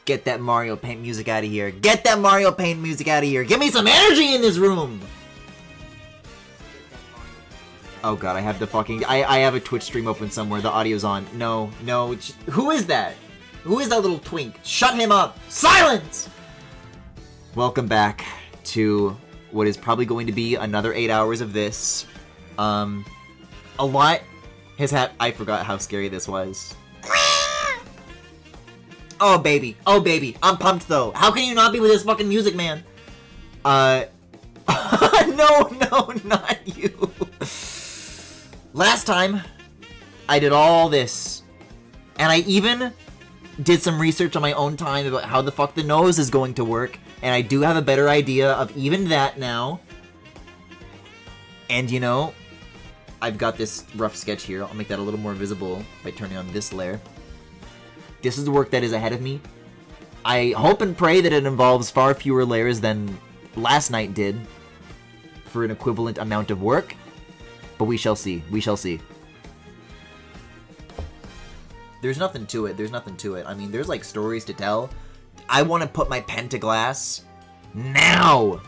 Get that Mario Paint music out of here. Get that Mario Paint music out of here. Give me some energy in this room. Oh god, I have the fucking... I have a Twitch stream open somewhere. The audio's on. No, no. Who is that? Who is that little twink? Shut him up. Silence! Welcome back to what is probably going to be another 8 hours of this. A lot has happened. I forgot how scary this was. Oh baby, I'm pumped though. How can you not be with this fucking music, man? No, not you. Last time, I did all this, and I even did some research on my own time about how the fuck the nose is going to work, and I do have a better idea of even that now. And you know, I've got this rough sketch here. I'll make that a little more visible by turning on this layer. This is the work that is ahead of me. I hope and pray that it involves far fewer layers than last night did for an equivalent amount of work. But we shall see. We shall see. There's nothing to it. There's nothing to it. I mean, there's like stories to tell. I want to put my pen to glass now.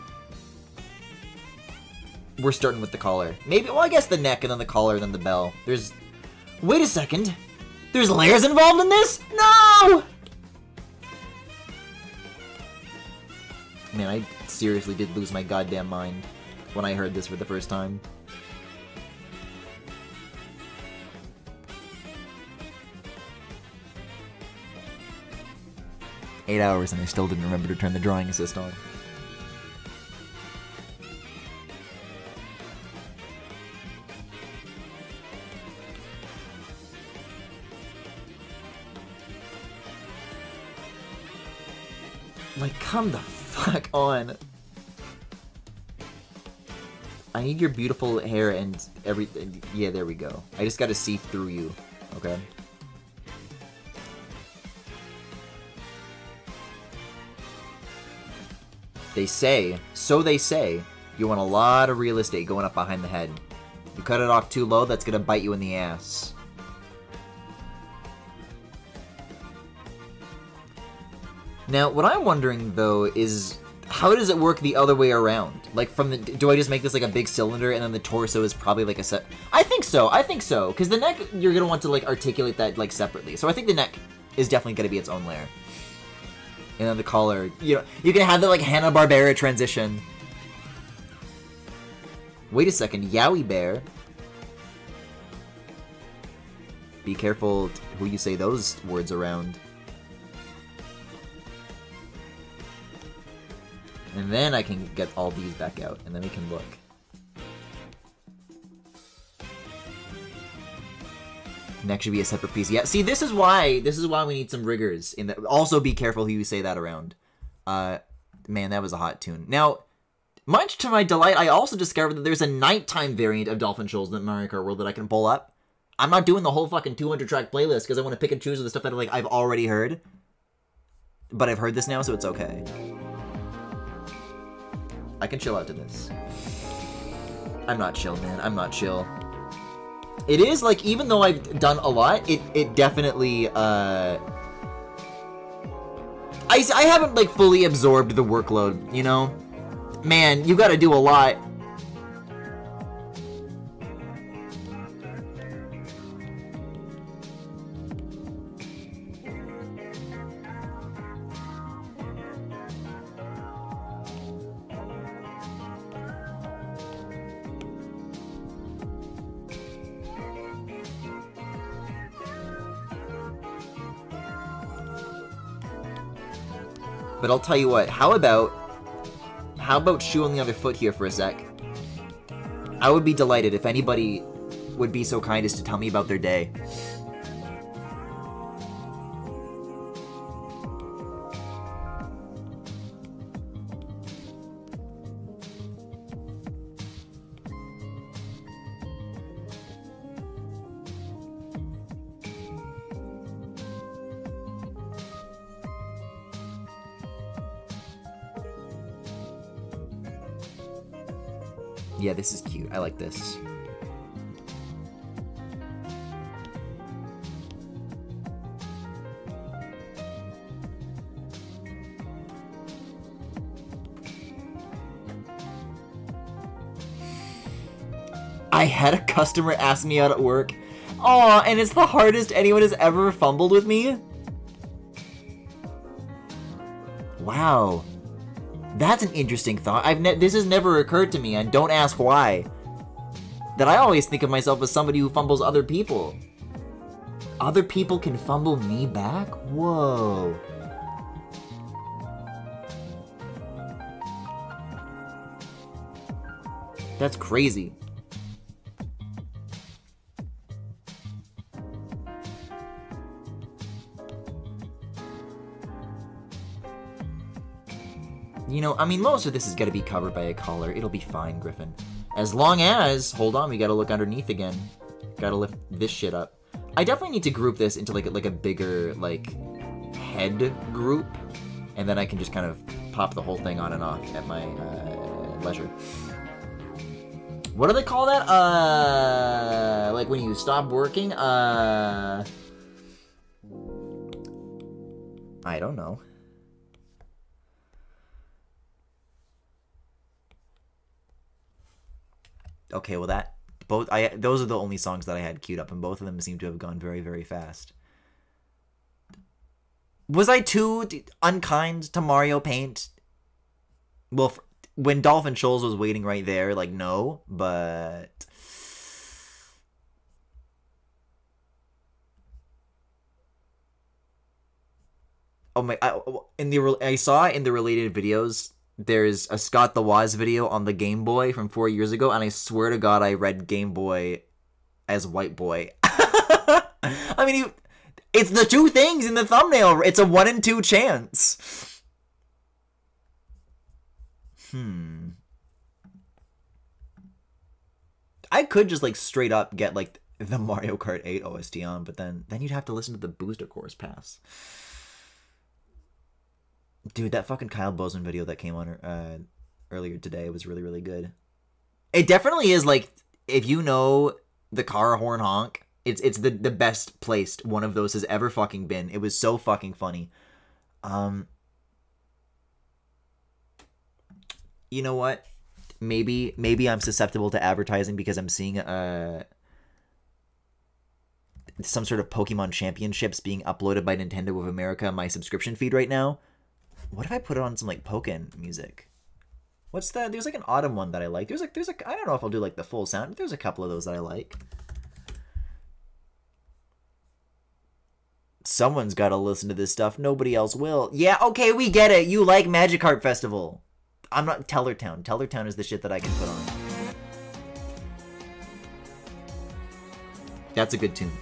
We're starting with the collar. Maybe, well, I guess the neck and then the collar and then the bell. There's... Wait a second. There's layers involved in this? No! Man, I seriously did lose my goddamn mind when I heard this for the first time. Eight hours and I still didn't remember to turn the drawing assist on. Like, come the fuck on. I need your beautiful hair and everything. Yeah, there we go. I just gotta see through you, okay? They say, so they say, you want a lot of real estate going up behind the head. You cut it off too low, that's gonna bite you in the ass. Now, what I'm wondering, though, is how does it work the other way around? Like, from the... Do I just make this like a big cylinder and then the torso is probably like a set... I think so, because the neck, you're gonna want to, like, articulate that, like, separately. So I think the neck is definitely gonna be its own layer. And then the collar, you know, you can have the, like, Hanna-Barbera transition. Wait a second, Yowie Bear. Be careful who you say those words around. And then I can get all these back out, and then we can look. Neck should be a separate piece. Yeah, see, this is why we need some riggers. In the, also, be careful who you say that around. Man, that was a hot tune. Now, much to my delight, I also discovered that there's a nighttime variant of Dolphin Shoals in Mario Kart World that I can pull up. I'm not doing the whole fucking 200-track playlist because I want to pick and choose the stuff that like I've already heard. But I've heard this now, so it's okay. I can chill out to this. I'm not chill, man. I'm not chill. It is, like, even though I've done a lot, it definitely, I haven't, like, fully absorbed the workload, you know? Man, you gotta do a lot. But I'll tell you what, how about shoe on the other foot here for a sec? I would be delighted if anybody would be so kind as to tell me about their day. Yeah, this is cute. I like this. I had a customer ask me out at work. Aw, and it's the hardest anyone has ever fumbled with me? Wow. That's an interesting thought. This has never occurred to me, and don't ask why. That I always think of myself as somebody who fumbles other people. Other people can fumble me back? Whoa. That's crazy. You know, I mean, most of this is gonna be covered by a collar. It'll be fine, Griffin. As long as... Hold on, we gotta look underneath again. Gotta lift this shit up. I definitely need to group this into like a bigger, like, head group. And then I can just kind of pop the whole thing on and off at my leisure. What do they call that? Like when you stop working? I don't know. Okay, well those are the only songs that I had queued up, and both of them seem to have gone very, very fast. Was I too unkind to Mario Paint? Well, when Dolphin Shoals was waiting right there, like, no, but... Oh my, I saw in the related videos, there's a Scott the Woz video on the Game Boy from 4 years ago, and I swear to God I read Game Boy as White Boy. I mean, it's the two things in the thumbnail. It's a 1 in 2 chance. I could just, like, straight up get, like, the Mario Kart 8 OST on, but then you'd have to listen to the Booster Course Pass. Dude, that fucking Kyle Bozeman video that came on earlier today was really, really good. It definitely is, like, if you know the car horn honk, it's the best placed one of those has ever fucking been. It was so fucking funny. You know what? Maybe I'm susceptible to advertising because I'm seeing some sort of Pokemon Championships being uploaded by Nintendo of America on my subscription feed right now. What if I put it on some, like, Pokken music? What's that? There's, like, an autumn one that I like. There's I don't know if I'll do, like, the full sound. There's a couple of those that I like. Someone's got to listen to this stuff. Nobody else will. Yeah, okay, we get it. You like Magikarp Festival. I'm not Tellertown. Tellertown is the shit that I can put on. That's a good tune.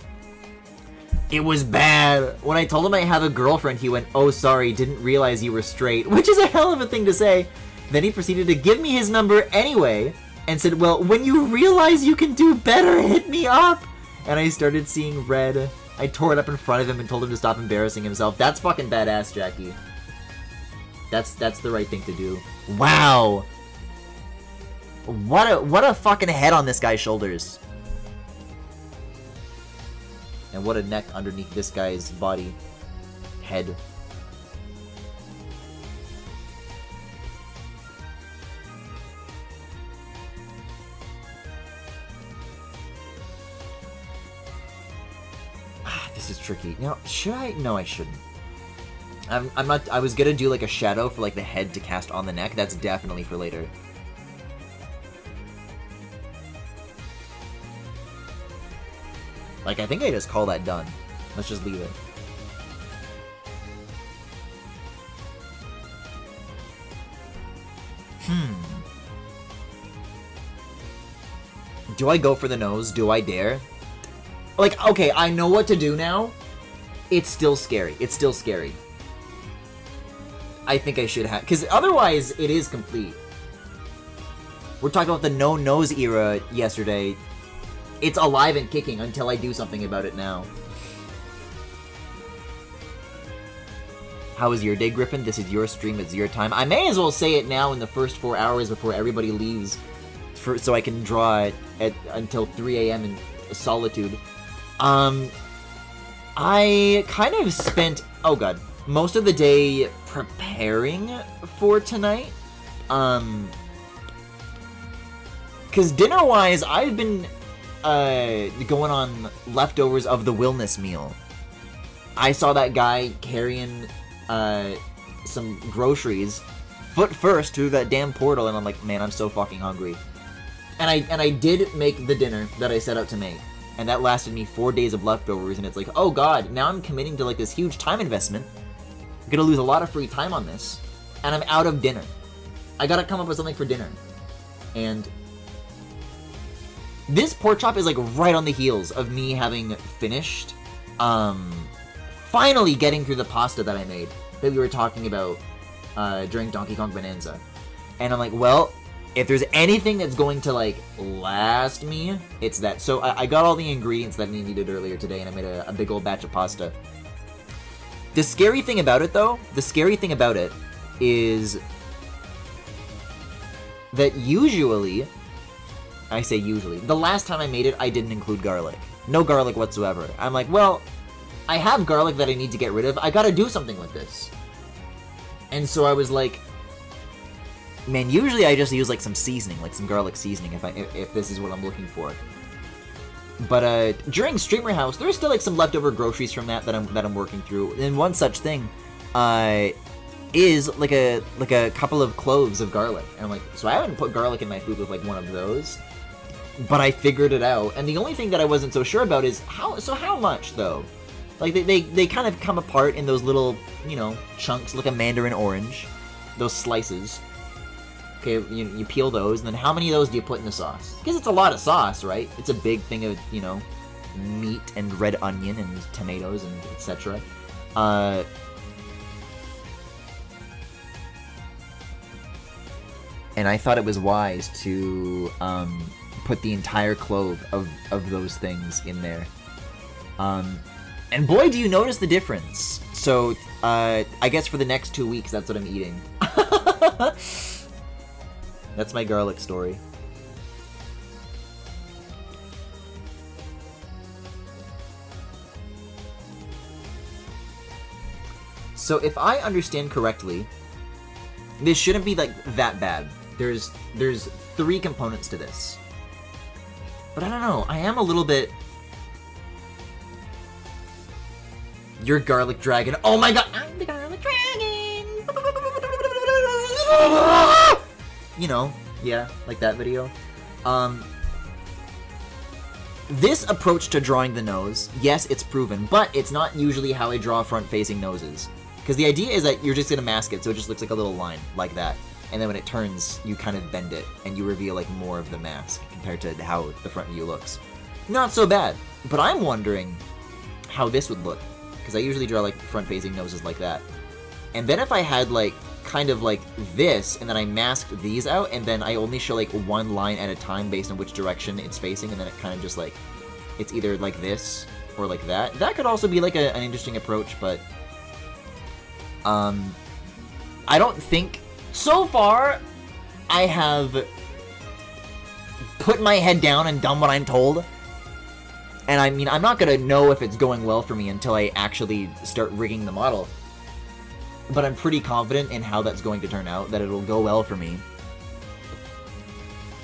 It was bad. When I told him I have a girlfriend, he went, "Oh, sorry, didn't realize you were straight," which is a hell of a thing to say. Then he proceeded to give me his number anyway and said, "Well, when you realize you can do better, hit me up." And I started seeing red. I tore it up in front of him and told him to stop embarrassing himself. That's fucking badass, Jackie. That's the right thing to do. Wow. What a fucking head on this guy's shoulders. And what a neck underneath this guy's body. Head. This is tricky. Now, should I? No, I shouldn't. I'm not. I was gonna do like a shadow for like the head to cast on the neck. That's definitely for later. Like, I think I just call that done. Let's just leave it. Do I go for the nose? Do I dare? Like, okay, I know what to do now. It's still scary. It's still scary. I think I should have... Because otherwise, it is complete. We're talking about the no-nose era yesterday. It's alive and kicking until I do something about it now. How was your day, Griffin? This is your stream. It's your time. I may as well say it now in the first 4 hours before everybody leaves, so I can draw it until 3 a.m. in solitude. I kind of spent, oh god, most of the day preparing for tonight. Because dinner-wise, I've been going on leftovers of the wellness meal. I saw that guy carrying some groceries foot first through that damn portal, and I'm like, man, I'm so fucking hungry. And I did make the dinner that I set out to make, and that lasted me 4 days of leftovers, and it's like, oh god, now I'm committing to like this huge time investment. I'm gonna lose a lot of free time on this, and I'm out of dinner. I gotta come up with something for dinner. And this pork chop is like right on the heels of me having finished, finally getting through the pasta that I made, that we were talking about during Donkey Kong Bonanza. And I'm like, well, if there's anything that's going to like last me, it's that. So I got all the ingredients that I needed earlier today, and I made a big old batch of pasta. The scary thing about it, though, is that usually, I say usually, the last time I made it, I didn't include garlic. No garlic whatsoever. I'm like, well, I have garlic that I need to get rid of. I gotta do something with this. And so I was like, man, usually I just use like some seasoning, like some garlic seasoning, if this is what I'm looking for. But during Streamer House, there's still like some leftover groceries from that I'm working through. And one such thing is like a couple of cloves of garlic. And I'm like, so I haven't put garlic in my food with like one of those, but I figured it out. And the only thing that I wasn't so sure about is how much though. Like they kind of come apart in those little, you know, chunks like a mandarin orange, those slices. Okay, you peel those, and then how many of those do you put in the sauce? Because it's a lot of sauce, right? It's a big thing of, you know, meat and red onion and tomatoes and etc. And I thought it was wise to put the entire clove of those things in there. And boy, do you notice the difference. So, I guess for the next 2 weeks, that's what I'm eating. That's my garlic story. So if I understand correctly, this shouldn't be like that bad. There's 3 components to this. But I don't know, I am a little bit... You're Garlic Dragon. Oh my god! I'm the Garlic Dragon! You know, yeah, like that video. This approach to drawing the nose, yes, it's proven, but it's not usually how I draw front-facing noses. Because the idea is that you're just gonna mask it, so it just looks like a little line, like that. And then when it turns, you kind of bend it, and you reveal like more of the mask, compared to how the front view looks. Not so bad, but I'm wondering how this would look. Because I usually draw like front-facing noses like that. And then if I had like, kind of like this, and then I masked these out, and then I only show like one line at a time based on which direction it's facing, and then it kind of just like, it's either like this, or like that. That could also be like an interesting approach, but... I don't think... So far, I have put my head down and done what I'm told. And I mean, I'm not gonna know if it's going well for me until I actually start rigging the model. But I'm pretty confident in how that's going to turn out, that it'll go well for me.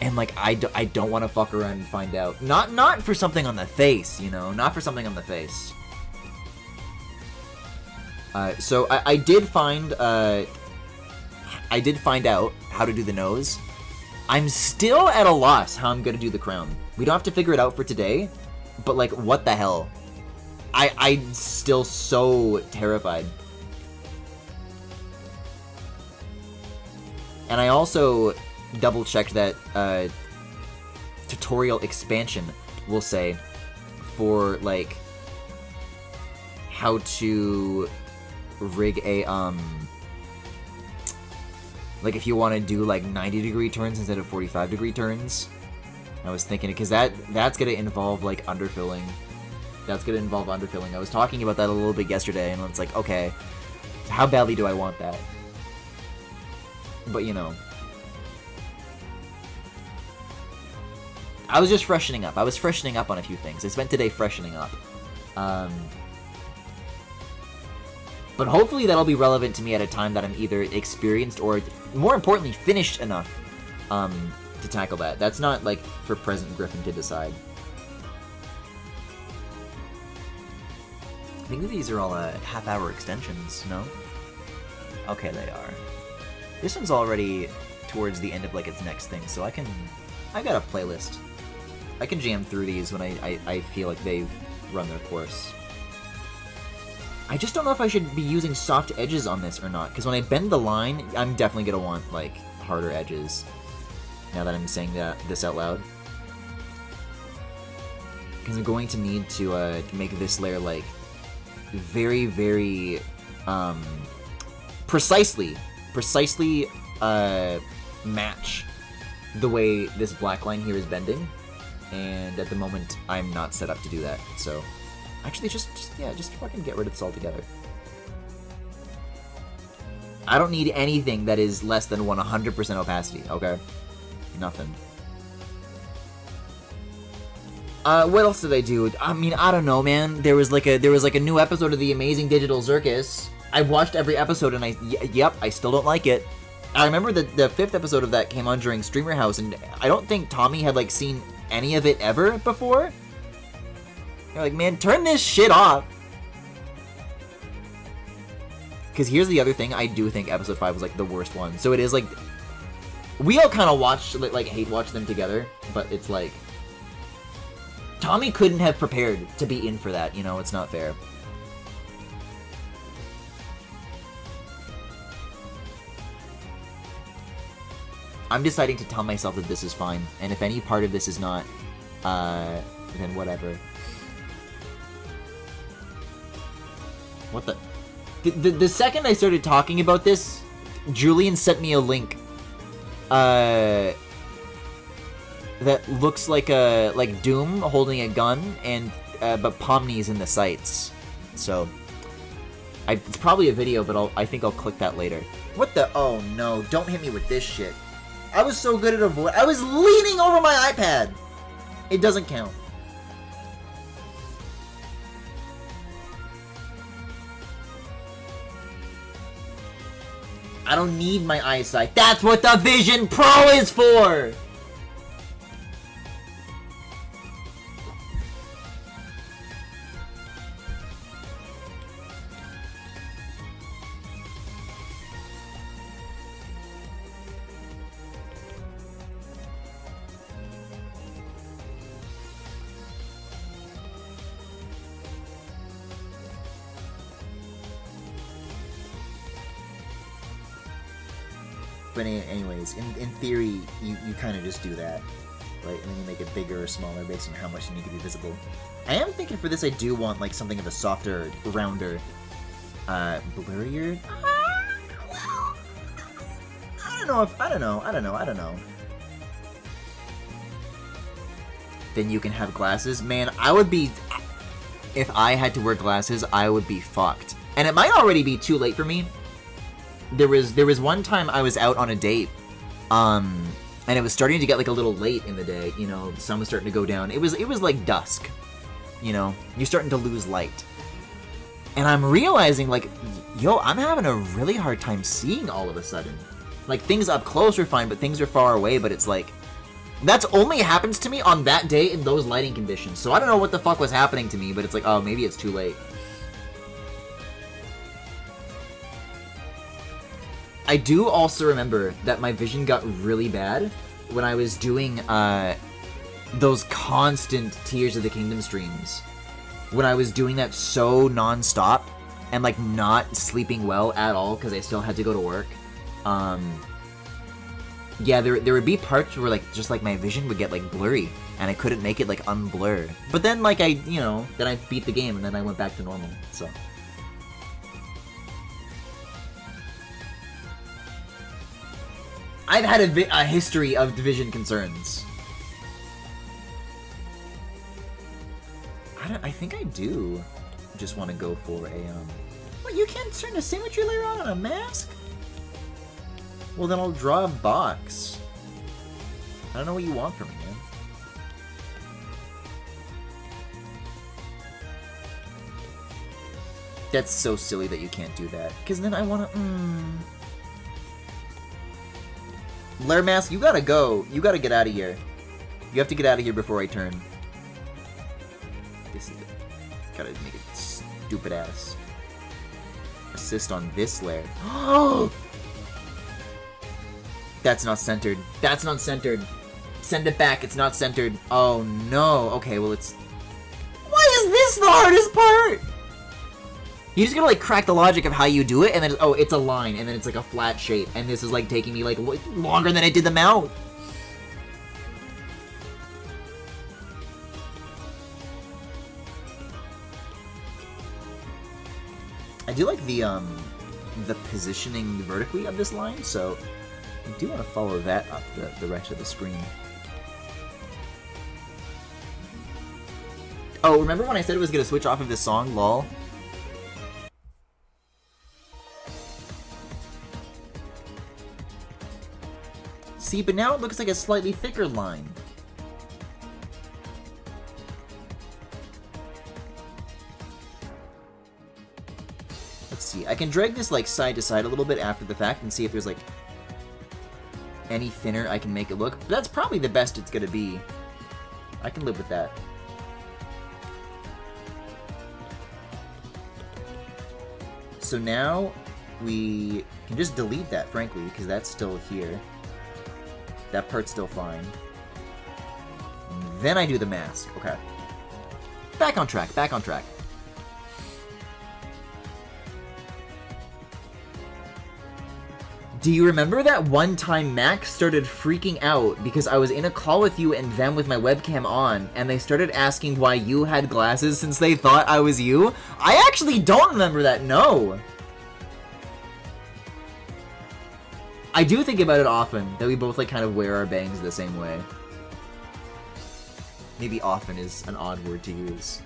And like, I don't want to fuck around and find out. Not for something on the face, you know? Not for something on the face. So I did find out how to do the nose. I'm still at a loss how I'm gonna do the crown. We don't have to figure it out for today, but like, what the hell? I'm still so terrified. And I also double-checked that tutorial expansion, we'll say, for like how to rig a like if you want to do like 90-degree turns instead of 45-degree turns. I was thinking, because that's gonna involve like underfilling. That's gonna involve underfilling. I was talking about that a little bit yesterday, and it's like, okay, how badly do I want that? But you know, I was just freshening up. I was freshening up on a few things. I spent today freshening up. But hopefully that'll be relevant to me at a time that I'm either experienced or, more importantly, finished enough to tackle that. That's not, like, for present Griffin to decide. I think these are all half-hour extensions, no? Okay, they are. This one's already towards the end of, like, its next thing, so I got a playlist. I can jam through these when I feel like they've run their course. I just don't know if I should be using soft edges on this or not, because when I bend the line, I'm definitely going to want, like, harder edges, now that I'm saying this out loud. Because I'm going to need to make this layer, like, very, very, precisely match the way this black line here is bending, and at the moment I'm not set up to do that. So actually just fucking get rid of this altogether. I don't need anything that is less than 100% opacity, okay? Nothing. What else did I do? I mean, I don't know, man. There was like a new episode of The Amazing Digital Circus. I watched every episode and yep, I still don't like it. I remember the 5th episode of that came on during Streamer House, and I don't think Tommy had, like, seen any of it ever before. You're like, man, turn this shit off. Because here's the other thing, I do think episode 5 was, like, the worst one. So it is, like, we all kind of watched, like, hate watch them together, but it's like, Tommy couldn't have prepared to be in for that, you know, it's not fair. I'm deciding to tell myself that this is fine, and if any part of this is not, then whatever. What the? The second I started talking about this, Julian sent me a link, that looks like Doom holding a gun, and, but Pomni's in the sights. So, it's probably a video, but I think I'll click that later. What the? Oh no, don't hit me with this shit. I was so good at avoid. I was leaning over my iPad. It doesn't count. I don't need my eyesight. That's what the Vision Pro is for! But anyways, in theory, you kind of just do that, right? And then you make it bigger or smaller based on how much you need to be visible. I am thinking for this I do want, like, something of a softer, rounder, blurrier? Well, I don't know. Then you can have glasses. Man, I would be... If I had to wear glasses, I would be fucked. And it might already be too late for me. There was one time I was out on a date, and it was starting to get, like, a little late in the day, you know, the sun was starting to go down. It was like dusk, you know, you're starting to lose light. And I'm realizing, like, yo, I'm having a really hard time seeing all of a sudden. Like, things up close are fine, but things are far away, but it's like, that's only happens to me on that day in those lighting conditions. So I don't know what the fuck was happening to me, but it's like, oh, maybe it's too late. I do also remember that my vision got really bad when I was doing those constant Tears of the Kingdom streams. When I was doing that so non-stop and, like, not sleeping well at all because I still had to go to work. Yeah, there would be parts where, like, just, like, my vision would get, like, blurry and I couldn't make it, like, unblur. But then, like, then I beat the game and then I went back to normal, so... I've had a history of vision concerns. I think I do just want to go for a, What, you can't turn a symmetry layer on a mask? Well, then I'll draw a box. I don't know what you want from me, man. That's so silly that you can't do that. Because then I want to, Lair Mask, you gotta go. You gotta get out of here. You have to get out of here before I turn. This is it. Gotta make it stupid ass. Assist on this lair. Oh! That's not centered. That's not centered. Send it back. It's not centered. Oh no. Okay, well it's... Why is this the hardest part? You just gotta like crack the logic of how you do it, and then oh, it's a line, and then it's like a flat shape, and this is like taking me like longer than I did the mount. I do like the positioning vertically of this line, so I do want to follow that up the rest of the screen. Oh, remember when I said it was gonna switch off of this song, lol? See, but now it looks like a slightly thicker line. Let's see. I can drag this like side to side a little bit after the fact and see if there's like any thinner I can make it look. But that's probably the best it's gonna be. I can live with that. So now we can just delete that, frankly, because that's still here. That part's still fine. And then I do the mask. Okay. Back on track, back on track. Do you remember that one time Max started freaking out because I was in a call with you and them with my webcam on, and they started asking why you had glasses since they thought I was you? I actually don't remember that, no! I do think about it often, that we both like kind of wear our bangs the same way. Maybe often is an odd word to use.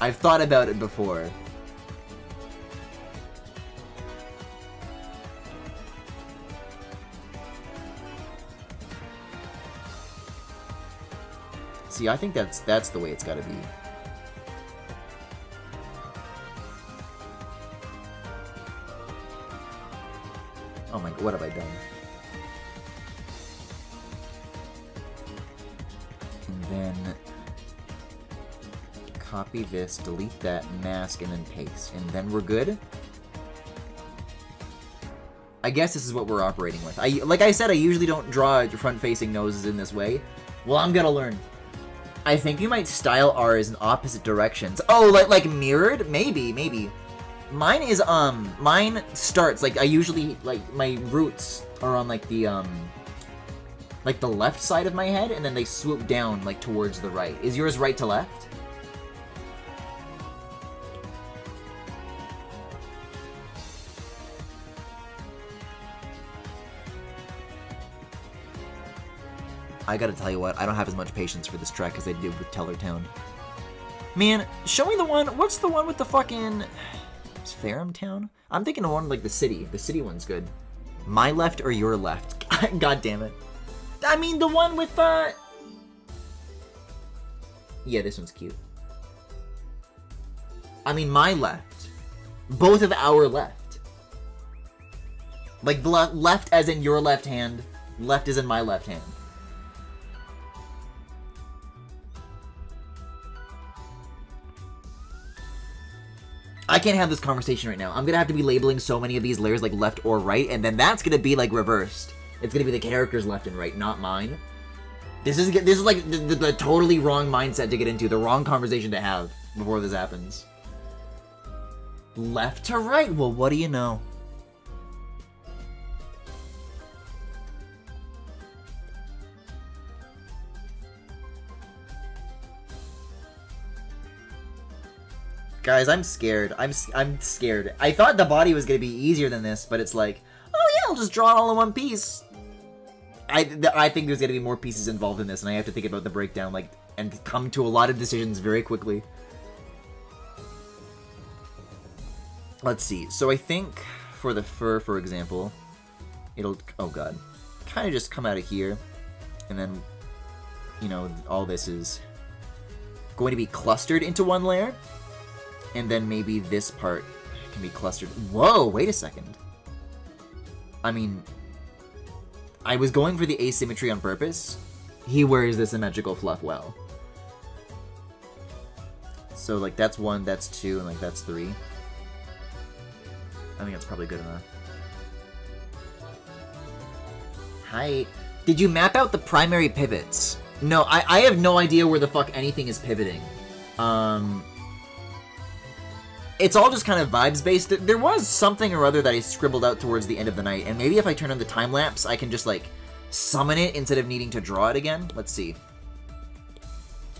I've thought about it before. See, I think that's the way it's gotta be. Oh my god, what have I done? And then copy this, delete that, mask, and then paste. And then we're good? I guess this is what we're operating with. Like I said, I usually don't draw front-facing noses in this way. Well, I'm gonna learn. I think you might style ours in opposite directions. Oh, like mirrored? Maybe, maybe. Mine is, mine starts, like, I usually, like, my roots are on, like, the left side of my head, and then they swoop down, like, towards the right. Is yours right to left? I gotta tell you what, I don't have as much patience for this track as I did with Tellertown. Man, show me the one, what's the one with the fucking... Is Ferrum Town? I'm thinking of one like the city. The city one's good. My left or your left? God damn it. I mean the one with yeah, this one's cute. I mean my left. Both of our left. Like left as in your left hand. Left as in my left hand. I can't have this conversation right now. I'm gonna have to be labeling so many of these layers like left or right, and then that's gonna be like reversed. It's gonna be the character's left and right, not mine. This is like the totally wrong mindset to get into, the wrong conversation to have before this happens. Left to right? Well, what do you know? Guys, I'm scared. I'm scared. I thought the body was gonna be easier than this, but it's like, oh yeah, I'll just draw it all in one piece. I think there's gonna be more pieces involved in this, and I have to think about the breakdown, like, and come to a lot of decisions very quickly. Let's see. So I think for the fur, for example, it'll, oh god, kind of just come out of here, and then, you know, all this is going to be clustered into one layer. And then maybe this part can be clustered. Whoa, wait a second. I mean, I was going for the asymmetry on purpose. He wears the symmetrical fluff well. So, like, that's 1, that's 2, and, like, that's 3. I think that's probably good enough. Hi. Did you map out the primary pivots? No, I have no idea where the fuck anything is pivoting. It's all just kind of vibes-based. There was something or other that I scribbled out towards the end of the night, and maybe if I turn on the time-lapse, I can just, like, summon it instead of needing to draw it again. Let's see.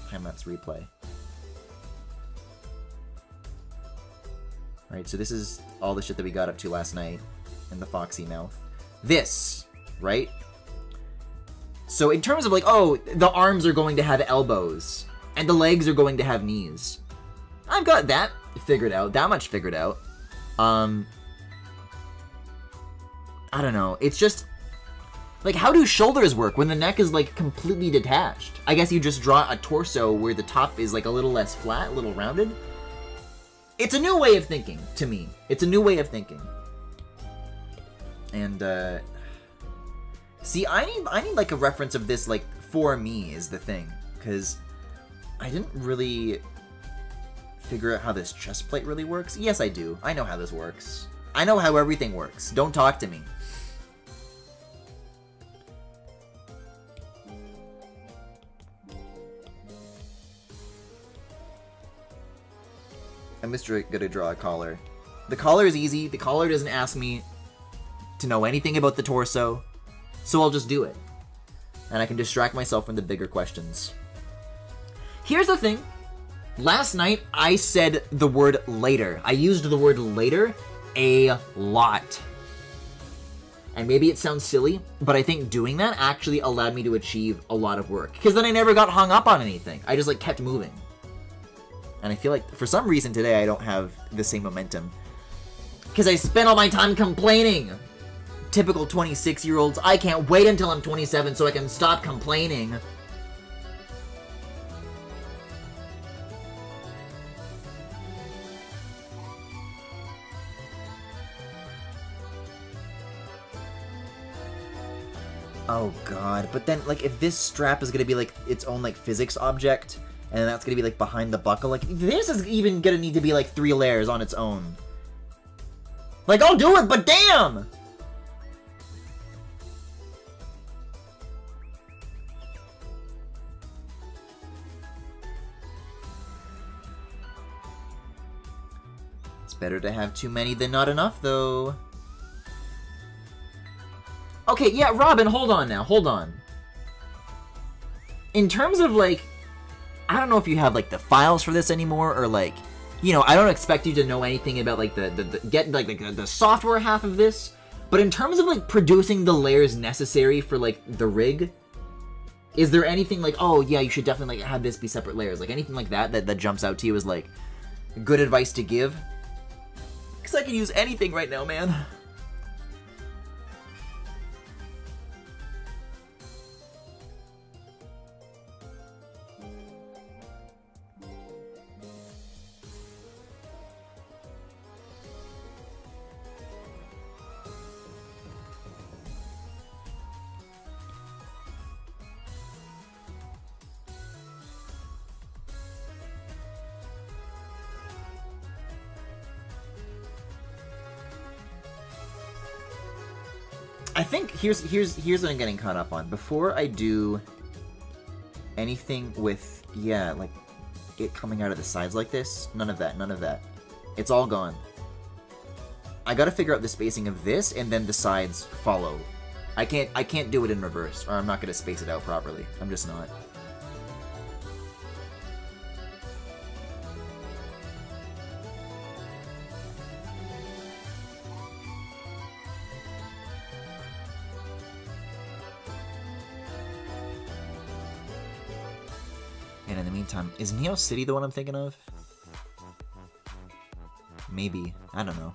Time-lapse replay. Alright, so this is all the shit that we got up to last night in the Foxy mouth. This, right? So in terms of like, oh, the arms are going to have elbows, and the legs are going to have knees. I've got that figured out, that much figured out. I don't know, it's just, like, how do shoulders work when the neck is, like, completely detached? I guess you just draw a torso where the top is, like, a little less flat, a little rounded. It's a new way of thinking, to me. It's a new way of thinking. And, see, I need, like, a reference of this, like, for me is the thing. Because I didn't really figure out how this chest plate really works. Yes, I do. I know how this works. I know how everything works. Don't talk to me. I'm just gonna draw a collar. The collar is easy. The collar doesn't ask me to know anything about the torso, so I'll just do it. And I can distract myself from the bigger questions. Here's the thing. Last night, I said the word later. I used the word later a lot. And maybe it sounds silly, but I think doing that actually allowed me to achieve a lot of work. Because then I never got hung up on anything. I just, like, kept moving. And I feel like, for some reason today, I don't have the same momentum. Because I spent all my time complaining! Typical 26-year-olds, I can't wait until I'm 27 so I can stop complaining. Oh god, but then, like, if this strap is gonna be, like, its own, like, physics object, and that's gonna be, like, behind the buckle, like, this is even gonna need to be, like, 3 layers on its own. Like, I'll do it, but damn! It's better to have too many than not enough, though. Okay, yeah, Robin, hold on now, hold on. In terms of, like, I don't know if you have, like, the files for this anymore, or, like, you know, I don't expect you to know anything about, like, the software half of this, but in terms of, like, producing the layers necessary for, like, the rig, is there anything, like, oh, yeah, you should definitely, like, have this be separate layers, like, anything like that jumps out to you as, like, good advice to give? Because I can use anything right now, man. I think here's what I'm getting caught up on. Before I do anything with, yeah, like, it coming out of the sides like this, none of that, none of that. It's all gone. I gotta figure out the spacing of this, and then the sides follow. I can't do it in reverse, or I'm not gonna space it out properly. I'm just not. And in the meantime, is Neo City the one I'm thinking of? Maybe. I don't know.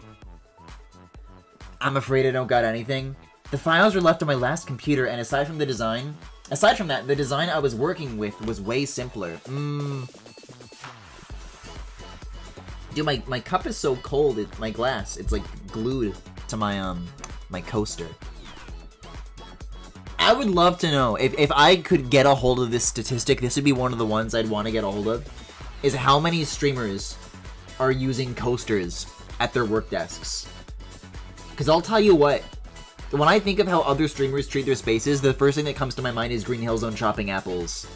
I'm afraid I don't got anything. The files were left on my last computer, and aside from that, the design I was working with was way simpler. Dude, my cup is so cold, my glass, it's like glued to my, my coaster. I would love to know, if I could get a hold of this statistic, this would be one of the ones I'd want to get a hold of, is how many streamers are using coasters at their work desks. Because I'll tell you what, when I think of how other streamers treat their spaces, the first thing that comes to my mind is Green Hill Zone chopping apples.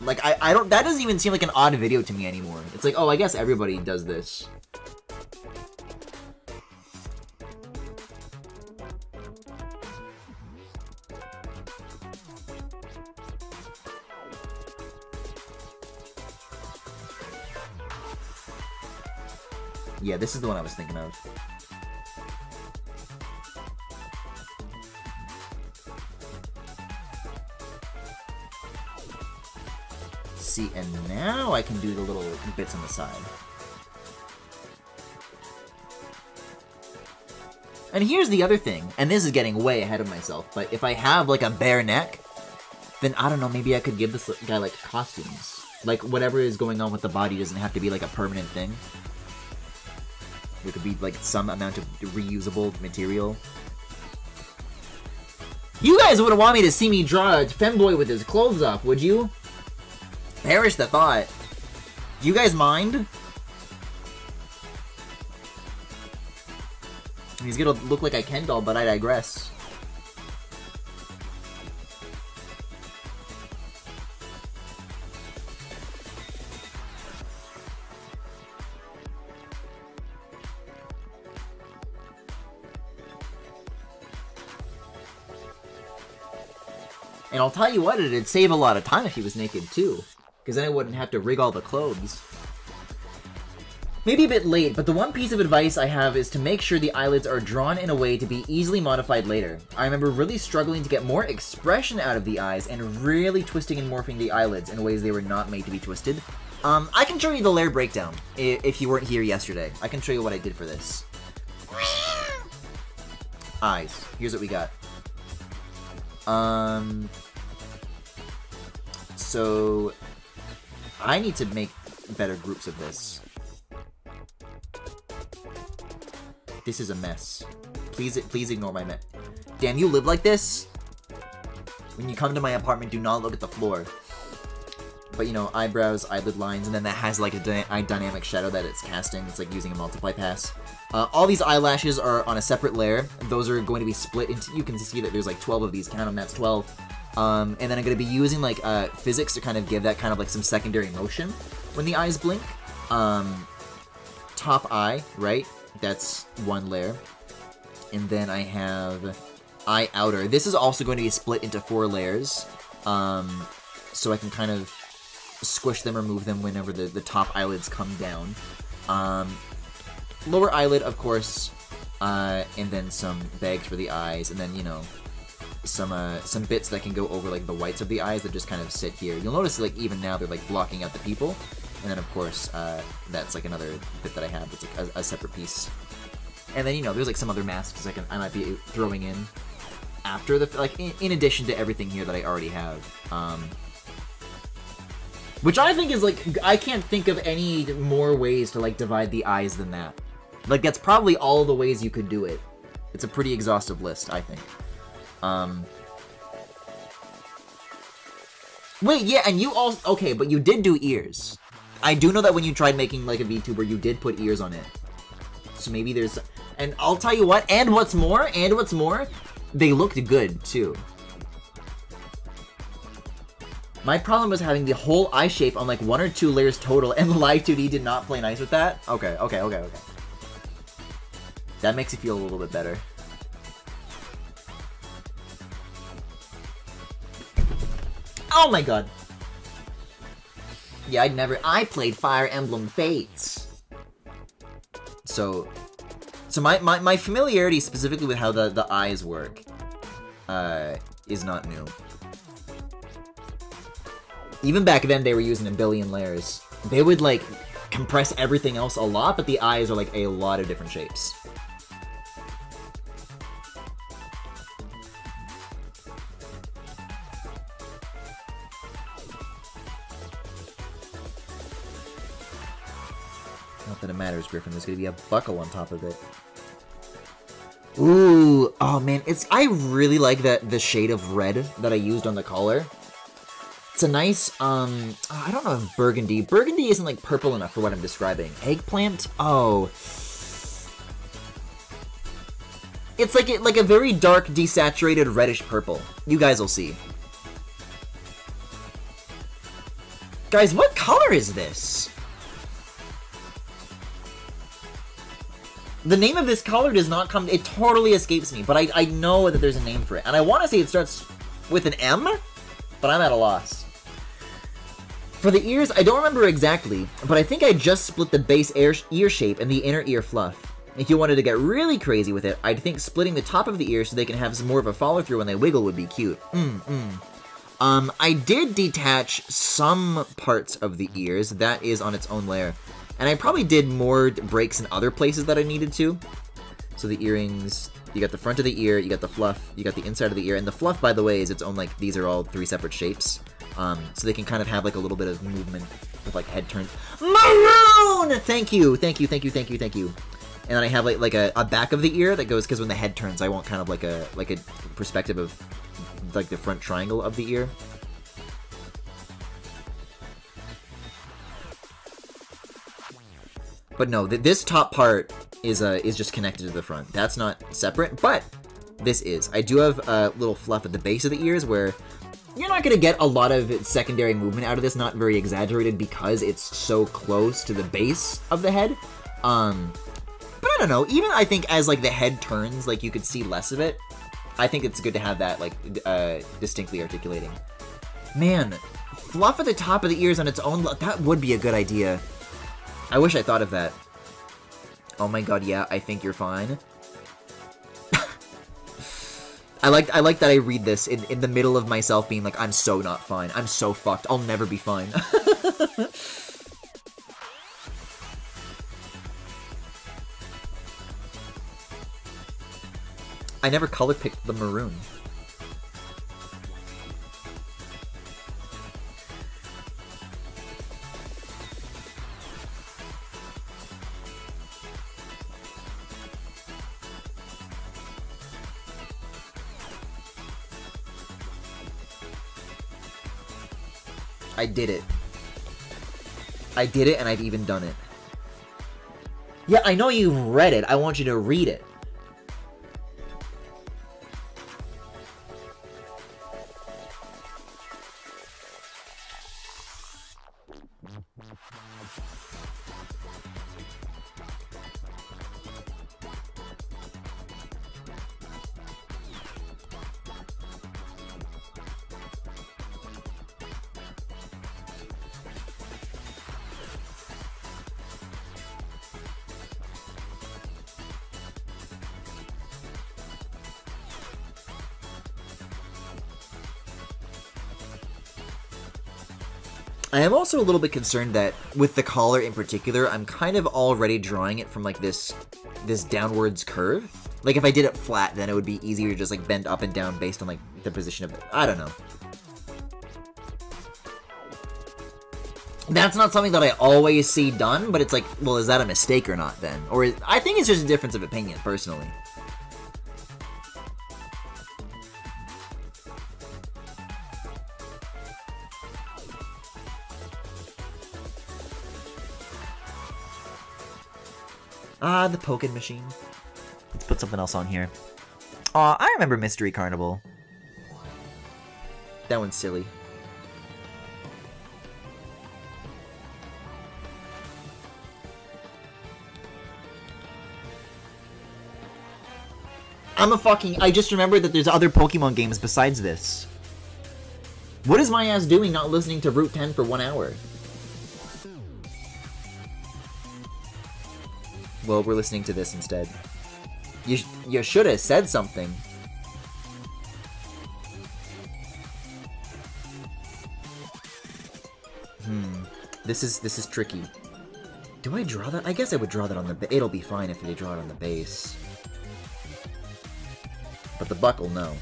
Like, I don't, that doesn't even seem like an odd video to me anymore. It's like, oh, I guess everybody does this. Yeah, this is the one I was thinking of. See, and now I can do the little bits on the side. And here's the other thing, and this is getting way ahead of myself, but if I have, like, a bare neck, then, I don't know, maybe I could give this guy, like, costumes. Like, whatever is going on with the body doesn't have to be, like, a permanent thing. There could be, like, some amount of reusable material. You guys wouldn't want me to see me draw a femboy with his clothes off, would you? Perish the thought. You guys mind? He's gonna look like a Ken doll, but I digress. And I'll tell you what, it'd save a lot of time if he was naked too. Because then I wouldn't have to rig all the clothes. Maybe a bit late, but the one piece of advice I have is to make sure the eyelids are drawn in a way to be easily modified later. I remember really struggling to get more expression out of the eyes and really twisting and morphing the eyelids in ways they were not made to be twisted. I can show you the layer breakdown if you weren't here yesterday. I can show you what I did for this. Eyes. Here's what we got. So I need to make better groups of this. This is a mess. Please ignore my mess. Damn, you live like this? When you come to my apartment, do not look at the floor. But, you know, eyebrows, eyelid lines, and then that has, like, a dynamic shadow that it's casting. It's, like, using a multiply pass. All these eyelashes are on a separate layer. Those are going to be split into... You can see that there's, like, 12 of these. Count them, that's 12. And then I'm going to be using, like, physics to kind of give that kind of, like, some secondary motion when the eyes blink. Top eye, right? That's one layer. And then I have eye outer. This is also going to be split into 4 layers. So I can kind of squish them or move them whenever the top eyelids come down. Lower eyelid, of course. And then some bags for the eyes. And then, you know, some bits that can go over, like, the whites of the eyes that just kind of sit here. You'll notice, like, even now they're, like, blocking out the pupil. And then, of course, that's, like, another bit that I have. It's, like, a separate piece. And then, you know, there's, like, some other masks I might be throwing in after the... Like, in addition to everything here that I already have. Which I think is, like... I can't think of any more ways to, like, divide the eyes than that. Like, that's probably all the ways you could do it. It's a pretty exhaustive list, I think. Wait, yeah, and you also... Okay, but you did do ears. I do know that when you tried making, like, a VTuber, you did put ears on it. So maybe there's... And I'll tell you what, and what's more, they looked good, too. My problem was having the whole eye shape on, like, 1 or 2 layers total, and Live 2D did not play nice with that? Okay. That makes you feel a little bit better. Oh my god! Yeah, I played Fire Emblem Fates. So my familiarity specifically with how the eyes work, is not new. Even back then, they were using a billion layers. They would, like, compress everything else a lot, but the eyes are, like, a lot of different shapes. Not that it matters, Griffin. There's gonna be a buckle on top of it. Ooh, oh man, I really like the shade of red that I used on the collar. It's a nice, I don't know if burgundy. Burgundy isn't like purple enough for what I'm describing. Eggplant? Oh. It's like a very dark, desaturated reddish purple. You guys will see. Guys, what color is this? The name of this color does not come... It totally escapes me, but I know that there's a name for it. And I want to say it starts with an M, but I'm at a loss. For the ears, I don't remember exactly, but I think I just split the base ear shape and the inner ear fluff. If you wanted to get really crazy with it, I'd think splitting the top of the ear so they can have some more of a follow-through when they wiggle would be cute. I did detach some parts of the ears. That is on its own layer. And I probably did more breaks in other places that I needed to. So the earrings, you got the front of the ear, you got the fluff, you got the inside of the ear. And the fluff, by the way, is its own, like, these are all 3 separate shapes. So they can kind of have, like, a little bit of movement with, like, head turns. Maroon! Thank you, thank you, thank you, thank you, thank you. And then I have, like a back of the ear that goes, because when the head turns, I want kind of like a perspective of, like, the front triangle of the ear. But no, this top part is just connected to the front. That's not separate, but this is. I do have a little fluff at the base of the ears where you're not going to get a lot of secondary movement out of this, not very exaggerated because it's so close to the base of the head. But I don't know, even I think as, like, the head turns, like, you could see less of it. I think it's good to have that, like, distinctly articulating. Man, fluff at the top of the ears on its own, that would be a good idea. I wish I thought of that. Oh my god, yeah, I think you're fine. I like that I read this in the middle of myself being like, I'm so not fine. I'm so fucked. I'll never be fine. I never color picked the maroon. I did it. I did it, and I've even done it. Yeah, I know you've read it. I want you to read it. I am also a little bit concerned that, with the collar in particular, I'm kind of already drawing it from, like, this downwards curve. Like, if I did it flat, then it would be easier to just, like, bend up and down based on, like, the position of it. I don't know. That's not something that I always see done, but it's like, well, is that a mistake or not, then? Or I think it's just a difference of opinion, personally. Ah, the Pokken machine. Let's put something else on here. Aw, I remember Mystery Carnival. That one's silly. I just remembered that there's other Pokemon games besides this. What is my ass doing not listening to Route 10 for 1 hour? Well, we're listening to this instead. You should have said something. This is tricky. Do I draw that? I guess I would draw that on the it'll be fine if they draw it on the base. But the buckle, no.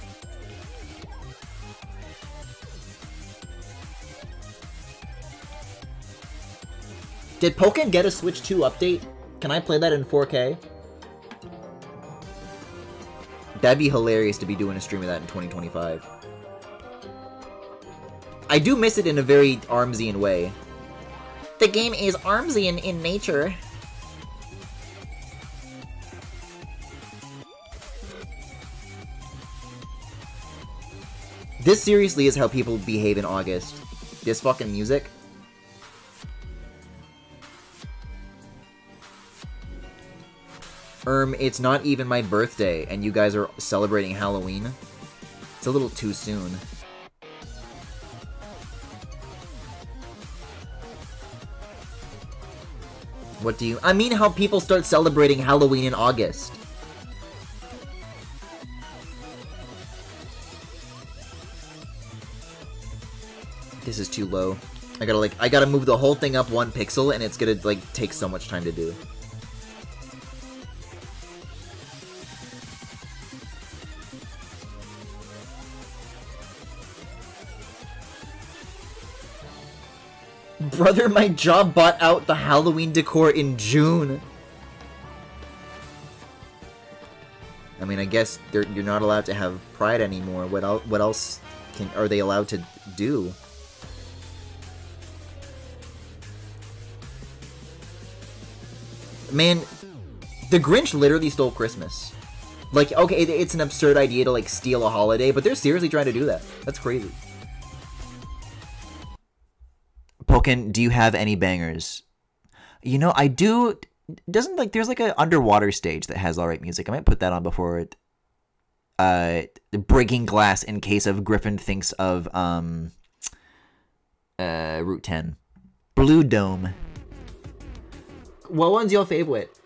Did Pokken get a Switch 2 update? Can I play that in 4K? That'd be hilarious to be doing a stream of that in 2025. I do miss it in a very Armsian way. The game is Armsian in nature. This seriously is how people behave in August. This fucking music. It's not even my birthday, and you guys are celebrating Halloween? It's a little too soon. What do you... I mean how people start celebrating Halloween in August. This is too low. I gotta move the whole thing up 1 pixel, and it's gonna, like, take so much time to do. Brother, my job bought out the Halloween decor in June. I mean, I guess you're not allowed to have pride anymore. What else are they allowed to do? Man, the Grinch literally stole Christmas. Like, okay, it's an absurd idea to, like, steal a holiday, but they're seriously trying to do that. That's crazy. Pokken, do you have any bangers? You know, I do. Doesn't, like, there's, like, an underwater stage that has alright music. I might put that on before it. Breaking Glass in case of Griffin thinks of, Route 10. Blue Dome. What one's your favorite?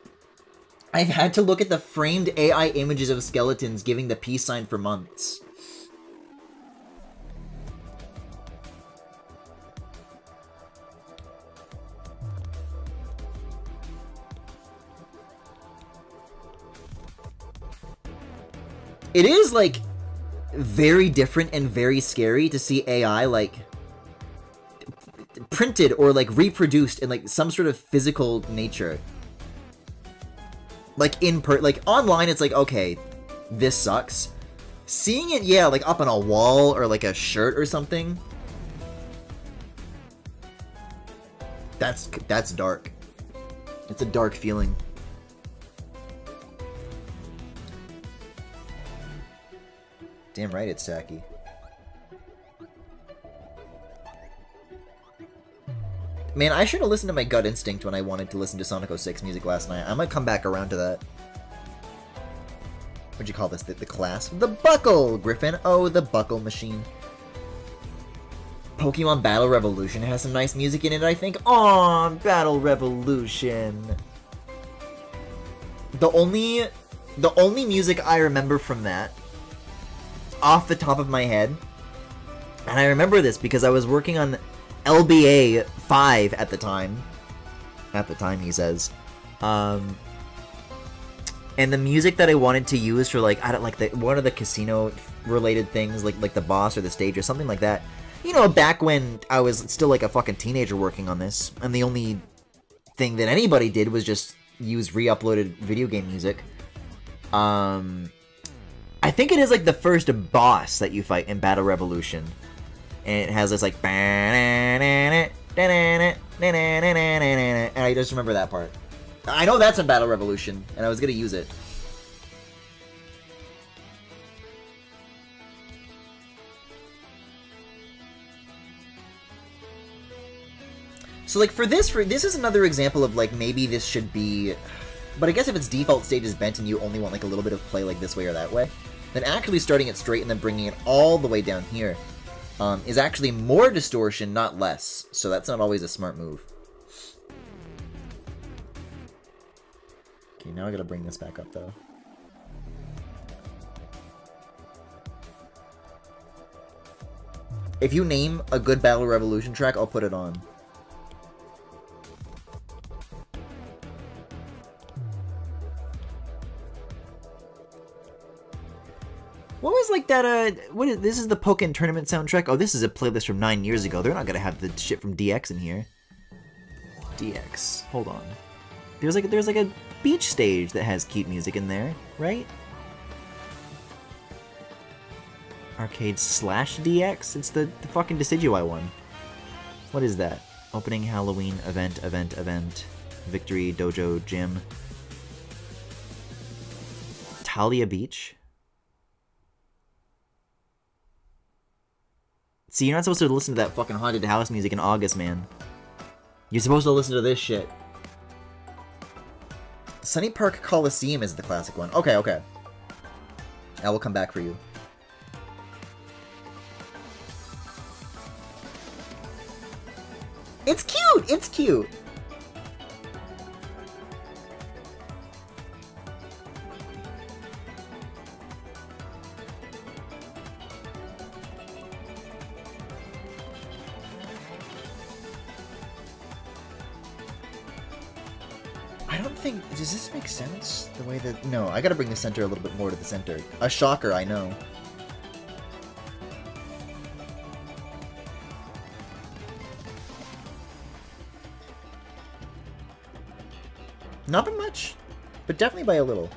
I've had to look at the framed AI images of skeletons giving the peace sign for months. It is, like, very different and very scary to see AI, like, printed or, like, reproduced in, like, some sort of physical nature. Like, like, online it's like, okay, this sucks. Seeing it, yeah, like, up on a wall or, like, a shirt or something. That's dark. It's a dark feeling. Damn right it's Saki. Man, I should have listened to my gut instinct when I wanted to listen to Sonic 06 music last night. I might come back around to that. What'd you call this? The class? The buckle, Griffin! Oh, the buckle machine. Pokemon Battle Revolution has some nice music in it, I think. Aw, Battle Revolution! The only music I remember from that, off the top of my head, and I remember this because I was working on LBA 5 at the time. At the time, he says. And the music that I wanted to use for, like, I don't like one of the casino related things, like the boss or the stage or something like that. You know, back when I was still like a fucking teenager working on this, and the only thing that anybody did was just use re-uploaded video game music. I think it is like the first boss that you fight in Battle Revolution. And it has this like, and I just remember that part. I know that's in Battle Revolution, and I was gonna use it. So like for this is another example of like maybe this should be, but I guess if its default state is bent and you only want like a little bit of play like this way or that way, then actually starting it straight and then bringing it all the way down here is actually more distortion, not less. So that's not always a smart move. Okay, now I gotta bring this back up though. If you name a good Battle Revolution track, I'll put it on. What was like that, this is the Pokken Tournament soundtrack? Oh, this is a playlist from 9 years ago. They're not gonna have the shit from DX in here. DX, hold on. There's like a beach stage that has cute music in there, right? Arcade slash DX? It's the fucking Decidueye one. What is that? Opening Halloween event. Victory Dojo Gym. Talia Beach? See, you're not supposed to listen to that fucking haunted house music in August, man. You're supposed to listen to this shit. Sunny Park Coliseum is the classic one. Okay, okay. I will come back for you. It's cute! It's cute! I don't think... Does this make sense? The way that... No, I gotta bring the center a little bit more to the center. A shocker, I know. Not by much, but definitely by a little.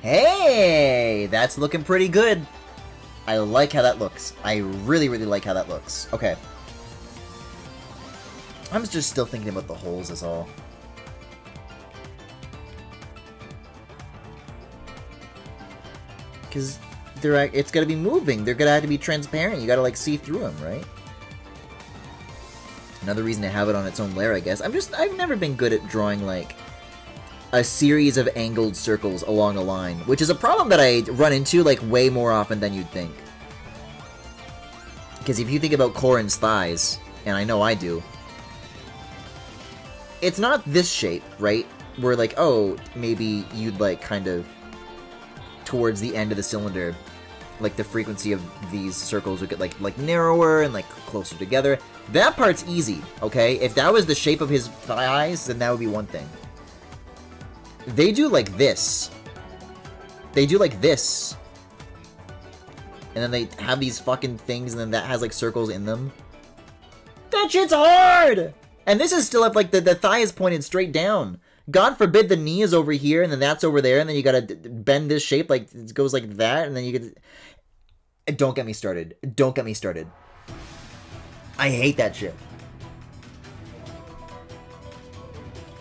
Hey, that's looking pretty good. I like how that looks. I really, really like how that looks. Okay. I'm just still thinking about the holes is all. Because it's gotta be moving. They're gonna have to be transparent. You gotta like see through them, right? Another reason to have it on its own layer, I guess. I've never been good at drawing like a series of angled circles along a line, which is a problem that I run into like way more often than you'd think. Because if you think about Corrin's thighs, and I know I do, it's not this shape, right? Where like, oh, maybe you'd like kind of towards the end of the cylinder, like the frequency of these circles would get like narrower and like closer together. That part's easy, okay? If that was the shape of his thighs, then that would be one thing. They do like this. They do like this. And then they have these fucking things, and then that has like circles in them. That shit's hard! And this is still up, like, the thigh is pointed straight down. God forbid the knee is over here, and then that's over there, and then you gotta bend this shape, like, it goes like that, and then you get... Don't get me started. Don't get me started. I hate that shit.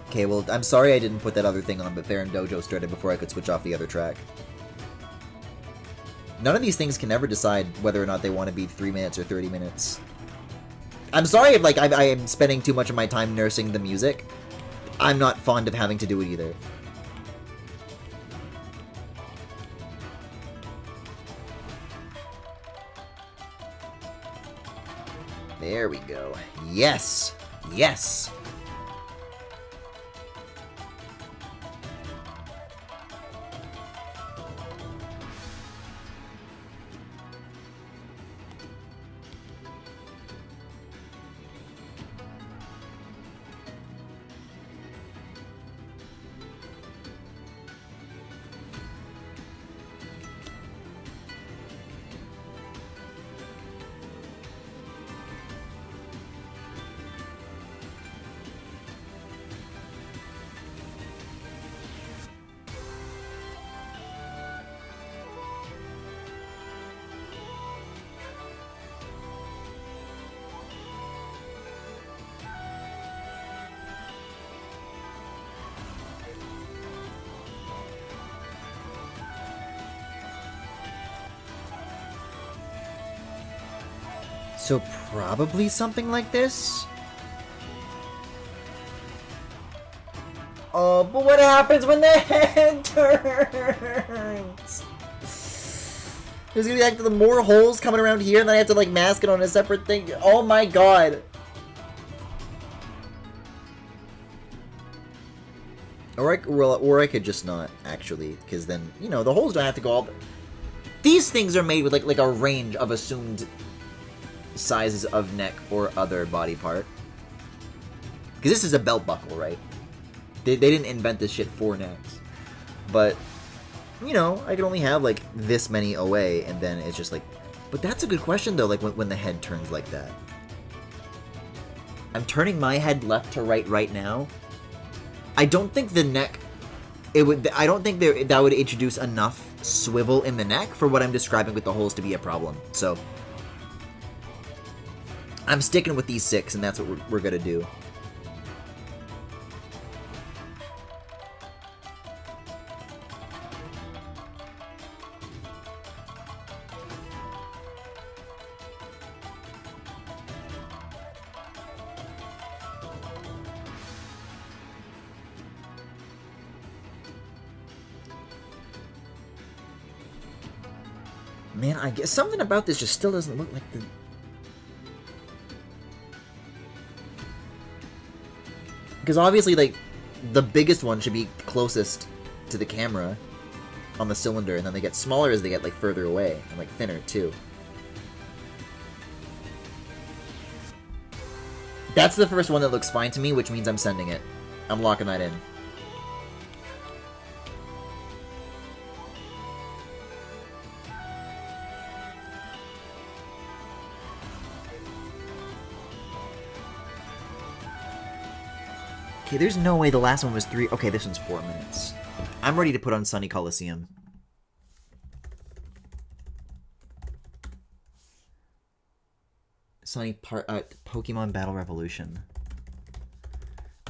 Okay, well, I'm sorry I didn't put that other thing on, but Theron Dojo started before I could switch off the other track. None of these things can ever decide whether or not they want to be 3 minutes or 30 minutes. I'm sorry if, like, I am spending too much of my time nursing the music. I'm not fond of having to do it either. There we go. Yes! Yes! So probably something like this? Oh, but what happens when the head turns? There's gonna be like more holes coming around here, and then I have to like mask it on a separate thing. Oh my god. Or I could just not, actually, because then, you know, the holes don't have to go all... These things are made with like a range of assumed sizes of neck or other body part. Because this is a belt buckle, right? They didn't invent this shit for necks. But, you know, I can only have like this many away, and then it's just like... But that's a good question, though, like when the head turns like that. I'm turning my head left to right now. I don't think the neck... I don't think that would introduce enough swivel in the neck for what I'm describing with the holes to be a problem. So, I'm sticking with these 6, and that's what we're gonna do. Man, I guess something about this just still doesn't look like the... Because obviously, like, the biggest one should be closest to the camera on the cylinder, and then they get smaller as they get, like, further away, and, like, thinner, too. That's the first one that looks fine to me, which means I'm sending it. I'm locking that in. Okay, there's no way the last one was 3... Okay, this one's 4 minutes. I'm ready to put on Sunny Coliseum. Sunny Pokemon Battle Revolution.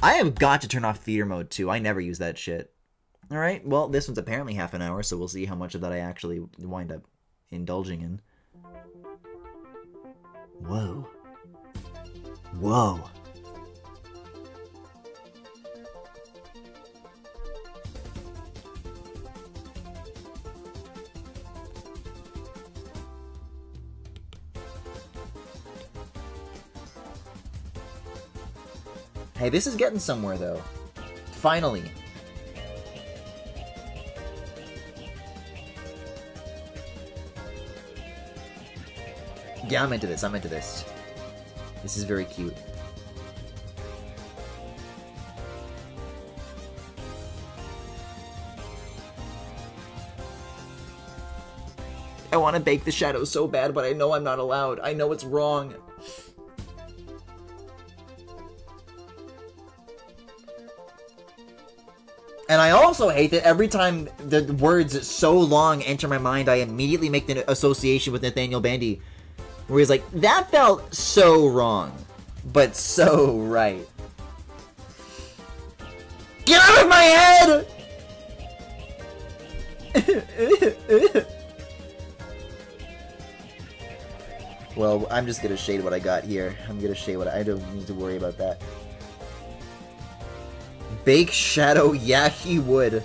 I have got to turn off theater mode, too. I never use that shit. Alright, well, this one's apparently half an hour, so we'll see how much of that I actually wind up indulging in. Whoa. Whoa. Hey, this is getting somewhere, though. Finally. Yeah, I'm into this. I'm into this. This is very cute. I want to bake the shadows so bad, but I know I'm not allowed. I know it's wrong. And I also hate that every time the words so long enter my mind, I immediately make the association with Nathaniel Bandy. Where he's like, that felt so wrong, but so right. Get out of my head! Well, I'm just gonna shade what I got here. I'm gonna shade what I don't need to worry about that. Bake Shadow, yeah, he would.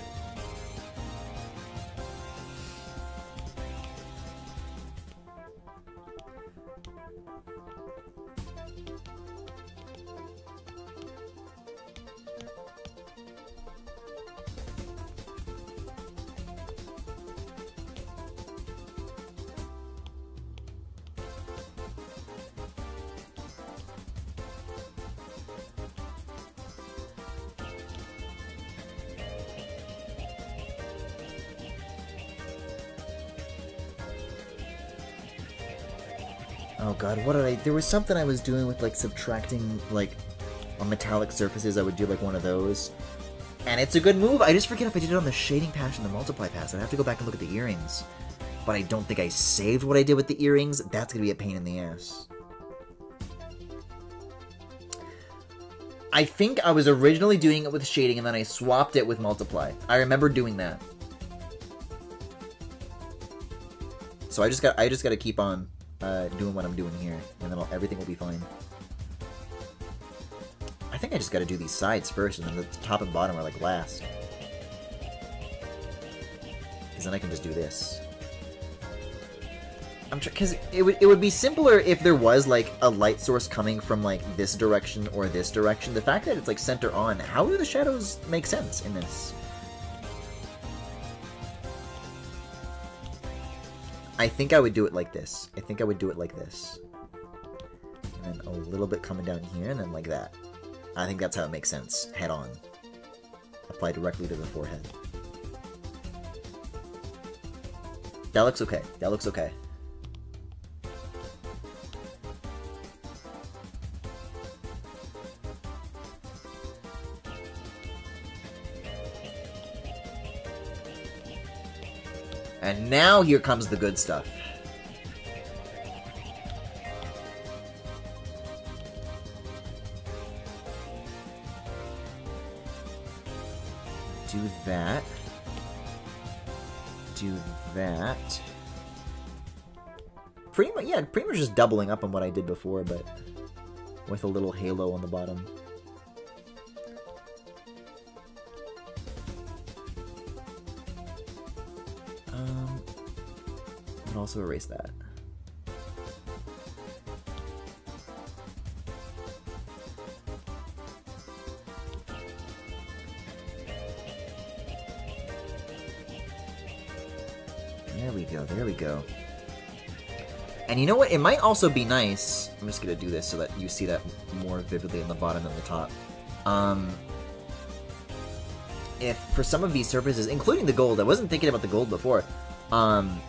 Oh god, what did I... There was something I was doing with, like, subtracting, like, on metallic surfaces. I would do, like, one of those. And it's a good move. I just forget if I did it on the shading patch and the multiply pass. I'd have to go back and look at the earrings. But I don't think I saved what I did with the earrings. That's gonna be a pain in the ass. I think I was originally doing it with shading and then I swapped it with multiply. I remember doing that. So I just gotta keep on doing what I'm doing here, and then everything will be fine. I think I just gotta do these sides first, and then the top and bottom are like last. Because then I can just do this. Because it would be simpler if there was like a light source coming from like this direction or this direction. The fact that it's like center on, how do the shadows make sense in this? I think I would do it like this. I think I would do it like this. And then a little bit coming down here, and then like that. I think that's how it makes sense. Head on. Apply directly to the forehead. That looks okay. That looks okay. And now here comes the good stuff. Do that. Do that. Pretty much, yeah, pretty much just doubling up on what I did before, but with a little halo on the bottom. And also erase that. There we go, there we go. And you know what? It might also be nice. I'm just gonna do this so that you see that more vividly on the bottom than the top. If for some of these surfaces, including the gold, I wasn't thinking about the gold before.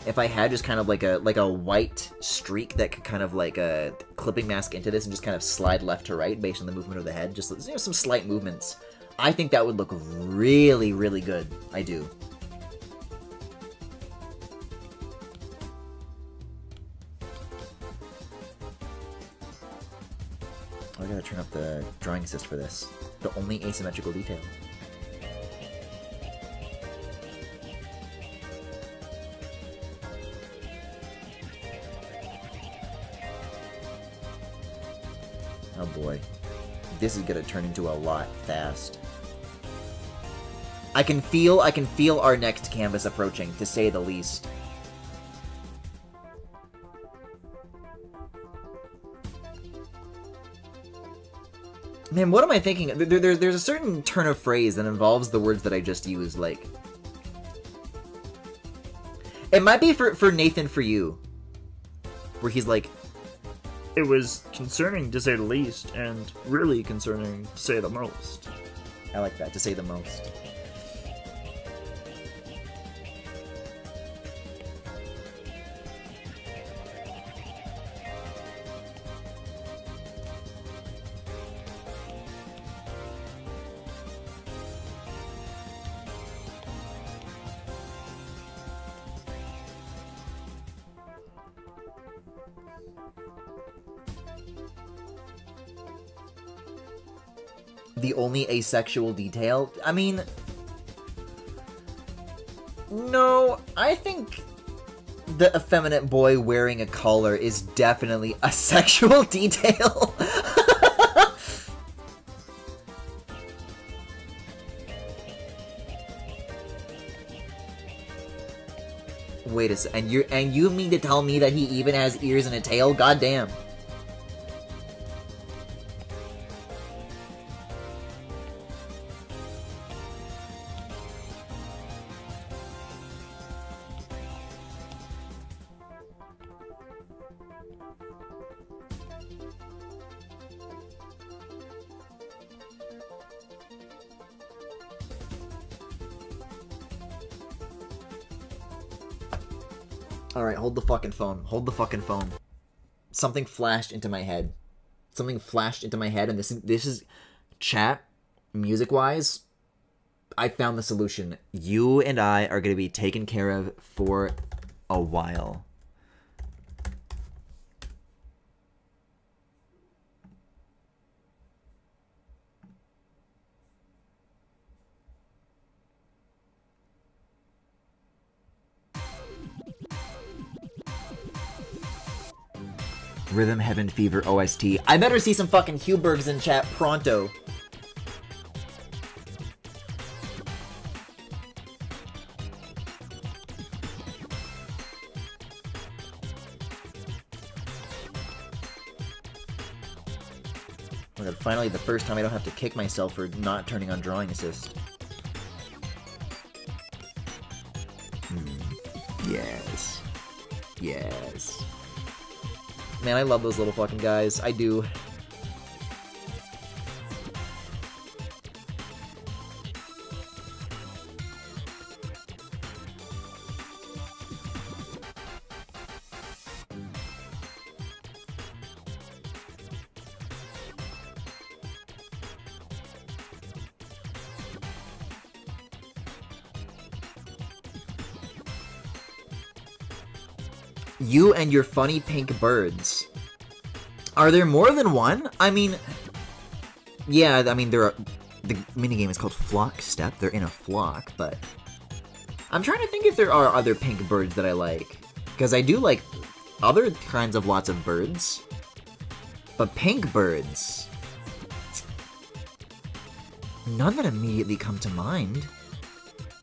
If I had just kind of like a white streak that could kind of like a clipping mask into this and just kind of slide left to right based on the movement of the head, just, you know, some slight movements, I think that would look really, really good. I do. I gotta turn up the drawing assist for this. The only asymmetrical detail. Oh boy. This is gonna turn into a lot fast. I can feel our next canvas approaching, to say the least. Man, what am I thinking? There's a certain turn of phrase that involves the words that I just used, like... It might be for Nathan For You, where he's like, it was concerning to say the least, and really concerning to say the most. I like that, to say the most. The only asexual detail? I mean... No, I think the effeminate boy wearing a collar is definitely a sexual detail. Wait a sec, and you mean to tell me that he even has ears and a tail? Goddamn. Alright, hold the fucking phone. Hold the fucking phone. Something flashed into my head. Something flashed into my head, and this is... Chat, music-wise, I found the solution. You and I are going to be taken care of for a while. Rhythm Heaven Fever OST. I better see some fucking Hubergs in chat pronto. Oh my god, finally the first time I don't have to kick myself for not turning on drawing assist. Yes. Yes. Man, I love those little fucking guys. I do. You and your funny pink birds. Are there more than one? I mean, yeah, I mean, there are. The minigame is called Flock Step. They're in a flock, but I'm trying to think if there are other pink birds that I like. Because I do like other kinds of lots of birds. But pink birds. None that immediately come to mind.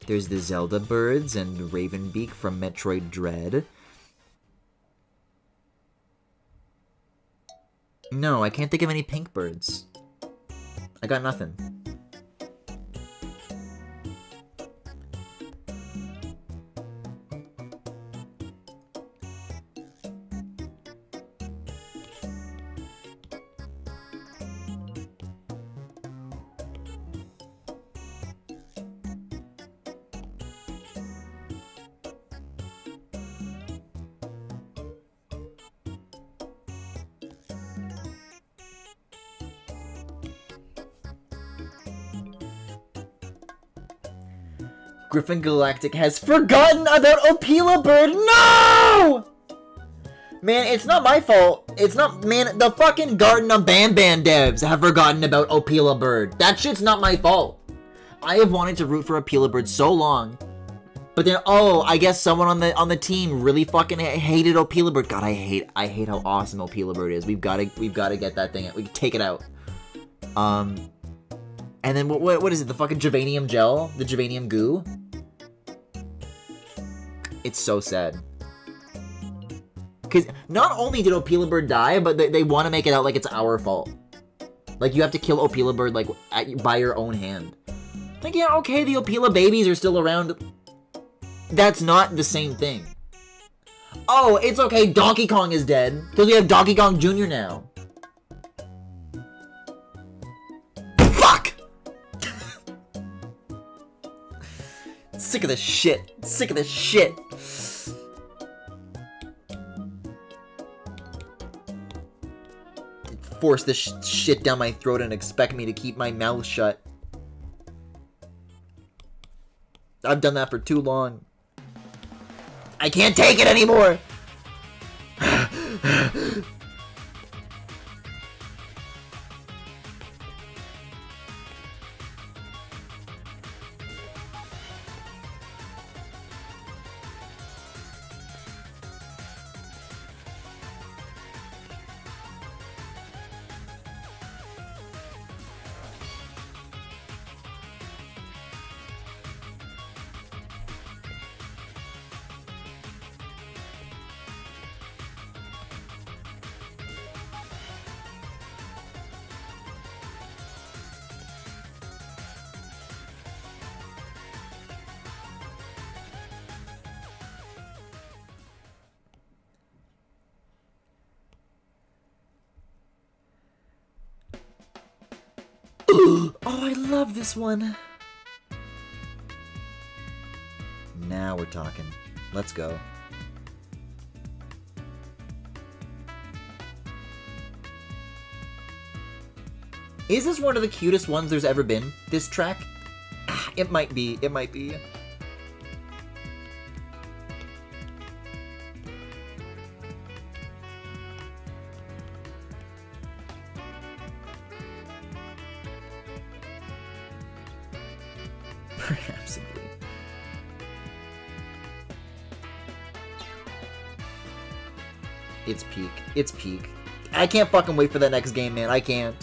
There's the Zelda birds and Ravenbeak from Metroid Dread. No, I can't think of any pink birds. I got nothing. Griffin Galactic has forgotten about Opila Bird. No! Man, it's not my fault. It's not, man, the fucking Garden of Banban devs have forgotten about Opila Bird. That shit's not my fault. I have wanted to root for Opila Bird so long. But then, oh, I guess someone on the team really fucking hated Opila Bird. God, I hate how awesome Opila Bird is. We've gotta get that thing. We can take it out. And then what is it? The fucking Javanium gel? The Javanium goo? It's so sad. Because not only did Opila Bird die, but they want to make it out like it's our fault. Like, you have to kill Opila Bird, like, by your own hand. Like, yeah, okay, the Opila babies are still around. That's not the same thing. Oh, it's okay, Donkey Kong is dead. Because we have Donkey Kong Jr. now. Sick of this shit. Sick of this shit. Force this shit down my throat and expect me to keep my mouth shut. I've done that for too long. I can't take it anymore. Oh, I love this one. Now we're talking. Let's go. Is this one of the cutest ones there's ever been, this track? It might be. It might be. Perhaps indeed. It's peak. It's peak. I can't fucking wait for that next game, man. I can't.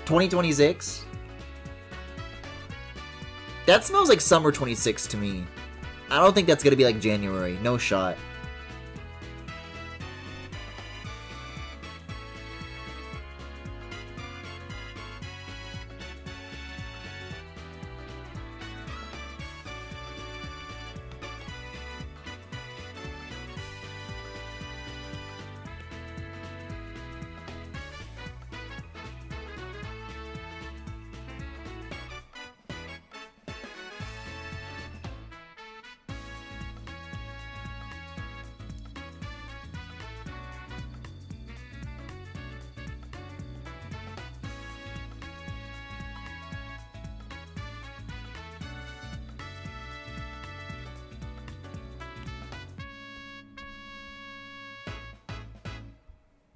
2026? That smells like summer 26 to me. I don't think that's gonna be like January. No shot.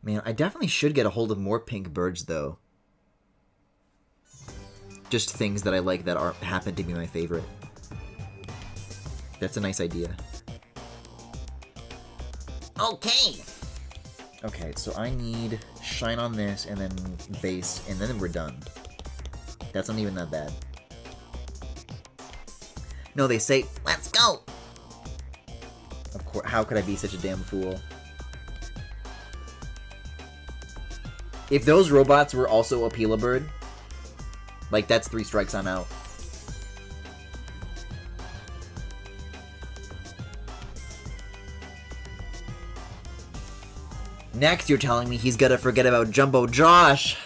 Man, I definitely should get a hold of more pink birds, though. Just things that I like that happen to be my favorite. That's a nice idea. Okay! Okay, so I need shine on this, and then base, and then we're done. That's not even that bad. No, they say, let's go! Of course, how could I be such a damn fool? If those robots were also a Pila bird, like, that's 3 strikes, I'm out. Next, you're telling me he's gotta forget about Jumbo Josh.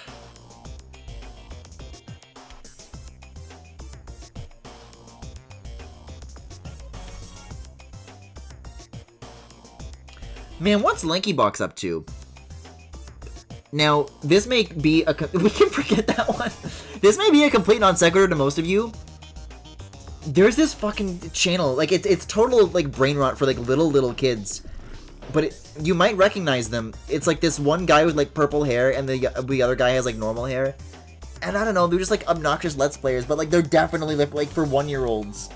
Man, what's LankyBox up to? Now, this may be a... We can forget that one. This may be a complete non sequitur to most of you. There's this fucking channel. Like, it's total, like, brain rot for, like, little kids. But you might recognize them. It's, like, this one guy with, like, purple hair, and the other guy has, like, normal hair. And I don't know, they're just, like, obnoxious Let's Players, but, like, they're definitely, like for 1-year-olds.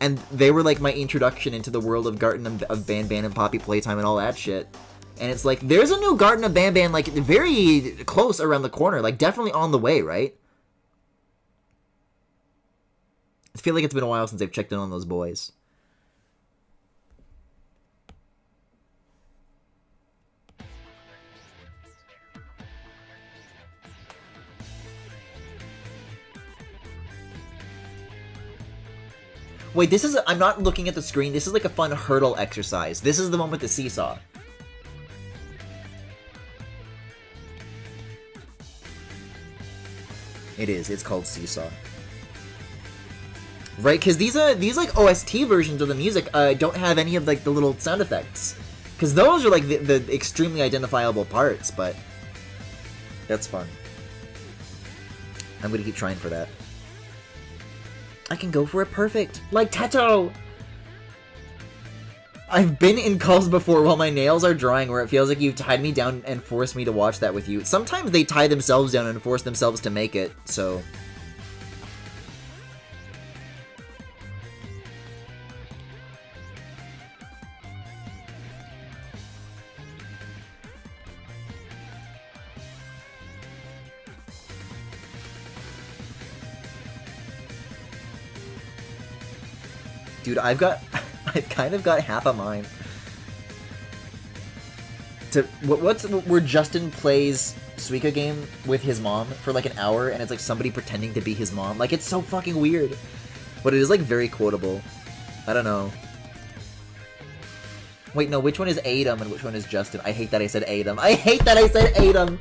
And they were, like, my introduction into the world of Garten of Ban Ban and Poppy Playtime and all that shit. And it's like, there's a new Garten of Ban Ban, like, very close around the corner. Like, definitely on the way, right? I feel like it's been a while since I've checked in on those boys. Wait, this is... I'm not looking at the screen. This is like a fun hurdle exercise. This is the one with the seesaw. It is. It's called Seesaw. Right, because these like OST versions of the music don't have any of like the little sound effects. Because those are like the extremely identifiable parts, but that's fun. I'm gonna keep trying for that. I can go for it perfect, like Teto! I've been in calls before while my nails are drying where it feels like you've tied me down and forced me to watch that with you. Sometimes they tie themselves down and force themselves to make it, so... Dude, I've kind of got half a mind to where Justin plays Suika game with his mom for like an hour, and it's like somebody pretending to be his mom. Like, it's so fucking weird, but it is like very quotable. I don't know. Wait, no, which one is Adam and which one is Justin? I hate that I said Adam. I hate that I said Adam.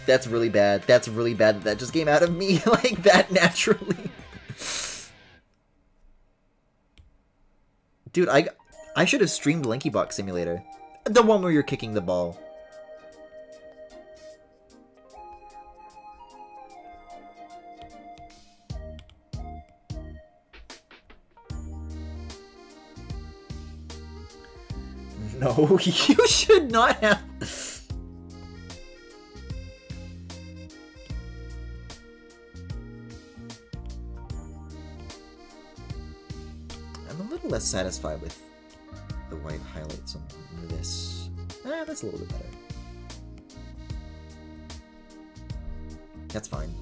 That's really bad. That's really bad that just came out of me like that naturally. Dude, I should have streamed LankyBox Simulator. The one where you're kicking the ball. No, you should not have... less satisfied with the white highlights on this. That's a little bit better. That's fine.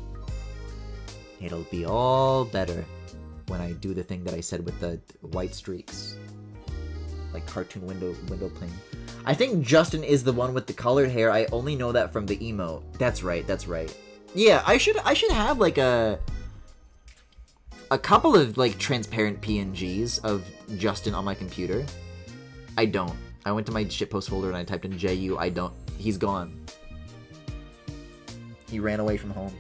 It'll be all better when I do the thing that I said with the white streaks. Like cartoon window plane. I think Justin is the one with the colored hair. I only know that from the emote. That's right, that's right. Yeah, I should have like a couple of like transparent PNGs of Justin on my computer. I don't. I went to my shitpost folder and I typed in JU. I don't. He's gone. He ran away from home.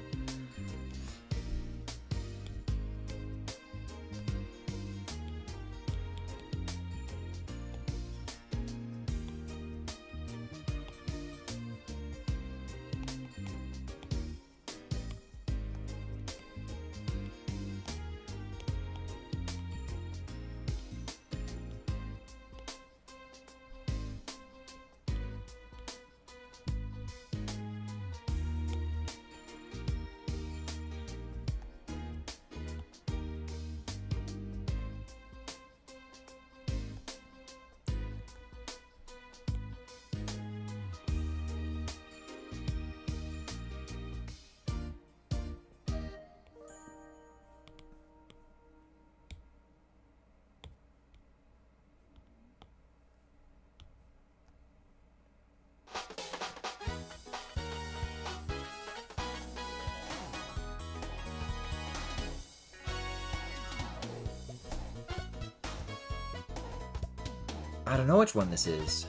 I don't know which one this is.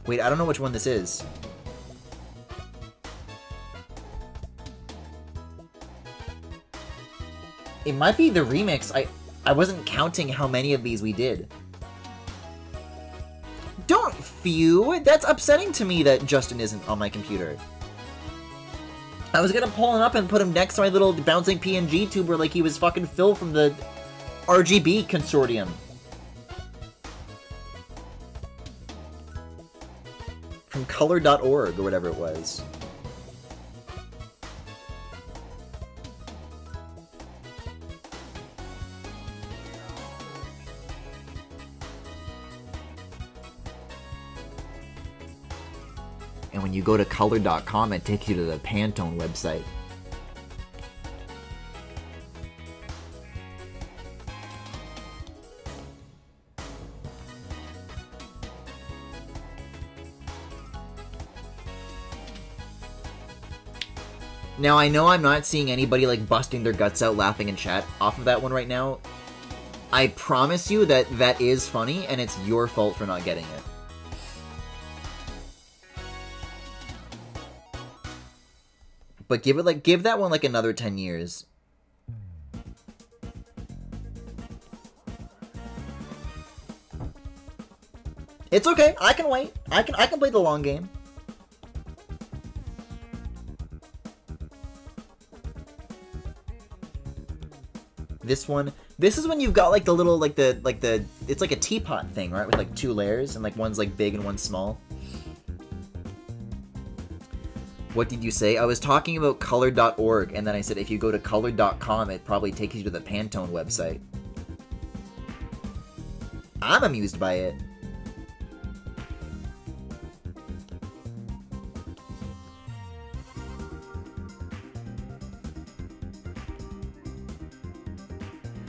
Wait, I don't know which one this is. It might be the remix. I wasn't counting how many of these we did. Don't phew! That's upsetting to me that Justin isn't on my computer. I was gonna pull him up and put him next to my little bouncing PNG tuber like he was fucking Phil from the RGB consortium. From color.org or whatever it was. And when you go to color.com, it takes you to the Pantone website. Now, I know I'm not seeing anybody, like, busting their guts out laughing in chat off of that one right now. I promise you that that is funny, and it's your fault for not getting it. But give that one, like, another 10 years. It's okay, I can wait. I can play the long game. This one, this is when you've got like the little, like the, it's like a teapot thing, right? With like 2 layers and like one's like big and one's small. What did you say? I was talking about color.org and then I said if you go to color.com, it probably takes you to the Pantone website. I'm amused by it.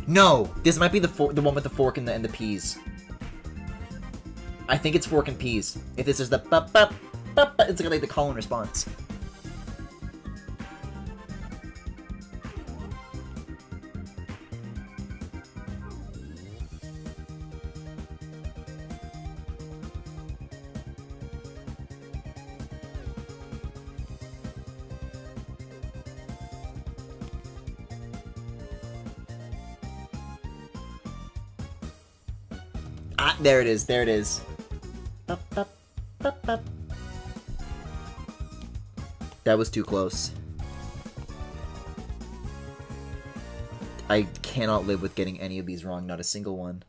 No! This might be the one with the fork and the peas. I think it's fork and peas. If this is the it's like the call and response. Ah, there it is, there it is. That was too close. I cannot live with getting any of these wrong, not a single one.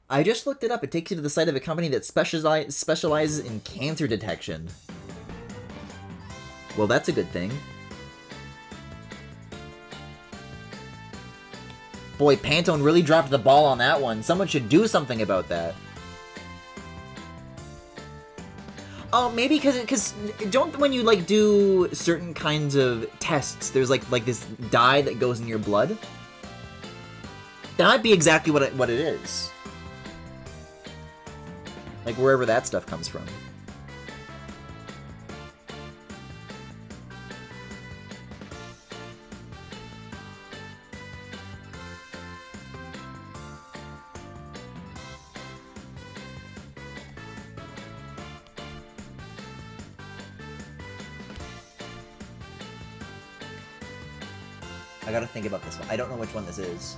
I just looked it up. It takes you to the site of a company that specializes in cancer detection. Well, that's a good thing. Boy, Pantone really dropped the ball on that one. Someone should do something about that. Oh, maybe because don't when you like do certain kinds of tests, there's like this dye that goes in your blood. That might be exactly what it is. Like wherever that stuff comes from. I gotta think about this one. I don't know which one this is.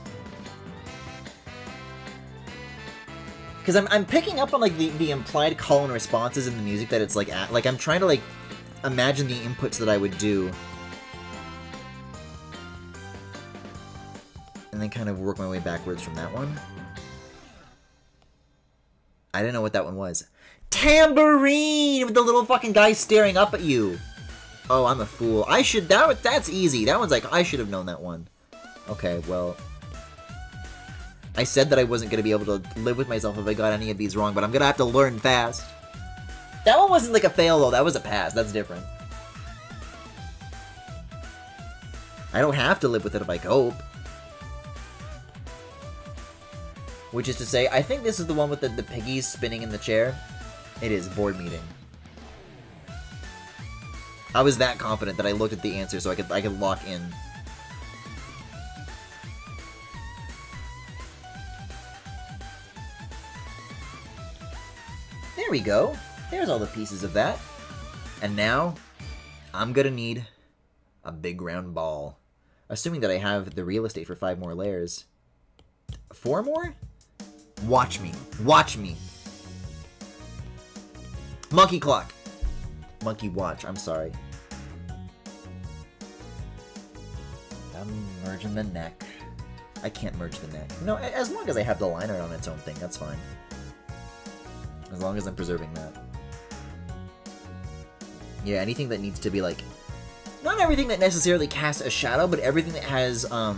Because I'm picking up on like the implied call and responses in the music that it's like I'm trying to like imagine the inputs that I would do. And then kind of work my way backwards from that one. I didn't know what that one was. Tambourine! With the little fucking guy staring up at you. Oh, I'm a fool. I should... That's easy. That one's like... I should have known that one. Okay, well... I said that I wasn't going to be able to live with myself if I got any of these wrong, but I'm going to have to learn fast. That one wasn't like a fail, though. That was a pass. That's different. I don't have to live with it if I cope. Which is to say, I think this is the one with the piggies spinning in the chair. It is. Board meeting. I was that confident that I looked at the answer so I could lock in. There we go. There's all the pieces of that. And now, I'm gonna need a big round ball. Assuming that I have the real estate for 5 more layers. 4 more? Watch me. Watch me. Monkey clock. Monkey watch. I'm sorry. I'm merging the neck. I can't merge the neck. No, as long as I have the liner on its own thing, that's fine. As long as I'm preserving that. Yeah, anything that needs to be like... Not everything that necessarily casts a shadow, but everything that has a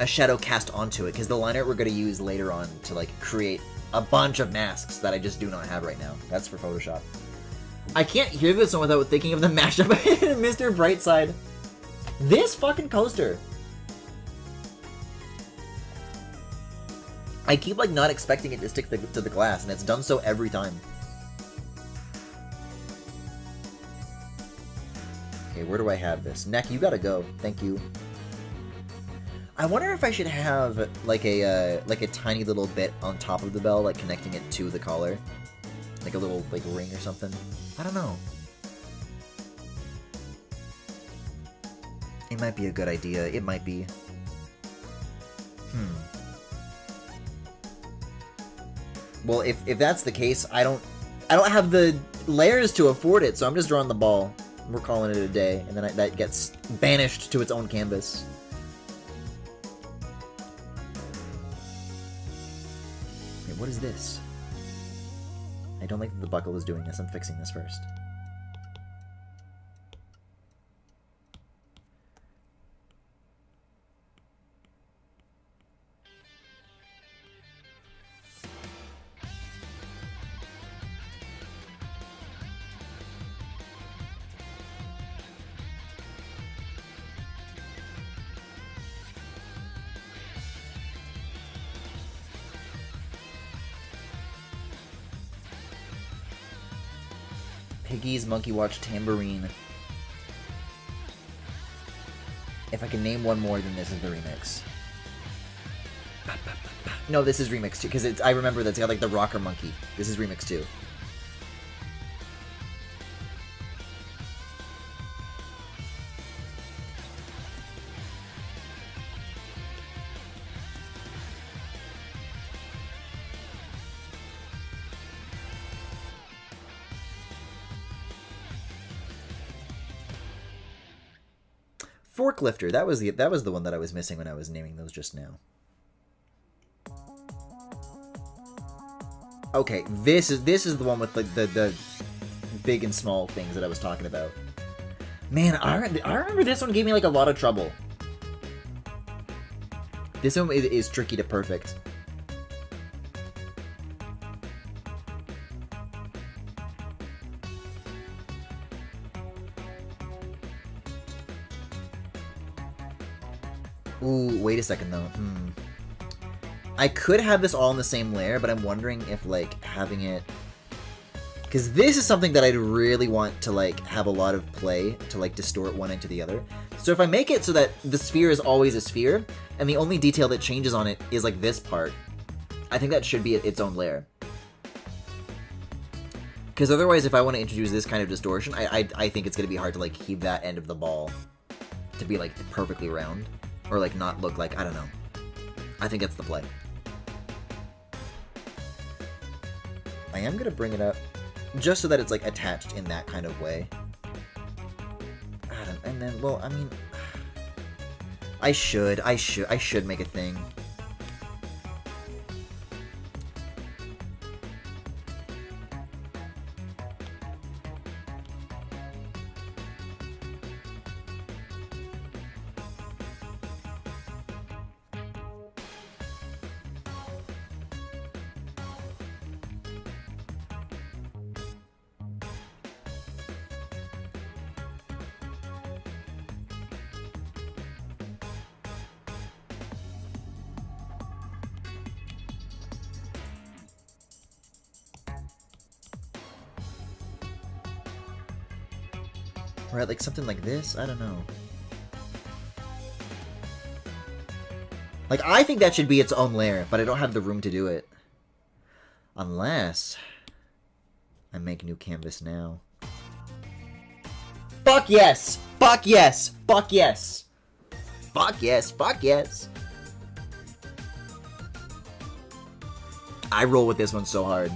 shadow cast onto it. Because the liner we're going to use later on to like create a bunch of masks that I just do not have right now. That's for Photoshop. I can't hear this one without thinking of the mashup in Mr. Brightside. This fucking coaster. I keep like not expecting it to stick to the glass, and it's done so every time. Okay, where do I have this? Neck, you gotta go. Thank you. I wonder if I should have like a tiny little bit on top of the bell, like connecting it to the collar, like a little like ring or something. I don't know. It might be a good idea. It might be. Well, if that's the case, I don't have the layers to afford it, so I'm just drawing the ball. We're calling it a day, and then that gets banished to its own canvas. Wait, what is this? I don't like that the buckle is doing this. I'm fixing this first. Piggy's Monkey Watch Tambourine. If I can name one more, then this is the remix. No, this is remix too, because I remember that's got like the rocker monkey. This is remix too. Forklifter, that was the one that I was missing when I was naming those just now. Okay, this is the one with like the big and small things that I was talking about. Man, I remember this one gave me like a lot of trouble. This one is tricky to perfect. Ooh, wait a second though. I could have this all in the same layer, but I'm wondering if, like, having it... Because this is something that I'd really want to, like, have a lot of play to, like, distort one into the other. So if I make it so that the sphere is always a sphere, and the only detail that changes on it is, like, this part, I think that should be its own layer. Because otherwise, if I want to introduce this kind of distortion, I think it's going to be hard to, like, keep that end of the ball to be, like, perfectly round. Or, like, not look like, I don't know. I think that's the play. I am going to bring it up just so that it's, like, attached in that kind of way. And then, well, I mean... I should make a thing. Right, like something like this? I don't know. Like, I think that should be its own layer, but I don't have the room to do it. Unless... I make new canvas now. Fuck yes! Fuck yes! Fuck yes! Fuck yes! Fuck yes! I roll with this one so hard.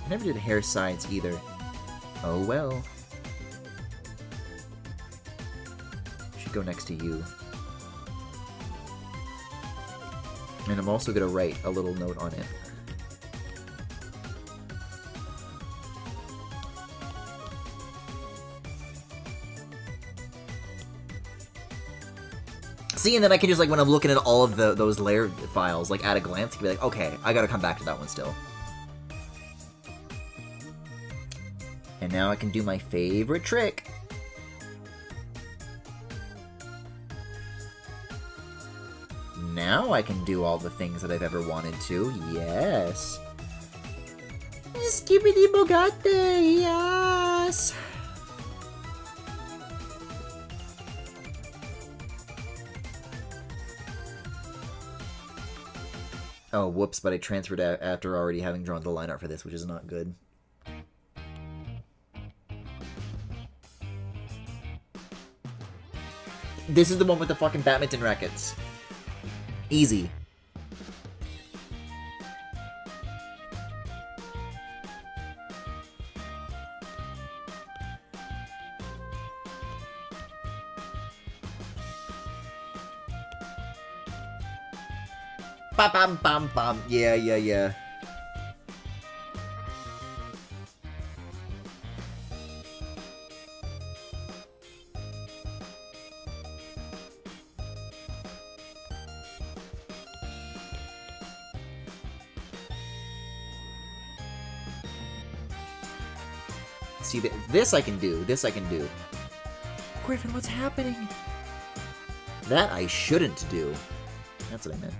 I never did hair sides either. Oh well. Should go next to you. And I'm also gonna write a little note on it. See, and then I can just, like, when I'm looking at all of those layer files, like, at a glance, I can be like, okay, I gotta come back to that one still. And now I can do my favorite trick. Now I can do all the things that I've ever wanted to. Yes. Skippity bogate, yes. Oh, whoops, but I transferred after already having drawn the line art for this, which is not good. This is the one with the fucking badminton rackets. Easy. Bam bam bam bam. Yeah, yeah, yeah. See, this I can do. This I can do. Griffin, what's happening? That I shouldn't do. That's what I meant.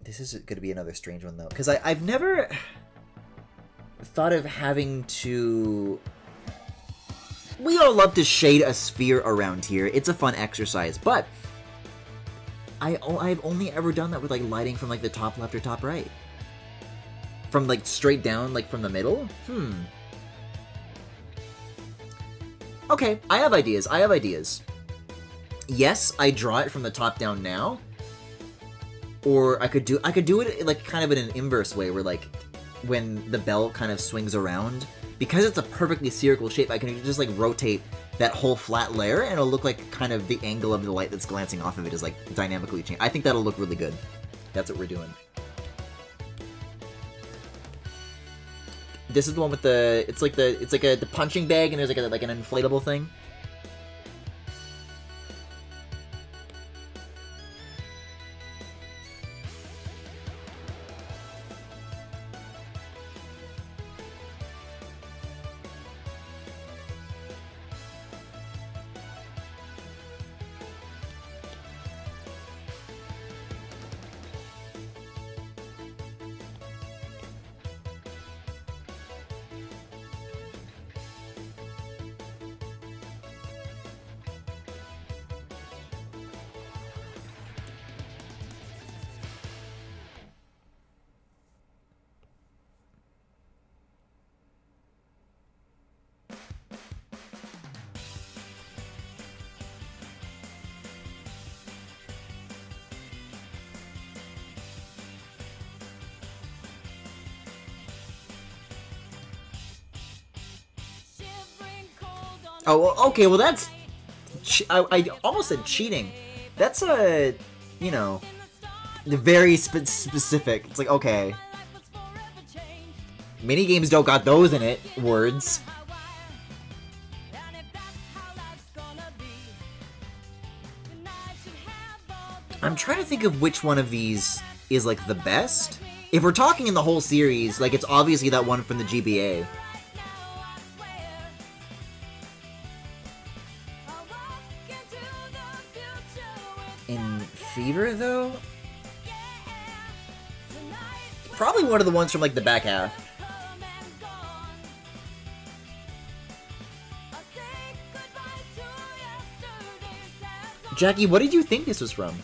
This is going to be another strange one, though. Because I've never thought of having to... We all love to shade a sphere around here. It's a fun exercise. But I've only ever done that with like lighting from like the top left or top right. From like straight down, like from the middle? Okay, I have ideas. Yes, I draw it from the top down now. Or I could do it like kind of in an inverse way where like when the bell kind of swings around, because it's a perfectly spherical shape, I can just like rotate that whole flat layer and it'll look like kind of the angle of the light that's glancing off of it is like dynamically changed. I think that'll look really good. That's what we're doing. This is the one with the it's like the punching bag and there's like an inflatable thing. Oh, well, okay, well that's... I almost said cheating. That's a, you know, very specific. It's like, okay. Minigames don't got those in it, words. I'm trying to think of which one of these is, like, the best. If we're talking in the whole series, like, it's obviously that one from the GBA. In Fever, though? Probably one of the ones from, like, the back half. Jackie, what did you think this was from?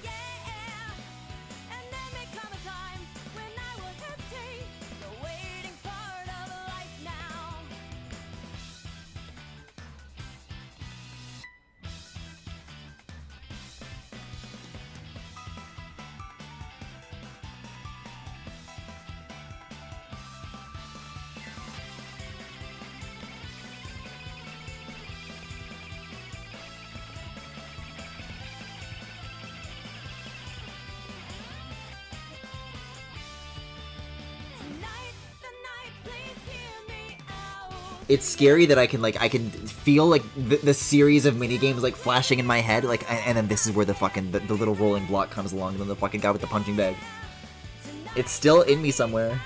It's scary that I can feel like the series of minigames like flashing in my head, like, and then this is where the fucking the little rolling block comes along, and then the fucking guy with the punching bag. It's still in me somewhere.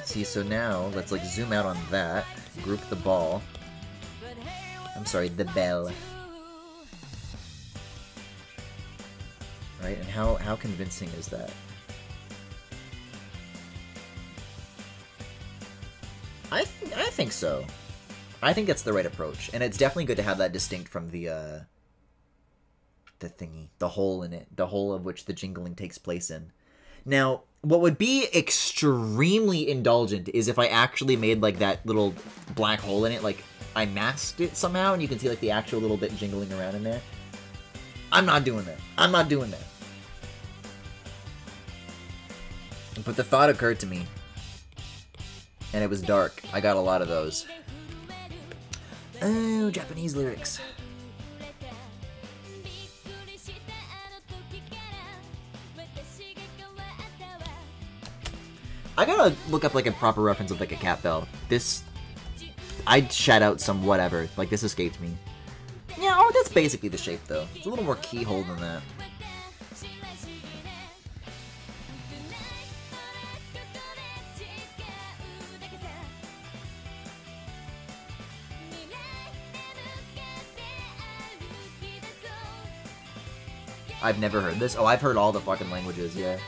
See, so now let's like zoom out on that, group the ball. I'm sorry, the bell. Right, and how convincing is that? I think so. I think that's the right approach, and it's definitely good to have that distinct from the thingy, the hole in it, the hole of which the jingling takes place in. Now, what would be extremely indulgent is if I actually made like that little black hole in it, like I masked it somehow, and you can see like the actual little bit jingling around in there. I'm not doing that. I'm not doing that. But the thought occurred to me, and it was dark. I got a lot of those. Oh, Japanese lyrics. I gotta look up like a proper reference of like a cat bell. This, I'd shout out some whatever. Like this escaped me. Yeah, oh, that's basically the shape though. It's a little more keyhole than that. I've never heard this. Oh, I've heard all the fucking languages, yeah.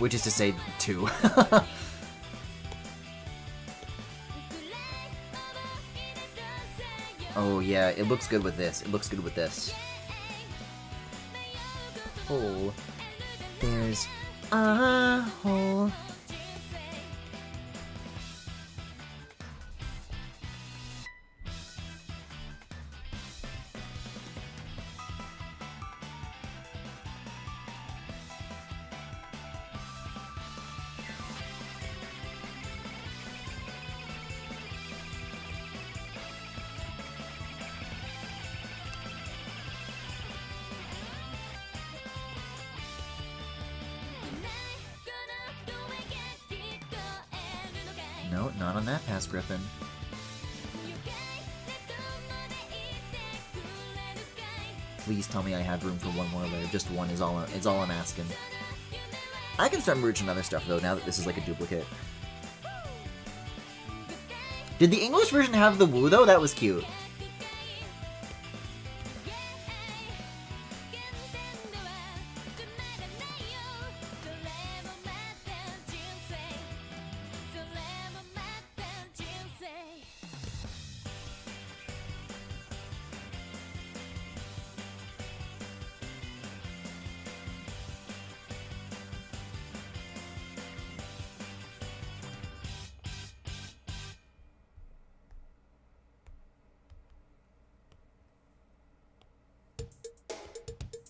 Which is to say, 2. Oh yeah, it looks good with this. It looks good with this. Oh, there's a hole. No, not on that pass, Griffin. Please tell me I have room for one more layer. Just one is all I'm asking. I can start merging other stuff though, now that this is like a duplicate. Did the English version have the woo though? That was cute.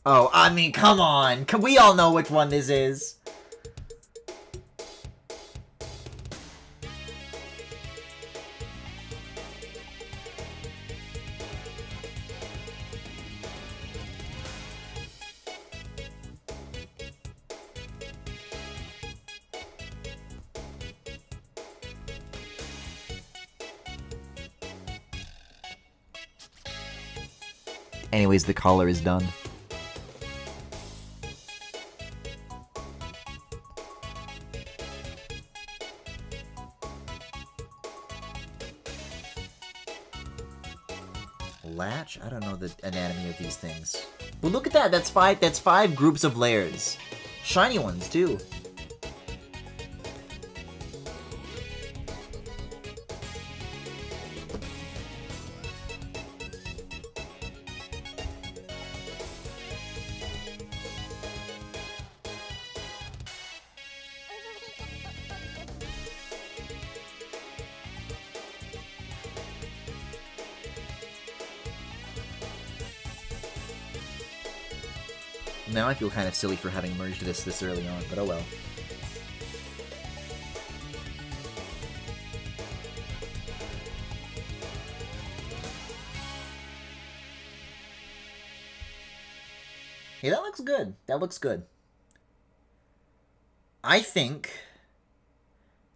Oh, I mean, come on. We all know which one this is. Anyways, the collar is done. Latch? I don't know the anatomy of these things. Well, look at that. That's five groups of layers. Shiny ones, too. Now I feel kind of silly for having merged this early on, but oh well. Hey, that looks good. That looks good. I think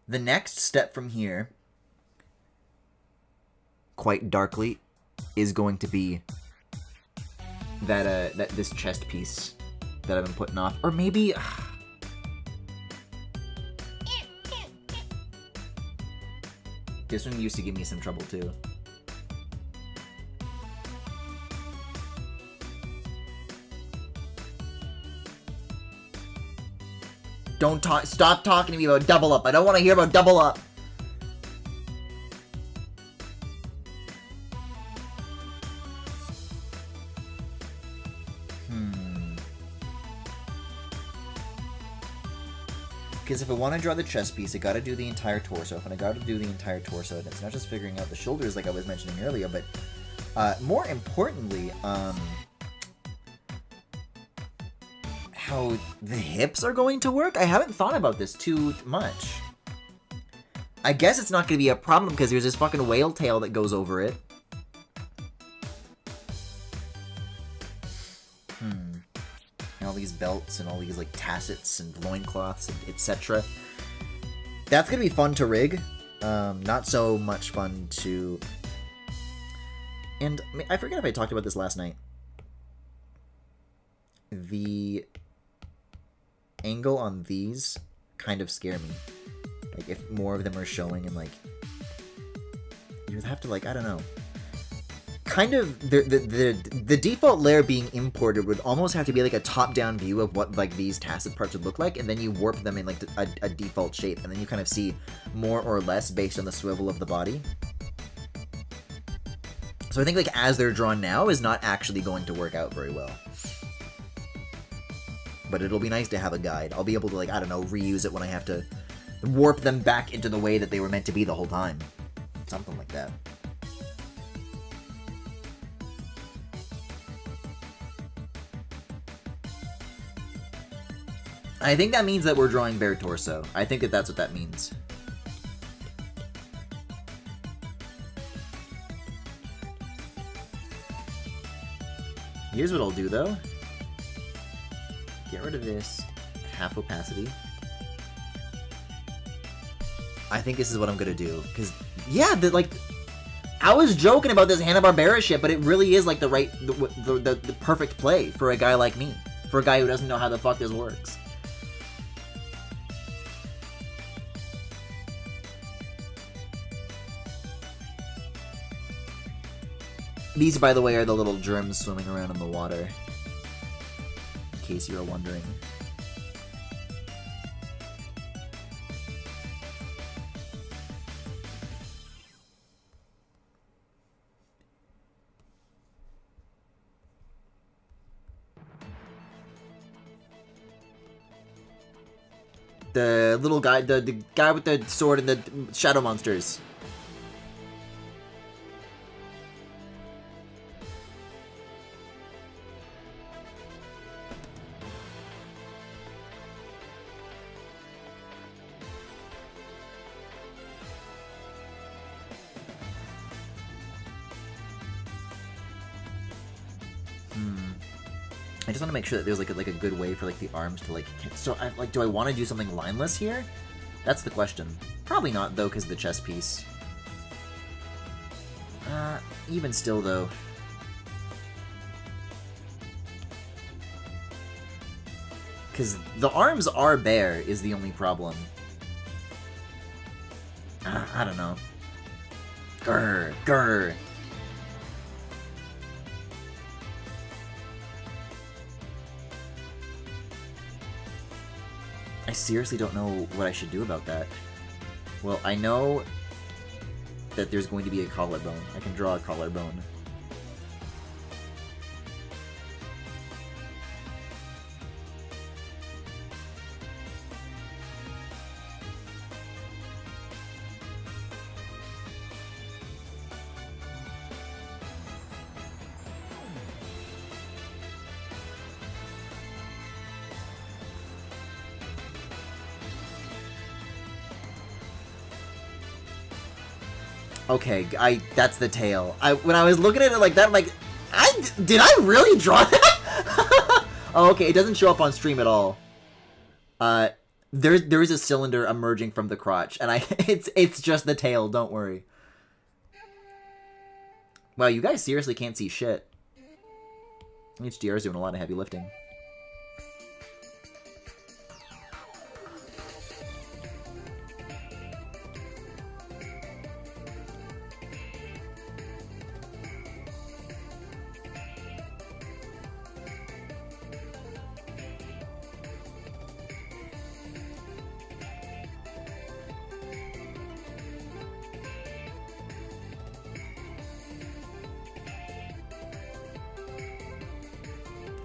the next step from here, quite darkly, is going to be that this chest piece that I've been putting off. Or maybe... This one used to give me some trouble, too. Don't talk- Stop talking to me about double up! I don't want to hear about double up! Because if I want to draw the chest piece, I gotta do the entire torso. If I gotta do the entire torso, and it's not just figuring out the shoulders like I was mentioning earlier, but more importantly, how the hips are going to work? I haven't thought about this too much. I guess it's not going to be a problem because there's this fucking whale tail that goes over it. And all these belts and all these like tassets and loincloths and etc. That's going to be fun to rig. Not so much fun to... And I forget if I talked about this last night. The angle on these kind of scare me. Like, if more of them are showing and, like... You would have to, like, I don't know. kind of the default layer being imported would almost have to be like a top-down view of what like these tacet parts would look like, and then you warp them in like a default shape, and then you kind of see more or less based on the swivel of the body. So I think like as they're drawn now is not actually going to work out very well. But it'll be nice to have a guide. I'll be able to like, I don't know, reuse it when I have to warp them back into the way that they were meant to be the whole time. Something like that. I think that means that we're drawing bare torso. I think that that's what that means. Here's what I'll do, though. Get rid of this half opacity. I think this is what I'm gonna do, because, yeah, I was joking about this Hanna-Barbera shit, but it really is, like, the perfect play for a guy like me. For a guy who doesn't know how the fuck this works. These, by the way, are the little germs swimming around in the water. In case you were wondering. The little guy, the guy with the sword and the shadow monsters. I just want to make sure that there's like a good way for like the arms to like. So do I want to do something lineless here? That's the question. Probably not though, because of the chest piece. Even still though. Because the arms are bare is the only problem. I don't know. Grr. I seriously don't know what I should do about that. Well, I know that there's going to be a collarbone. I can draw a collarbone. Okay, that's the tail. When I was looking at it like that, I'm like, did I really draw that? Oh, okay, it doesn't show up on stream at all. There is a cylinder emerging from the crotch, and it's just the tail. Don't worry. Wow, you guys seriously can't see shit. HDR is doing a lot of heavy lifting.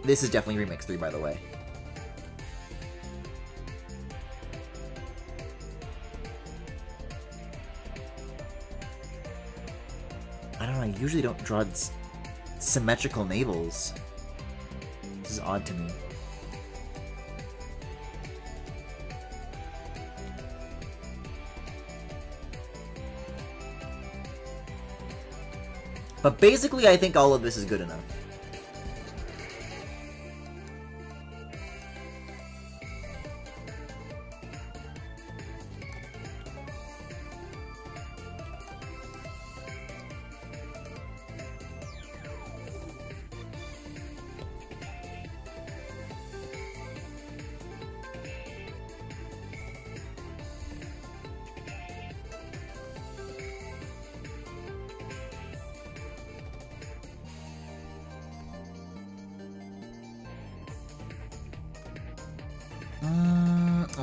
This is definitely Remix 3, by the way. I don't know, I usually don't draw symmetrical navels. This is odd to me. But basically, I think all of this is good enough.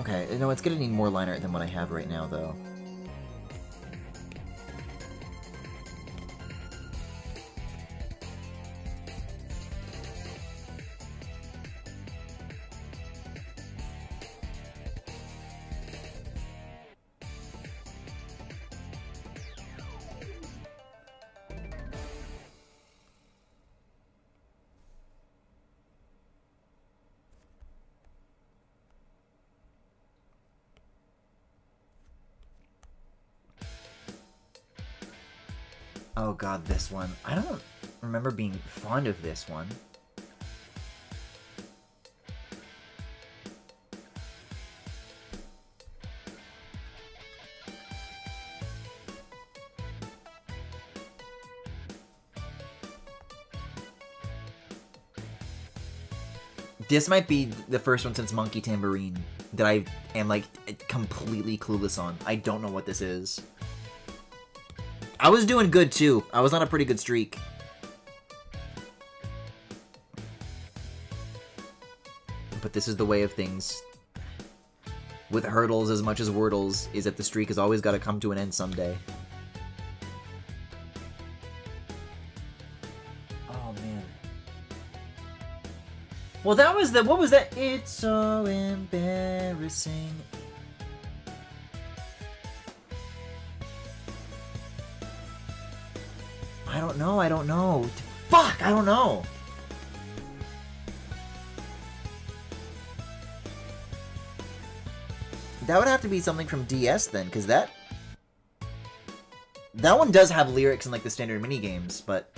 Okay, no, it's gonna need more line art than what I have right now, though. Oh god, this one. I don't remember being fond of this one. This might be the first one since Monkey Tambourine that I am, like, completely clueless on. I don't know what this is. I was doing good, too. I was on a pretty good streak. But this is the way of things. With hurdles as much as wordles, is that the streak has always got to come to an end someday. Oh, man. Well, that was the... What was that? It's so embarrassing. I don't know. Fuck, I don't know. That would have to be something from DS then, because that one does have lyrics in, like, the standard minigames, but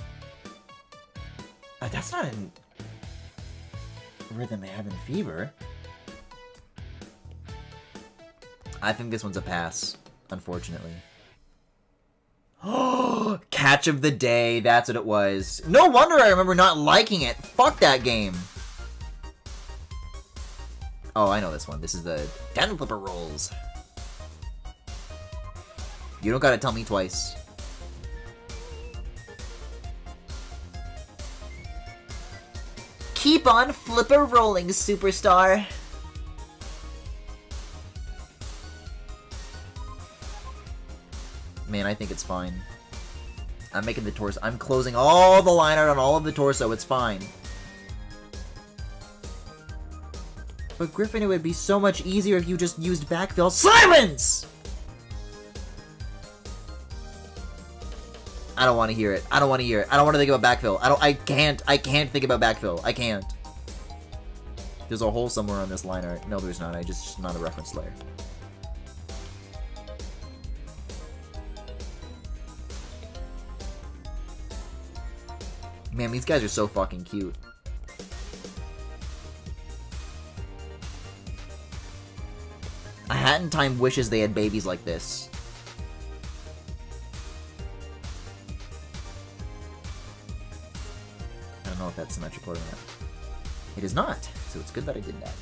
that's not in Rhythm Heaven Fever. I think this one's a pass, unfortunately. Oh, Catch of the Day, that's what it was. No wonder I remember not liking it. Fuck that game. Oh, I know this one. This is the Den Flipper Rolls. You don't gotta tell me twice. Keep on flipper rolling, superstar. Man, I think it's fine. I'm making the torso. I'm closing all the line art on all of the torso. It's fine. But Griffin, it would be so much easier if you just used backfill. Silence! I don't want to hear it. I don't want to hear it. I don't want to think about backfill. I can't think about backfill. I can't. There's a hole somewhere on this line art. No, there's not. I just not a reference layer. Man, these guys are so fucking cute. A Hat in Time wishes they had babies like this. I don't know if that's symmetrical or not. It is not, so it's good that I did that.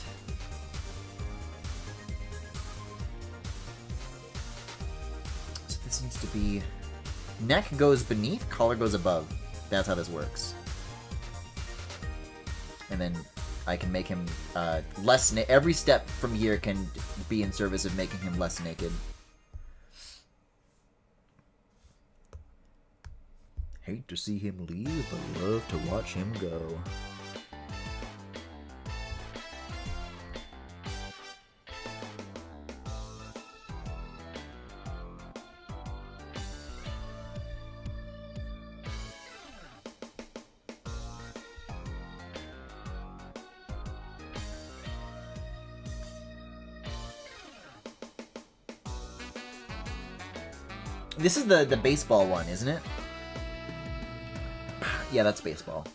So this needs to be... Neck goes beneath, collar goes above. That's how this works. And then I can make him less naked. Every step from here can be in service of making him less naked. Hate to see him leave, but love to watch him go. This is the baseball one, isn't it? Yeah, that's baseball.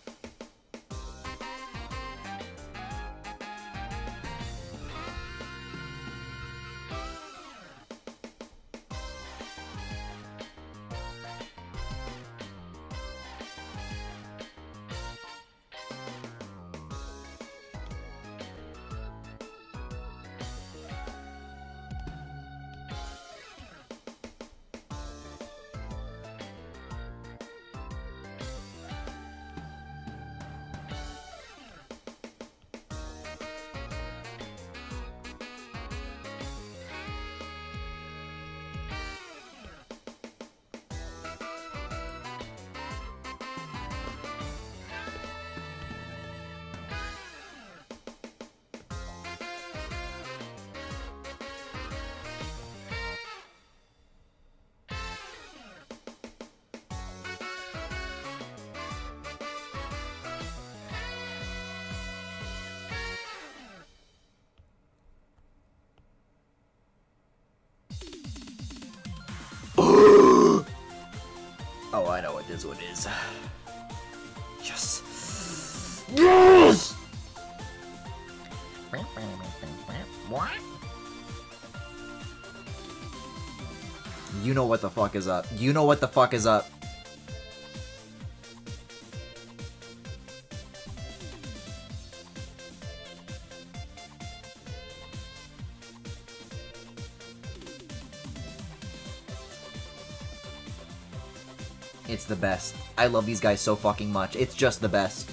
Oh, I know what this one is. Yes! Yes! What? You know what the fuck is up. You know what the fuck is up. It's the best. I love these guys so fucking much. It's just the best.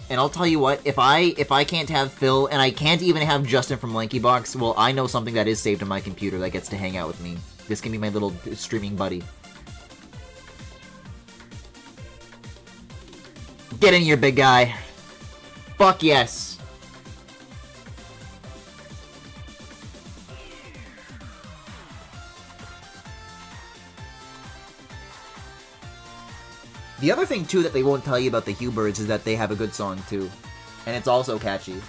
And I'll tell you what, if I can't have Phil, and I can't even have Justin from LankyBox, well, I know something that is saved on my computer that gets to hang out with me. This can be my little streaming buddy. Get in here, big guy. Fuck yes. The other thing, too, that they won't tell you about the Hubirds is that they have a good song, too. And it's also catchy.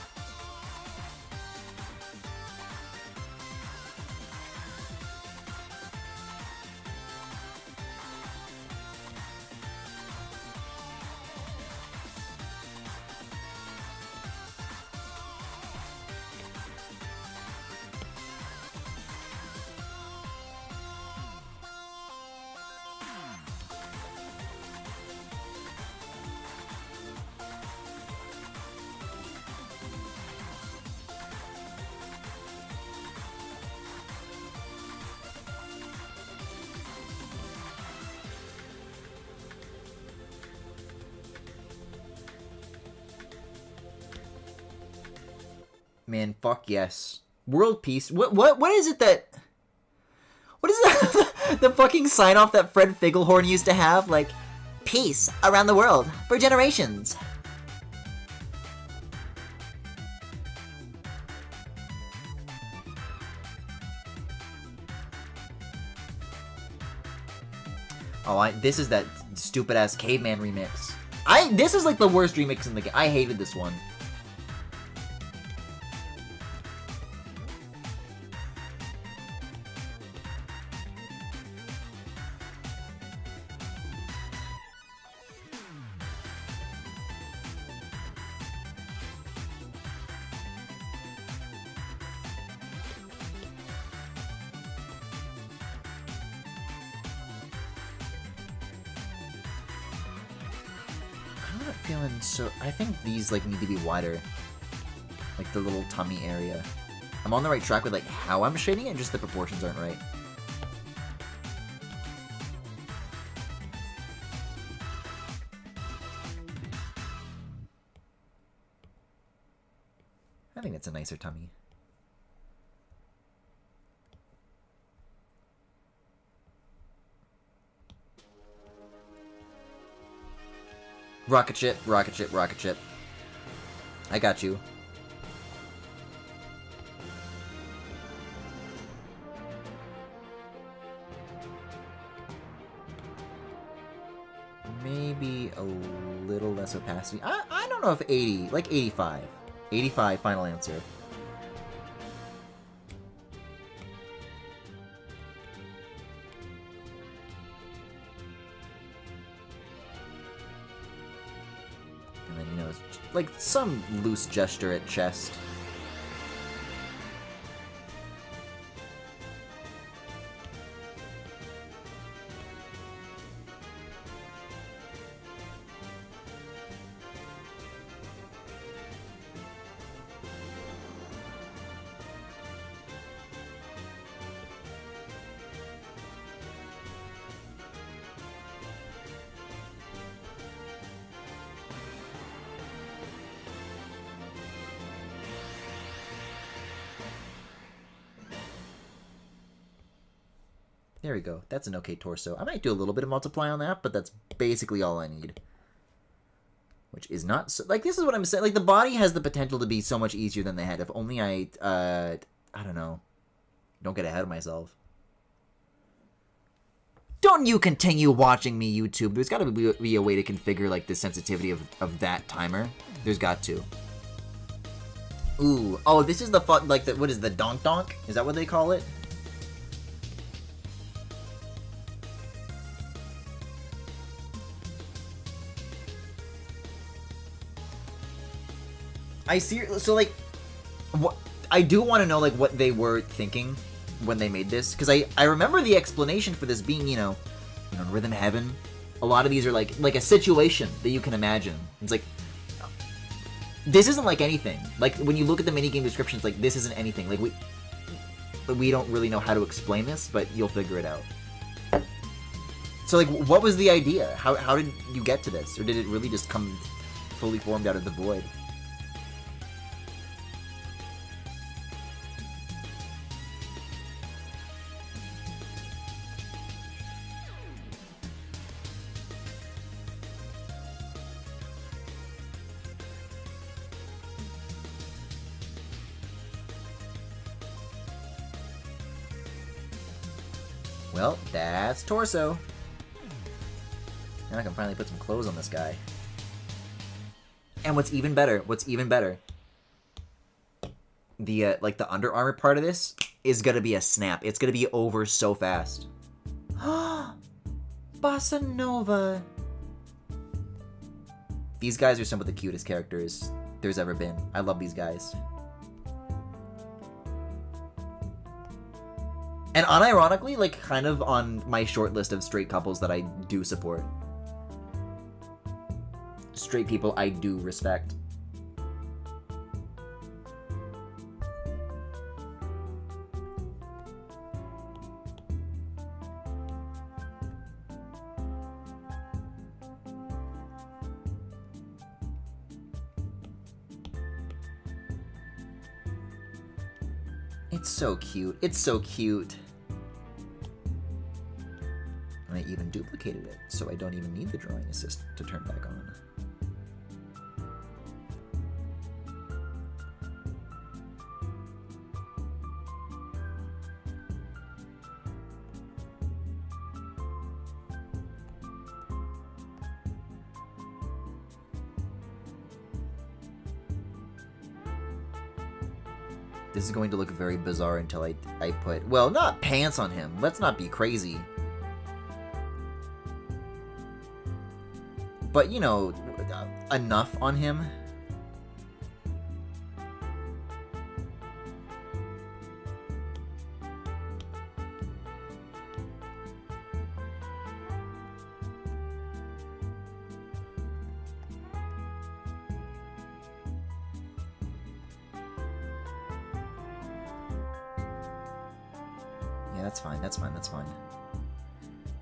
Man, fuck yes. World peace. What is it that... What is that? The fucking sign-off that Fred Figglehorn used to have? Like, peace around the world for generations. Oh, this is that stupid-ass Caveman remix. This is like the worst remix in the game. I hated this one. Feeling so... I think these, like, need to be wider. Like, the little tummy area. I'm on the right track with, like, how I'm shading it, just the proportions aren't right. I think that's a nicer tummy. Rocket ship, rocket ship, rocket ship. I got you. Maybe a little less opacity. I don't know if 80, like 85. 85, final answer. Like, some loose gesture at chest. There we go. That's an okay torso. I might do a little bit of multiply on that, but that's basically all I need. Which is not so... Like, this is what I'm saying. Like, the body has the potential to be so much easier than the head. If only I don't know. Don't get ahead of myself. Don't you continue watching me, YouTube. There's got to be a way to configure, like, the sensitivity of that timer. There's got to. Ooh. Oh, this is the fun... Like, the, what is the donk donk? Is that what they call it? I see. So like, what I do want to know like what they were thinking when they made this, because I remember the explanation for this being Rhythm Heaven. A lot of these are like a situation that you can imagine. It's like this isn't like anything. Like when you look at the minigame descriptions, like this isn't anything. Like we don't really know how to explain this, but you'll figure it out. So like, what was the idea? How did you get to this, or did it really just come fully formed out of the void? Well, that's torso. Now I can finally put some clothes on this guy. And what's even better, the like the Under Armour part of this is gonna be a snap. It's gonna be over so fast. Bossa Nova. These guys are some of the cutest characters there's ever been. I love these guys. And unironically, like, kind of on my short list of straight couples that I do support. Straight people I do respect. It's so cute. It's so cute. And I even duplicated it, so I don't even need the drawing assist to turn back on. This is going to look very bizarre until I put, well, not pants on him. Let's not be crazy. But, you know, enough on him. Yeah, that's fine, that's fine, that's fine.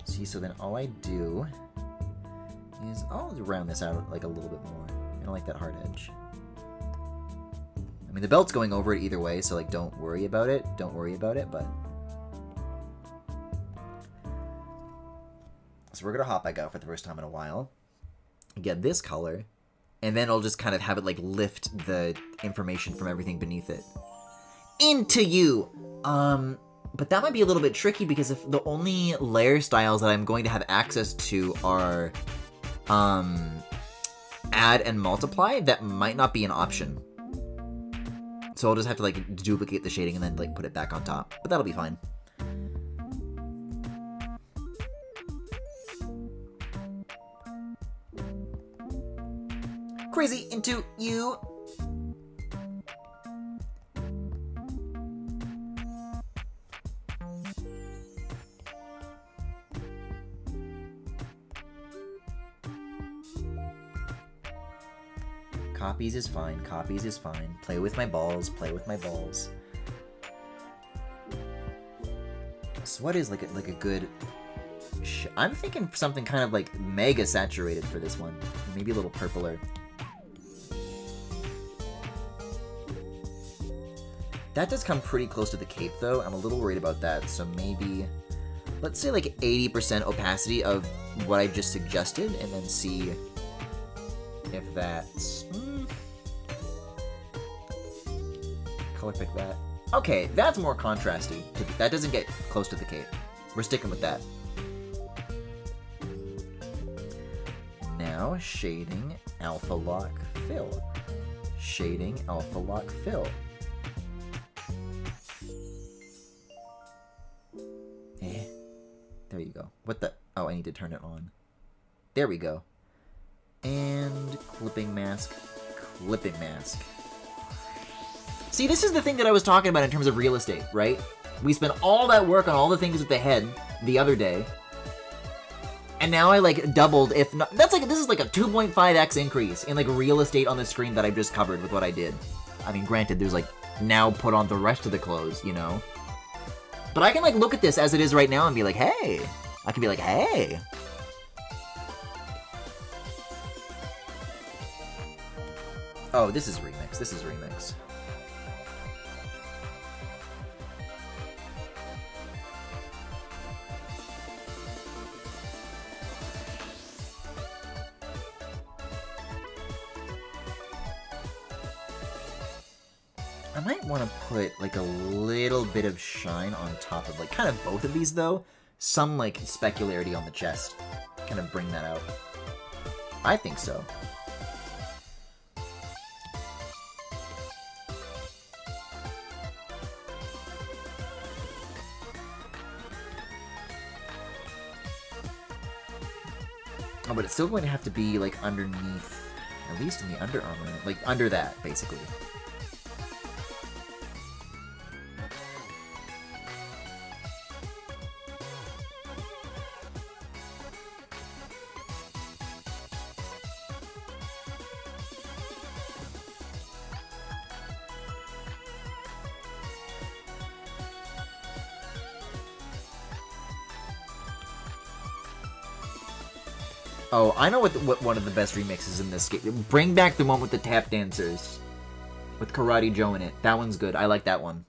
See, so then all I do is I'll round this out like a little bit more. I don't like that hard edge. I mean, the belt's going over it either way, so like don't worry about it. Don't worry about it, but... So we're gonna hop back out for the first time in a while. Get this color, and then I'll just kind of have it like lift the information from everything beneath it. Into you! But that might be a little bit tricky because if the only layer styles that I'm going to have access to are add and multiply, that might not be an option. So I'll just have to like duplicate the shading and then like put it back on top, but that'll be fine. Crazy into you. Copies is fine, copies is fine. Play with my balls, play with my balls. So what is like a good... I'm thinking something kind of like mega saturated for this one. Maybe a little purpler. That does come pretty close to the cape though. I'm a little worried about that, so maybe... Let's say like 80% opacity of what I just suggested, and then see if that's... Color pick that. Okay, that's more contrasty. That doesn't get close to the cape. We're sticking with that. Now, shading, alpha lock, fill. Shading, alpha lock, fill. There you go. What the... Oh, I need to turn it on. There we go. And clipping mask, clipping mask. See, this is the thing that I was talking about in terms of real estate, right? We spent all that work on all the things with the head the other day. And now I, like, doubled, if not... This is like a 2.5x increase in, like, real estate on the screen that I've just covered with what I did. I mean, granted, there's, like, now put on the rest of the clothes, you know? But I can, like, look at this as it is right now and be like, hey! I can be like, hey! Oh, this is remix. This is remix. I might want to put, like, a little bit of shine on top of, like, kind of both of these, though. Some, like, specularity on the chest. Kind of bring that out. I think so. Oh, but it's still going to have to be, like, underneath, at least in the Under Armour, like, under that, basically. Oh, I know what one of the best remixes in this game. Bring back the one with the tap dancers. With Karate Joe in it. That one's good. I like that one.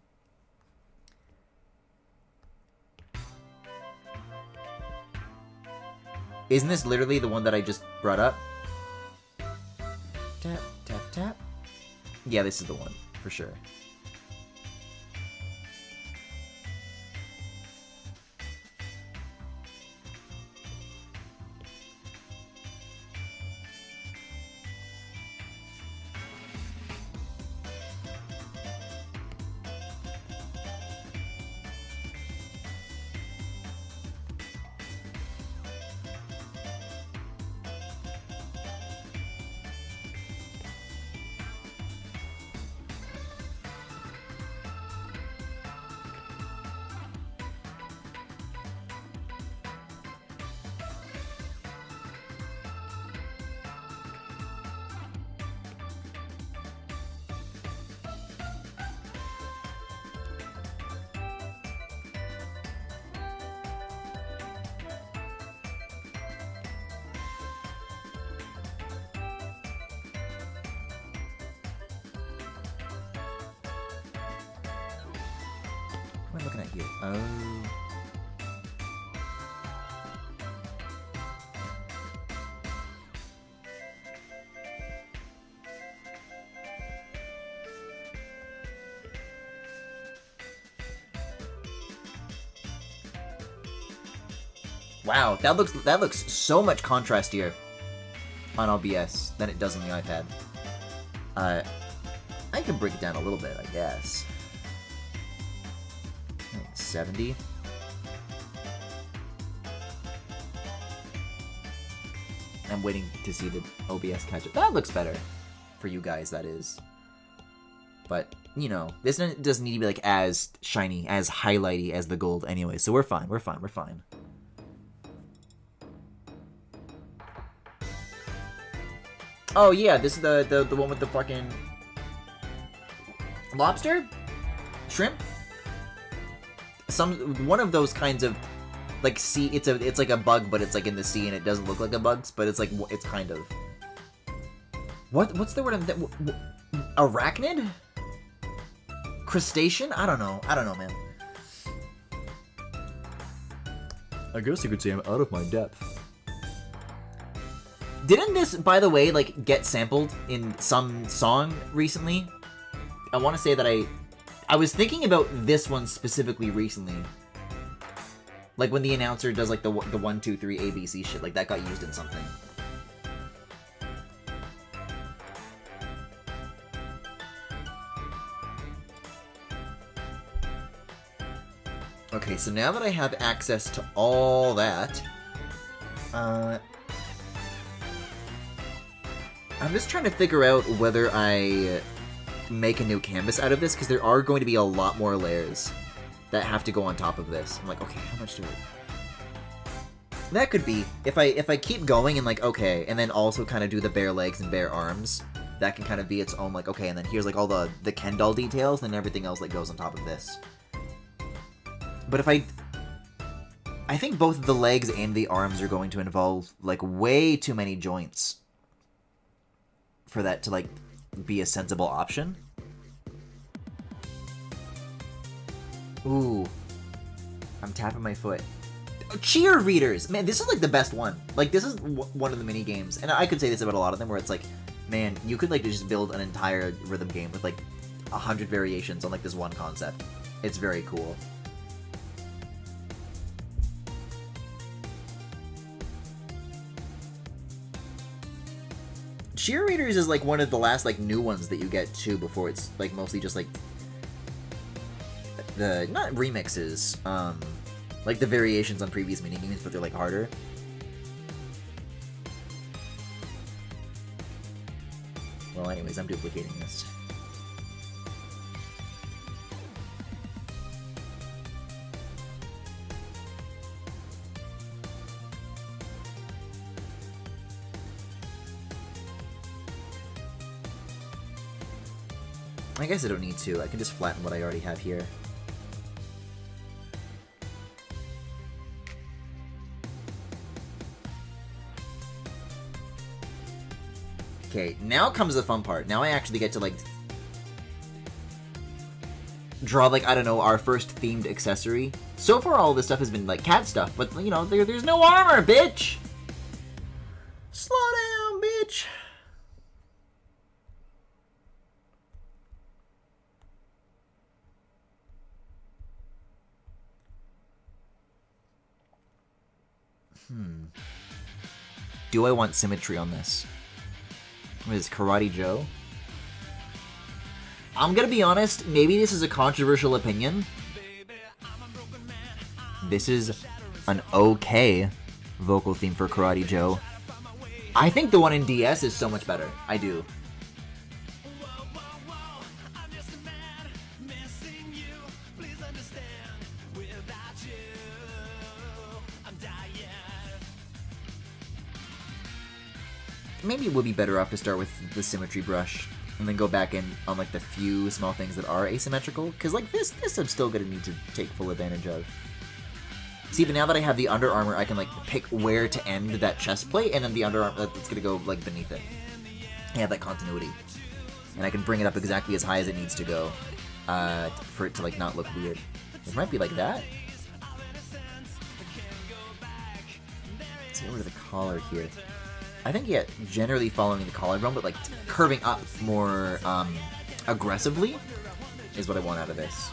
Isn't this literally the one that I just brought up? Tap, tap, tap. Yeah, this is the one, for sure. What am I looking at here? Oh. Wow, that looks so much contrastier on OBS than it does on the iPad. I can break it down a little bit, I guess. 70. I'm waiting to see the OBS catch up. That looks better for you guys, that is. But, you know, this doesn't need to be like as shiny, as highlighty as the gold anyway, so we're fine, we're fine, we're fine. Oh yeah, this is the one with the fucking lobster? Shrimp? One of those kinds of like sea. It's like a bug, but it's like in the sea, and it doesn't look like a bug, but it's like it's kind of. What's the word? Arachnid? Crustacean? I don't know, man. I guess you could say I'm out of my depth. Didn't this, by the way, like get sampled in some song recently? I want to say that I was thinking about this one specifically recently. Like when the announcer does like the 1, 2, 3 ABC shit, like that got used in something. Okay, so now that I have access to all that, I'm just trying to figure out whether I make a new canvas out of this, because there are going to be a lot more layers that have to go on top of this. I'm like, okay, how much do it? That could be, if I keep going and like, okay, and then also kind of do the bare legs and bare arms, that can kind of be its own, like, okay, and then here's like all the Ken doll details, and everything else that goes on top of this. But if I think both the legs and the arms are going to involve like way too many joints for that to like be a sensible option. Ooh. I'm tapping my foot. Cheer readers! Man, this is like the best one. Like, this is one of the mini games, and I could say this about a lot of them, where it's like, man, you could like just build an entire rhythm game with like 100 variations on like this one concept. It's very cool. Cheer readers is like one of the last like new ones that you get too, before it's like mostly just like the, not remixes, like the variations on previous minigames, but they're like harder. Well, anyways, I'm duplicating this. I guess I don't need to. I can just flatten what I already have here. Okay, now comes the fun part. Now I actually get to, like, draw, like, I don't know, our first themed accessory. So far, all this stuff has been, like, cat stuff, but, you know, there's no armor, bitch! Slow down, bitch! Do I want symmetry on this? What is Karate Joe? I'm gonna be honest, maybe this is a controversial opinion. This is an okay vocal theme for Karate Joe. I think the one in DS is so much better. I do. Maybe it would be better off to start with the symmetry brush and then go back in on like the few small things that are asymmetrical, because like this I'm still gonna need to take full advantage of. See, but now that I have the Under Armour, I can like pick where to end that chest plate, and then the Under Armour that's gonna go like beneath it. I have that continuity, and I can bring it up exactly as high as it needs to go for it to like not look weird. It might be like that. Let's go over to the collar here. I think, yeah, generally following the collarbone, but like curving up more aggressively is what I want out of this.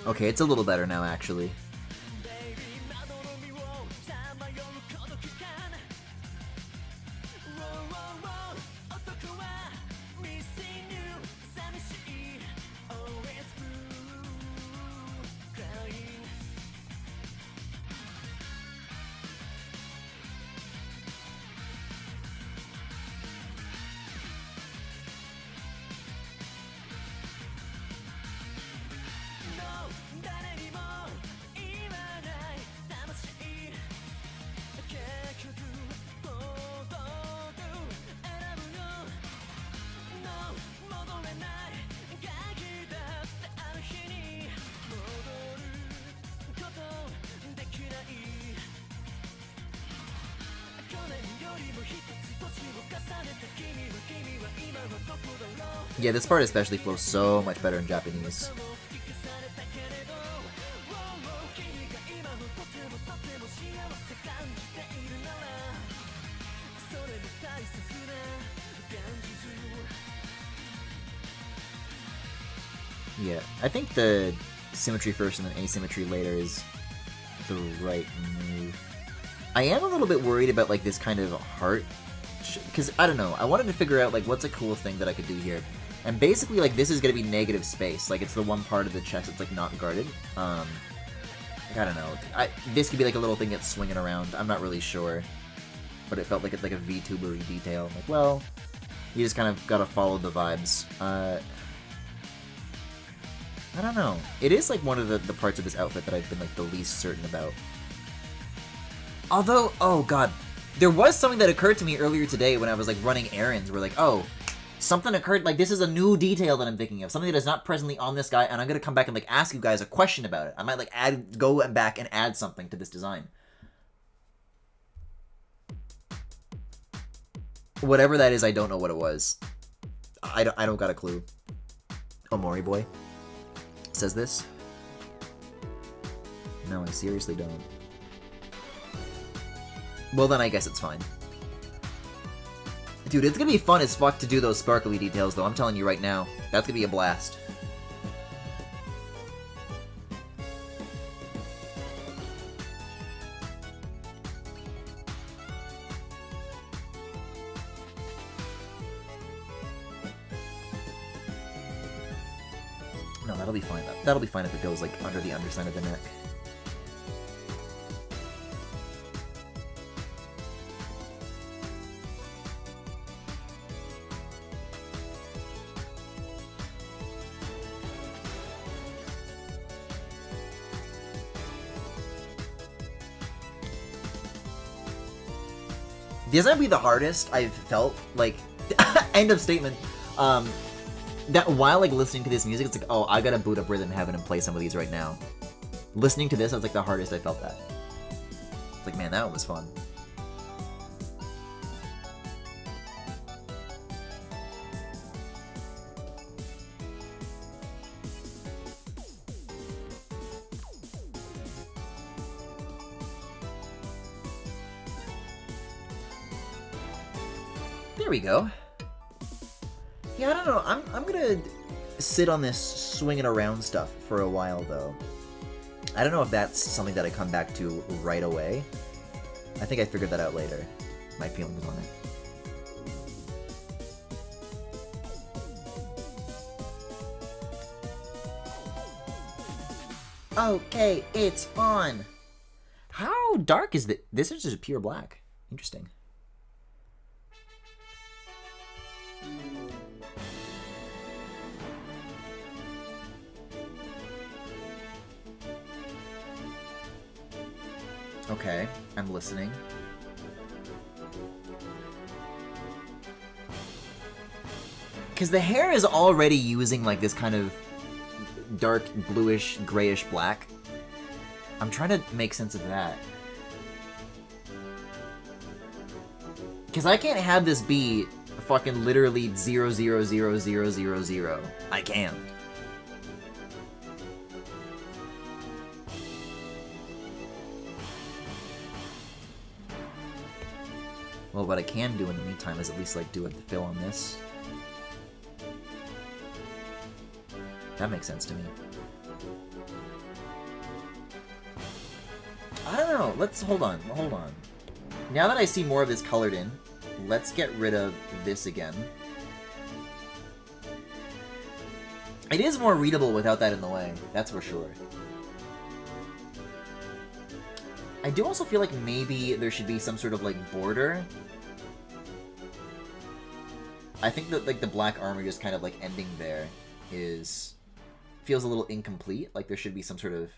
Okay, it's a little better now, actually. Yeah, this part especially flows so much better in Japanese. Yeah, I think the symmetry first and then asymmetry later is the right move. I am a little bit worried about like this kind of heart, because I don't know. I wanted to figure out like what's a cool thing that I could do here, and basically like this is gonna be negative space. Like it's the one part of the chest that's like not guarded. Like, I don't know. This could be like a little thing that's swinging around. I'm not really sure, but it felt like it's like a VTuber detail. I'm like, well, you just kind of gotta follow the vibes. I don't know. It is like one of the parts of this outfit that I've been like the least certain about. Although, oh god, there was something that occurred to me earlier today when I was like running errands where like, oh, something occurred, like this is a new detail that I'm thinking of, something that is not presently on this guy, and I'm gonna come back and like ask you guys a question about it. I might like go back and add something to this design. Whatever that is, I don't know what it was. I don't got a clue. Omori boy says this? No, I seriously don't. Well, then I guess it's fine. Dude, it's gonna be fun as fuck to do those sparkly details, though. I'm telling you right now. That's gonna be a blast. No, that'll be fine. That'll be fine if it goes, like, under the underside of the neck. This might be the hardest I've felt, like, end of statement, that while, like, listening to this music, it's like, oh, I gotta boot up Rhythm Heaven and play some of these right now. Listening to this, that's, like, the hardest I felt that. It's like, man, that one was fun. There we go. Yeah, I don't know. I'm gonna sit on this swinging around stuff for a while, though. I don't know if that's something that I come back to right away. I think I figured that out later. My feelings on it. Okay, it's on. How dark is this? This is just pure black. Interesting. Okay, I'm listening. Because the hair is already using like this kind of dark bluish, grayish black. I'm trying to make sense of that. Because I can't have this be fucking literally 0000000. I can't. Well, what I can do in the meantime is at least, like, do a fill on this. That makes sense to me. I don't know. Let's... Hold on. Hold on. Now that I see more of this colored in, let's get rid of this again. It is more readable without that in the way. That's for sure. I do also feel like maybe there should be some sort of, like, border. I think that, like, the black armor just kind of, like, ending there feels a little incomplete. Like, there should be some sort of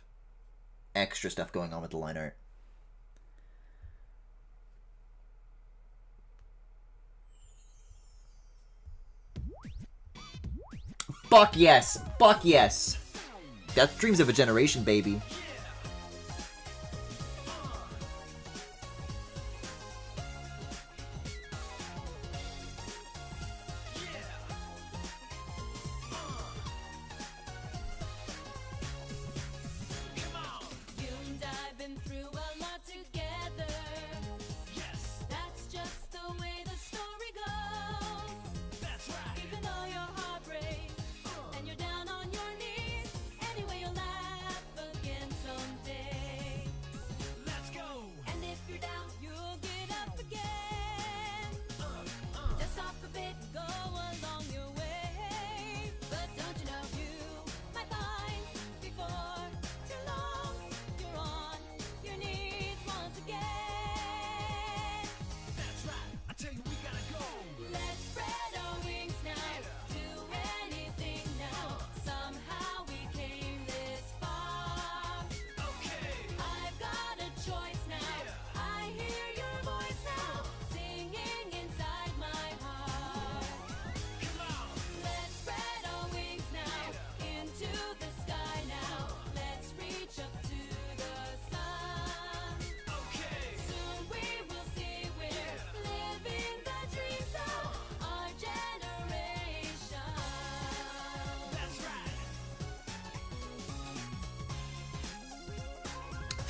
extra stuff going on with the line art. Fuck yes! Fuck yes! That's Dreams of a Generation, baby.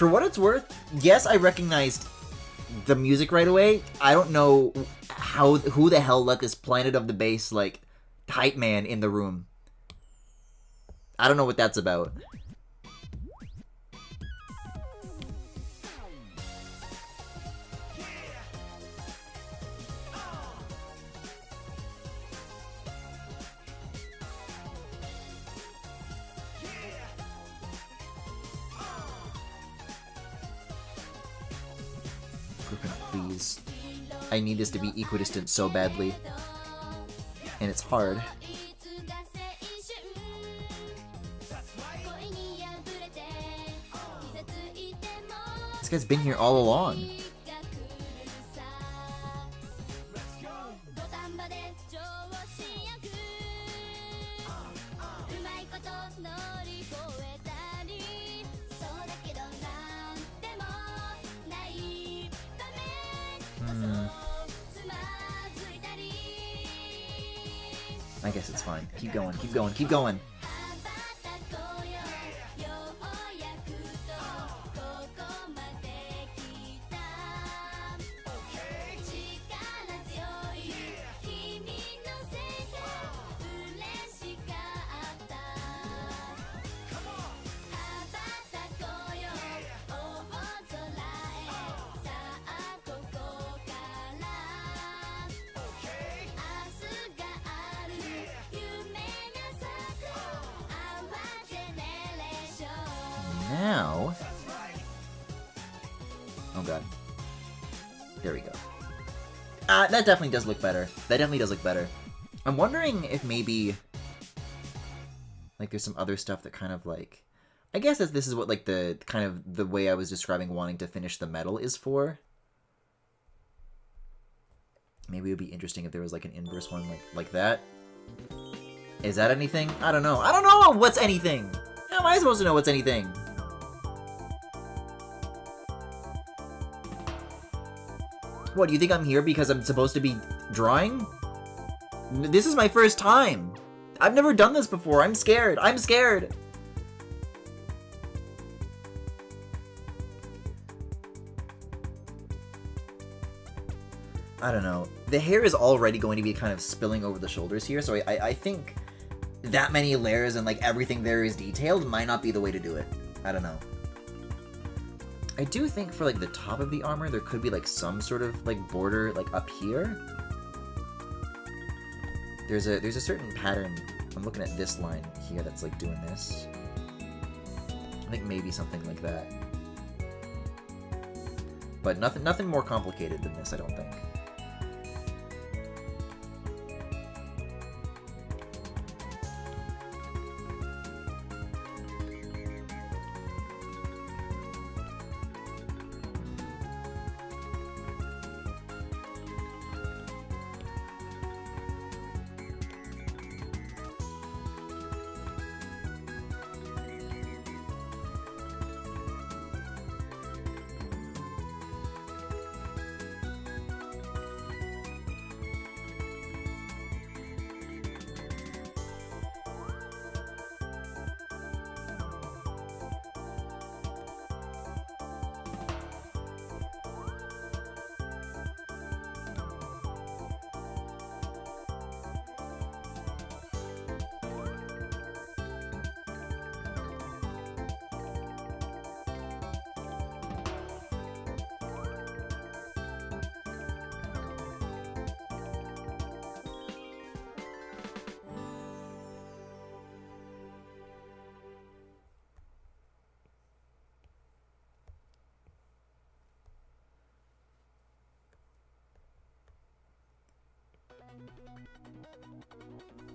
For what it's worth, yes, I recognized the music right away. I don't know who the hell let this Planet of the Bass, like, hype man in the room. I don't know what that's about. Please. I need this to be equidistant so badly. And it's hard. This guy's been here all along. I guess it's fine. Keep going, keep going, keep going. Now... Oh god. There we go. That definitely does look better. That definitely does look better. I'm wondering if maybe... like, there's some other stuff that kind of, like... I guess that this is what, like, the kind of the way I was describing wanting to finish the medal is for. Maybe it would be interesting if there was, like, an inverse one like that. Is that anything? I don't know. I don't know what's anything! How am I supposed to know what's anything? What, do you think I'm here because I'm supposed to be drawing? This is my first time! I've never done this before, I'm scared! I'm scared! I don't know. The hair is already going to be kind of spilling over the shoulders here, so I think that many layers and, like, everything there is detailed might not be the way to do it. I don't know. I do think for, like, the top of the armor, there could be, like, some sort of, like, border, like, up here. There's a certain pattern. I'm looking at this line here that's, like, doing this. I think maybe something like that. But nothing more complicated than this, I don't think.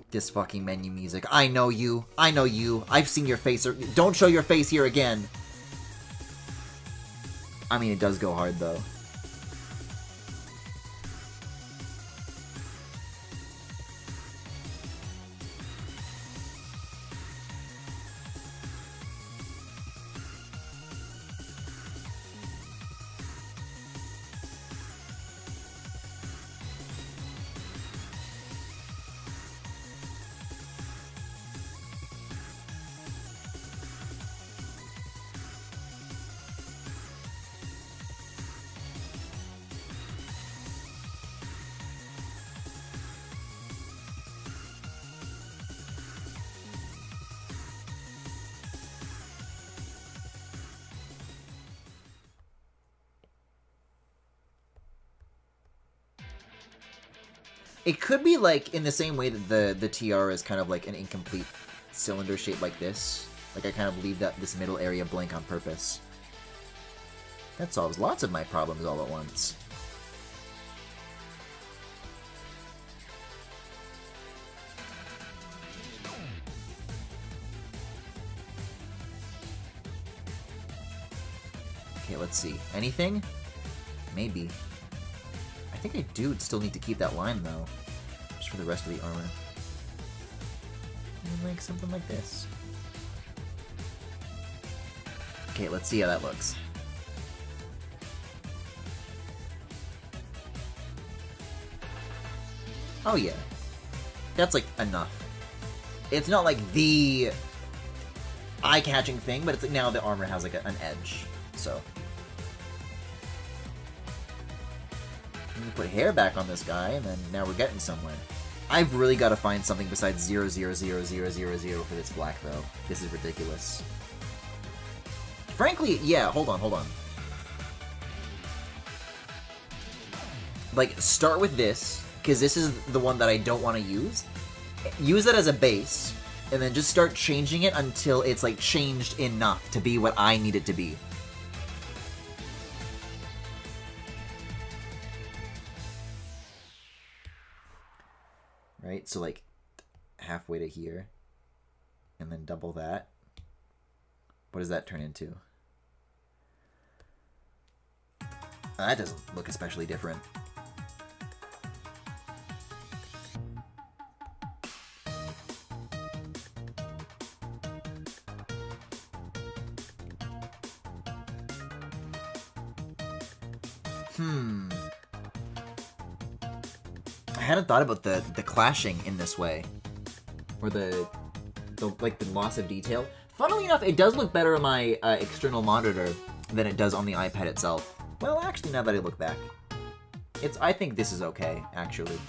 This fucking menu music. I know you. I know you. I've seen your face. Don't show your face here again. I mean, it does go hard, though. It could be like in the same way that the tiara is kind of like an incomplete cylinder shape like this. Like I kind of leave this middle area blank on purpose. That solves lots of my problems all at once. Okay, let's see. Anything? Maybe. I think I do still need to keep that line, though. Just for the rest of the armor. And like something like this. Okay, let's see how that looks. Oh yeah. That's like enough. It's not like the eye-catching thing, but it's like now the armor has like an edge, so. Put hair back on this guy, and then now we're getting somewhere. I've really got to find something besides 0000000 for this black, though. This is ridiculous. Frankly, yeah, hold on. Like, start with this, because this is the one that I don't want to use. Use that as a base, and then just start changing it until it's, like, changed enough to be what I need it to be. Right, so like halfway to here, and then double that. What does that turn into? That doesn't look especially different. I hadn't thought about the clashing in this way, or the loss of detail. Funnily enough, it does look better on my external monitor than it does on the iPad itself. Well, actually, now that I look back, I think this is okay, actually.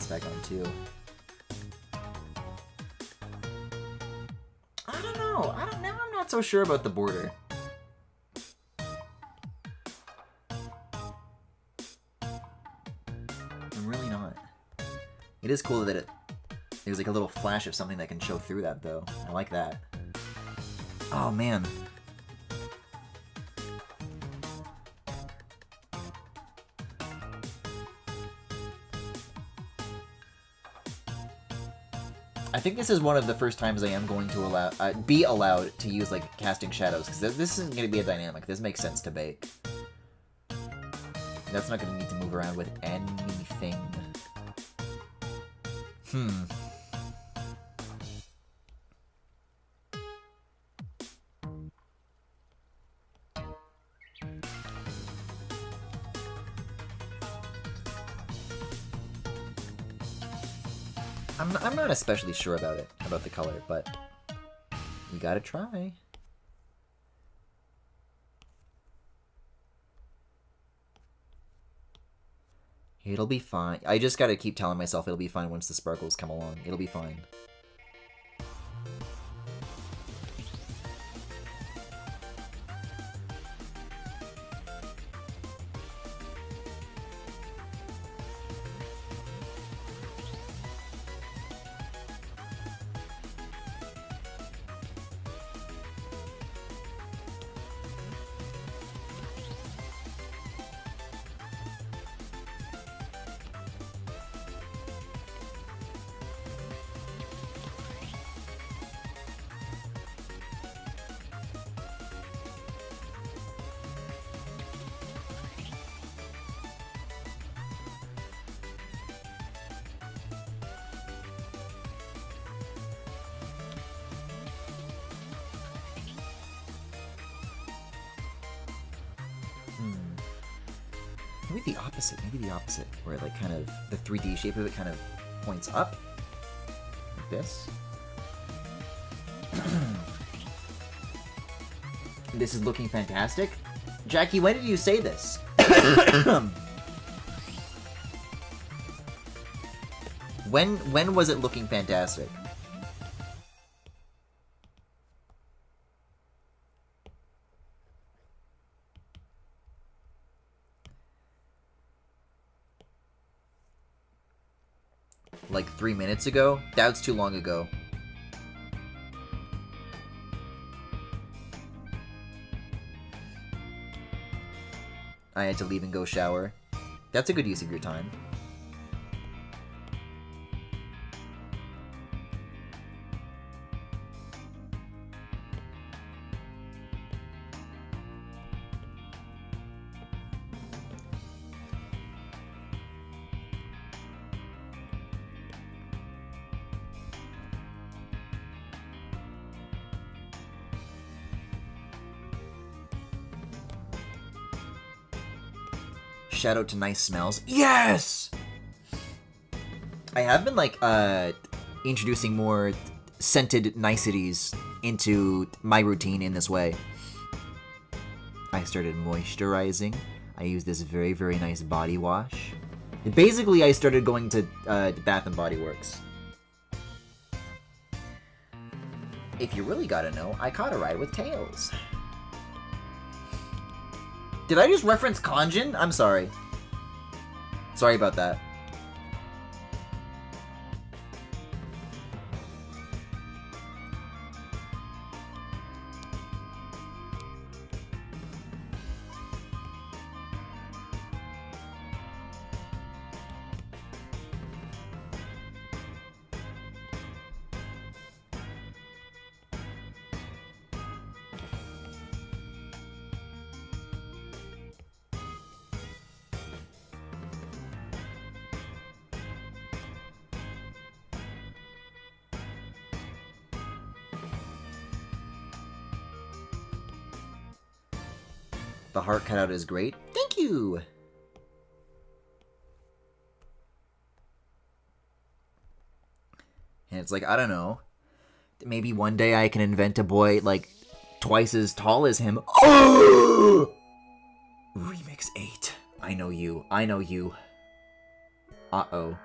Back on too. I don't know. Now I'm not so sure about the border. I'm really not. It is cool that there's like a little flash of something that can show through that, though. I like that. Oh man. I think this is one of the first times I am going to be allowed to use like casting shadows, because this isn't going to be a dynamic. This makes sense to bake. That's not going to need to move around with anything. I'm not especially sure about the color, but you gotta try. It'll be fine. I just gotta keep telling myself it'll be fine once the sparkles come along. It'll be fine. Maybe the opposite, where it like kind of, the 3D shape of it kind of points up, like this. This is looking fantastic. Jackie, when did you say this? When was it looking fantastic? Like 3 minutes ago? That's too long ago. I had to leave and go shower. That's a good use of your time. Shout out to Nice Smells. Yes! I have been, like, introducing more scented niceties into my routine in this way. I started moisturizing. I use this very, very nice body wash. Basically, I started going to Bath & Body Works. If you really gotta know, I caught a ride with Tails. Did I just reference Kanjin? I'm sorry. Sorry about that. The heart cutout is great. Thank you! And it's like, I don't know. Maybe one day I can invent a boy, like, twice as tall as him. Oh! Remix 8. I know you. I know you. Uh-oh.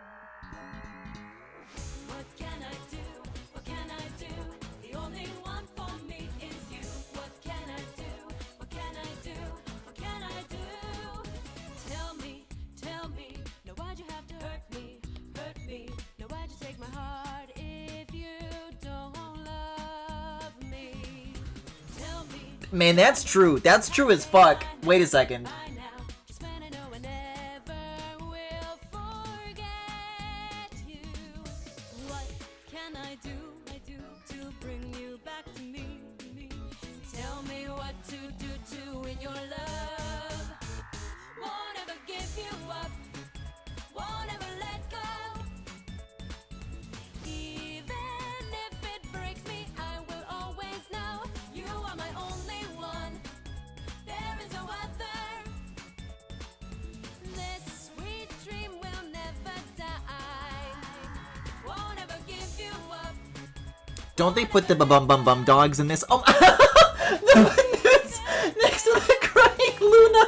Man, that's true. That's true as fuck. Wait a second. Don't they put the bum dogs in this? Oh, next to the crying Luna.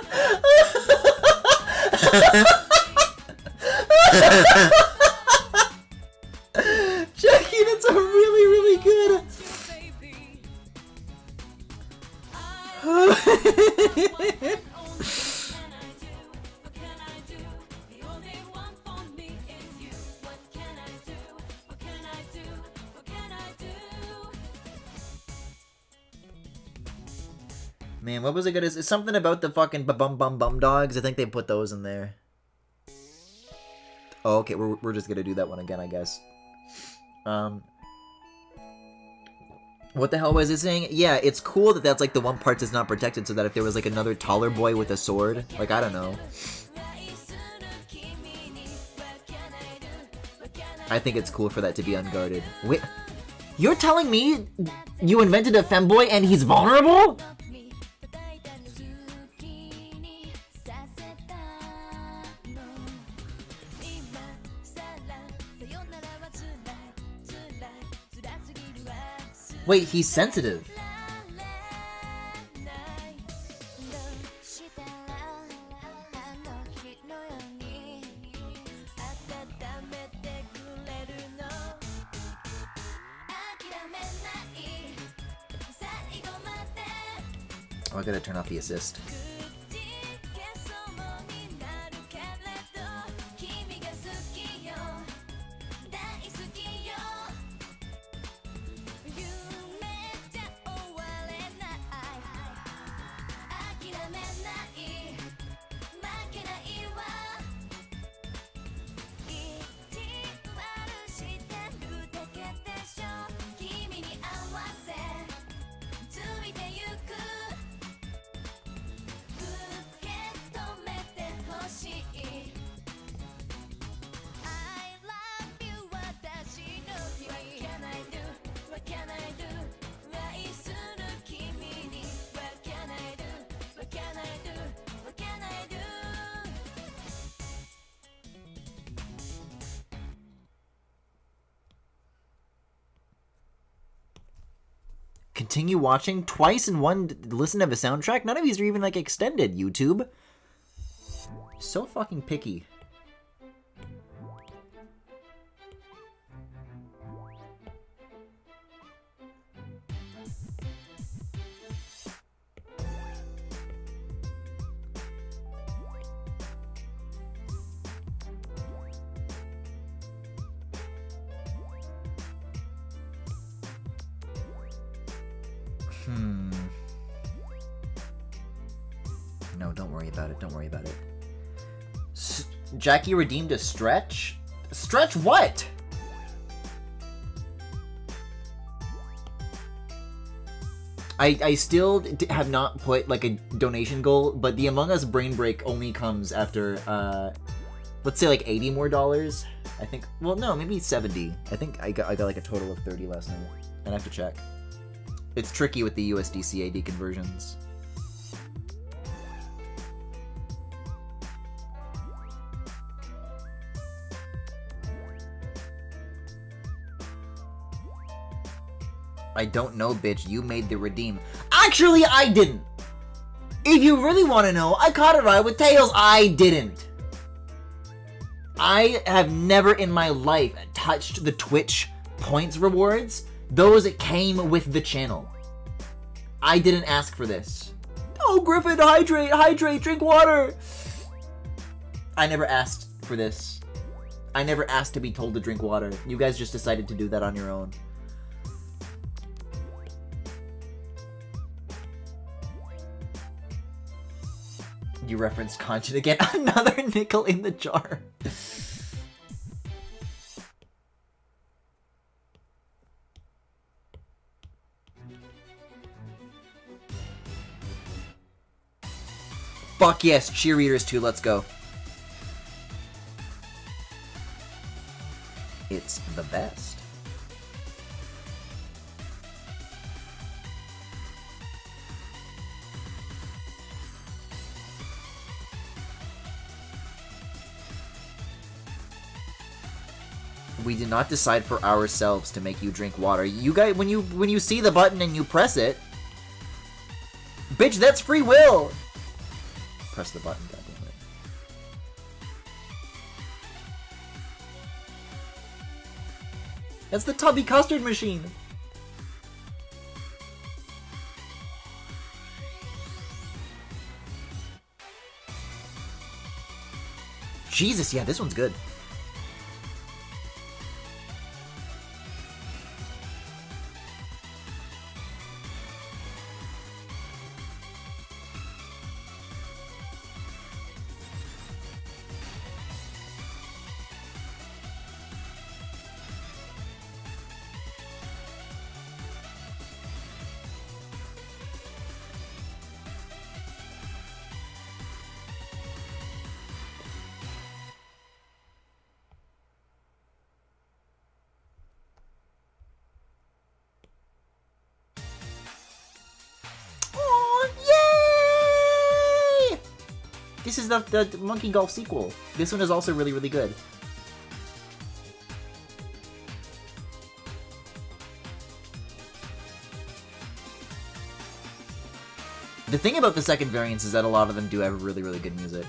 Jackie, that's a really good. Man, what was it good? It's something about the fucking bum dogs. I think they put those in there. Oh, okay, we're just gonna do that one again, I guess. What the hell was it saying? Yeah, it's cool that that's like the one part that's not protected, so that if there was like another taller boy with a sword, like, I don't know. I think it's cool for that to be unguarded. Wait, you're telling me you invented a femboy and he's vulnerable? Wait, he's sensitive. I gotta turn off the assist. Continue watching twice in one listen of a soundtrack? None of these are even, like, extended, YouTube. So fucking picky. No, don't worry about it. Don't worry about it. Jackie redeemed a stretch? Stretch what? I still have not put, like, a donation goal, but the Among Us brain break only comes after, let's say, like, $80 more. I think, well, no, maybe 70. I think I got like, a total of 30 last night. I'd have to check. It's tricky with the USD-CAD conversions. I don't know, bitch. You made the redeem. Actually, I didn't. If you really want to know, I caught a ride with Tails. I didn't. I have never in my life touched the Twitch points rewards. Those came with the channel. I didn't ask for this. Oh, Griffin, hydrate, hydrate, drink water. I never asked for this. I never asked to be told to drink water. You guys just decided to do that on your own. You referenced Conchita again. Another nickel in the jar. Fuck yes, cheerleaders too, let's go. It's the best. We did not decide for ourselves to make you drink water. You guys, when you see the button and you press it, bitch, that's free will. Press the button, goddammit. That's the tubby custard machine. Jesus, yeah, this one's good. This is the Monkey Golf sequel. This one is also really, really good. The thing about the second variants is that a lot of them do have really, really good music.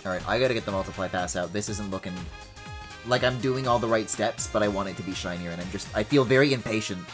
Alright, I gotta get the multiply pass out. This isn't looking like I'm doing all the right steps, but I want it to be shinier, and I feel very impatient.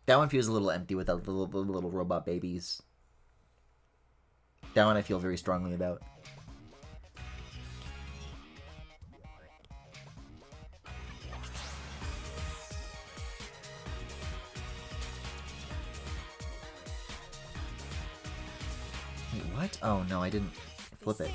That one feels a little empty without the little robot babies. That one I feel very strongly about. Wait, what? Oh no, I didn't flip it.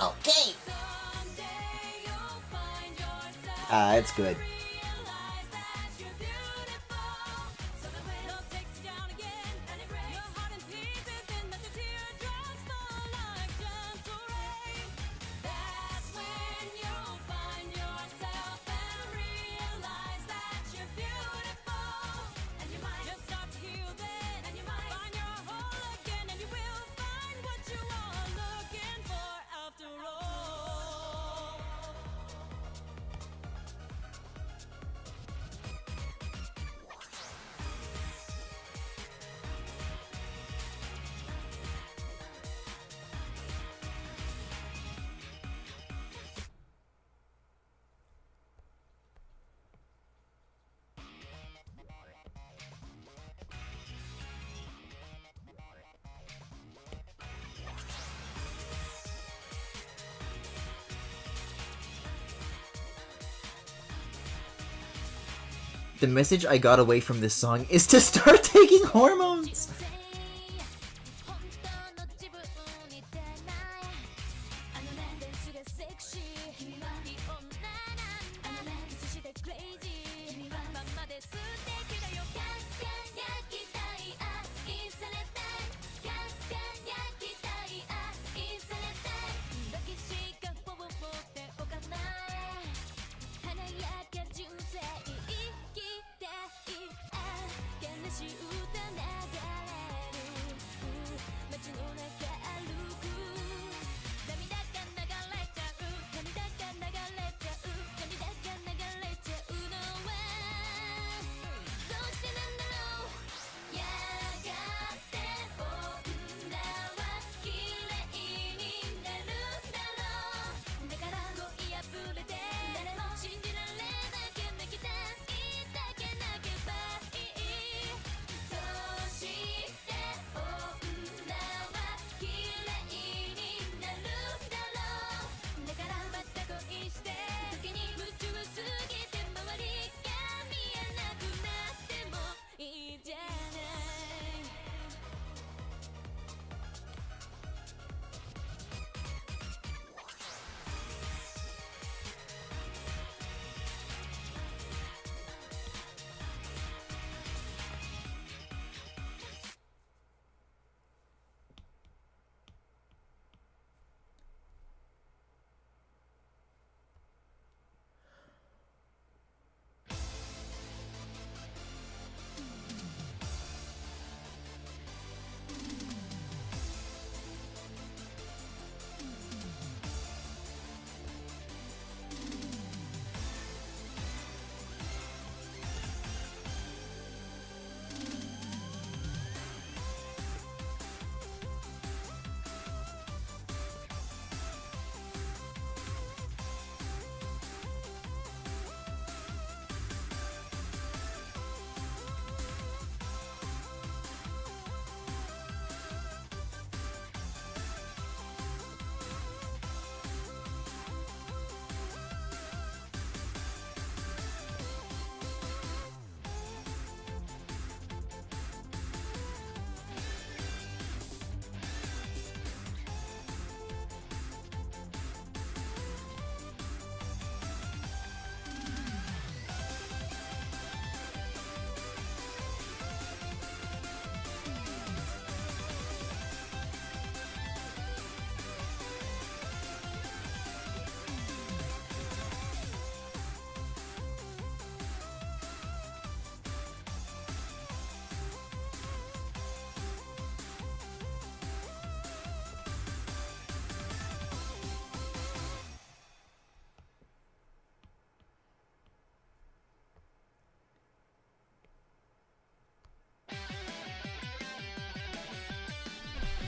Okay. It's good. The message I got away from this song is to start taking hormones!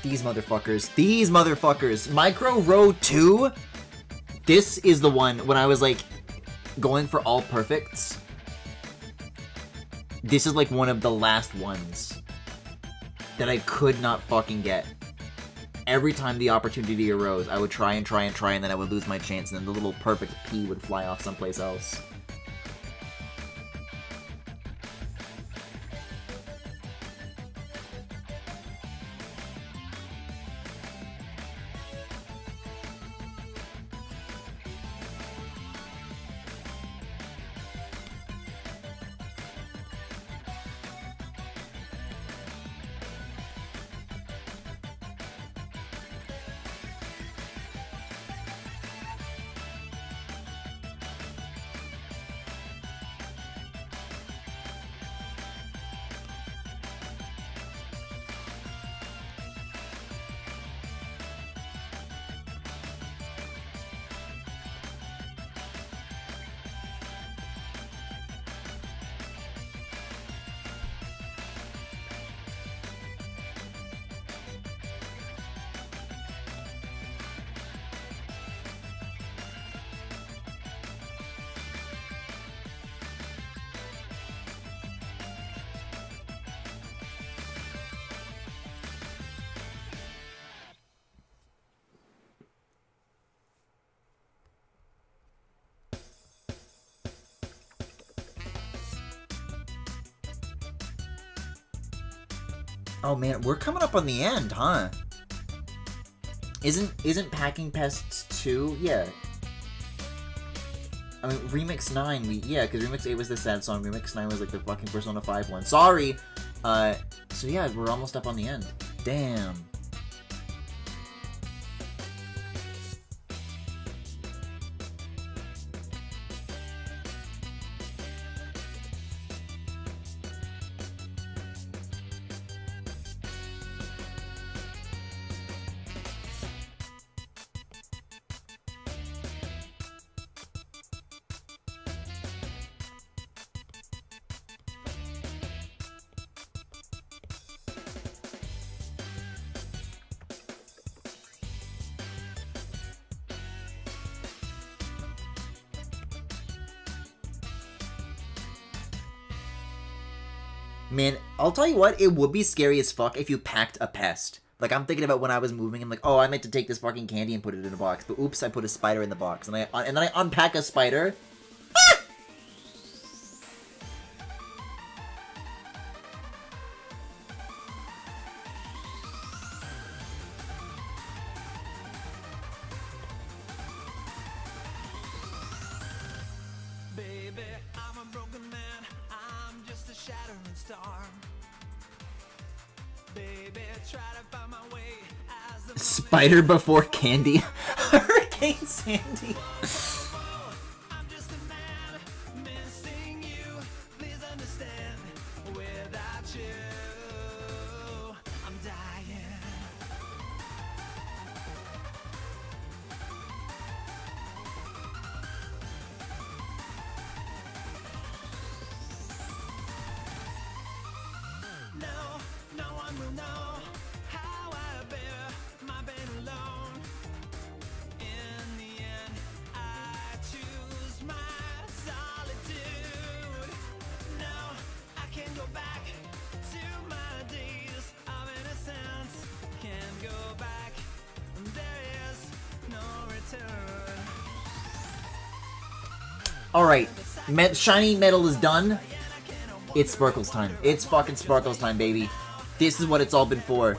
These motherfuckers. These motherfuckers. Micro Row 2? This is the one when I was like going for all perfects. This is like one of the last ones that I could not fucking get. Every time the opportunity arose, I would try and try and try, and then I would lose my chance, and then the little perfect P would fly off someplace else. Oh man, we're coming up on the end, huh? Isn't Packing Pests 2? Yeah. I mean, Remix 9, yeah, because Remix 8 was the sad song, Remix 9 was like the fucking Persona 5 one. Sorry! So yeah, we're almost up on the end. Damn. Man, I'll tell you what, it would be scary as fuck if you packed a pest. Like, I'm thinking about when I was moving, I'm like, oh, I meant to take this fucking candy and put it in a box, but oops, I put a spider in the box, and then I unpack a spider. Ah! Baby, I'm a broken man. I'm just a shattering star. Baby, try to find my way as the Spider before candy. Hurricane Sandy. I'm just a man missing you. Please understand. Without you, I'm dying. No one will know how I bear my pain alone. In the end, I choose my solitude. No, I can't go back to my days of innocence. Can't go back, there is no return. Alright, shiny metal is done. It's Sparkles time. It's fucking Sparkles time, baby. This is what it's all been for.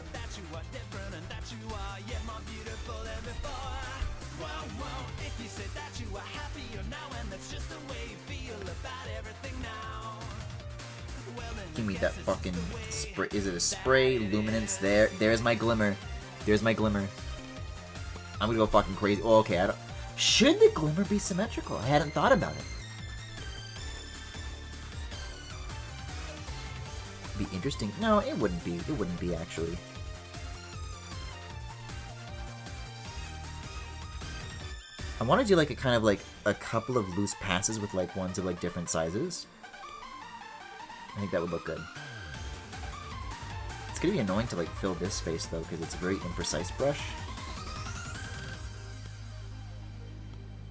Give me that fucking spray. Is it a spray? Luminance there. There's my glimmer. There's my glimmer. I'm gonna go fucking crazy. Oh, okay, I don't... Should the glimmer be symmetrical? I hadn't thought about it. Be interesting. No, it wouldn't be. It wouldn't be, actually. I want to do like a kind of like a couple of loose passes with like ones of like different sizes. I think that would look good. It's gonna be annoying to like fill this space though, because it's a very imprecise brush.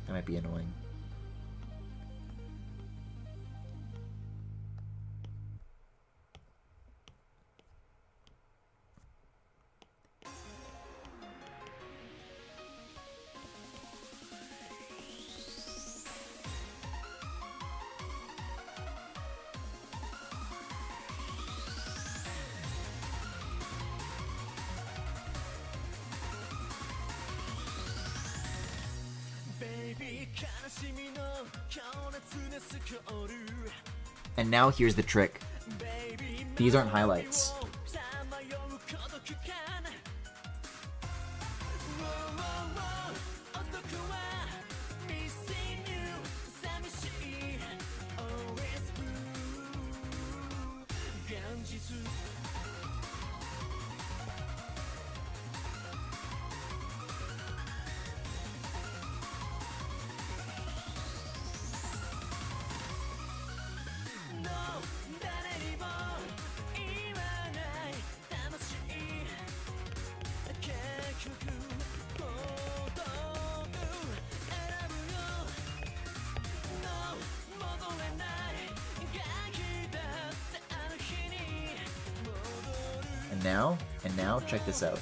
That might be annoying. And now here's the trick. These aren't highlights. And now, check this out.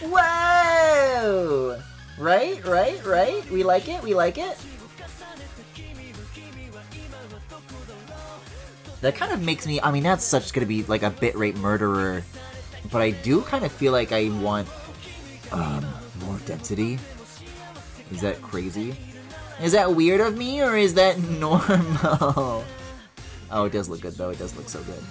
Whoa! Right? We like it? That kind of makes me, I mean, that's such gonna be like a bitrate murderer, but I do kind of feel like I want more density. Is that crazy? Is that weird of me, or is that normal? Oh, it does look good though, it does look so good.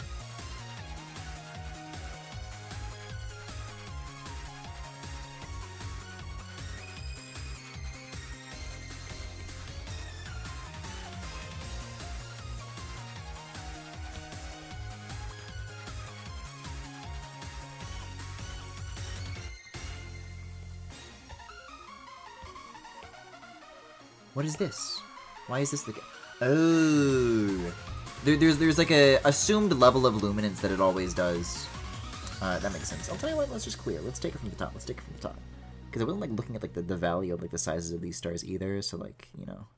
What is this? Why is this the... Oh! There's like a assumed level of luminance that it always does. That makes sense. I'll tell you what, let's just clear. Let's take it from the top. Let's take it from the top. Because I wasn't like looking at like the value of like the sizes of these stars either, so like, you know.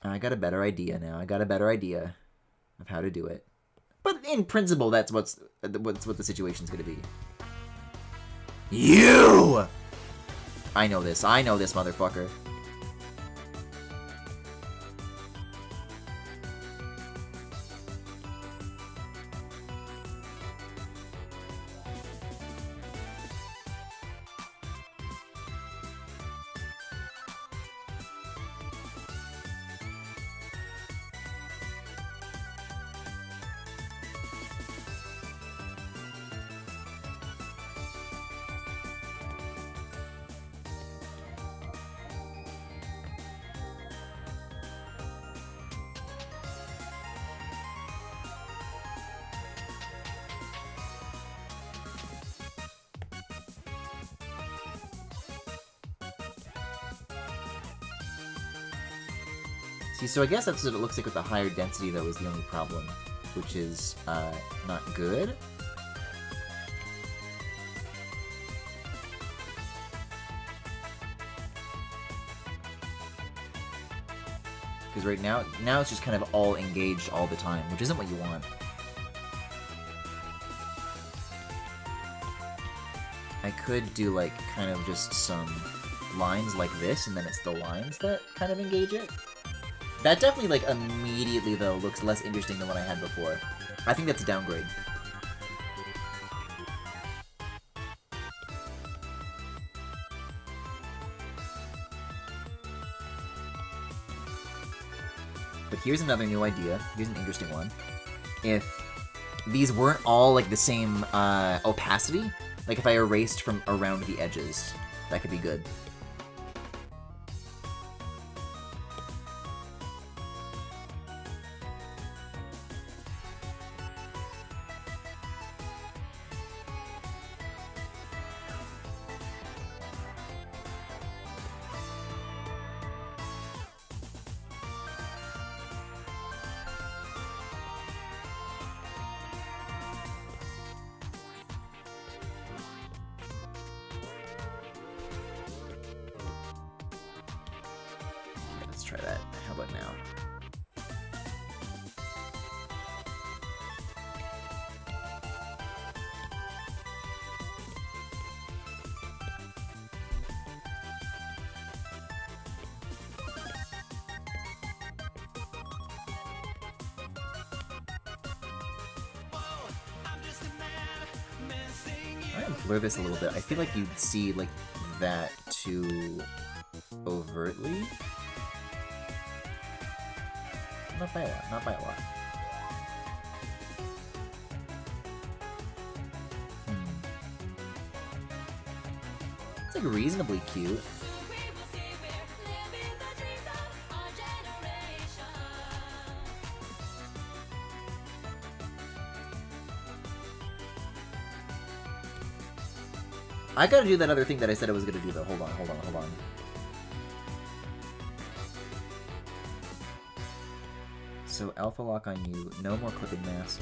I got a better idea now. I got a better idea of how to do it. But in principle, that's what the situation's gonna be. You! I know this, motherfucker. See, so I guess that's what it looks like with the higher density, though, is the only problem, which is, not good. Because right now it's just kind of all engaged all the time, which isn't what you want. I could do, like, kind of just some lines like this, and then it's the lines that kind of engage it. That definitely, like, immediately, though, looks less interesting than what I had before. I think that's a downgrade. But here's another new idea. Here's an interesting one. If these weren't all, like, the same, opacity, like, if I erased from around the edges, that could be good. Let's try that. How about now? I'm gonna blur this a little bit. I feel like you'd see like that too overtly. Not by a lot, not by a lot. It's like reasonably cute. I gotta do that other thing that I said I was gonna do though. Hold on, hold on, hold on. So alpha lock on you, no more clipping mask.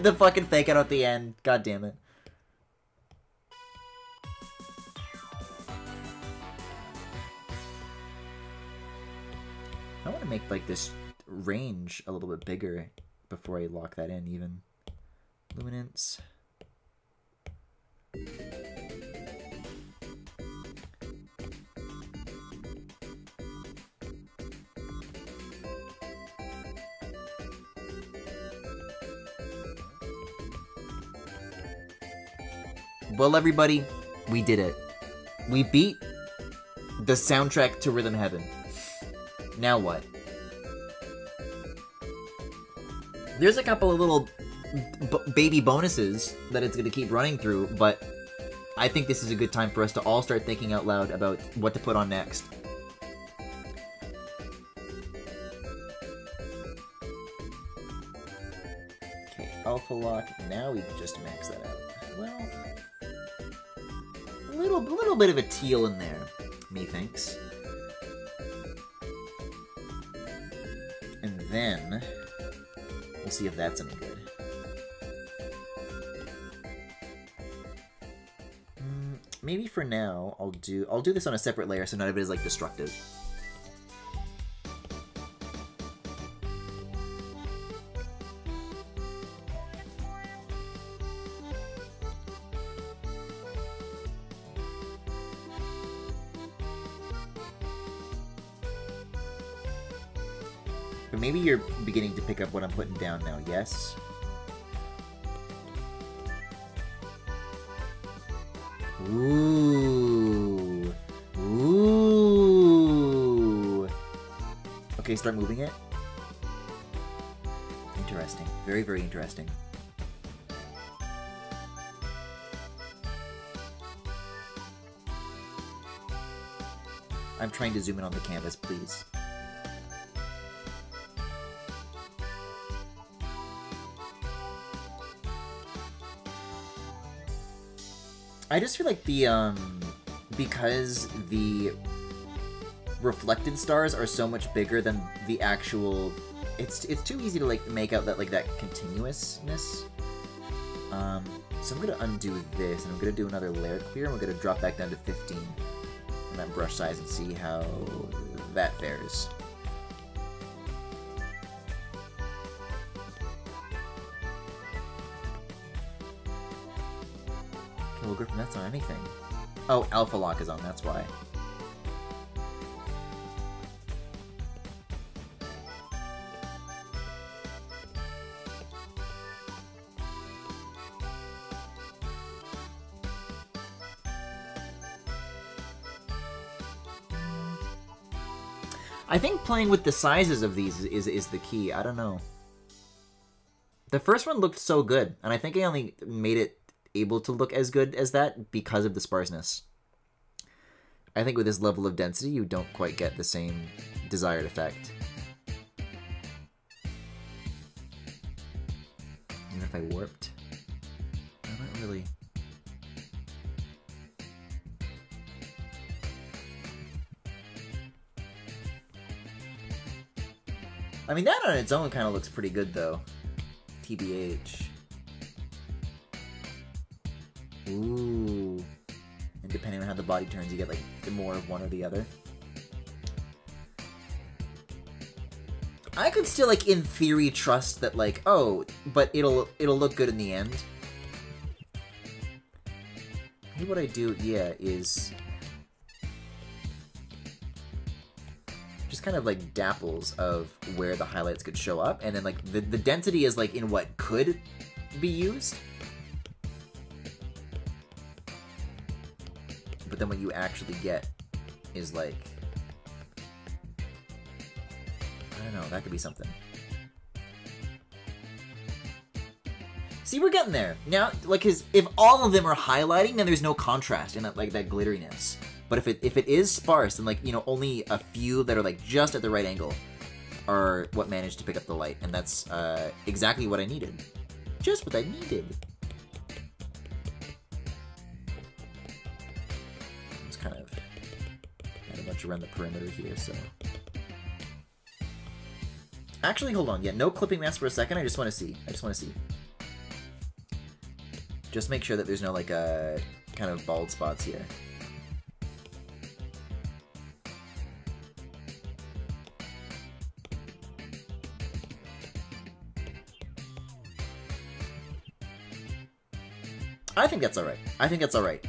The fucking fake out at the end. God damn it. I want to make like this range a little bit bigger before I lock that in even. Luminance. Well, everybody, we did it. We beat the soundtrack to Rhythm Heaven. Now what? There's a couple of little baby bonuses that it's going to keep running through, but I think this is a good time for us to all start thinking out loud about what to put on next. Okay, Alpha Lock. Now we can just max that out. Well, a little bit of a teal in there, methinks. And then we'll see if that's any good. Maybe for now, I'll do this on a separate layer so none of it is like destructive. But maybe you're beginning to pick up what I'm putting down now, yes? Ooh. Ooh. Okay, start moving it. Interesting. Very, very interesting. I'm trying to zoom in on the canvas, please. I just feel like the, because the reflected stars are so much bigger than the actual, it's too easy to, like, make out that, like, that continuousness. So I'm gonna undo this, and I'm gonna do another layer clear, and we're gonna drop back down to 15 on that brush size and see how that fares. Well, Griffin, that's not anything. Oh, Alpha Lock is on, that's why. I think playing with the sizes of these is the key. I don't know. The first one looked so good, and I think I only made it able to look as good as that because of the sparseness. I think with this level of density, you don't quite get the same desired effect. Even if I warped, I'm not really. I mean, that on its own kind of looks pretty good, though. TBH. Ooh. And depending on how the body turns, you get, like, more of one or the other. I could still, like, in theory, trust that, like, oh, but it'll look good in the end. Maybe what I do, yeah, is just kind of, like, dapples of where the highlights could show up, and then, like, the density is, like, in what could be used. But then what you actually get is, like, I don't know, that could be something. See, we're getting there. Now, like, 'cause if all of them are highlighting, then there's no contrast in that, like, that glitteriness. But if it is sparse, then, like, you know, only a few that are, like, just at the right angle are what managed to pick up the light. And that's exactly what I needed. Just what I needed. Kind of a bunch around the perimeter here, so. Actually, hold on. Yeah, no clipping mask for a second. I just want to see. Just make sure that there's no, like, kind of bald spots here. I think that's alright.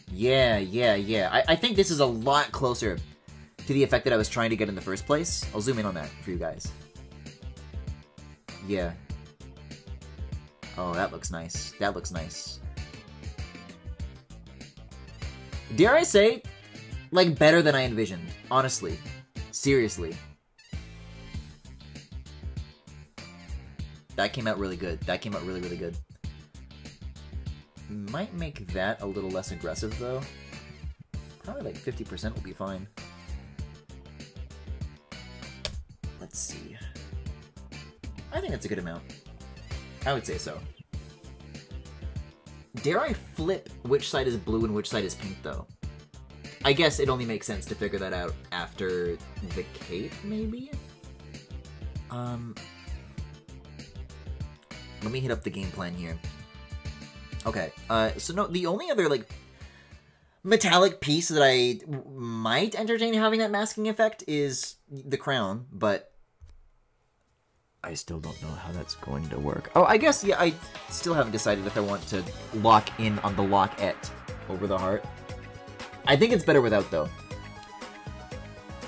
Yeah. I think this is a lot closer to the effect that I was trying to get in the first place. I'll zoom in on that for you guys. Yeah. Oh, that looks nice. That looks nice. Dare I say, like, better than I envisioned. Honestly. Seriously. That came out really good. That came out really, really good. Might make that a little less aggressive, though. Probably like 50% will be fine. Let's see. I think that's a good amount. I would say so. Dare I flip which side is blue and which side is pink, though? I guess it only makes sense to figure that out after the cape, maybe? Let me hit up the game plan here. Okay, so no, the only other, like, metallic piece that I might entertain having that masking effect is the crown, but I still don't know how that's going to work. Oh, I guess, yeah, I still haven't decided if I want to lock in on the lockette over the heart. I think it's better without, though.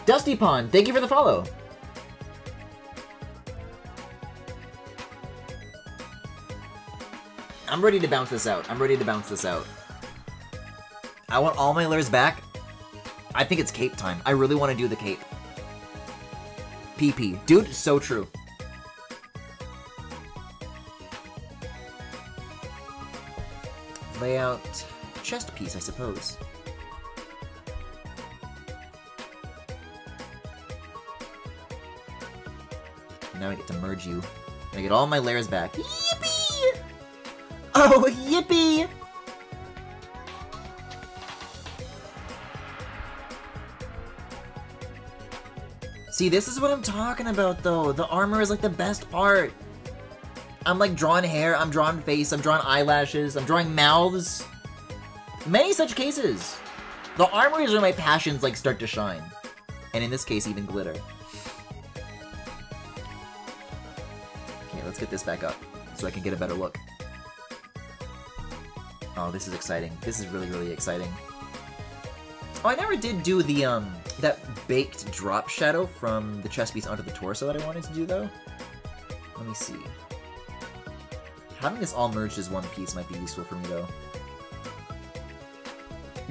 Dusty Pond, thank you for the follow. I'm ready to bounce this out. I'm ready to bounce this out. I want all my layers back. I think it's cape time. I really want to do the cape. PP. Dude, so true. Layout. Chest piece, I suppose. Now I get to merge you. I get all my layers back. Yippee! Oh, yippee! See, this is what I'm talking about, though. The armor is, like, the best part. I'm, like, drawing hair, I'm drawing face, I'm drawing eyelashes, I'm drawing mouths. Many such cases. The armor is where my passions, like, start to shine. And in this case, even glitter. Okay, let's get this back up so I can get a better look. Oh, this is exciting. This is really, really exciting. Oh, I never did do the, that baked drop shadow from the chest piece onto the torso that I wanted to do, though. Let me see. Having this all merged as one piece might be useful for me, though.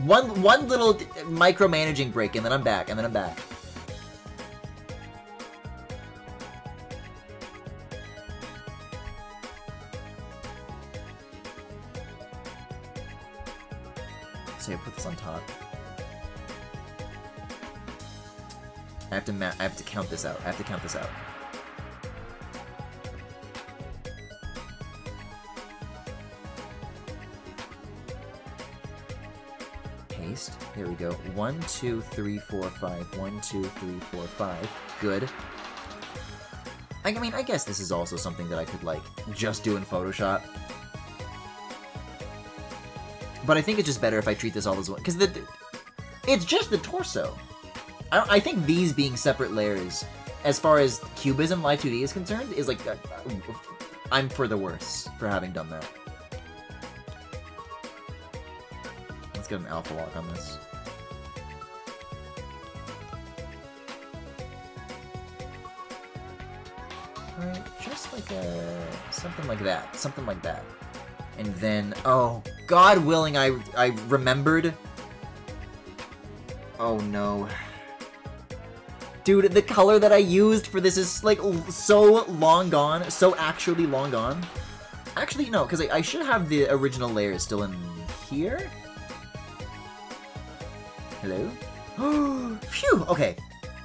One little micromanaging break, and then I'm back, and then I'm back. So I put this on top. I have to count this out. I have to count this out. Paste. There we go. 1, 2, 3, 4, 5. 1, 2, 3, 4, 5. Good. I mean, I guess this is also something that I could, like, just do in Photoshop. But I think it's just better if I treat this all as one, because it's just the torso. I think these being separate layers, as far as Cubism Live 2D is concerned, is like, I'm for the worse for having done that. Let's get an alpha lock on this. Alright, just like something like that. Something like that. And then, oh, God willing, I remembered. Oh no. Dude, the color that I used for this is, like, so long gone. So actually long gone. Actually, no, because I should have the original layers still in here. Hello? Phew! Okay.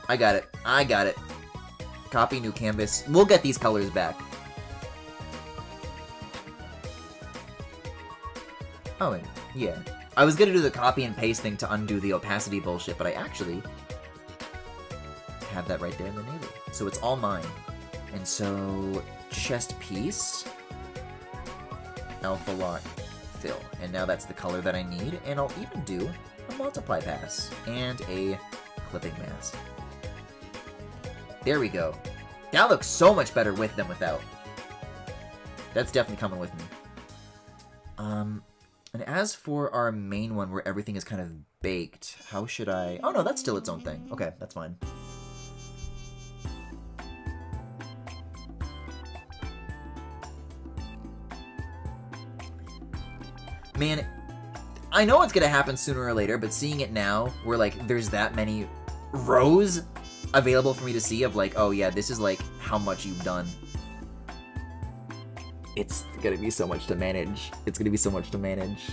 I got it. I got it. Copy new canvas. We'll get these colors back. Oh, yeah. I was gonna do the copy and paste thing to undo the opacity bullshit, but I actually have that right there in the navy. So it's all mine. And so, chest piece, alpha lock, fill. And now that's the color that I need, and I'll even do a multiply pass and a clipping mask. There we go. That looks so much better with than without. That's definitely coming with me. And as for our main one where everything is kind of baked, how should I... Oh no, that's still its own thing. Okay, that's fine. Man, I know it's gonna happen sooner or later, but seeing it now, where like there's that many rows available for me to see of like, oh yeah, this is like how much you've done. It's gonna be so much to manage. It's gonna be so much to manage.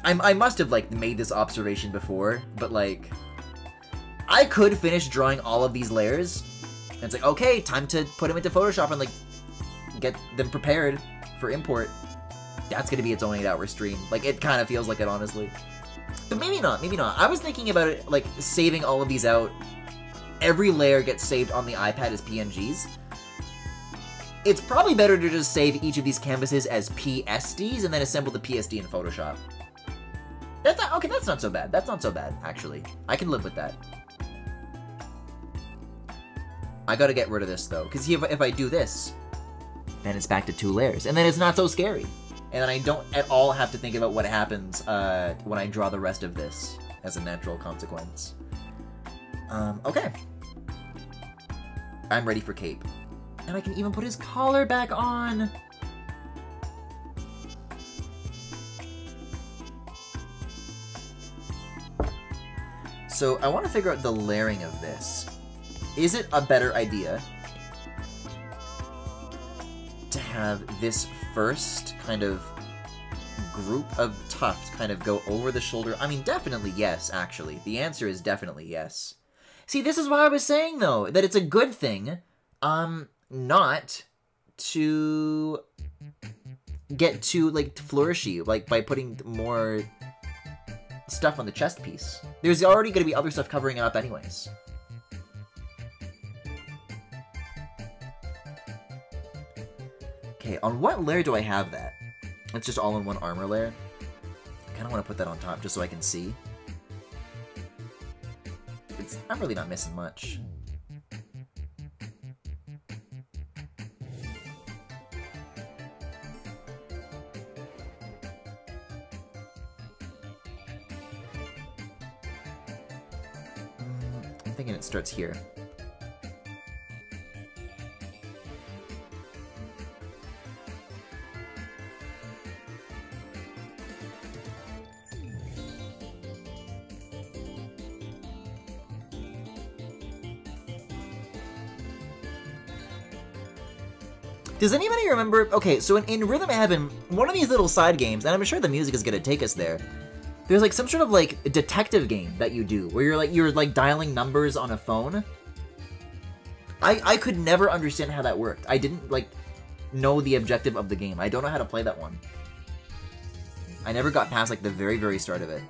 I must have like made this observation before, but like I could finish drawing all of these layers and it's like, okay, time to put them into Photoshop and like get them prepared for import. That's gonna be its own 8-hour stream. Like, it kind of feels like it, honestly. But maybe not, maybe not. I was thinking about it, like, saving all of these out. Every layer gets saved on the iPad as PNGs. It's probably better to just save each of these canvases as PSDs and then assemble the PSD in Photoshop. That's not, okay, that's not so bad. That's not so bad, actually. I can live with that. I gotta get rid of this, though, because if I do this, then it's back to 2 layers, and then it's not so scary. And then I don't at all have to think about what happens when I draw the rest of this as a natural consequence. Okay. I'm ready for Cape. And I can even put his collar back on! So I want to figure out the layering of this. Is it a better idea to have this first kind of group of tufts kind of go over the shoulder? I mean, definitely yes, actually. The answer is definitely yes. See, this is why I was saying, though, that it's a good thing, not to get too, like, flourishy, like, by putting more stuff on the chest piece. There's already going to be other stuff covering it up anyways. Okay, on what layer do I have that? It's just all in one armor layer. I kind of want to put that on top just so I can see. I'm really not missing much. I'm thinking it starts here. Does anybody remember? Okay, so in Rhythm Heaven, one of these little side games, and I'm sure the music is gonna take us there. There's like some sort of like detective game that you do where you're like dialing numbers on a phone. I could never understand how that worked. I didn't like know the objective of the game. I don't know how to play that one. I never got past like the very, very start of it.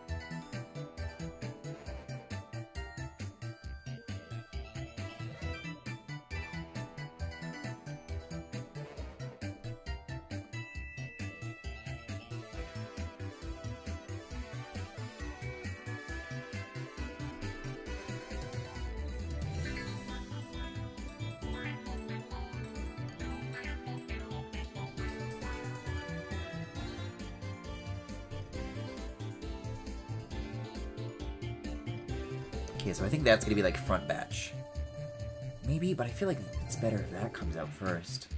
Okay, so I think that's gonna be like front batch. Maybe, but I feel like it's better if that comes out first.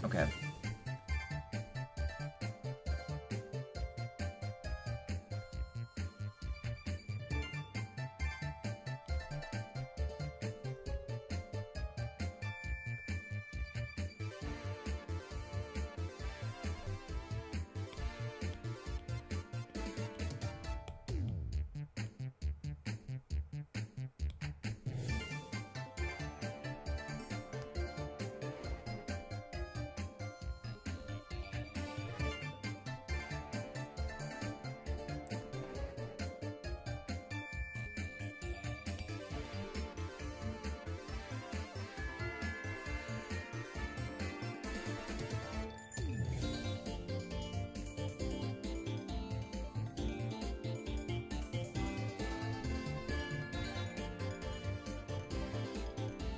Okay.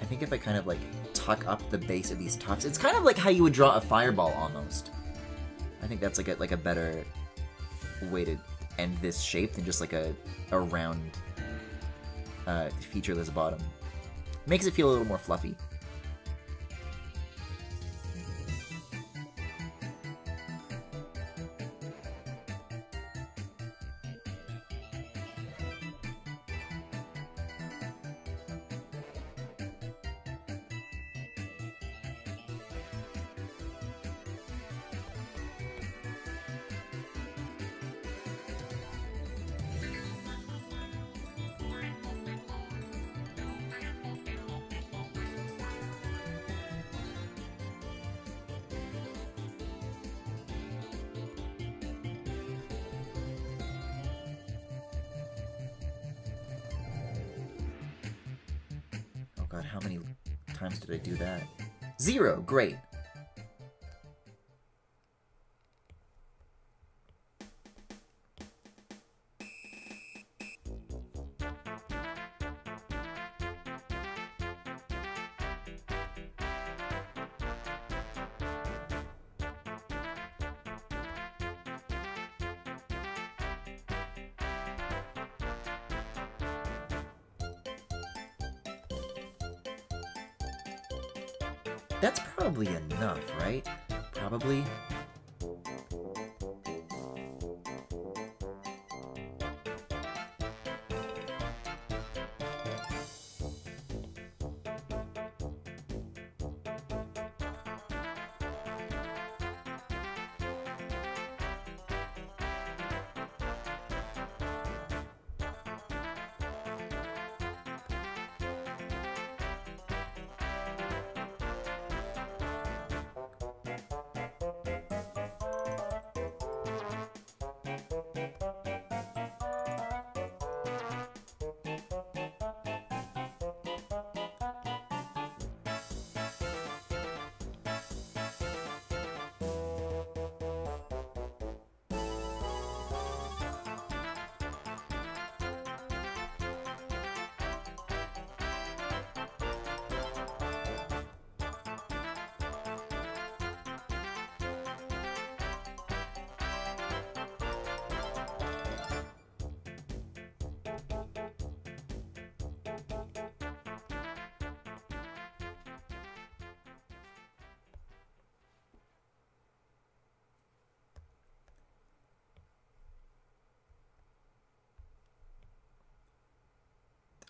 I think if I kind of like tuck up the base of these tufts, it's kind of like how you would draw a fireball almost. I think that's like a better way to end this shape than just like a round featureless bottom. Makes it feel a little more fluffy. how many times did I do that? 0. Great. That's probably enough, right? Probably.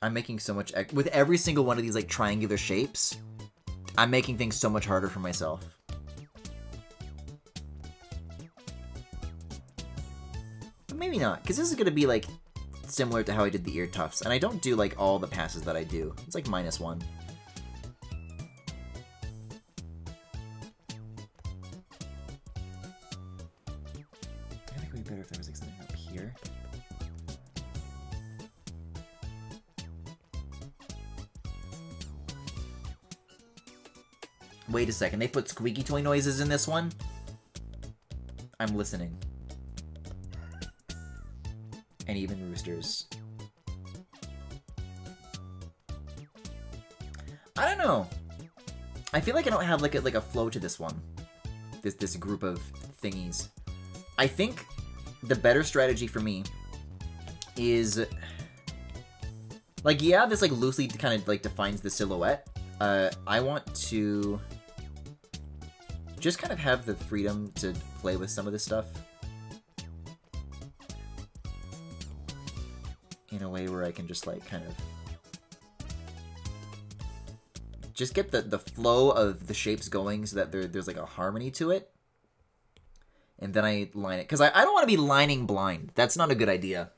I'm making so much... With every single one of these, like, triangular shapes, I'm making things so much harder for myself. But maybe not, because this is going to be, like, similar to how I did the ear tufts. And I don't do, like, all the passes that I do. It's, like, -1. I think it would be better if there was, like, something up here. Wait a second, they put squeaky toy noises in this one? I'm listening. And even roosters. I don't know. I feel like I don't have like a flow to this one. This group of thingies. I think the better strategy for me is like, yeah, this like loosely kind of like defines the silhouette. I want to just kind of have the freedom to play with some of this stuff in a way where I can just like kind of just get the flow of the shapes going so that there's like a harmony to it. And then I line it. Because I don't want to be lining blind. That's not a good idea.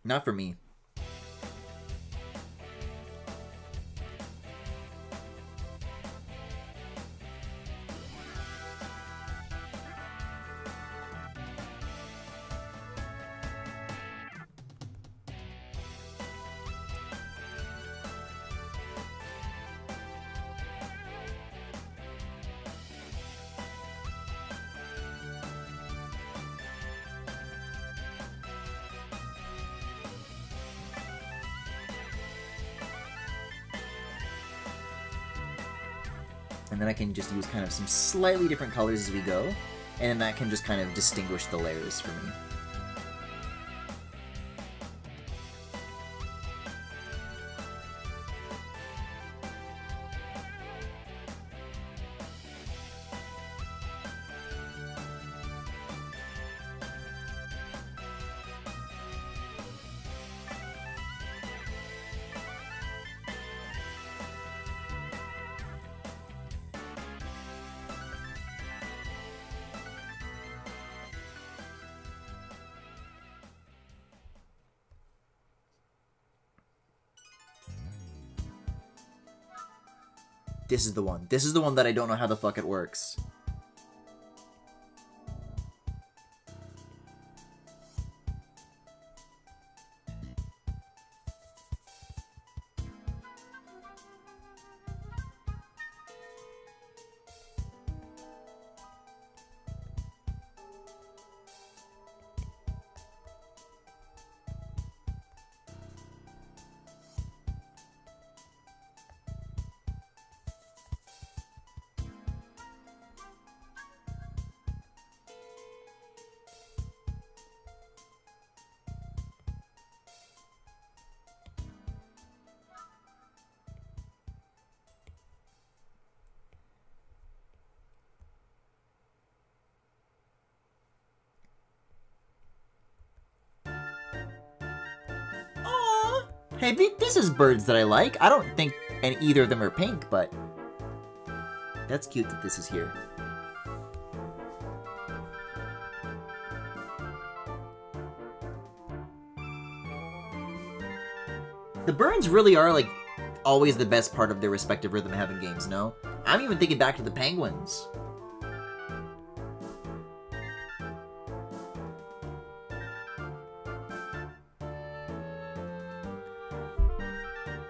Not for me. And then I can just use kind of some slightly different colors as we go, and then that can just kind of distinguish the layers for me. This is the one. This is the one that I don't know how the fuck it works. Hey, this is birds that I like. I don't think either of them are pink, but that's cute that this is here. The birds really are, like, always the best part of their respective Rhythm Heaven games, no? I'm even thinking back to the penguins.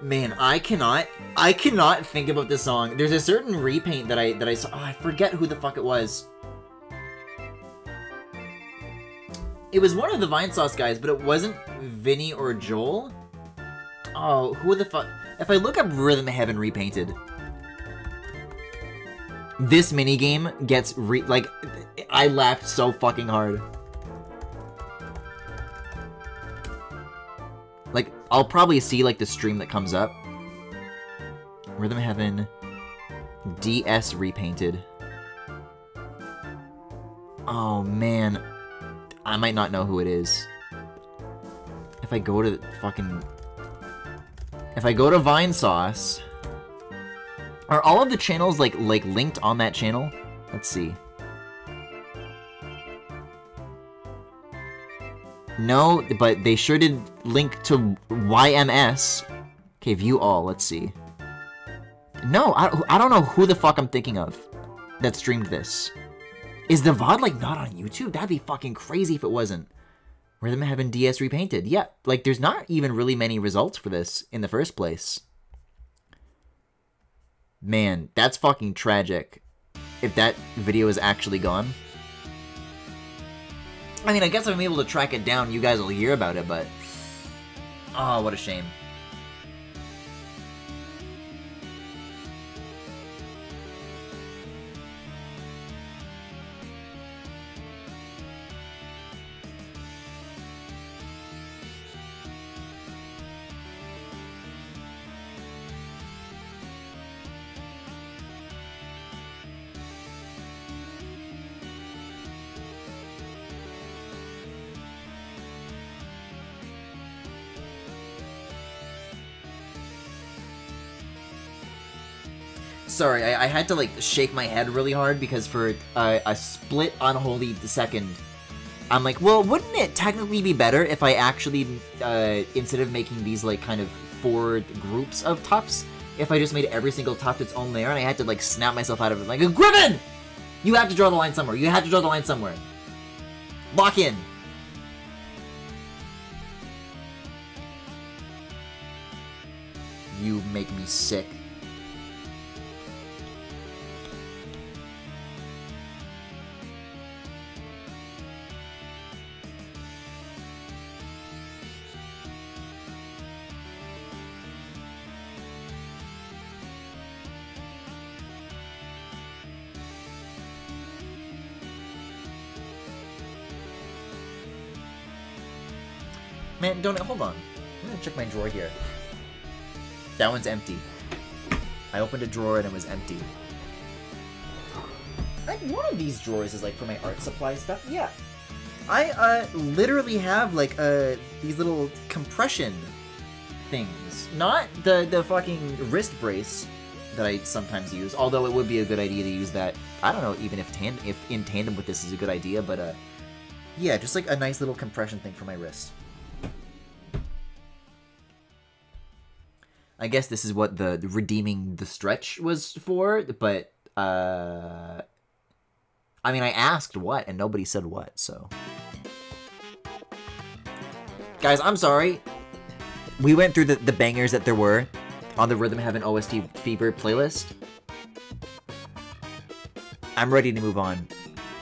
Man, I cannot think about this song. There's a certain repaint that I saw. Oh, I forget who the fuck it was. It was one of the Vinesauce guys, but it wasn't Vinny or Joel. Oh, who the fuck? If I look up Rhythm Heaven repainted, this minigame gets like, I laughed so fucking hard. Like, I'll probably see, like, the stream that comes up. Rhythm Heaven DS repainted. Oh, man. I might not know who it is. If I go to fucking... If I go to Vinesauce... Are all of the channels, like linked on that channel? Let's see. No, but they sure did link to YMS. Okay, view all. Let's see. No, I don't know who the fuck I'm thinking of that streamed this. Is the VOD, like, not on YouTube? That'd be fucking crazy if it wasn't. Rhythm Heaven DS repainted. Yeah, like, there's not even really many results for this in the first place. Man, that's fucking tragic. If that video is actually gone. I mean, I guess if I'm able to track it down, you guys will hear about it, but... Oh, what a shame. Sorry, I had to, like, shake my head really hard because for a split unholy second, I'm like, well, wouldn't it technically be better if I actually, instead of making these, like, kind of 4 groups of tufts, if I just made every single tuft its own layer, and I had to, like, snap myself out of it, like, Griffin! You have to draw the line somewhere. You have to draw the line somewhere. Lock in. You make me sick. Man, don't... Hold on. I'm gonna check my drawer here. That one's empty. I opened a drawer and it was empty. I think one of these drawers is, like, for my art supply stuff. Yeah. I, literally have, like, these little compression things. Not the fucking wrist brace that I sometimes use, although it would be a good idea to use that. I don't know even if in tandem with this is a good idea, but, yeah, just, like, a nice little compression thing for my wrist. I guess this is what the redeeming the stretch was for, but, I mean, I asked what, and nobody said what, so. Guys, I'm sorry. We went through the bangers that there were on the Rhythm Heaven OST Fever playlist. I'm ready to move on.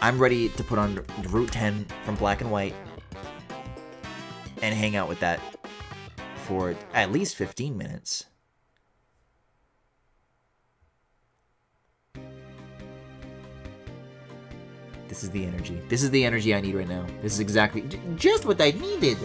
I'm ready to put on Route 10 from Black and White and hang out with that for at least 15 minutes. This is the energy. This is the energy I need right now. This is exactly just what I needed.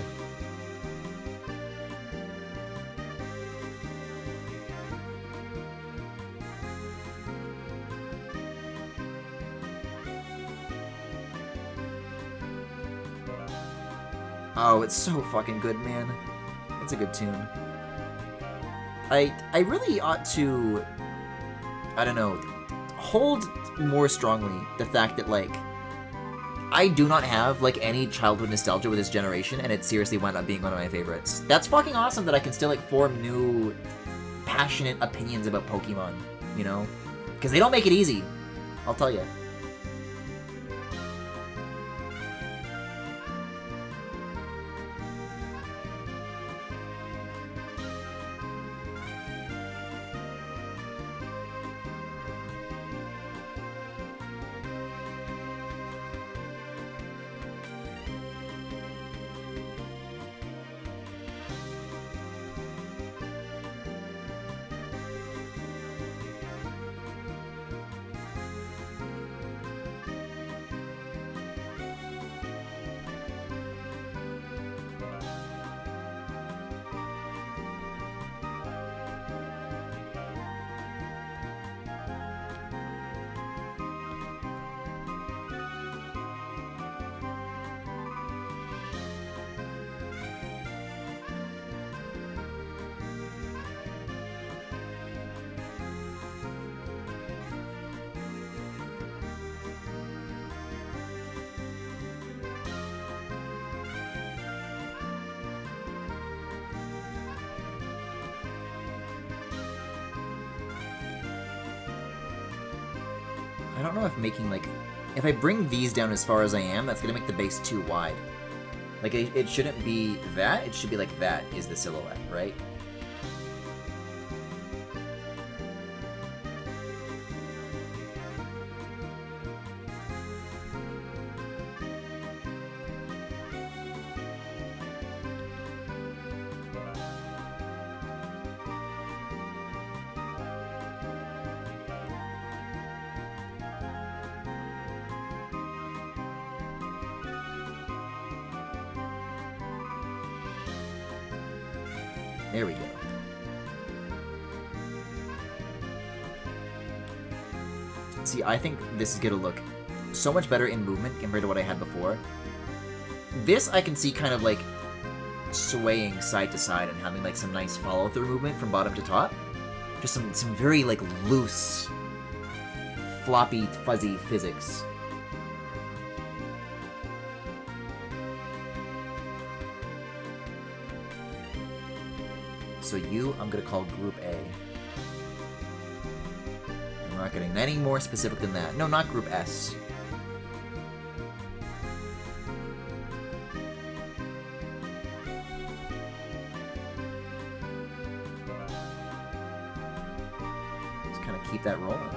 Oh, it's so fucking good, man. It's a good tune. I really ought to, I don't know, hold more strongly the fact that, like, I do not have, like, any childhood nostalgia with this generation, and it seriously wound up being one of my favorites. That's fucking awesome that I can still, like, form new, passionate opinions about Pokemon, you know? Because they don't make it easy, I'll tell you. I don't know if making, like, if I bring these down as far as I am, that's gonna make the base too wide. Like, it shouldn't be that, it should be like that is the silhouette, right? There we go. See, I think this is gonna look so much better in movement compared to what I had before. This I can see kind of like swaying side to side and having like some nice follow-through movement from bottom to top. Just some very like loose, floppy, fuzzy physics. So you, I'm gonna call Group A. I'm not getting any more specific than that. No, not Group S. Just kind of keep that rolling.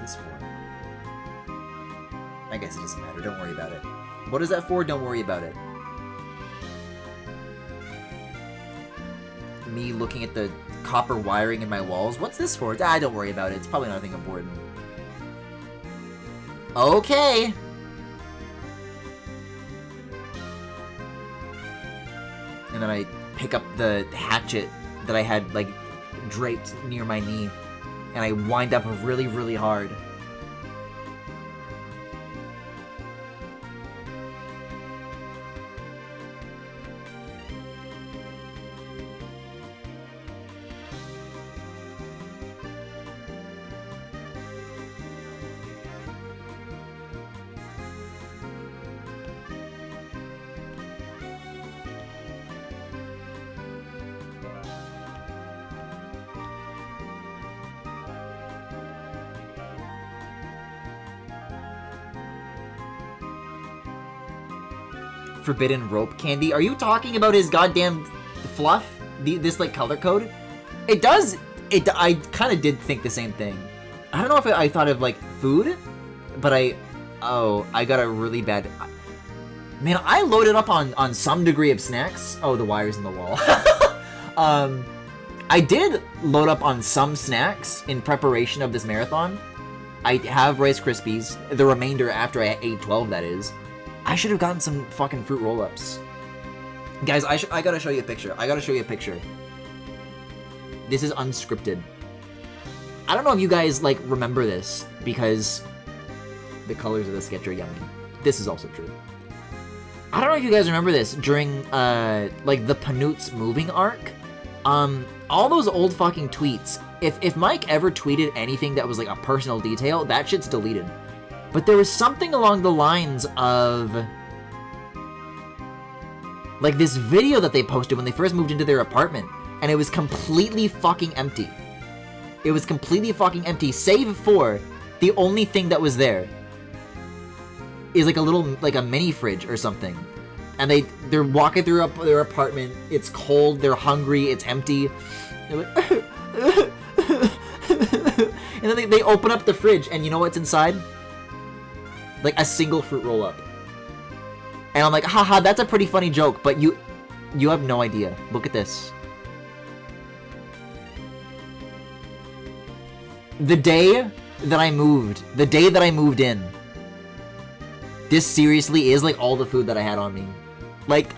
For? I guess it doesn't matter. Don't worry about it. What is that for? Don't worry about it. Me looking at the copper wiring in my walls. What's this for? Ah, don't worry about it. It's probably nothing important. Okay. And then I pick up the hatchet that I had, like, draped near my knee. And I wind up really, really hard. forbidden rope candy. Are you talking about his goddamn fluff? This like color code? It does. I kind of did think the same thing. I don't know if I thought of like food, but I got a really bad. Man, I loaded up on some degree of snacks. Oh, the wire's in the wall. I did load up on some snacks in preparation of this marathon. I have Rice Krispies. The remainder after I ate 12, that is. I should have gotten some fucking fruit roll-ups. Guys, I gotta show you a picture. I gotta show you a picture. This is unscripted. I don't know if you guys, like, remember this, because the colors of the sketch are yummy. This is also true. I don't know if you guys remember this during, like, the Panoots moving arc. All those old fucking tweets, if Mike ever tweeted anything that was, like, a personal detail, that shit's deleted. But there was something along the lines of... like, this video that they posted when they first moved into their apartment, and it was completely fucking empty. It was completely fucking empty, save for the only thing that was there is like a little, like a mini fridge or something. And they're walking through their apartment, it's cold, they're hungry, it's empty. They're like, and then they open up the fridge, and you know what's inside? Like a single fruit roll-up. And I'm like, haha, that's a pretty funny joke, but you have no idea. Look at this. The day that I moved in, this seriously is like all the food that I had on me. Like,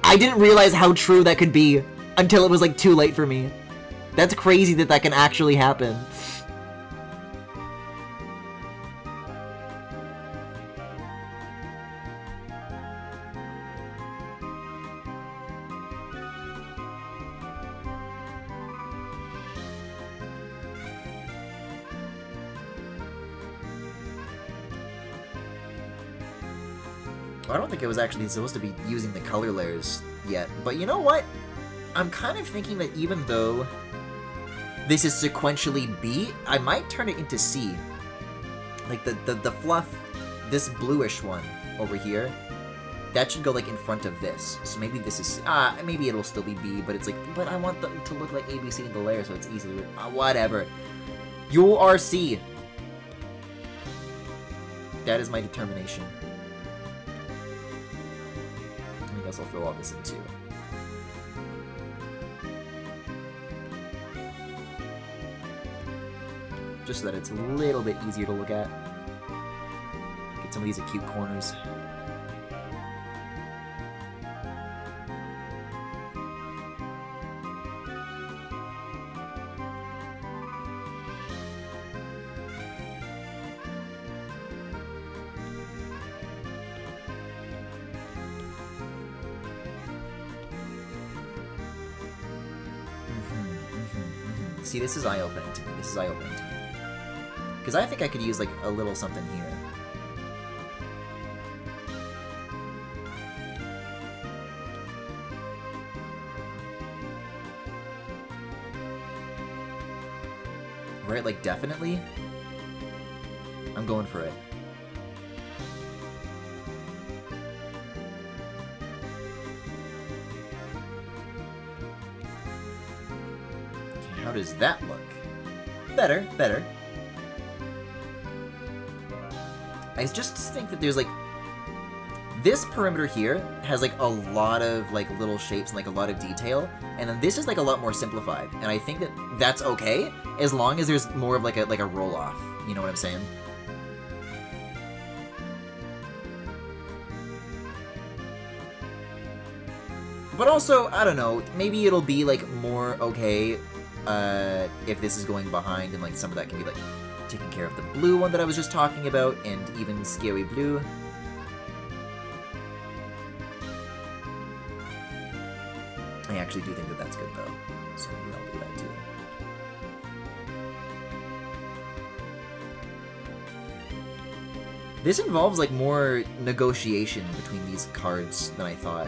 I didn't realize how true that could be until it was like too late for me. That's crazy that that can actually happen. I don't think it was actually supposed to be using the color layers yet, but you know what? I'm kind of thinking that even though this is sequentially B, I might turn it into C. Like the fluff, this bluish one over here, that should go like in front of this. So maybe this is, maybe it'll still be B, but it's like, but I want them to look like ABC in the layer so it's easy to, whatever. You are C. That is my determination. I guess I'll fill all this in too. Just so that it's a little bit easier to look at. Get some of these acute corners. See, this is eye-opening to me. This is eye-opening to me. Because I think I could use, like, a little something here. Right, like, definitely? I'm going for it. How does that look? Better, better. I just think that there's like... this perimeter here has like a lot of like little shapes and like a lot of detail, and then this is like a lot more simplified, and I think that that's okay as long as there's more of like a roll-off. You know what I'm saying? But also, I don't know, maybe it'll be like more okay if this is going behind, and like some of that can be like taking care of the blue one that I was just talking about, and even scary blue. I actually do think that that's good though, so maybe I'll do that too. This involves like more negotiation between these cards than I thought.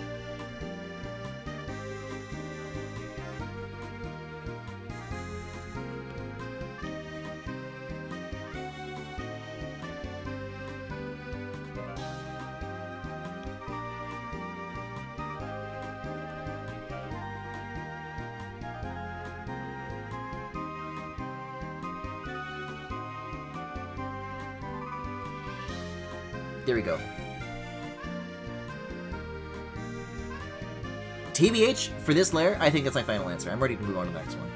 There we go. TBH, for this layer, I think that's my final answer. I'm ready to move on to the next one.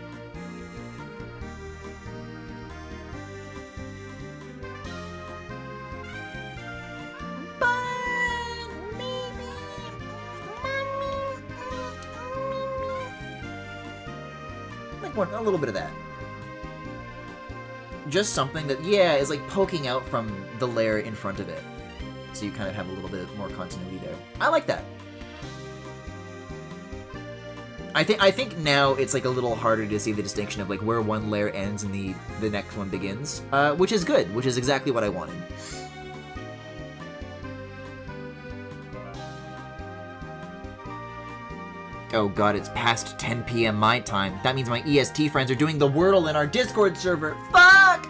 Like a little bit of that. Just something that, yeah, is like poking out from the layer in front of it. So you kind of have a little bit more continuity there. I like that. I think now it's like a little harder to see the distinction of like where one layer ends and the next one begins, which is good, which is exactly what I wanted. Oh god, it's past 10 p.m. my time. That means my EST friends are doing the Wordle in our Discord server. Fuck!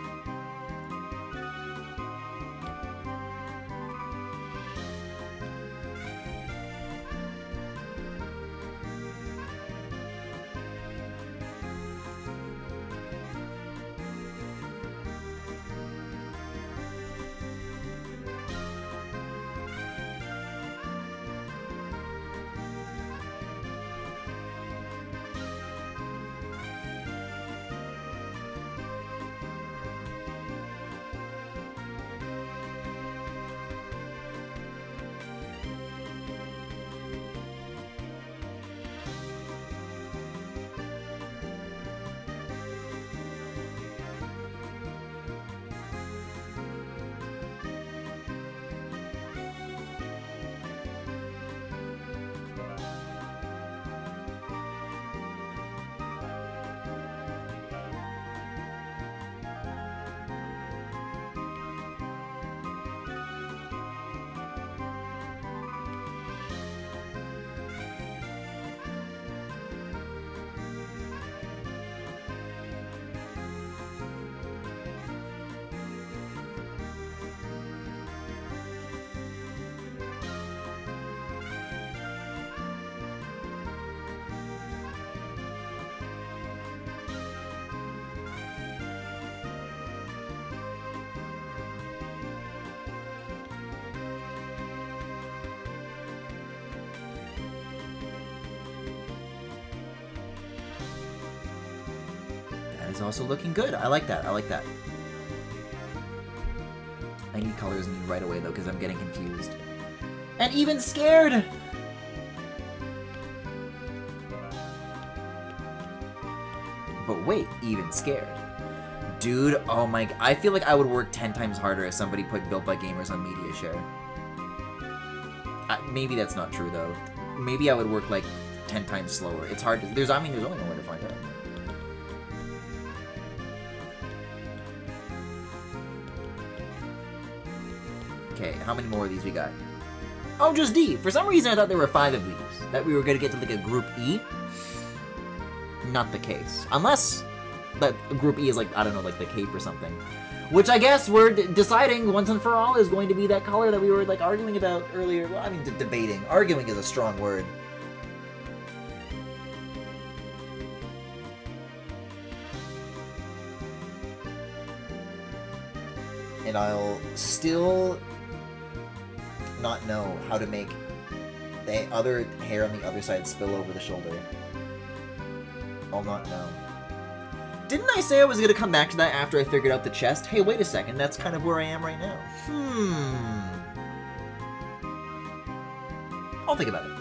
Is also looking good. I like that. I like that. I need colors in you right away though, because I'm getting confused. And even scared! But wait, even scared. Dude, oh my... I feel like I would work 10 times harder if somebody put Built by Gamers on Media Share. Maybe that's not true though. Maybe I would work like 10 times slower. It's hard to... there's only one way to find out. Okay, how many more of these we got? Oh, just D! For some reason I thought there were 5 of these. That we were gonna get to like a Group E. Not the case. Unless that Group E is like, I don't know, like the cape or something. Which I guess we're deciding once and for all is going to be that color that we were like arguing about earlier. Well, I mean, debating. Arguing is a strong word. And I'll still not know how to make the other hair on the other side spill over the shoulder. I'll not know. Didn't I say I was going to come back to that after I figured out the chest? Hey, wait a second, that's kind of where I am right now. I'll think about it.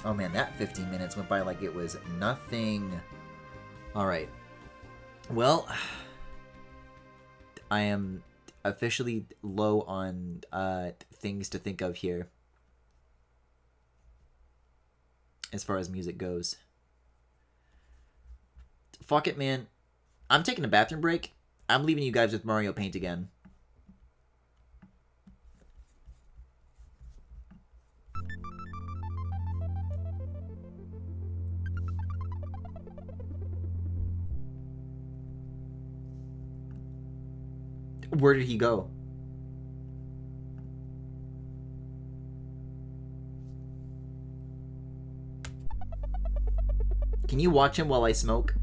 Oh man, that 15 minutes went by like it was nothing. Alright. Well, I am officially low on things to think of here. As far as music goes. Fuck it, man. I'm taking a bathroom break. I'm leaving you guys with Mario Paint again. Where did he go? Can you watch him while I smoke?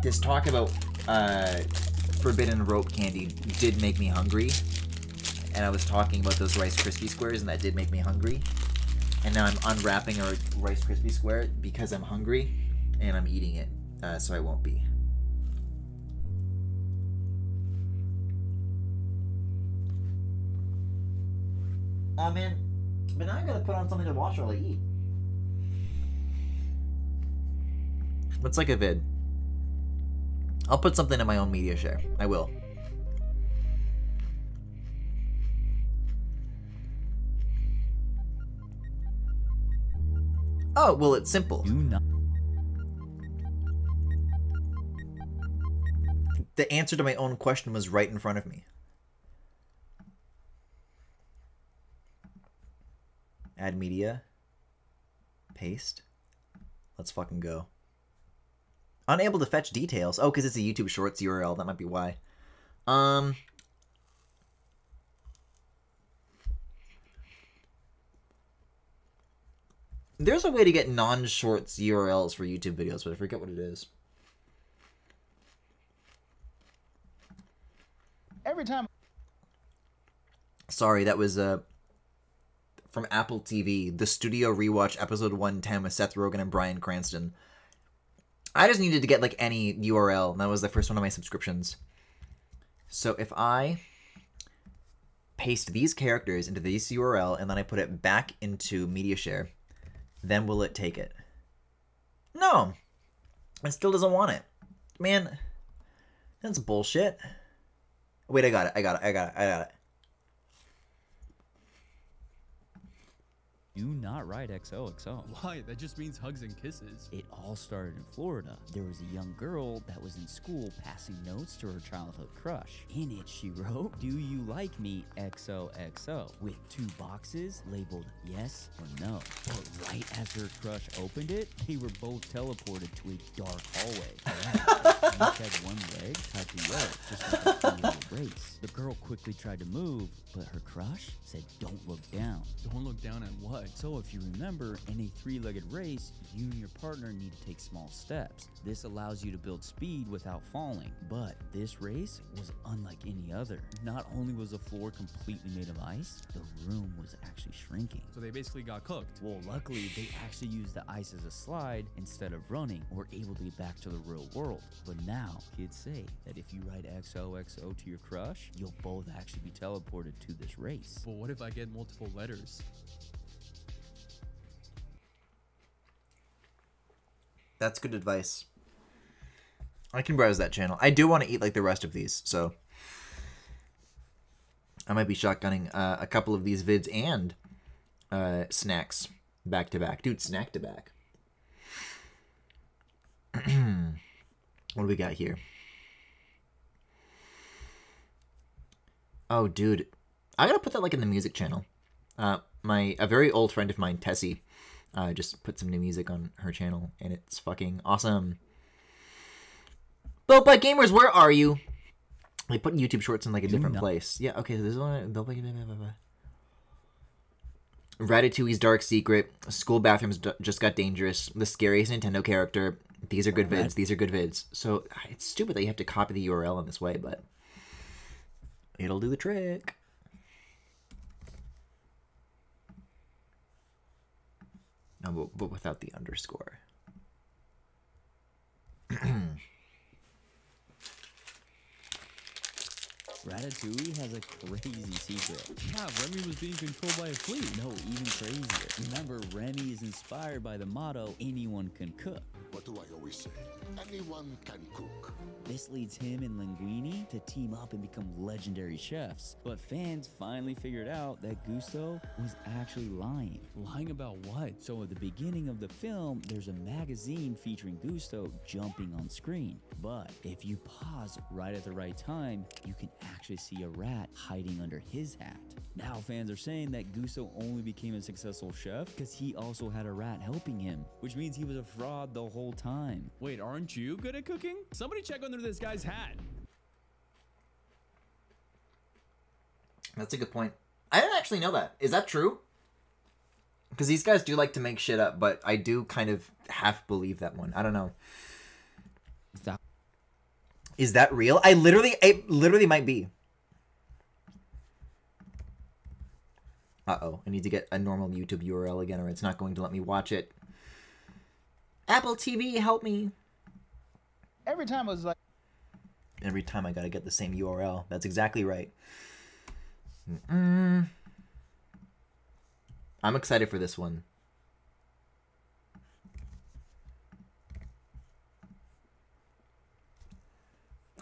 This talk about forbidden rope candy did make me hungry. And I was talking about those Rice Krispie squares, and that did make me hungry. And now I'm unwrapping a Rice Krispie square because I'm hungry, and I'm eating it, so I won't be. Oh man, but now I gotta put on something to watch while I eat. What's like a vid? I'll put something in my own media share. I will. Oh, well, it's simple. The answer to my own question was right in front of me. Add media. Paste. Let's fucking go. Unable to fetch details. Oh, because it's a YouTube Shorts URL. That might be why. There's a way to get non-Shorts URLs for YouTube videos, but I forget what it is. Every time. Sorry, that was from Apple TV. The Studio Rewatch episode 110 with Seth Rogen and Bryan Cranston. I just needed to get like any URL, and that was the first one of my subscriptions. So if I paste these characters into this URL and then I put it back into MediaShare, then will it take it? No, it still doesn't want it. Man, that's bullshit. Wait, I got it. Do not write XOXO. Why? That just means hugs and kisses. It all started in Florida. There was a young girl that was in school passing notes to her childhood crush. In it, she wrote, "Do you like me, XOXO?" with 2 boxes labeled yes or no. But right as her crush opened it, they were both teleported to a dark hallway. Each had one leg tied to the other, just like a 3-year race. The girl quickly tried to move, but her crush said, "Don't look down." Don't look down at what? play. So if you remember, in a three-legged race, you and your partner need to take small steps. This allows you to build speed without falling. But this race was unlike any other. Not only was the floor completely made of ice, the room was actually shrinking. So they basically got cooked. Well, luckily, they actually used the ice as a slide instead of running, and were able to get back to the real world. But now, kids say that if you write XOXO to your crush, you'll both actually be teleported to this race. But what if I get multiple letters? That's good advice. I can browse that channel. I do want to eat like the rest of these, so I might be shotgunning a couple of these vids and snacks back to back. Dude, snack to back. What do we got here? Oh, dude. I gotta put that like in the music channel. A very old friend of mine, Tessie, just put some new music on her channel, and it's fucking awesome. Built by Gamers, where are you? They put YouTube Shorts in like a different place. Yeah, okay, so this is one. Built by Ratatouille's Dark Secret. School bathrooms just got dangerous. The scariest Nintendo character. These are good vids. These are good vids. So it's stupid that you have to copy the URL in this way, but it'll do the trick. No, but without the underscore. Ratatouille has a crazy secret. Yeah, Remy was being controlled by a flea. No, even crazier. Remember, Remy is inspired by the motto, anyone can cook. What do I always say? Anyone can cook. This leads him and Linguini to team up and become legendary chefs. But fans finally figured out that Gusto was actually lying. Lying about what? So at the beginning of the film, there's a magazine featuring Gusto jumping on screen. But if you pause right at the right time, you can actually see a rat hiding under his hat. Now fans are saying that Gusto only became a successful chef because he also had a rat helping him, which means he was a fraud the whole time. Wait, aren't you good at cooking? Somebody check under this guy's hat. That's a good point. I didn't actually know that. Is that true? Because these guys do like to make shit up, but I do kind of half believe that one. I don't know. Is that real? It literally might be. Uh-oh. I need to get a normal YouTube URL again, or it's not going to let me watch it. Apple TV, help me. Every time I was like... Every time I gotta get the same URL. That's exactly right. I'm excited for this one.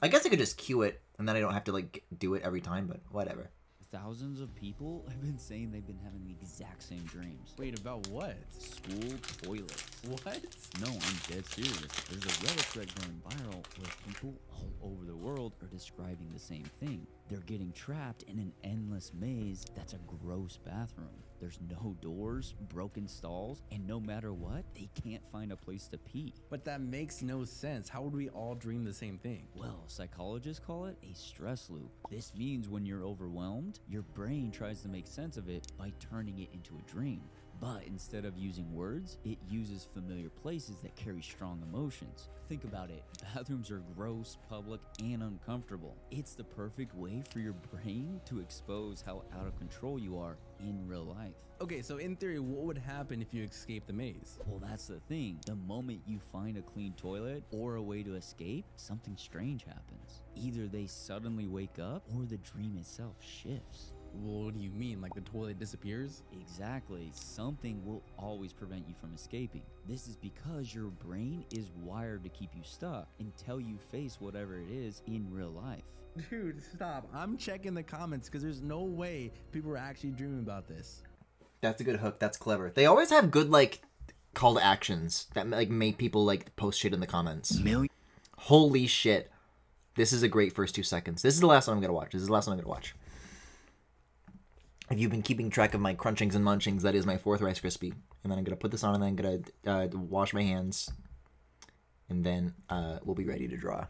I guess I could just queue it, and then I don't have to, like, do it every time, but whatever. Thousands of people have been saying they've been having the exact same dreams. Wait, about what? School toilets. What? No, I'm dead serious. There's a Reddit thread going viral where people all over the world are describing the same thing. They're getting trapped in an endless maze that's a gross bathroom. There's no doors, broken stalls, and no matter what, they can't find a place to pee. But that makes no sense. How would we all dream the same thing? Well, psychologists call it a stress loop. This means when you're overwhelmed, your brain tries to make sense of it by turning it into a dream. But instead of using words, it uses familiar places that carry strong emotions. Think about it. Bathrooms are gross, public, and uncomfortable. It's the perfect way for your brain to expose how out of control you are in real life. Okay, so in theory, what would happen if you escape the maze? Well, that's the thing. The moment you find a clean toilet or a way to escape, something strange happens. Either they suddenly wake up or the dream itself shifts. Well, what do you mean? Like the toilet disappears? Exactly. Something will always prevent you from escaping. This is because your brain is wired to keep you stuck until you face whatever it is in real life. Dude, stop. I'm checking the comments because there's no way people are actually dreaming about this. That's a good hook. That's clever. They always have good, like, call to actions that, like, make people, like, post shit in the comments. Holy shit. This is a great first 2 seconds. This is the last one I'm going to watch. This is the last one I'm going to watch. If you've been keeping track of my crunchings and munchings, that is my 4th Rice Krispie. And then I'm going to put this on, and then I'm going to wash my hands. And then we'll be ready to draw.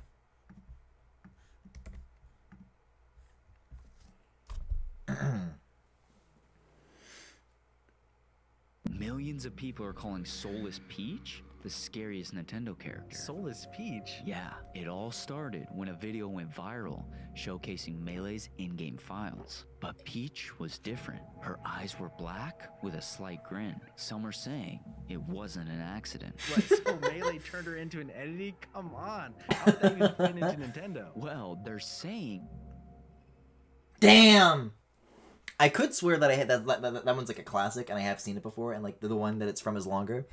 Millions of people are calling Soulless Peach the scariest Nintendo character. Soulless Peach? Yeah, it all started when a video went viral showcasing Melee's in-game files. But Peach was different. Her eyes were black with a slight grin. Some are saying it wasn't an accident. What, so Melee turned her into an entity? Come on. How did that even fit into Nintendo? Well, they're saying... Damn! I could swear that I had that one's like a classic, and I have seen it before, and like the one that it's from is longer.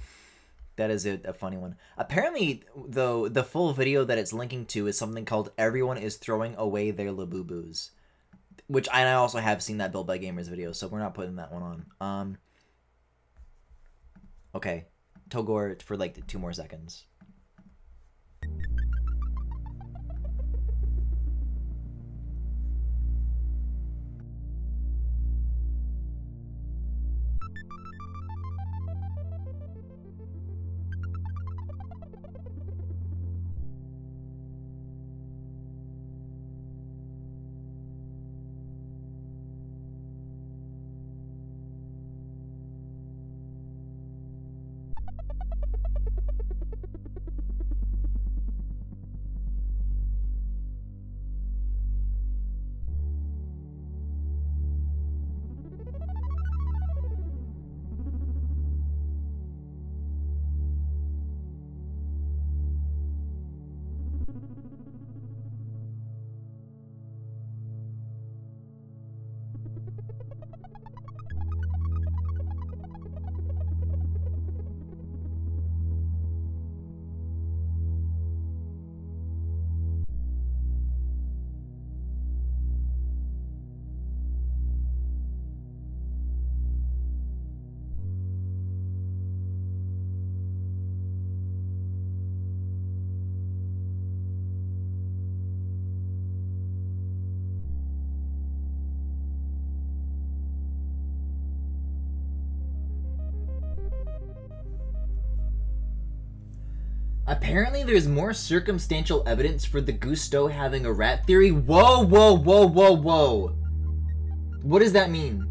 That is a funny one. Apparently, though, the full video that it's linking to is something called "Everyone is Throwing Away Their Labubu's," which I also have seen that Built by Gamers video, so we're not putting that one on. Okay, Togor for like 2 more seconds. Apparently, there's more circumstantial evidence for the Gusto having a rat theory. Whoa, whoa, whoa, whoa, whoa. What does that mean?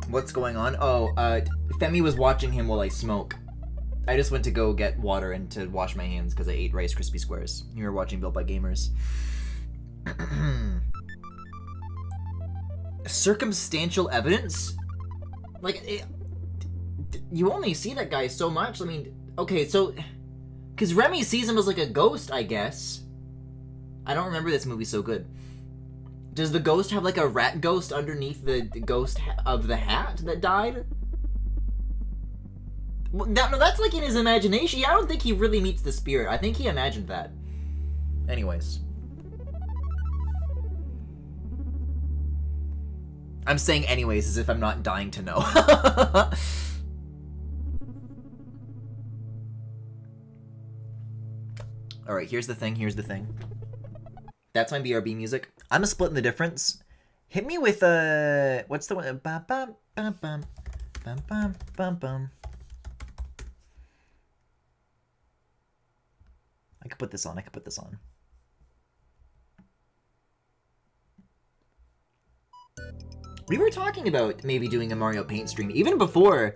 What's going on? Oh, Femi was watching him while I smoke. I just went to go get water and to wash my hands because I ate Rice Krispie Squares. You were watching Built by Gamers. Circumstantial evidence? Like, you only see that guy so much. I mean, okay, so... Because Remy sees him as like a ghost, I guess. I don't remember this movie so good. Does the ghost have like a rat ghost underneath the ghost of the hat that died? Well, no, that's like in his imagination. I don't think he really meets the spirit. I think he imagined that. Anyways. I'm saying anyways as if I'm not dying to know. Alright, here's the thing, That's my BRB music. I'm a splitting the difference. Hit me with, what's the one? Bum, bum, bum, bum, bum, bum, bum, bum. I could put this on, We were talking about maybe doing a Mario Paint stream, even before,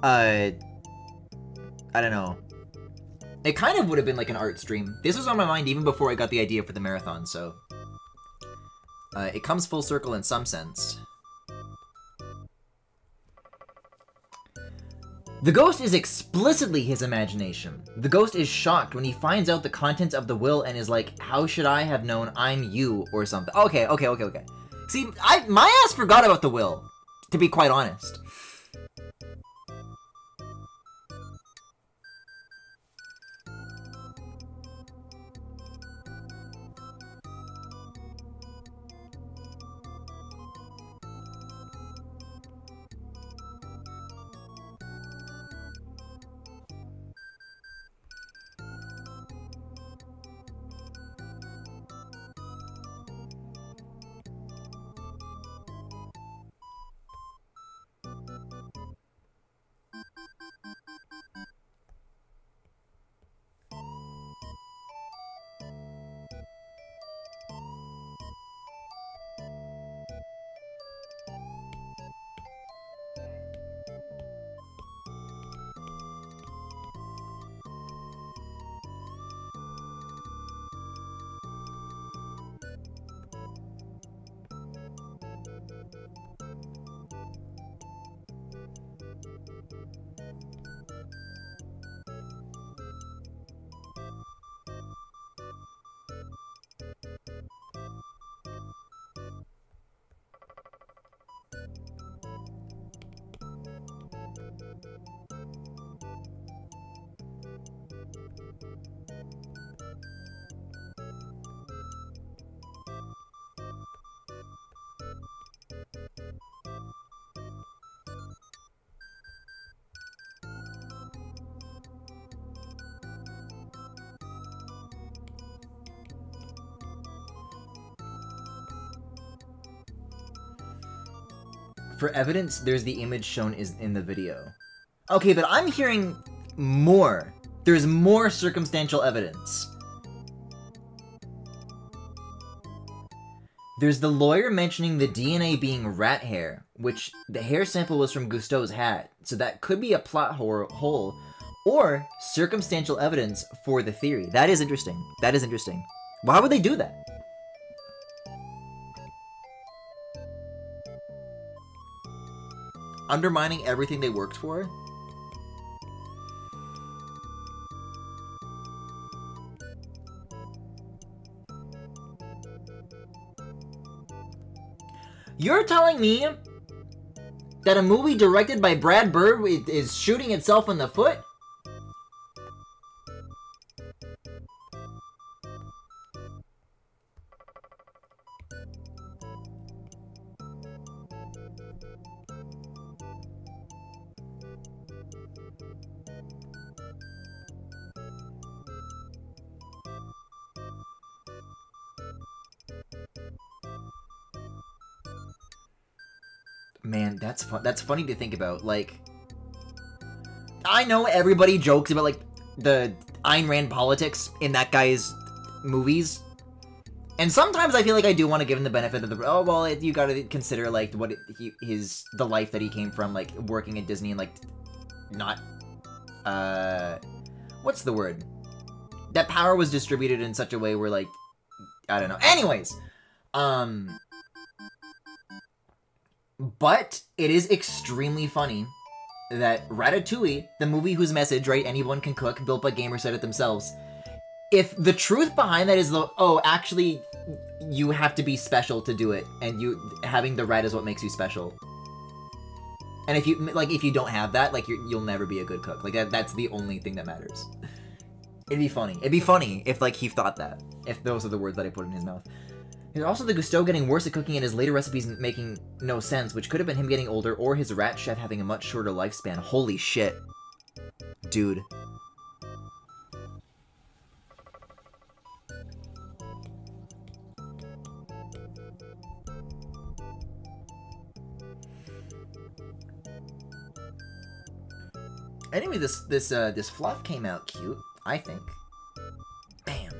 I don't know. It kind of would have been like an art stream. This was on my mind even before I got the idea for the marathon, so... it comes full circle in some sense. The ghost is explicitly his imagination. The ghost is shocked when he finds out the contents of the will and is like, how should I have known I'm you, or something. Okay. See, my ass forgot about the will, to be quite honest. For evidence, there's the image shown is in the video. Okay, but I'm hearing more. There's more circumstantial evidence. There's the lawyer mentioning the DNA being rat hair, which the hair sample was from Gusteau's hat, so that could be a plot hole, or circumstantial evidence for the theory. That is interesting. That is interesting. Why would they do that? Undermining everything they worked for? You're telling me that a movie directed by Brad Bird is shooting itself in the foot? Man, that's funny to think about. Like, I know everybody jokes about like the Ayn Rand politics in that guy's movies, and sometimes I feel like I do want to give him the benefit of the you got to consider like the life that he came from, like working at Disney and like not what's the word, that power was distributed in such a way where like I don't know. Anyways, but it is extremely funny that Ratatouille, the movie whose message, right, anyone can cook, built by gamers said it themselves, if the truth behind that is actually, you have to be special to do it, and having the rat is what makes you special. And if you don't have that, like, you'll never be a good cook. Like, that's the only thing that matters. It'd be funny. It'd be funny if, like, he thought that. If those are the words that I put in his mouth. There's also the Gusteau getting worse at cooking and his later recipes making no sense, which could have been him getting older or his rat chef having a much shorter lifespan. Holy shit. Dude. Anyway, this fluff came out cute, I think. Bam.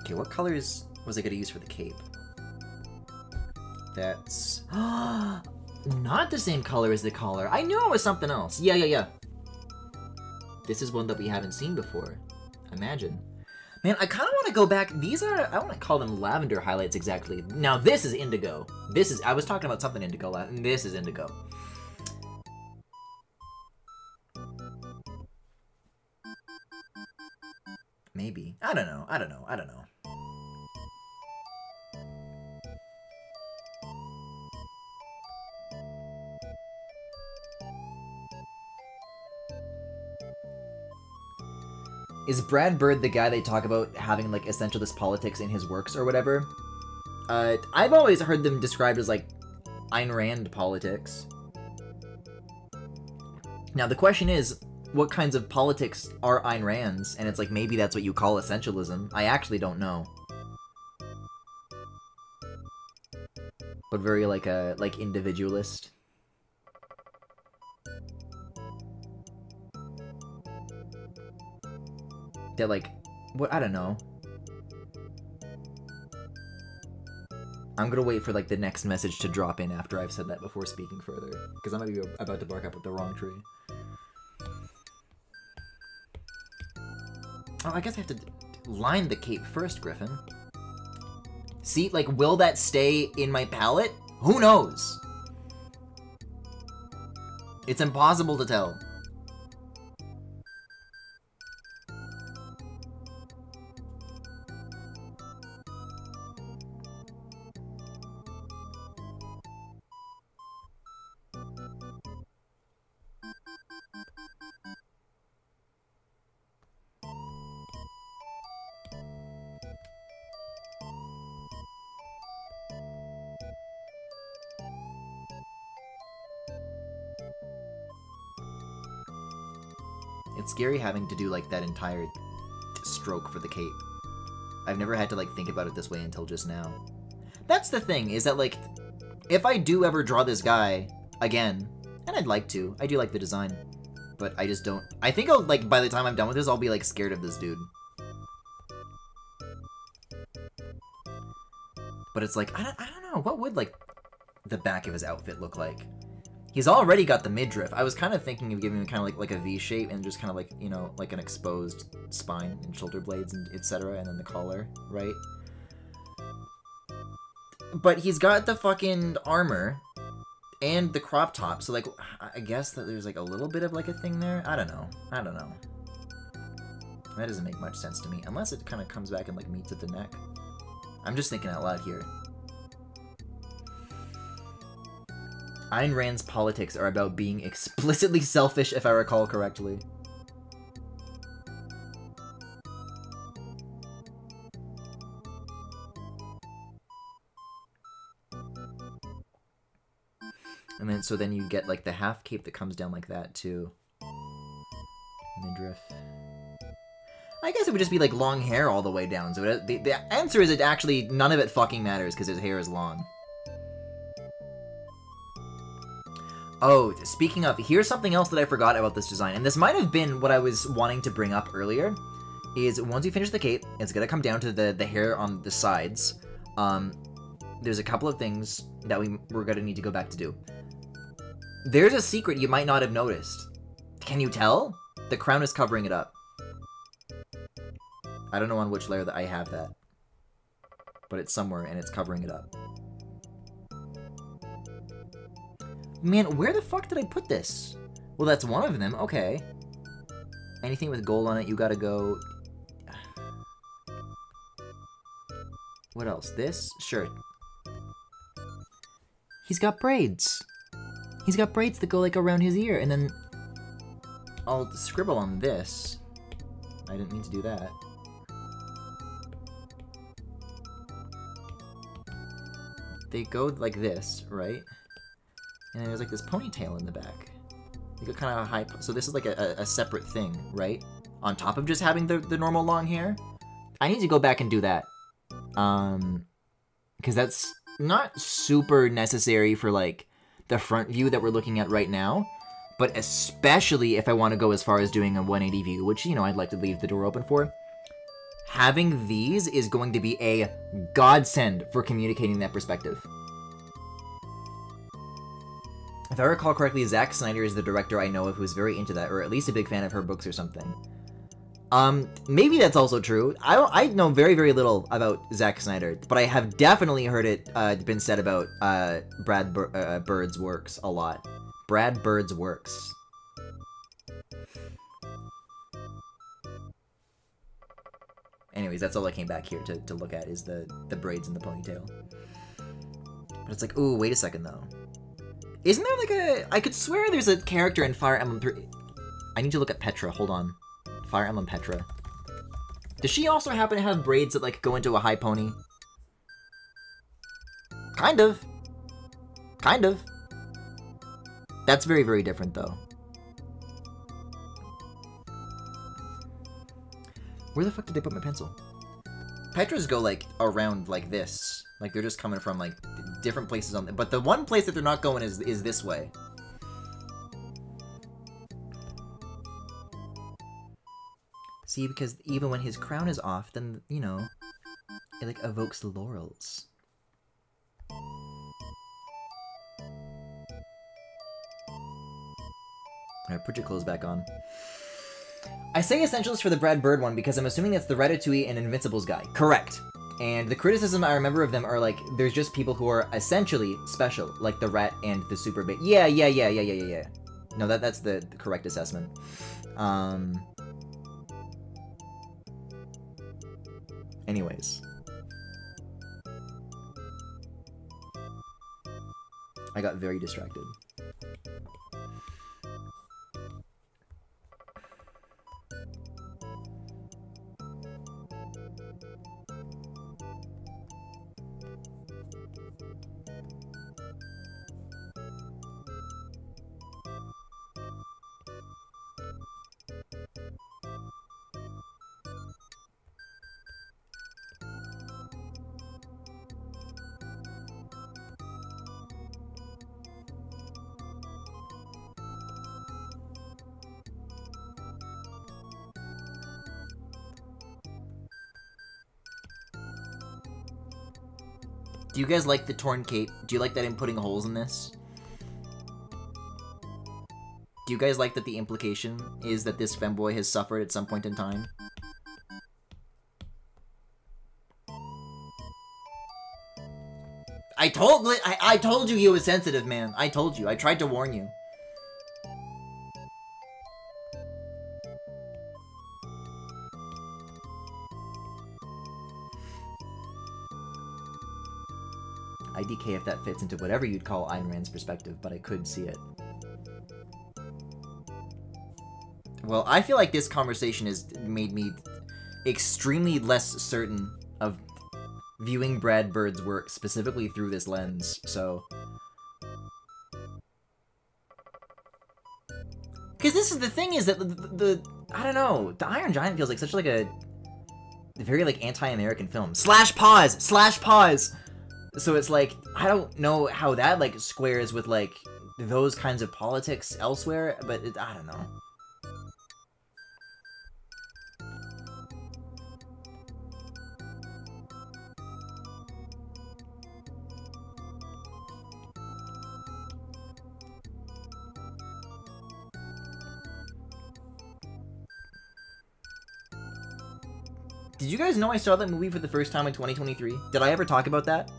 Okay, what colors was I gonna use for the cape? That's not the same color as the collar. I knew it was something else. Yeah. This is one that we haven't seen before. Imagine. Man, I kind of want to go back. These are, I want to call them lavender highlights exactly. Now this is indigo. I was talking about something indigo, and this is indigo. Maybe. I don't know. Is Brad Bird the guy they talk about having, like, essentialist politics in his works or whatever? I've always heard them described as, like, Ayn Rand politics. Now, the question is, what kinds of politics are Ayn Rand's? And it's like, maybe that's what you call essentialism. I actually don't know. But very, like, individualist. That, like, what, I don't know. I'm gonna wait for, like, the next message to drop in after I've said that before speaking further. Because I might be about to bark up at the wrong tree. Oh, I guess I have to line the cape first, Griffin. See, like, will that stay in my palette? Who knows? It's impossible to tell. It's scary having to do, like, that entire stroke for the cape. I've never had to, like, think about it this way until just now. That's the thing, is that, like, if I do ever draw this guy again, and I'd like to, I do like the design, but I just don't... I think I'll, like, by the time I'm done with this, I'll be, like, scared of this dude. But it's like, I don't know, what would, like, the back of his outfit look like? He's already got the midriff. I was kind of thinking of giving him kind of like a V shape and just kind of like, you know, like an exposed spine and shoulder blades and etc. And then the collar, right? But he's got the fucking armor and the crop top. So like, I guess that there's like a little bit of like a thing there. I don't know. That doesn't make much sense to me. Unless it kind of comes back and like meets at the neck. I'm just thinking out loud here. Ayn Rand's politics are about being explicitly selfish, if I recall correctly. And then, so then you get, like, the half cape that comes down like that, too. Midriff. I guess it would just be, like, long hair all the way down. So the answer is it actually, none of it fucking matters, because his hair is long. Oh, speaking of, here's something else that I forgot about this design, and this might have been what I was wanting to bring up earlier, is once you finish the cape, it's gonna come down to the hair on the sides. There's a couple of things that we're gonna need to go back to do. There's a secret you might not have noticed. Can you tell? The crown is covering it up. I don't know on which layer that I have that, but it's somewhere, and it's covering it up. Man, where the fuck did I put this? Well, that's one of them. Okay. Anything with gold on it, you gotta go... What else? This? Sure. He's got braids. He's got braids that go, like, around his ear, and then... I'll scribble on this. I didn't mean to do that. They go like this, right? And there's like this ponytail in the back. You got kind of a high... So this is like a separate thing, right? On top of just having the normal long hair. I need to go back and do that. Because that's not super necessary for like the front view that we're looking at right now. But especially if I want to go as far as doing a 180 view, which, you know, I'd like to leave the door open for. Having these is going to be a godsend for communicating that perspective. If I recall correctly, Zack Snyder is the director I know of who's very into that, or at least a big fan of her books or something. Maybe that's also true. I know very, very little about Zack Snyder, but I have definitely heard it been said about Brad Bird's works a lot. Brad Bird's works. Anyways, that's all I came back here to look at, is the braids and the ponytail. But it's like, ooh, wait a second, though. Isn't there like a... I could swear there's a character in Fire Emblem 3... I need to look at Petra, hold on. Fire Emblem Petra. Does she also happen to have braids that, like, go into a high pony? Kind of. Kind of. That's very, very different, though. Where the fuck did they put my pencil? Petras go, like, around like this. Like, they're just coming from, like, different places on... But the one place that they're not going is this way. See, because even when his crown is off, then, you know, it, like, evokes laurels. Alright, put your clothes back on. I say essentials for the Brad Bird one because I'm assuming that's the Ratatouille and Invincibles guy. Correct. And the criticism I remember of them are like, there's just people who are essentially special, like the rat and the super bait. Yeah. No, that's the correct assessment. Anyways. I got very distracted. Do you guys like the torn cape? Do you like that I'm putting holes in this? Do you guys like that the implication is that this femboy has suffered at some point in time? I told you he was sensitive, man. I told you. I tried to warn you. IDK if that fits into whatever you'd call Ayn Rand's perspective, but I could see it. Well, I feel like this conversation has made me extremely less certain of viewing Brad Bird's work specifically through this lens, so... Because this is the thing, is that the I don't know, the Iron Giant feels like such like a very like anti-American film. Slash pause! Slash pause! So it's like, I don't know how that like squares with like those kinds of politics elsewhere, but I don't know. Did you guys know I saw that movie for the first time in 2023? Did I ever talk about that?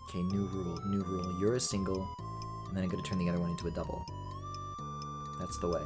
Okay, new rule, new rule. You're a single, and then I'm gonna turn the other one into a double. That's the way.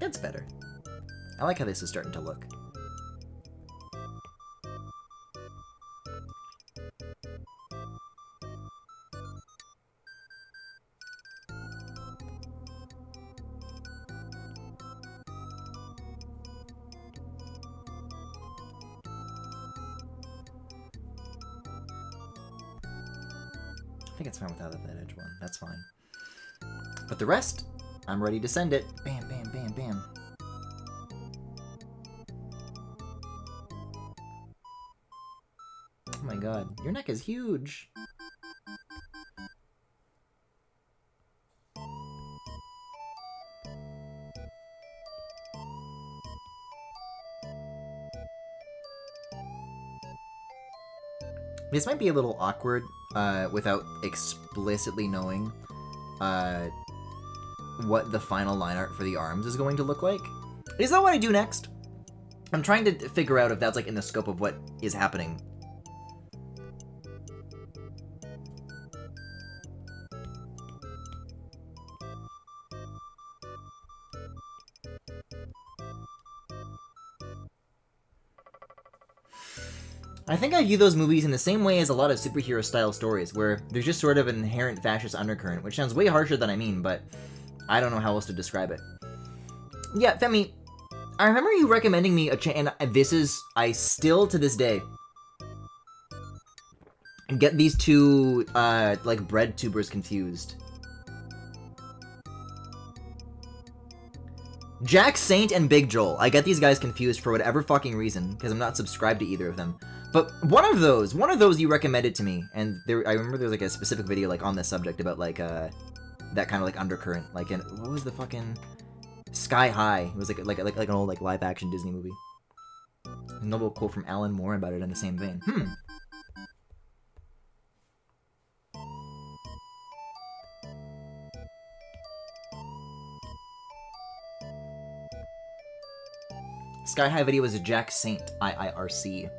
That's better. I like how this is starting to look. I think it's fine without that edge one. That's fine. But the rest, I'm ready to send it. Bam, bam, bam, bam. Oh my god, your neck is huge. This might be a little awkward without explicitly knowing what the final line art for the arms is going to look like. Is that what I do next? I'm trying to figure out if that's like in the scope of what is happening. I think I view those movies in the same way as a lot of superhero-style stories, where there's just sort of an inherent fascist undercurrent, which sounds way harsher than I mean, but I don't know how else to describe it. Yeah, Femi, I remember you recommending me and this is, I still, to this day, get these two, like, bread tubers confused. Jack Saint and Big Joel. I get these guys confused for whatever fucking reason, because I'm not subscribed to either of them. But one of those you recommended to me, and I remember there was like a specific video like on this subject about like that kind of like undercurrent, like in what was the fucking Sky High? It was like an old like live action Disney movie. A noble quote from Alan Moore about it in the same vein. Sky High video was a Jack Saint, IIRC.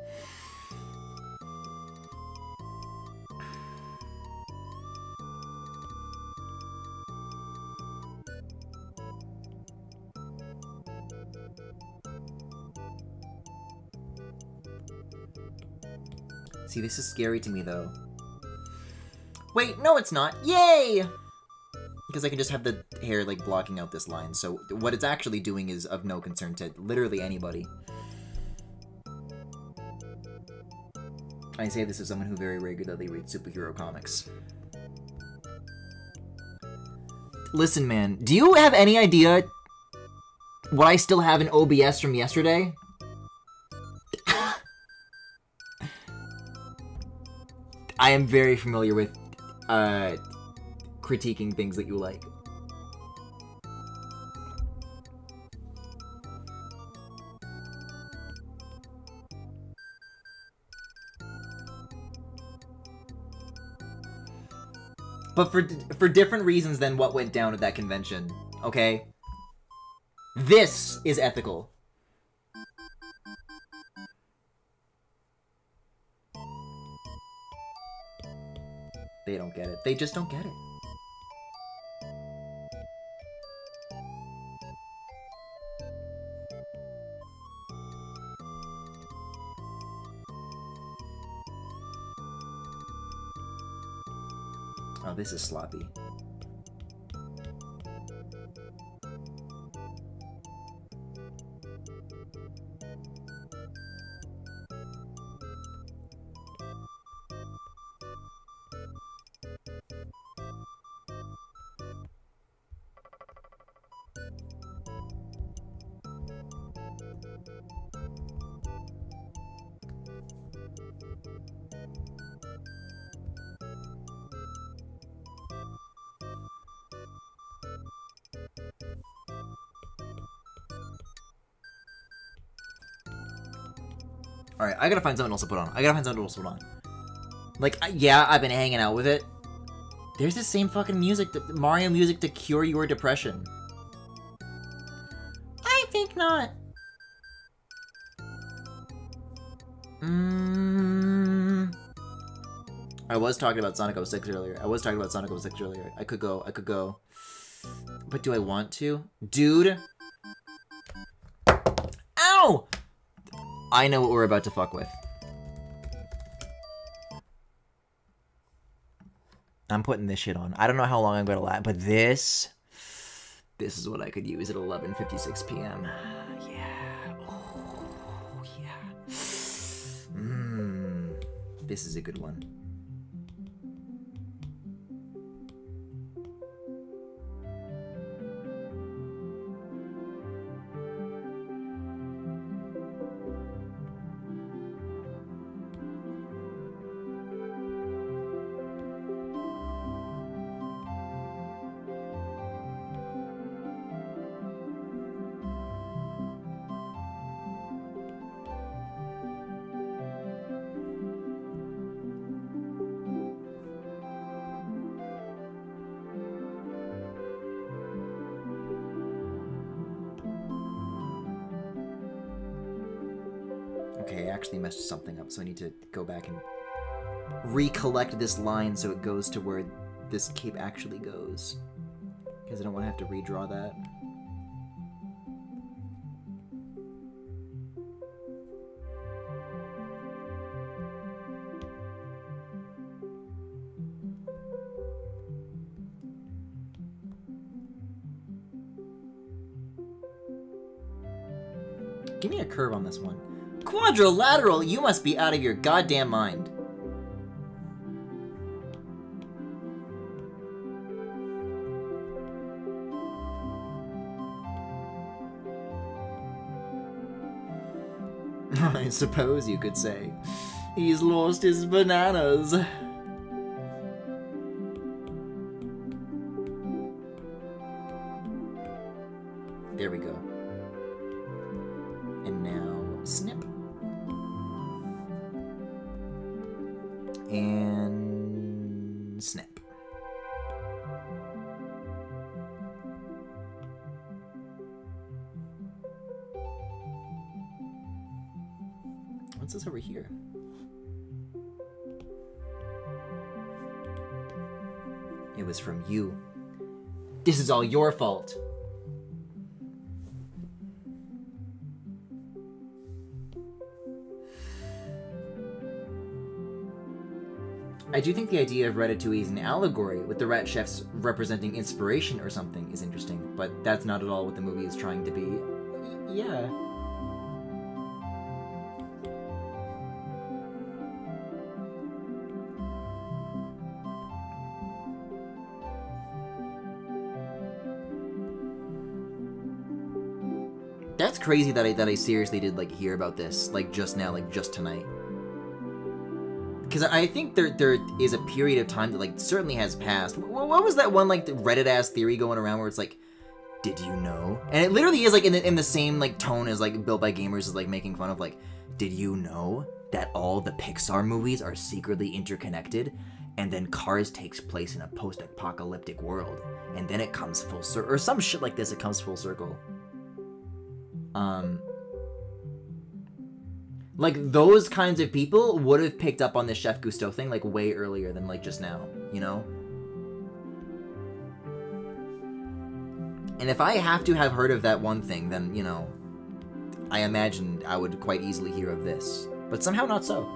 See, this is scary to me, though. Wait, no it's not. Yay! Because I can just have the hair, like, blocking out this line. So what it's actually doing is of no concern to literally anybody. I say this as someone who very regularly reads superhero comics. Listen, man, do you have any idea what I still have in OBS from yesterday? I am very familiar with critiquing things that you like. But for different reasons than what went down at that convention, okay? This is ethical. They don't get it. They just don't get it. Oh, this is sloppy. Alright, I gotta find something else to put on. Like, yeah, I've been hanging out with it. There's the same fucking music, Mario music to cure your depression. I think not. I was talking about Sonic 06 earlier. I could go. But do I want to? Dude! Ow! I know what we're about to fuck with. I'm putting this shit on. I don't know how long I'm gonna last, but this is what I could use at 11:56 p.m. Yeah. Oh, yeah. This is a good one. Okay, I actually messed something up, so I need to go back and recollect this line so it goes to where this cape actually goes. Because I don't want to have to redraw that. Give me a curve on this one. Quadrilateral? You must be out of your goddamn mind. I suppose you could say. He's lost his bananas. There we go. And now, snip. And snap. What's this over here? It was from you. This is all your fault. I do think the idea of Ratatouille as an allegory, with the rat chefs representing inspiration or something, is interesting, but that's not at all what the movie is trying to be. Yeah. That's crazy that I seriously did, like, hear about this, like, just now, like, just tonight. Because I think there is a period of time that, like, certainly has passed. What was that one, like, Reddit-ass theory going around where it's like, did you know? And it literally is, like, in the same, like, tone as, like, Built by Gamers is, like, making fun of, like, did you know that all the Pixar movies are secretly interconnected? And then Cars takes place in a post-apocalyptic world. And then it comes full circle. Or some shit like this, it comes full circle. Like, those kinds of people would have picked up on the Chef Gusteau thing, like, way earlier than, like, just now, you know? And if I have to have heard of that one thing, then, you know, I imagine I would quite easily hear of this. But somehow not so.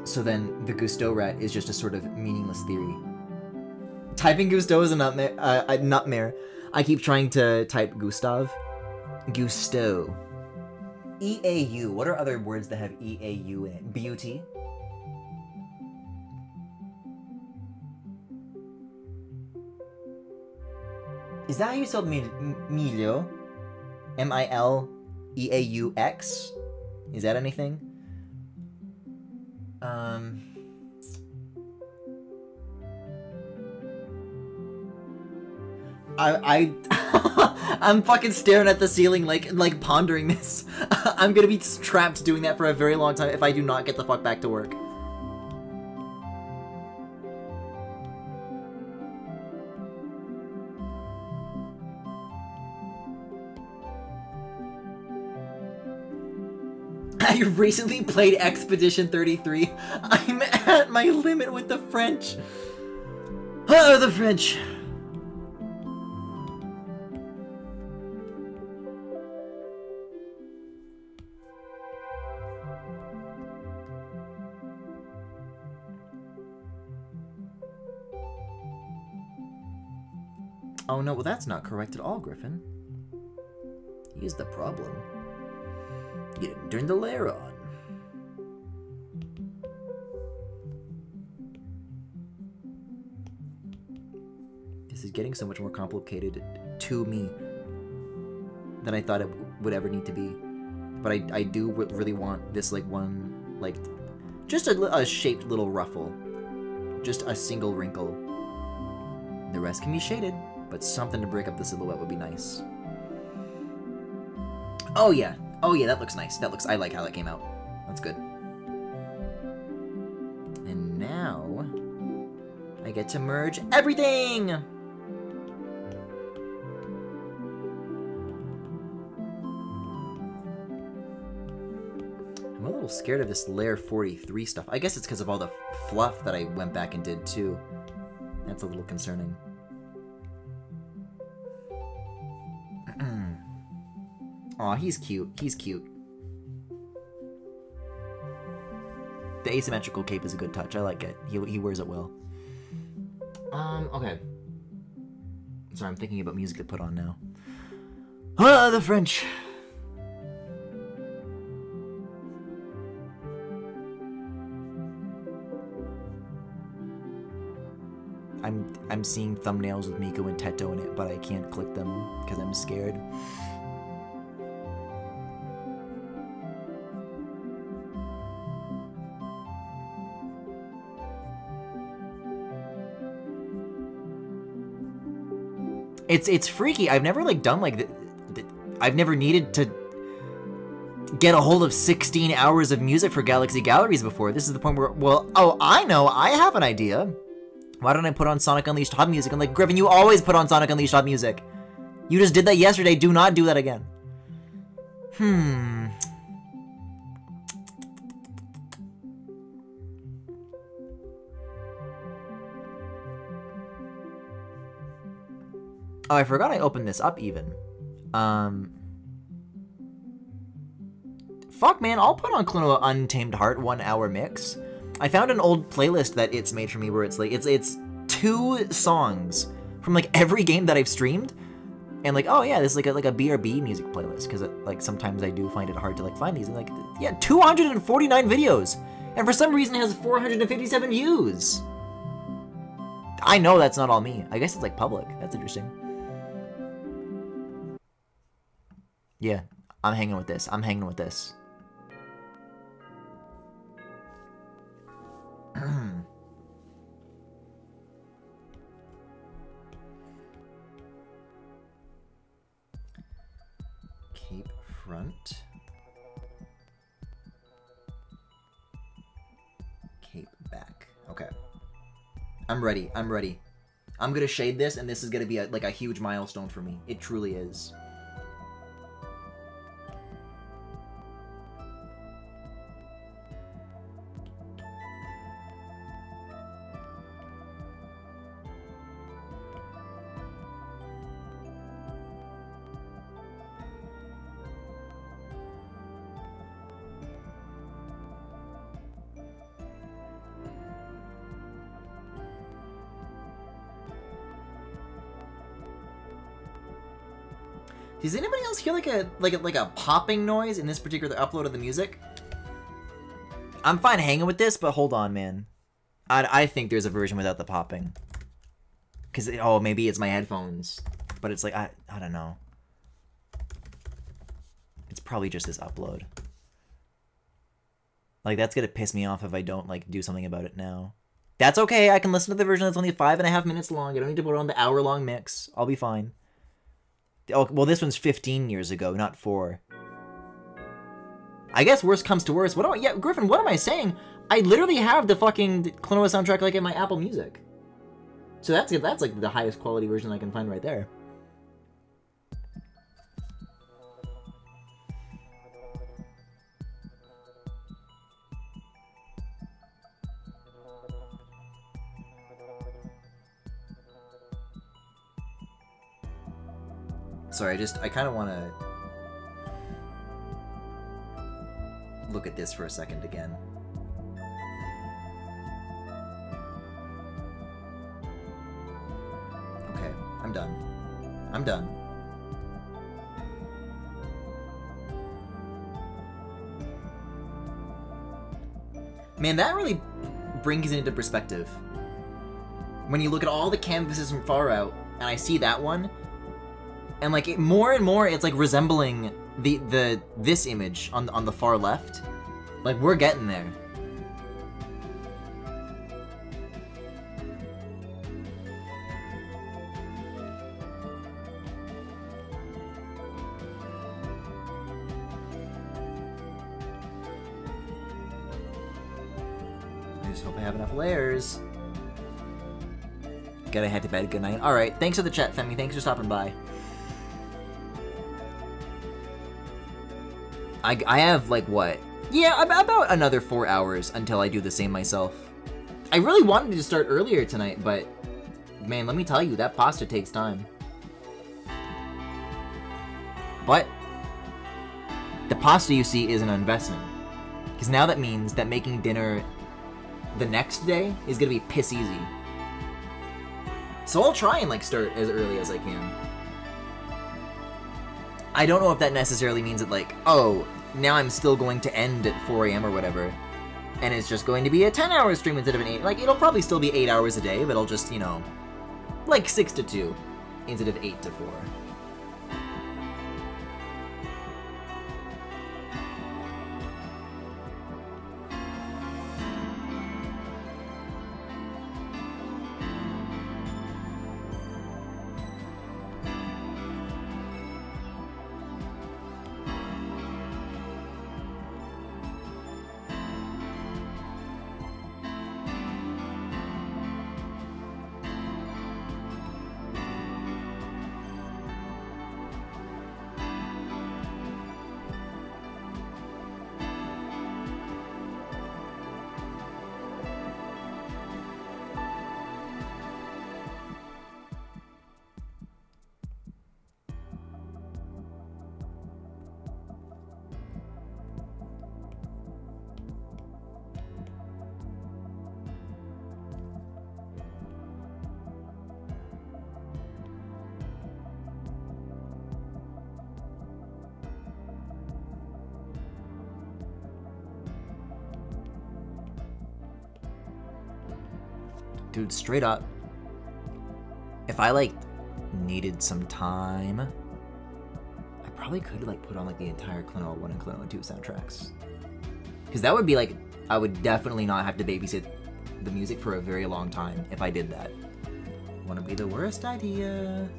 So then, the Gusteau rat is just a sort of meaningless theory. Typing Gusteau is a nightmare. I keep trying to type Gustav. Gusteau. E-A-U. What are other words that have E-A-U in it? Beauty? Is that how you spelled Milio? M-I-L-E-A-U-X? Is that anything? I'm fucking staring at the ceiling like pondering this. I'm gonna be trapped doing that for a very long time if I do not get the fuck back to work. I recently played Expedition 33. I'm at my limit with the French. Oh, the French. Oh no, well that's not correct at all, Griffin. Here's the problem. You didn't turn the layer on. This is getting so much more complicated to me than I thought it would ever need to be. But I do really want this, like, one, like, just a shaped little ruffle. Just a single wrinkle. The rest can be shaded, but something to break up the silhouette would be nice. Oh yeah. Oh yeah, that looks nice. I like how that came out. That's good. And now, I get to merge everything! I'm a little scared of this layer 43 stuff. I guess it's because of all the fluff that I went back and did too. That's a little concerning. Aw, he's cute. He's cute. The asymmetrical cape is a good touch. I like it. He wears it well. Okay. Sorry, I'm thinking about music to put on now. Ah, the French! I'm seeing thumbnails with Miko and Teto in it, but I can't click them because I'm scared. It's freaky. I've never, like, done, like, I've never needed to get a hold of 16 hours of music for Galaxy Galleries before. This is the point where, well, oh, I know. I have an idea. Why don't I put on Sonic Unleashed Hot Music? I'm like, Griffin, you always put on Sonic Unleashed Hot Music. You just did that yesterday. Do not do that again. Oh, I forgot I opened this up even. Fuck, man, I'll put on Klonoa Untamed Heart 1 hour mix. I found an old playlist that it's made for me where it's like, it's 2 songs from like every game that I've streamed. And like, oh yeah, this is like a BRB music playlist, because like sometimes I do find it hard to like find these. And like, yeah, 249 videos, and for some reason it has 457 views. I know that's not all me. I guess it's like public. That's interesting. Yeah, I'm hanging with this. I'm hanging with this. Cape front. Cape back. Okay. I'm ready. I'm ready. I'm gonna shade this, and this is gonna be like a huge milestone for me. It truly is. Does anybody else hear like a popping noise in this particular upload of the music? I'm fine hanging with this, but hold on, man. I think there's a version without the popping. Cause oh, maybe it's my headphones, but it's like I don't know. It's probably just this upload. Like that's gonna piss me off if I don't like do something about it now. That's okay. I can listen to the version that's only 5.5 minutes long. I don't need to put on the hour-long mix. I'll be fine. Oh, well, this one's 15 years ago, not 4. I guess worst comes to worst. What am I? Yeah, Griffin, what am I saying? I literally have the fucking Klonoa soundtrack like in my Apple Music. So that's like the highest quality version I can find right there. Sorry, I kind of want to look at this for a second again. Okay, I'm done. I'm done. Man, that really brings it into perspective. When you look at all the canvases from far out, and I see that one, and like more and more, it's like resembling this image on the far left. Like we're getting there. I just hope I have enough layers. Gotta head to bed. Good night. All right. Thanks for the chat, Femi. Thanks for stopping by. I have, like, what? Yeah, about another 4 hours until I do the same myself. I really wanted to start earlier tonight, but, man, let me tell you, that pasta takes time. But, the pasta, you see, is an investment. Because now that means that making dinner the next day is gonna be piss easy. So I'll try and, like, start as early as I can. I don't know if that necessarily means that, like, oh, now I'm still going to end at 4 AM or whatever, and it's just going to be a 10-hour stream instead of an 8. Like, it'll probably still be 8 hours a day, but I'll just, you know, like 6 to 2 instead of 8 to 4. Dude, straight up. If I, like, needed some time, I probably could, like, put on, like, the entire Klonoa 1 and Klonoa 2 soundtracks. Because that would be, like, I would definitely not have to babysit the music for a very long time if I did that. Wouldn't be the worst idea.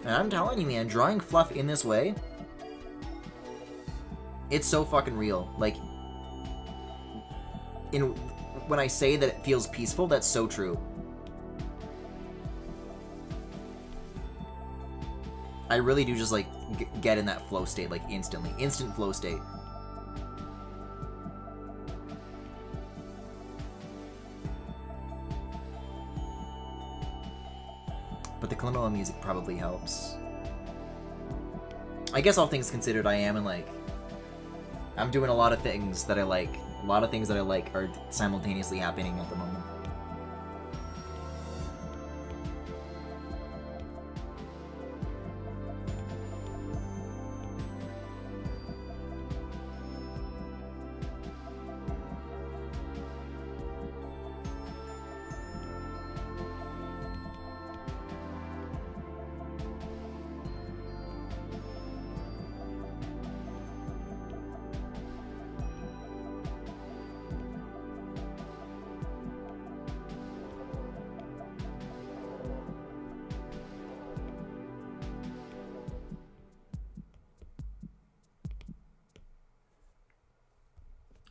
And I'm telling you, man, drawing fluff in this way, it's so fucking real. Like, when I say that it feels peaceful, that's so true. I really do just, like, get in that flow state, like, instantly. Instant flow state. But the Klonoa music probably helps. I guess all things considered, I am in, like, I'm doing a lot of things that I like. A lot of things that I like are simultaneously happening at the moment.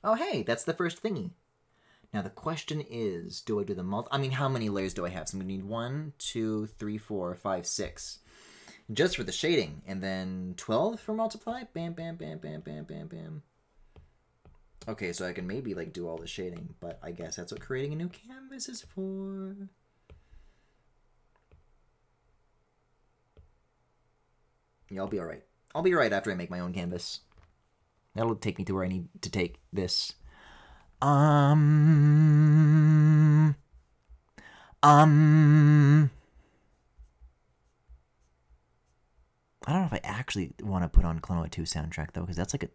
Oh, hey, that's the first thingy. Now, the question is, do I do the I mean, how many layers do I have? So we need 1, 2, 3, 4, 5, 6. Just for the shading. And then 12 for multiply. Bam, bam, bam, bam, bam, bam, bam. Okay, so I can maybe, like, do all the shading. But I guess that's what creating a new canvas is for. Yeah, I'll be alright. I'll be alright after I make my own canvas. That'll take me to where I need to take this. I don't know if I actually want to put on Klonoa 2 soundtrack though, because that's like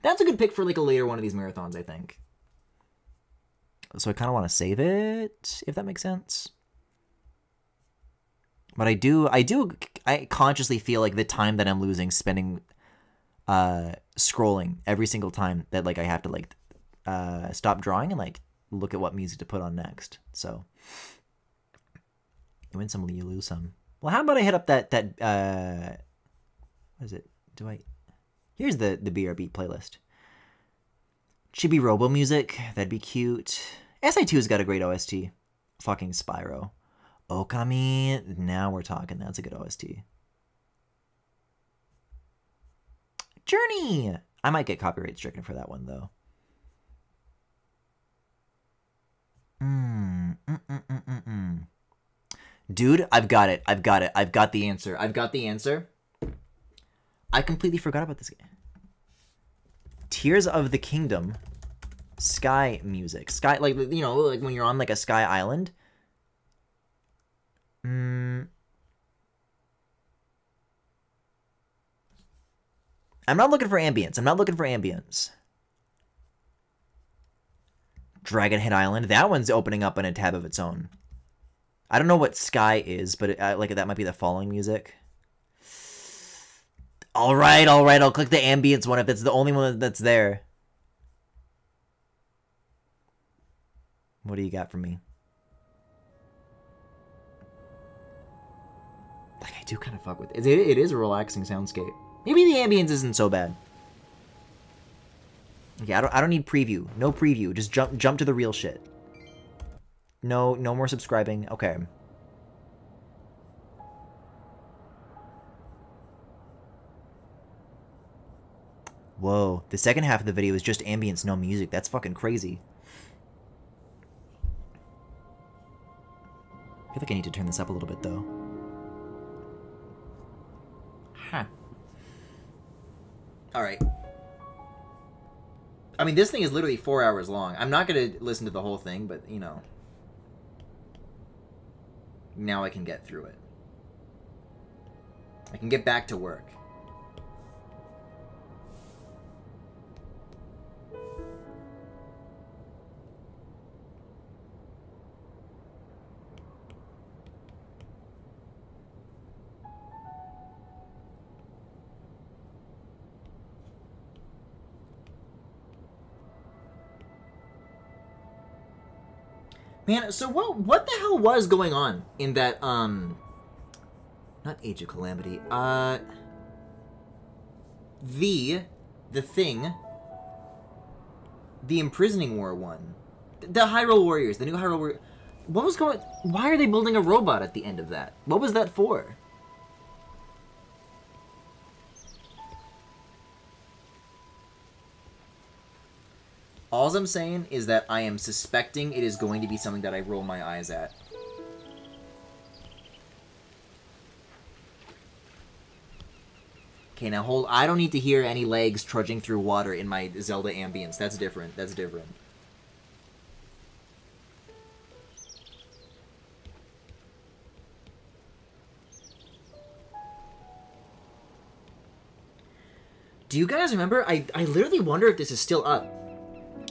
that's a good pick for like a later one of these marathons, I think. So I kind of want to save it, if that makes sense. But I consciously feel like the time that I'm losing spending scrolling every single time that like I have to like stop drawing and like look at what music to put on next. So you win some, you lose some. Well, how about I hit up that what is it? Here's the BRB playlist. Chibi Robo music, that'd be cute. SI2's got a great OST. Fucking Spyro. Okami, now we're talking. That's a good OST. Journey! I might get copyright stricken for that one, though. Dude, I've got it. I've got it. I've got the answer. I've got the answer. I completely forgot about this game. Tears of the Kingdom. Sky music. Sky, like, you know, like when you're on, like, a sky island. I'm not looking for ambience. I'm not looking for ambience. Dragon Head Island. That one's opening up in a tab of its own. I don't know what Sky is, but like that might be the falling music. All right. I'll click the ambience one if it's the only one that's there. What do you got for me? Like, I do kind of fuck with it. It is a relaxing soundscape. Maybe the ambience isn't so bad. Okay, I don't need preview. No preview. Just jump to the real shit. No more subscribing. Okay. Whoa. The second half of the video is just ambience, no music. That's fucking crazy. I feel like I need to turn this up a little bit, though. Huh. Alright. I mean, this thing is literally 4 hours long. I'm not going to listen to the whole thing, but, you know. Now I can get through it. I can get back to work. Man, so what the hell was going on in that, not Age of Calamity, the thing, the Imprisoning War one, the Hyrule Warriors, the new Hyrule Warriors, what was going, why are they building a robot at the end of that? What was that for? All I'm saying is that I am suspecting it is going to be something that I roll my eyes at. Okay, now hold. I don't need to hear any legs trudging through water in my Zelda ambience. That's different. That's different. Do you guys remember? I literally wonder if this is still up.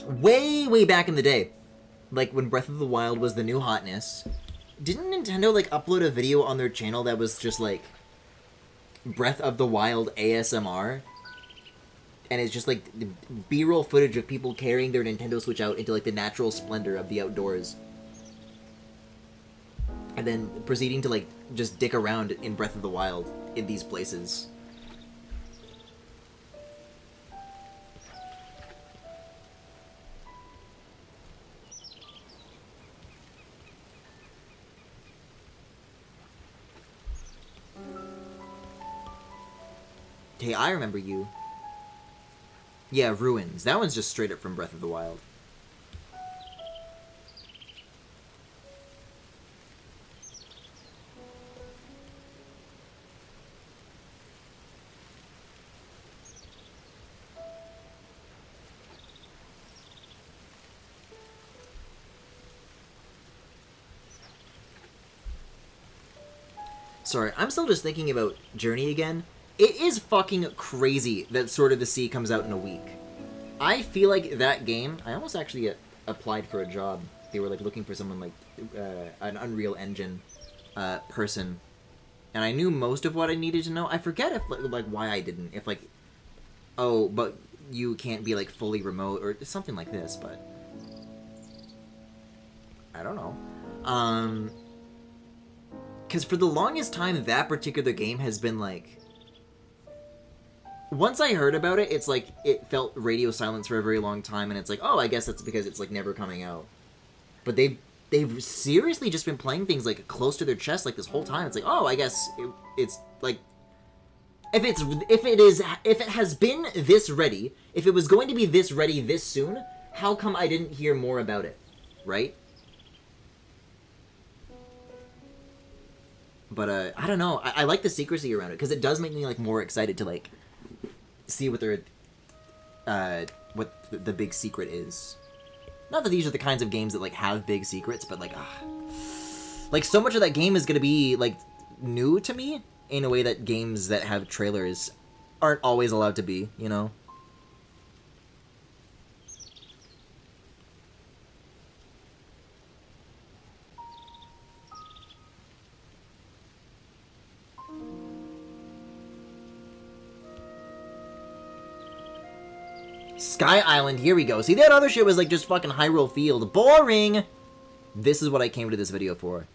Way back in the day, like when Breath of the Wild was the new hotness, didn't Nintendo like upload a video on their channel that was just like Breath of the Wild ASMR? And it's just like B-roll footage of people carrying their Nintendo Switch out into like the natural splendor of the outdoors. And then proceeding to like just dick around in Breath of the Wild in these places. Hey, I remember you. Yeah, Ruins. That one's just straight up from Breath of the Wild. Sorry, I'm still just thinking about Journey again. It is fucking crazy that Sword of the Sea comes out in a week. I feel like that game... I almost actually applied for a job. They were like looking for someone like an Unreal Engine person. And I knew most of what I needed to know. I forget if like why I didn't. If like, oh, but you can't be like fully remote or something like this, but... I don't know. Because for the longest time, that particular game has been like... Once I heard about it, it's like, it felt radio silence for a very long time, and it's like, oh, I guess that's because it's like never coming out. But they've seriously just been playing things like close to their chest like this whole time. It's like, oh, I guess it's like, if it has been this ready, if it was going to be this ready this soon, how come I didn't hear more about it, right? But I don't know. I like the secrecy around it because it does make me like more excited to like see what their what the big secret is. Not that these are the kinds of games that like have big secrets, but like so much of that game is gonna be like new to me in a way that games that have trailers aren't always allowed to be, you know? Sky Island, here we go. See, that other shit was like just fucking Hyrule Field. Boring! This is what I came to this video for.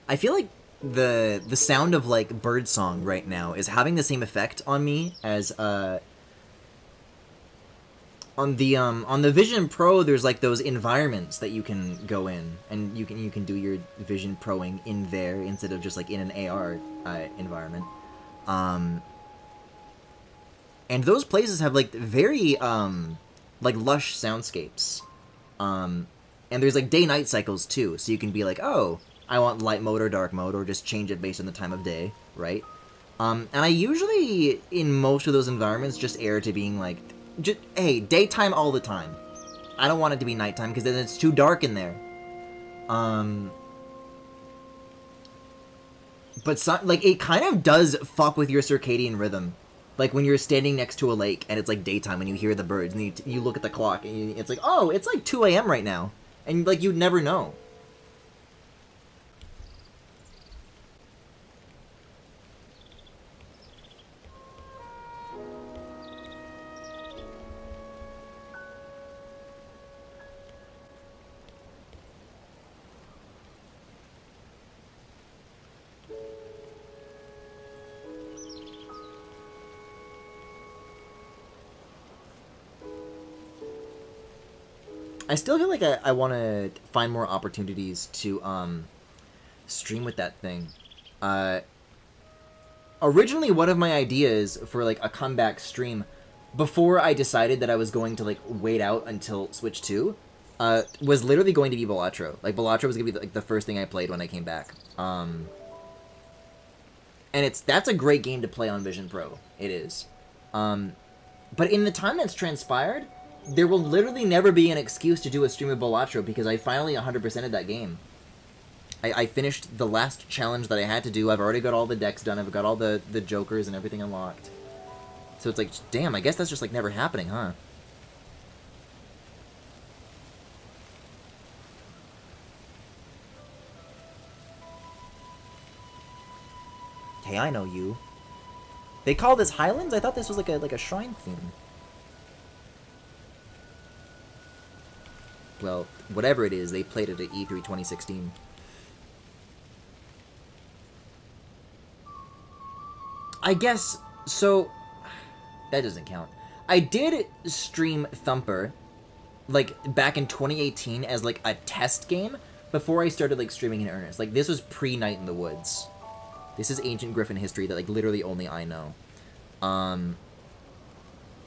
I feel like the sound of like birdsong right now is having the same effect on me as on the Vision Pro. There's like those environments that you can go in, and you can do your Vision Proing in there instead of just like in an AR environment. And those places have like very like lush soundscapes. And there's like day-night cycles too, so you can be like, oh, I want light mode or dark mode, or just change it based on the time of day, right? And I usually, in most of those environments, just err to being like, just, hey, daytime all the time. I don't want it to be nighttime, because then it's too dark in there. But like, it kind of does fuck with your circadian rhythm. Like, when you're standing next to a lake, and it's like daytime, and you hear the birds, and you look at the clock, and it's like, oh, it's like 2 a.m. right now. And, like, you'd never know. I still feel like I want to find more opportunities to stream with that thing. Originally, one of my ideas for like a comeback stream, before I decided that I was going to like wait out until Switch 2, was literally going to be Balatro. Like, Balatro was going to be like the first thing I played when I came back. And that's a great game to play on Vision Pro. It is. But in the time that's transpired, there will literally never be an excuse to do a stream of Balatro, because I finally 100%ed that game. I finished the last challenge that I had to do. I've already got all the decks done. I've got all the jokers and everything unlocked. So it's like, damn, I guess that's just like never happening, huh? Hey, I know you. They call this Highlands? I thought this was like a shrine theme. Well, whatever it is, they played it at E3 2016. I guess, so, that doesn't count. I did stream Thumper, like, back in 2018 as, like, a test game before I started, like, streaming in earnest. Like, this was pre-Night in the Woods. This is ancient Griffin history that, like, literally only I know.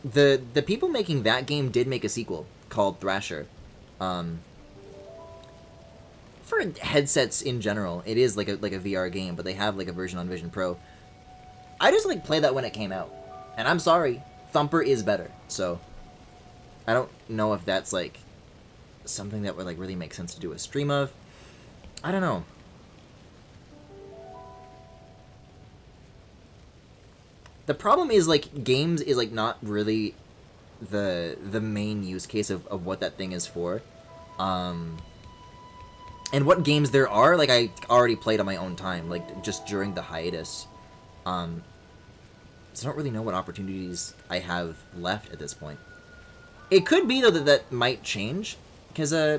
The people making that game did make a sequel called Thrasher. For headsets in general, it is like a VR game, but they have like a version on Vision Pro. I just like played that when it came out, and I'm sorry, Thumper is better. So I don't know if that's like something that would like really make sense to do a stream of. I don't know. The problem is like games is like not really the main use case of what that thing is for. And what games there are, like, I already played on my own time, like, just during the hiatus. So I don't really know what opportunities I have left at this point. It could be, though, that might change, because, I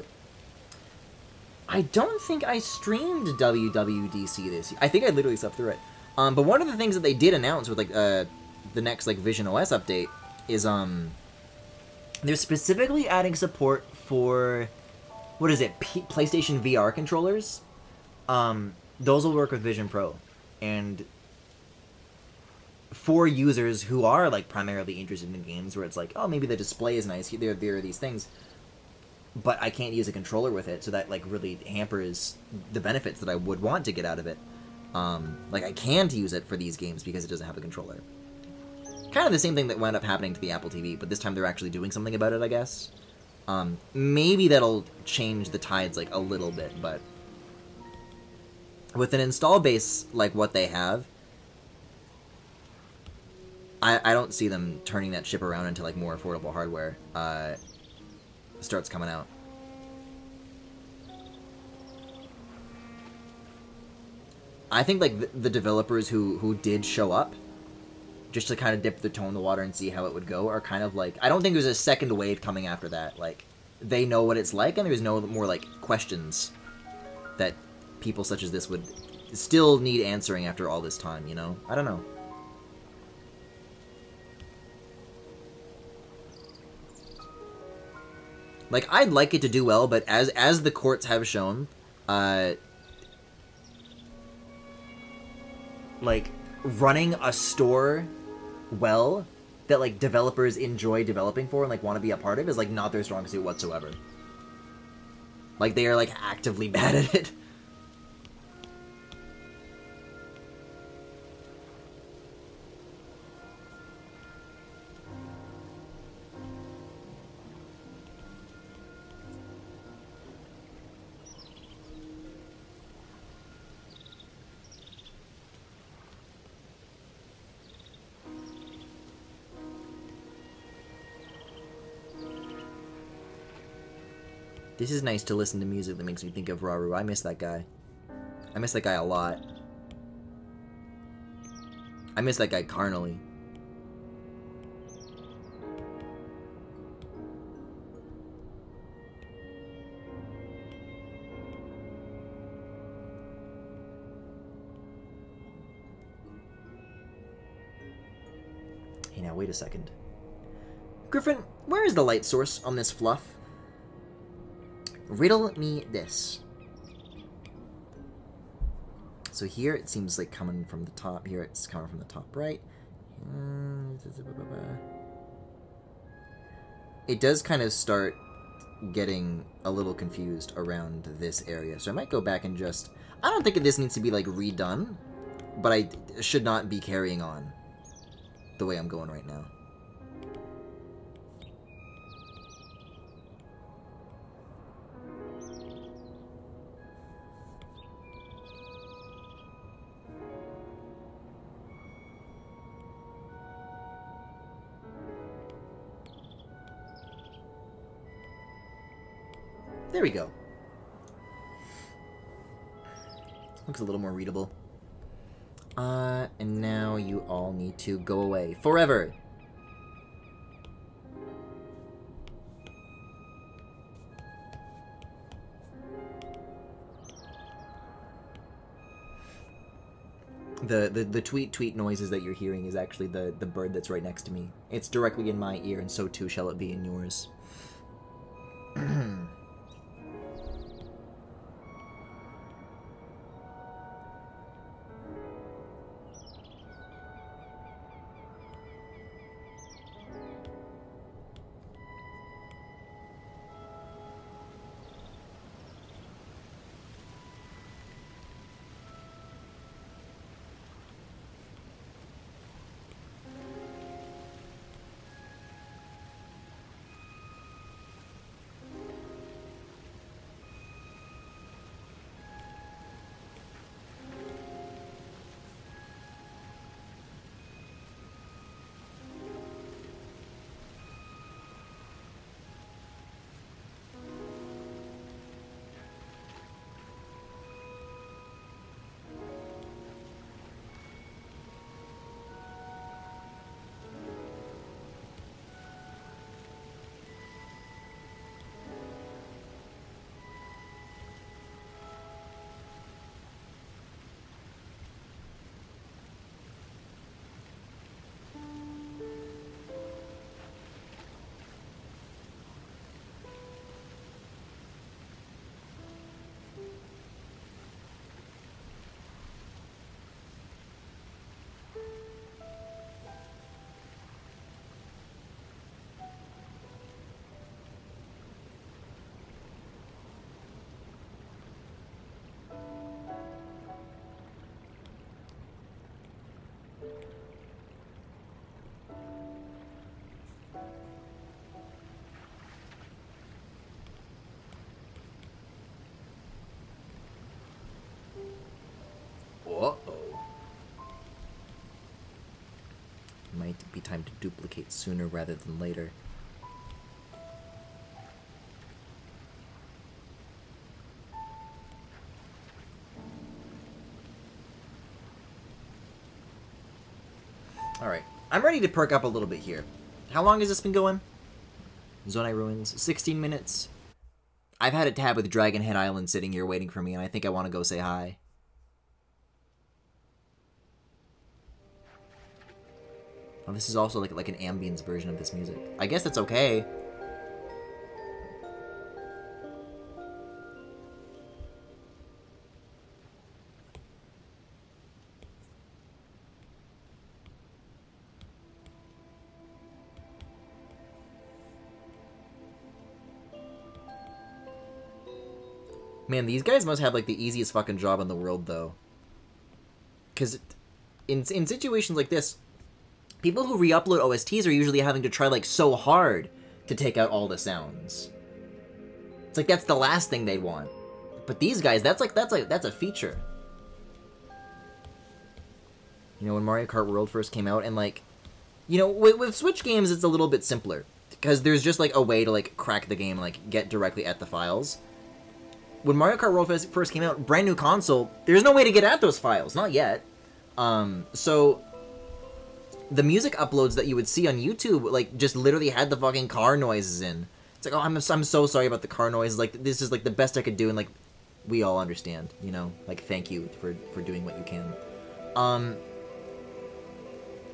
don't think I streamed WWDC this year. I think I literally slept through it. But one of the things that they did announce with, like, the next, like, Vision OS update is, they're specifically adding support for, what is it, PlayStation VR controllers. Those will work with Vision Pro. And for users who are, like, primarily interested in games where it's like, oh, maybe the display is nice, there are these things, but I can't use a controller with it, so that, like, really hampers the benefits that I would want to get out of it. Like, I can't use it for these games because it doesn't have a controller. Kind of the same thing that wound up happening to the Apple TV, but this time they're actually doing something about it, I guess. Maybe that'll change the tides, like, a little bit, but with an install base like what they have, I don't see them turning that ship around into, like, more affordable hardware starts coming out. I think, like, the developers who did show up just to kind of dip the toe in the water and see how it would go are kind of like, I don't think there's a second wave coming after that. Like, they know what it's like, and there's no more, like, questions that people such as this would still need answering after all this time, you know? I don't know. Like, I'd like it to do well, but as the courts have shown, like, running a store well that, like, developers enjoy developing for and, like, want to be a part of is, like, not their strong suit whatsoever. Like, they are, like, actively bad at it. This is nice to listen to music that makes me think of Raru. I miss that guy. I miss that guy a lot. I miss that guy carnally. Hey, now wait a second. Griffin, where is the light source on this fluff? Riddle me this. So here it seems like coming from the top. Here it's coming from the top right. It does kind of start getting a little confused around this area. So I might go back and just... I don't think this needs to be, like, redone. But I should not be carrying on the way I'm going right now. There we go. Looks a little more readable. And now you all need to go away. Forever! The tweet noises that you're hearing is actually the bird that's right next to me. It's directly in my ear, and so too shall it be in yours. Uh-oh. Might be time to duplicate sooner rather than later. Alright, I'm ready to perk up a little bit here. How long has this been going? Zonai Ruins, 16 minutes. I've had a tab with Dragon Head Island sitting here waiting for me, and I think I want to go say hi. Oh, this is also like an ambience version of this music. I guess that's okay. Man, these guys must have, like, the easiest fucking job in the world, though. Because in situations like this, people who re-upload OSTs are usually having to try, like, so hard to take out all the sounds. It's like, that's the last thing they want. But these guys, that's a feature. You know, when Mario Kart World first came out, and, like, you know, with Switch games, it's a little bit simpler. Because there's just, like, a way to, like, crack the game and, like, get directly at the files. When Mario Kart World first came out, brand new console, there's no way to get at those files. Not yet. So the music uploads that you would see on YouTube, like, just literally had the fucking car noises in. It's like, oh, I'm so sorry about the car noises. Like, this is, like, the best I could do, and, like, we all understand, you know? Like, thank you for doing what you can.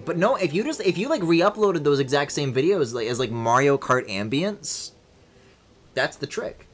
But no, if you like, re-uploaded those exact same videos, like, as, like, Mario Kart ambience, that's the trick.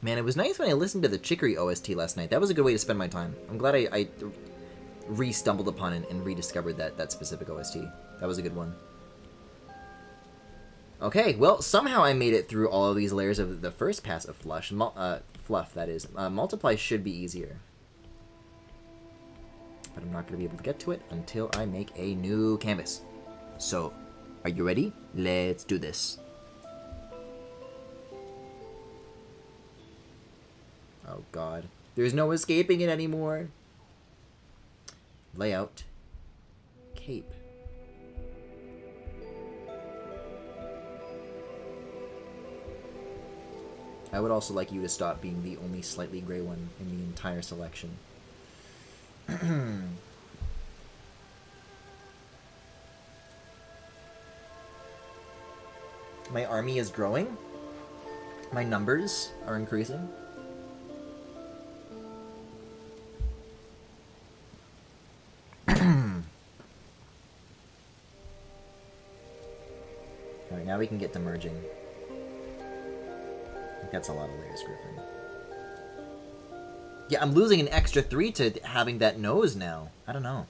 Man, it was nice when I listened to the Chicory OST last night. That was a good way to spend my time. I'm glad I re-stumbled upon it and rediscovered that specific OST. That was a good one. Okay, well, somehow I made it through all of these layers of the first pass of fluff, that is. Multiply should be easier. But I'm not going to be able to get to it until I make a new canvas. So, are you ready? Let's do this. Oh god. There's no escaping it anymore. Layout. Cape. I would also like you to stop being the only slightly gray one in the entire selection. My army is growing. My numbers are increasing. Alright, now we can get to merging. I think that's a lot of layers, Griffin. Yeah, I'm losing an extra 3 to having that nose now. I don't know.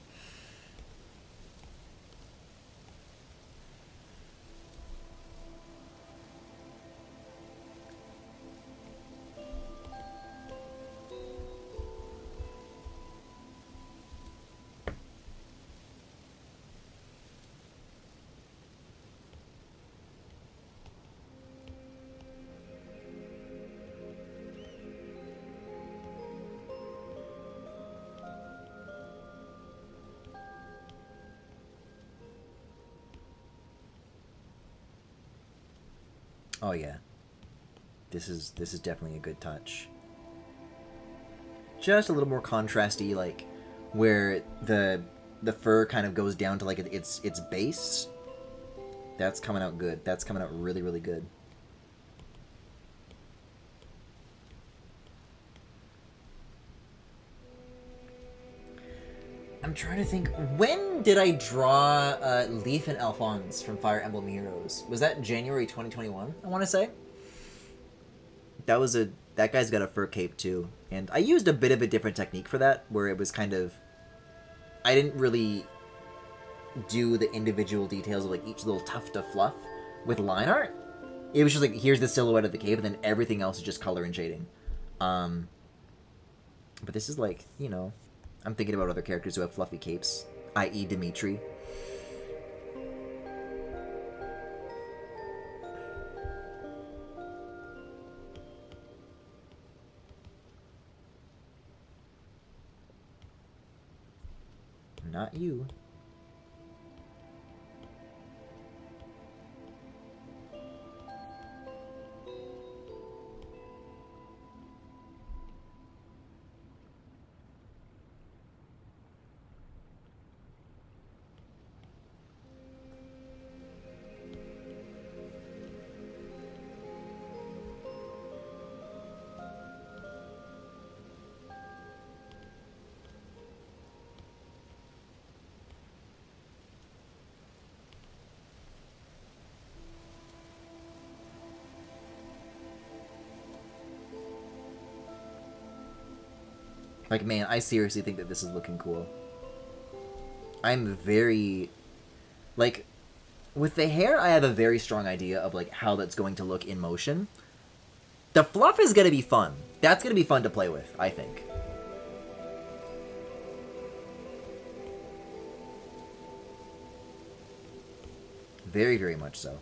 Oh yeah. This is definitely a good touch. Just a little more contrasty, like where the fur kind of goes down to like its base. That's coming out good. That's coming out really, really good. I'm trying to think, when did I draw Leaf and Alphonse from Fire Emblem Heroes? Was that January 2021, I want to say? That guy's got a fur cape too. And I used a bit of a different technique for that, where it was kind of... I didn't really do the individual details of like each little tuft of fluff with line art. It was just like, here's the silhouette of the cape, and then everything else is just color and shading. But this is like, you know, I'm thinking about other characters who have fluffy capes, i.e. Dimitri. Not you. Like, man, I seriously think that this is looking cool. I'm very... Like, with the hair, I have a very strong idea of, like, how that's going to look in motion. The fluff is going to be fun. That's going to be fun to play with, I think. Very, very much so.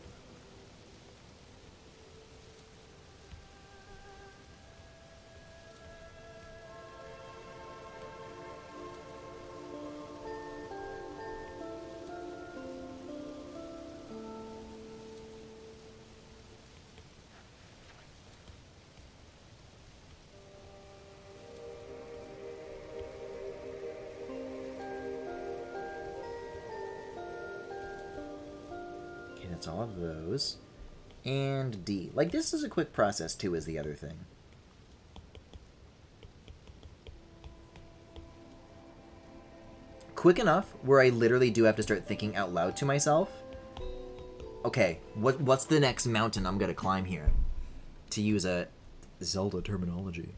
That's all of those. And D. Like, this is a quick process, too, is the other thing. Quick enough where I literally do have to start thinking out loud to myself. Okay, what's the next mountain I'm gonna climb here? To use a Zelda terminology.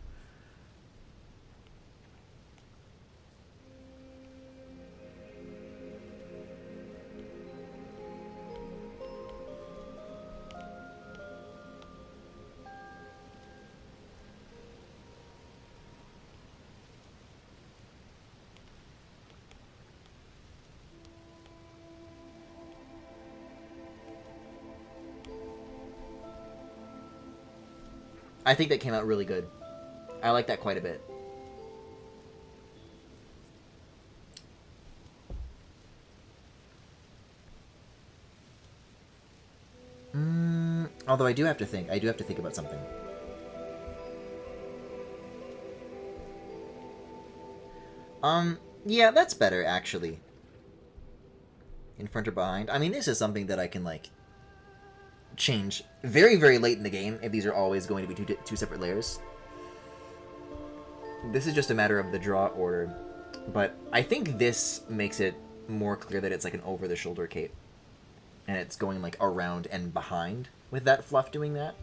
I think that came out really good. I like that quite a bit. Although I do have to think. I do have to think about something. Yeah, that's better, actually. In front or behind. I mean, this is something that I can, like, change very, very late in the game if these are always going to be two separate layers. This is just a matter of the draw order. But I think this makes it more clear that it's like an over-the-shoulder cape. And it's going, like, around and behind with that fluff doing that.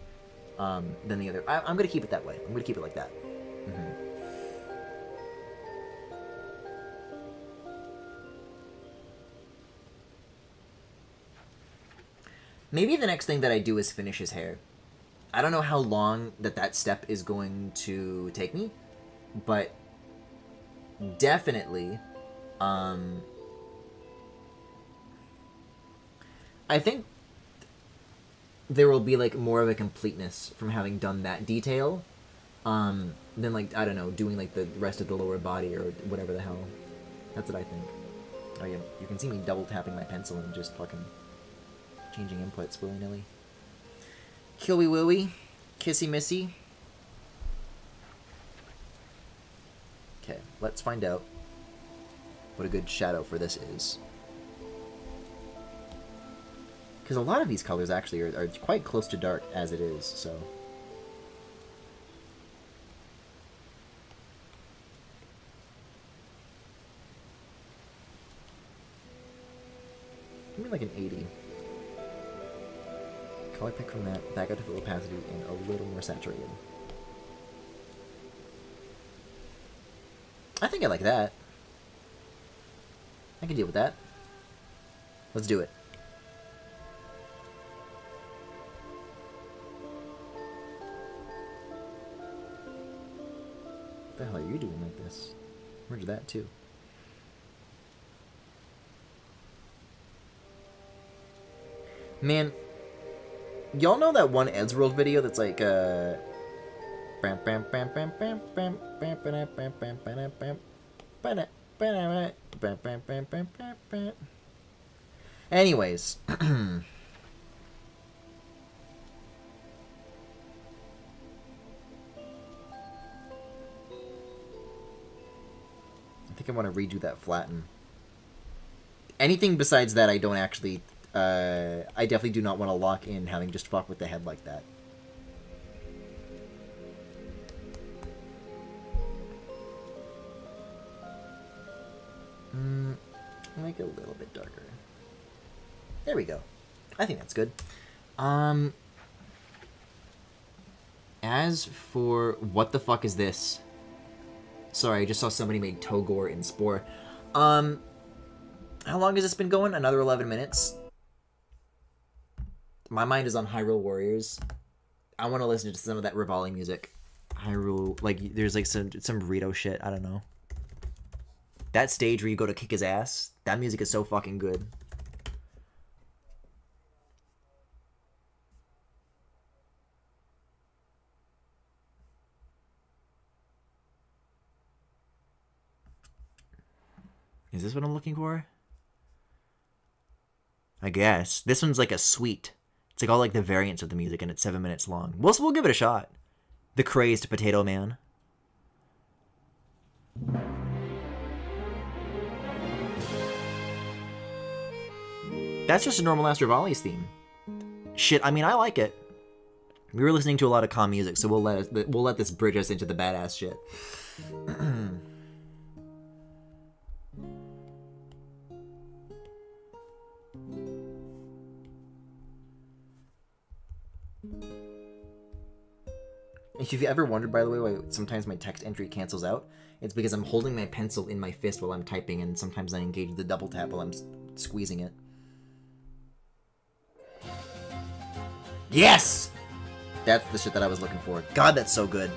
Than the other. I'm going to keep it that way. I'm going to keep it like that. Maybe the next thing that I do is finish his hair. I don't know how long that step is going to take me, but definitely, I think there will be, like, more of a completeness from having done that detail, than, like, I don't know, doing, like, the rest of the lower body or whatever the hell. That's what I think. Oh yeah, you can see me double tapping my pencil and just fucking changing inputs willy-nilly. Killy willy, kissy missy. Okay, let's find out what a good shadow for this is. Because a lot of these colors actually are quite close to dark as it is, so. Give me like an 80. Color pick from that, back out to full opacity, and a little more saturated. I think I like that. I can deal with that. Let's do it. What the hell are you doing like this? Merge that too. Man, y'all know that one Eddsworld video that's like anyways. I think I want to redo that flatten. Anything besides that, I don't actually... I definitely do not want to lock in having just fuck with the head like that. Make it a little bit darker. There we go. I think that's good. As for... What the fuck is this? Sorry, I just saw somebody made Togor in Spore. How long has this been going? Another 11 minutes? My mind is on Hyrule Warriors. I want to listen to some of that Rivali music. Hyrule, like, there's like some Rito shit, I don't know. That stage where you go to kick his ass, that music is so fucking good. Is this what I'm looking for? I guess. This one's like a suite. It's like all like the variants of the music and it's 7 minutes long. We'll give it a shot. The Crazed Potato Man. That's just a normal Astro Volley's theme. Shit, I mean, I like it. We were listening to a lot of calm music, so we'll let this bridge us into the badass shit. If you've ever wondered, by the way, why sometimes my text entry cancels out, it's because I'm holding my pencil in my fist while I'm typing, and sometimes I engage the double tap while I'm squeezing it. Yes! That's the shit that I was looking for. God, that's so good.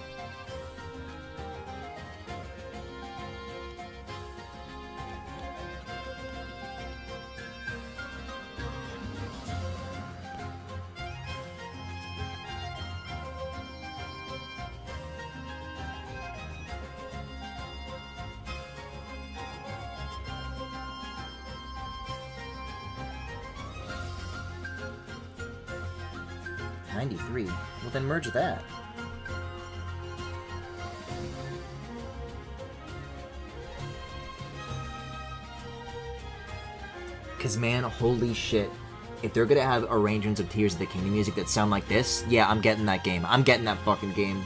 Well, then merge that. Cause man, holy shit. If they're gonna have arrangements of Tears of the Kingdom music that sound like this, yeah, I'm getting that game. I'm getting that fucking game.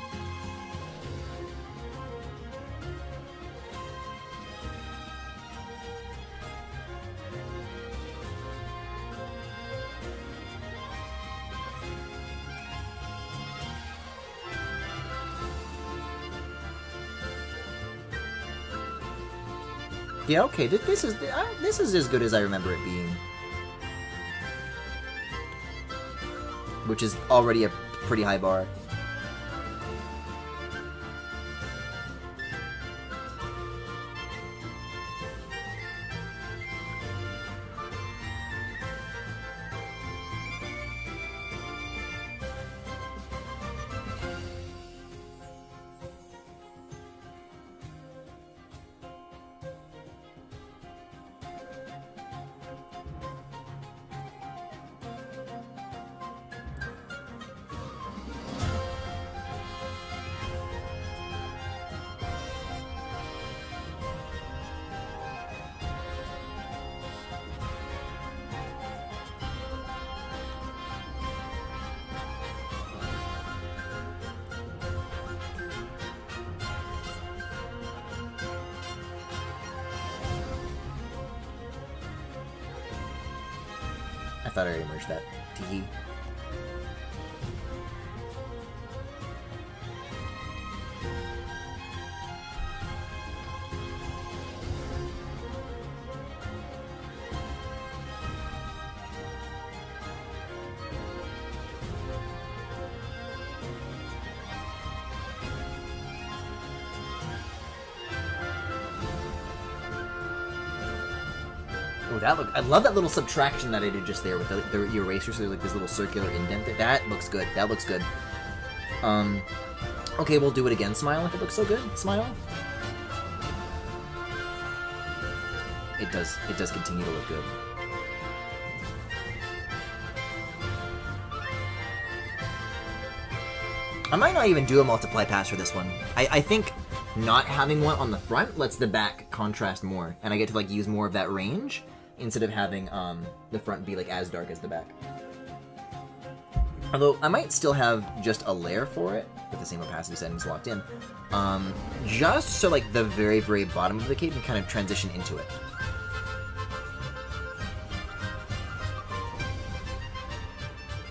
Yeah, okay, this is as good as I remember it being. Which is already a pretty high bar. I thought I already merged that. Tee. Oh, that look! I love that little subtraction that I did just there with the eraser. So there's like this little circular indent there. That looks good. That looks good. Okay, we'll do it again. Smile if it looks so good. Smile. It does. It does continue to look good. I might not even do a multiply pass for this one. I think not having one on the front lets the back contrast more, and I get to like use more of that range instead of having the front be like as dark as the back. Although I might still have just a layer for it with the same opacity settings locked in, just so like the very, very bottom of the cape can kind of transition into it.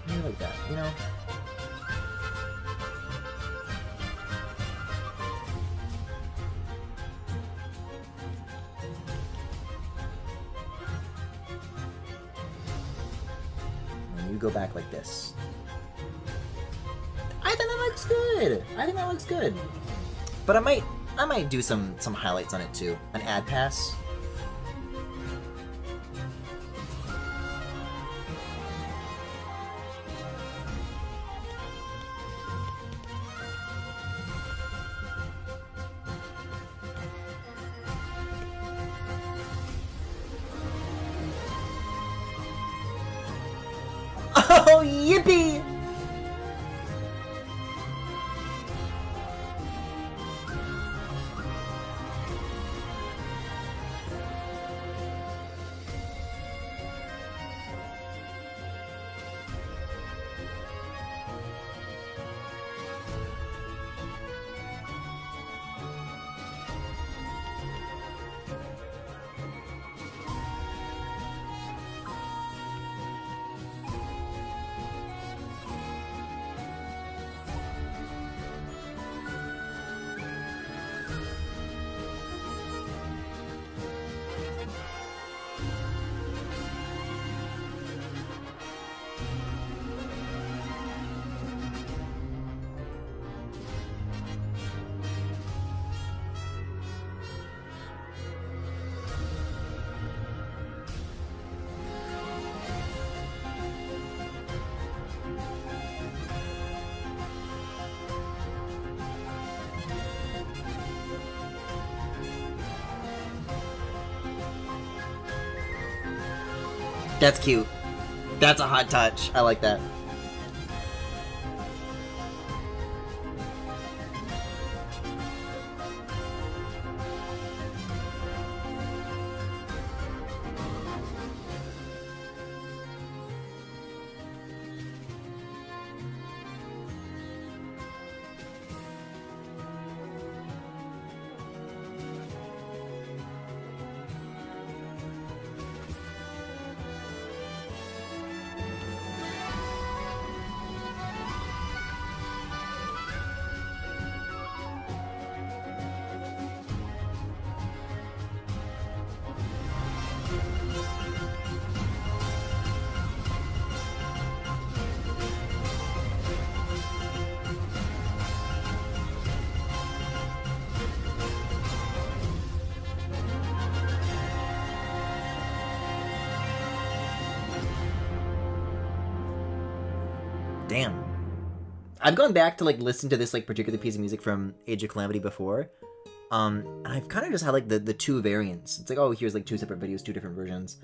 Maybe like that, you know? Go back like this. I think that looks good. I think that looks good. But I might do some highlights on it too. An ad pass. Oh, yippee! That's cute. That's a hot touch. I like that. Damn. I've gone back to like listen to this like particular piece of music from Age of Calamity before. And I've kind of just had like the two variants. It's like, oh, here's like two separate videos, two different versions.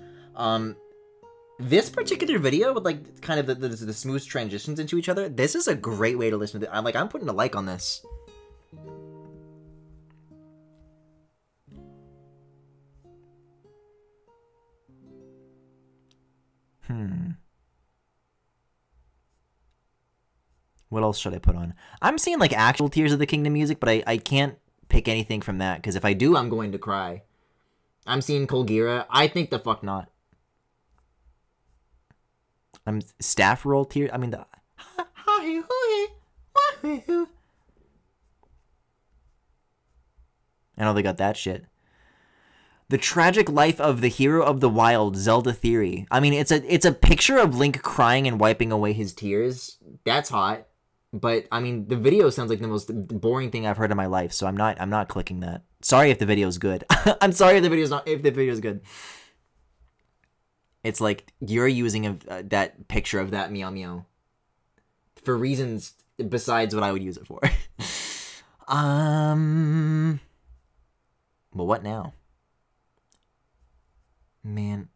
This particular video with like kind of the smooth transitions into each other, this is a great way to listen to it. I'm putting a like on this. What else should I put on? I'm seeing like actual Tears of the Kingdom music, but I can't pick anything from that, because if I do, I'm going to cry. I'm seeing Colgira. I think the fuck not. I'm staff roll Tears. I mean the. I know they got that shit. The Tragic Life of the Hero of the Wild, Zelda Theory. I mean, it's a picture of Link crying and wiping away his tears. That's hot. But I mean, the video sounds like the most boring thing I've heard in my life, so I'm not clicking that. Sorry if the video's good. I'm sorry if the video's good. It's like you're using that picture of that meow meow for reasons besides what I would use it for. Well, what now? Man.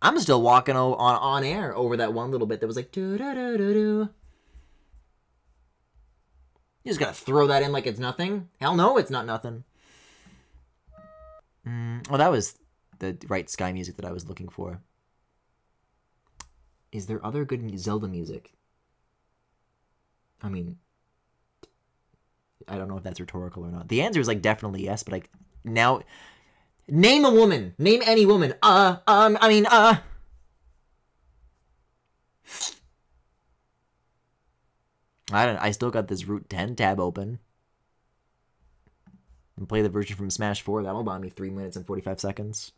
I'm still walking on air over that one little bit that was like doo-doo-doo-doo-doo. You just gotta throw that in like it's nothing? Hell no, it's not nothing. Oh, that was the right Sky music that I was looking for. Is there other good Zelda music? I mean, I don't know if that's rhetorical or not. The answer is like definitely yes, but like now, name a woman. Name any woman. I still got this Route 10 tab open. And play the version from Smash 4. That'll buy me 3 minutes and 45 seconds.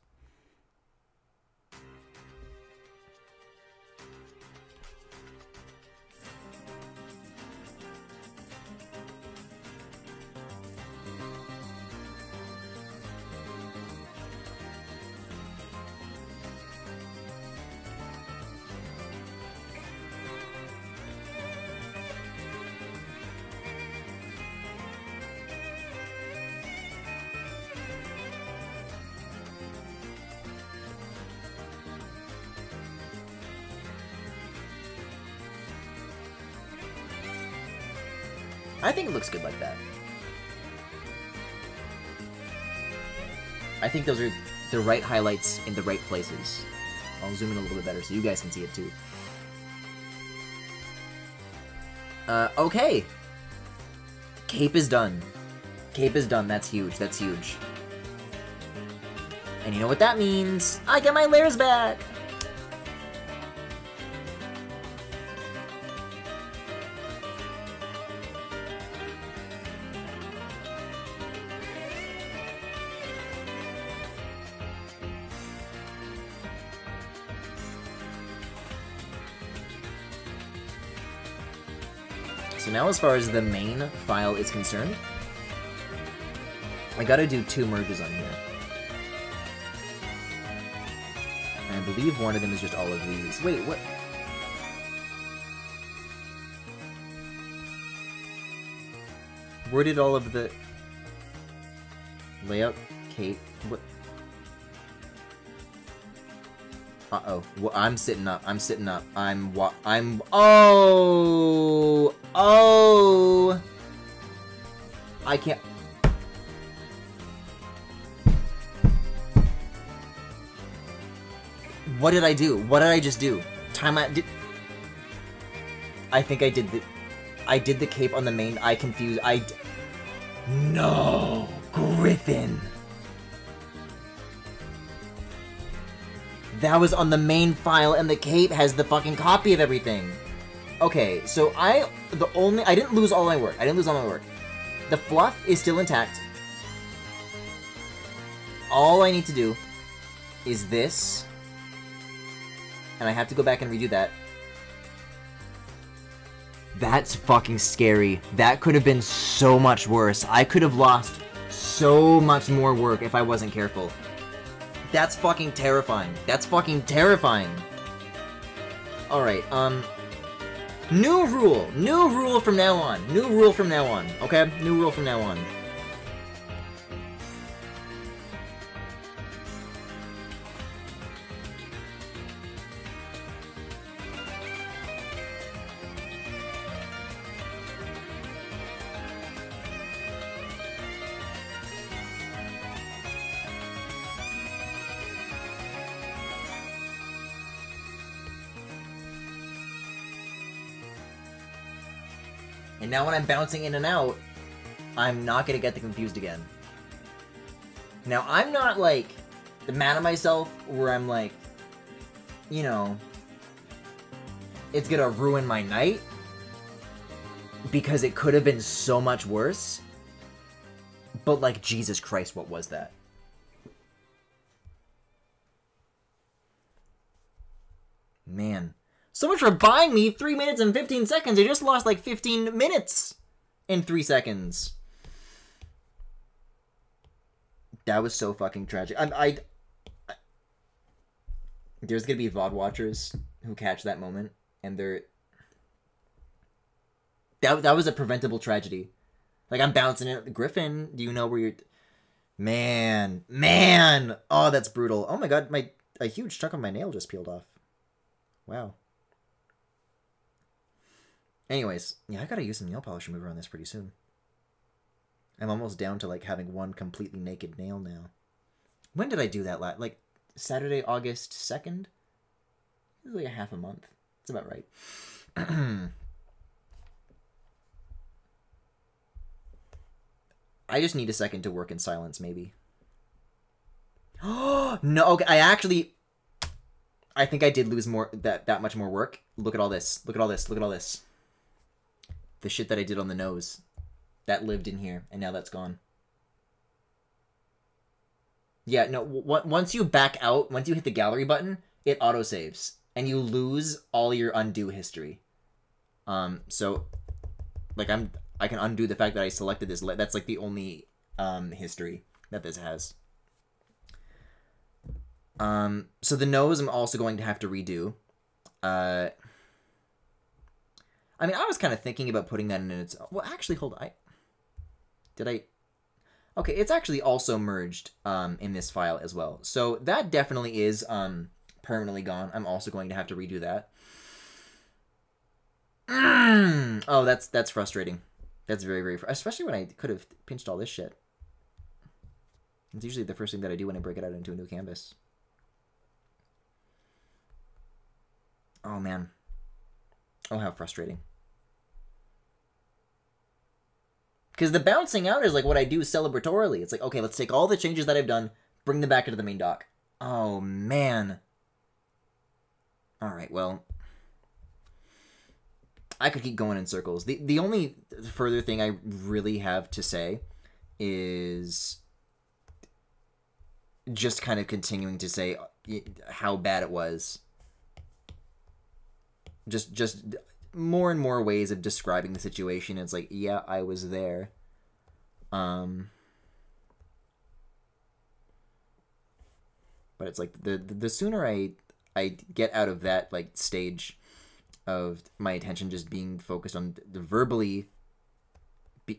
I think it looks good like that. I think those are the right highlights in the right places. I'll zoom in a little bit better so you guys can see it too. Okay. Cape is done. Cape is done. That's huge. That's huge. And you know what that means? I get my layers back! So now as far as the main file is concerned, I gotta do 2 merges on here. And I believe one of them is just all of these. Wait, what? Where did all of the layout, Kate? What? Uh-oh. Well, I'm sitting up. I'm sitting up. Oh! Oh! I can't... What did I do? What did I just do? Timeout... I think I did the... I did the cape on the main... I confused... No! Griffin! That was on the main file, and the cape has the fucking copy of everything. Okay, so I didn't lose all my work. The fluff is still intact. All I need to do is this. And I have to go back and redo that. That's fucking scary. That could have been so much worse. I could have lost so much more work if I wasn't careful. That's fucking terrifying. That's fucking terrifying. Alright, new rule. New rule from now on. New rule from now on. Okay? New rule from now on. And now when I'm bouncing in and out, I'm not gonna get the confused again. Now, I'm not, like, mad at myself where I'm like, you know, it's gonna ruin my night, because it could have been so much worse. But, like, Jesus Christ, what was that? Man. So much for buying me 3 minutes and 15 seconds. I just lost like 15 minutes in 3 seconds. That was so fucking tragic. There's gonna be VOD watchers who catch that moment, and they're... That was a preventable tragedy. Like, I'm bouncing it. Griffin, do you know where you're... Man. Oh, that's brutal. Oh my god, a huge chunk of my nail just peeled off. Wow. Anyways, yeah, I gotta use some nail polish remover on this pretty soon. I'm almost down to, like, having one completely naked nail now. When did I do that last? Like, Saturday, August 2nd? It was like a half a month. That's about right. I just need a second to work in silence, maybe. Oh, no, okay, I think I did lose that much more work. Look at all this. Look at all this. Look at all this. The shit that I did on the nose. That lived in here, and now that's gone. Yeah, no, once you back out, once you hit the gallery button, it autosaves, and you lose all your undo history. So, like, I can undo the fact that I selected this. That's, like, the only, history that this has. So the nose I'm also going to have to redo. I mean, I was kind of thinking about putting that in its... Well, actually, hold on. Okay, it's actually also merged in this file as well. So that definitely is permanently gone. I'm also going to have to redo that. Oh, that's frustrating. That's very, very... Especially when I could have pinched all this shit. It's usually the first thing that I do when I break it out into a new canvas. Oh, man. Oh, how frustrating. Because the bouncing out is like what I do celebratorily. It's like, okay, let's take all the changes that I've done, bring them back into the main dock. Oh, man. Alright, well. I could keep going in circles. The only further thing I really have to say is just kind of continuing to say how bad it was. Just more and more ways of describing the situation. It's like, yeah, I was there. But it's like the sooner I get out of that, like, stage of my attention just being focused on the verbally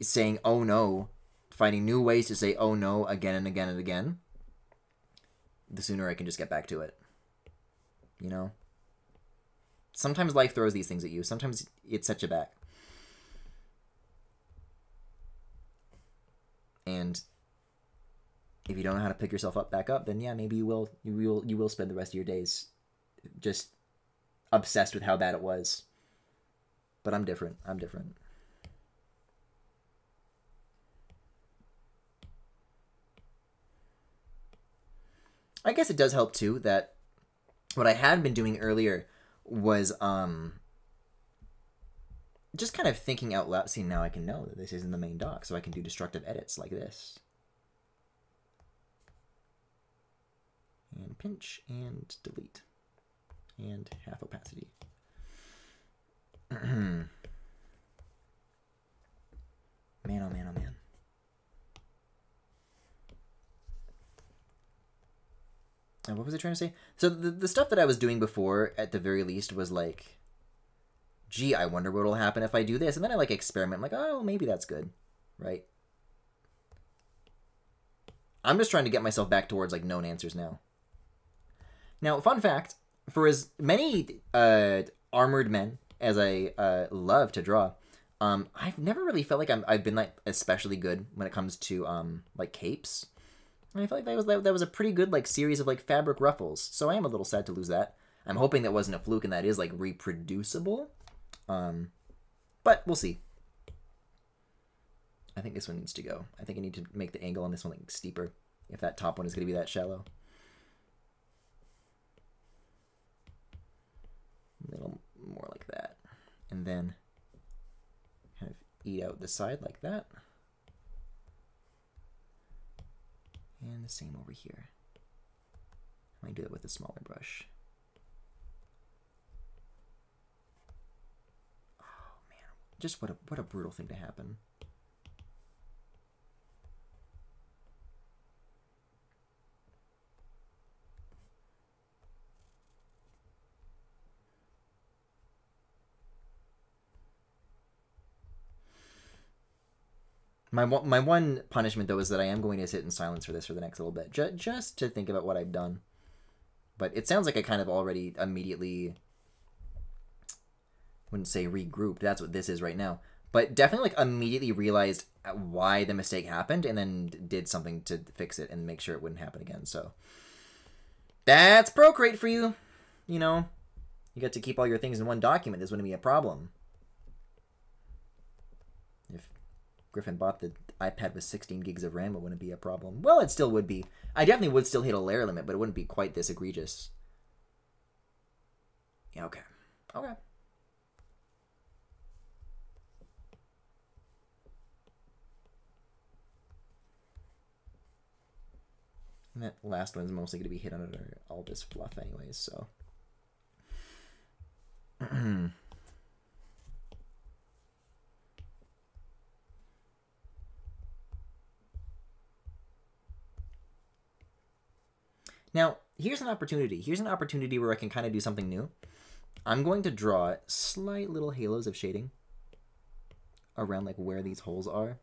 saying oh no, finding new ways to say oh no again and again and again, the sooner I can just get back to it. You know? Sometimes life throws these things at you. Sometimes it sets you back. And if you don't know how to pick yourself back up, then yeah, maybe you will spend the rest of your days just obsessed with how bad it was. But I'm different. I'm different. I guess it does help too that what I had been doing earlier was just kind of thinking out loud. See, now I can know that this is in the main dock, so I can do destructive edits like this. And pinch and delete. And half opacity. Man, oh man, oh man. And what was I trying to say? So the stuff that I was doing before, at the very least, was like, gee, I wonder what'll happen if I do this. And then I, like, experiment. I'm like, oh, maybe that's good. Right? I'm just trying to get myself back towards, like, known answers now. Now, fun fact, for as many armored men as I love to draw, I've never really felt like I've been, like, especially good when it comes to, like, capes. And I felt like that was a pretty good, like, series of, like, fabric ruffles. So I am a little sad to lose that. I'm hoping that wasn't a fluke and that is, like, reproducible. But we'll see. I think this one needs to go. I think I need to make the angle on this one, like, steeper, if that top one is going to be that shallow. A little more like that. And then kind of eat out the side like that. And the same over here. I might do it with a smaller brush. Oh man, just what a brutal thing to happen. My one punishment though is that I am going to sit in silence for this for the next little bit, just to think about what I've done. But it sounds like I kind of already immediately, wouldn't say regrouped. That's what this is right now. But definitely like immediately realized why the mistake happened and then did something to fix it and make sure it wouldn't happen again. So that's Procreate for you. You know, you get to keep all your things in one document. This wouldn't be a problem. If Griffin bought the iPad with 16 gigs of RAM, it wouldn't be a problem. Well, it still would be. I definitely would still hit a layer limit, but it wouldn't be quite this egregious. Yeah, okay. Okay. And that last one's mostly going to be hit under all this fluff anyways, so. Now, here's an opportunity. Here's an opportunity where I can kind of do something new. I'm going to draw slight little halos of shading around like where these holes are.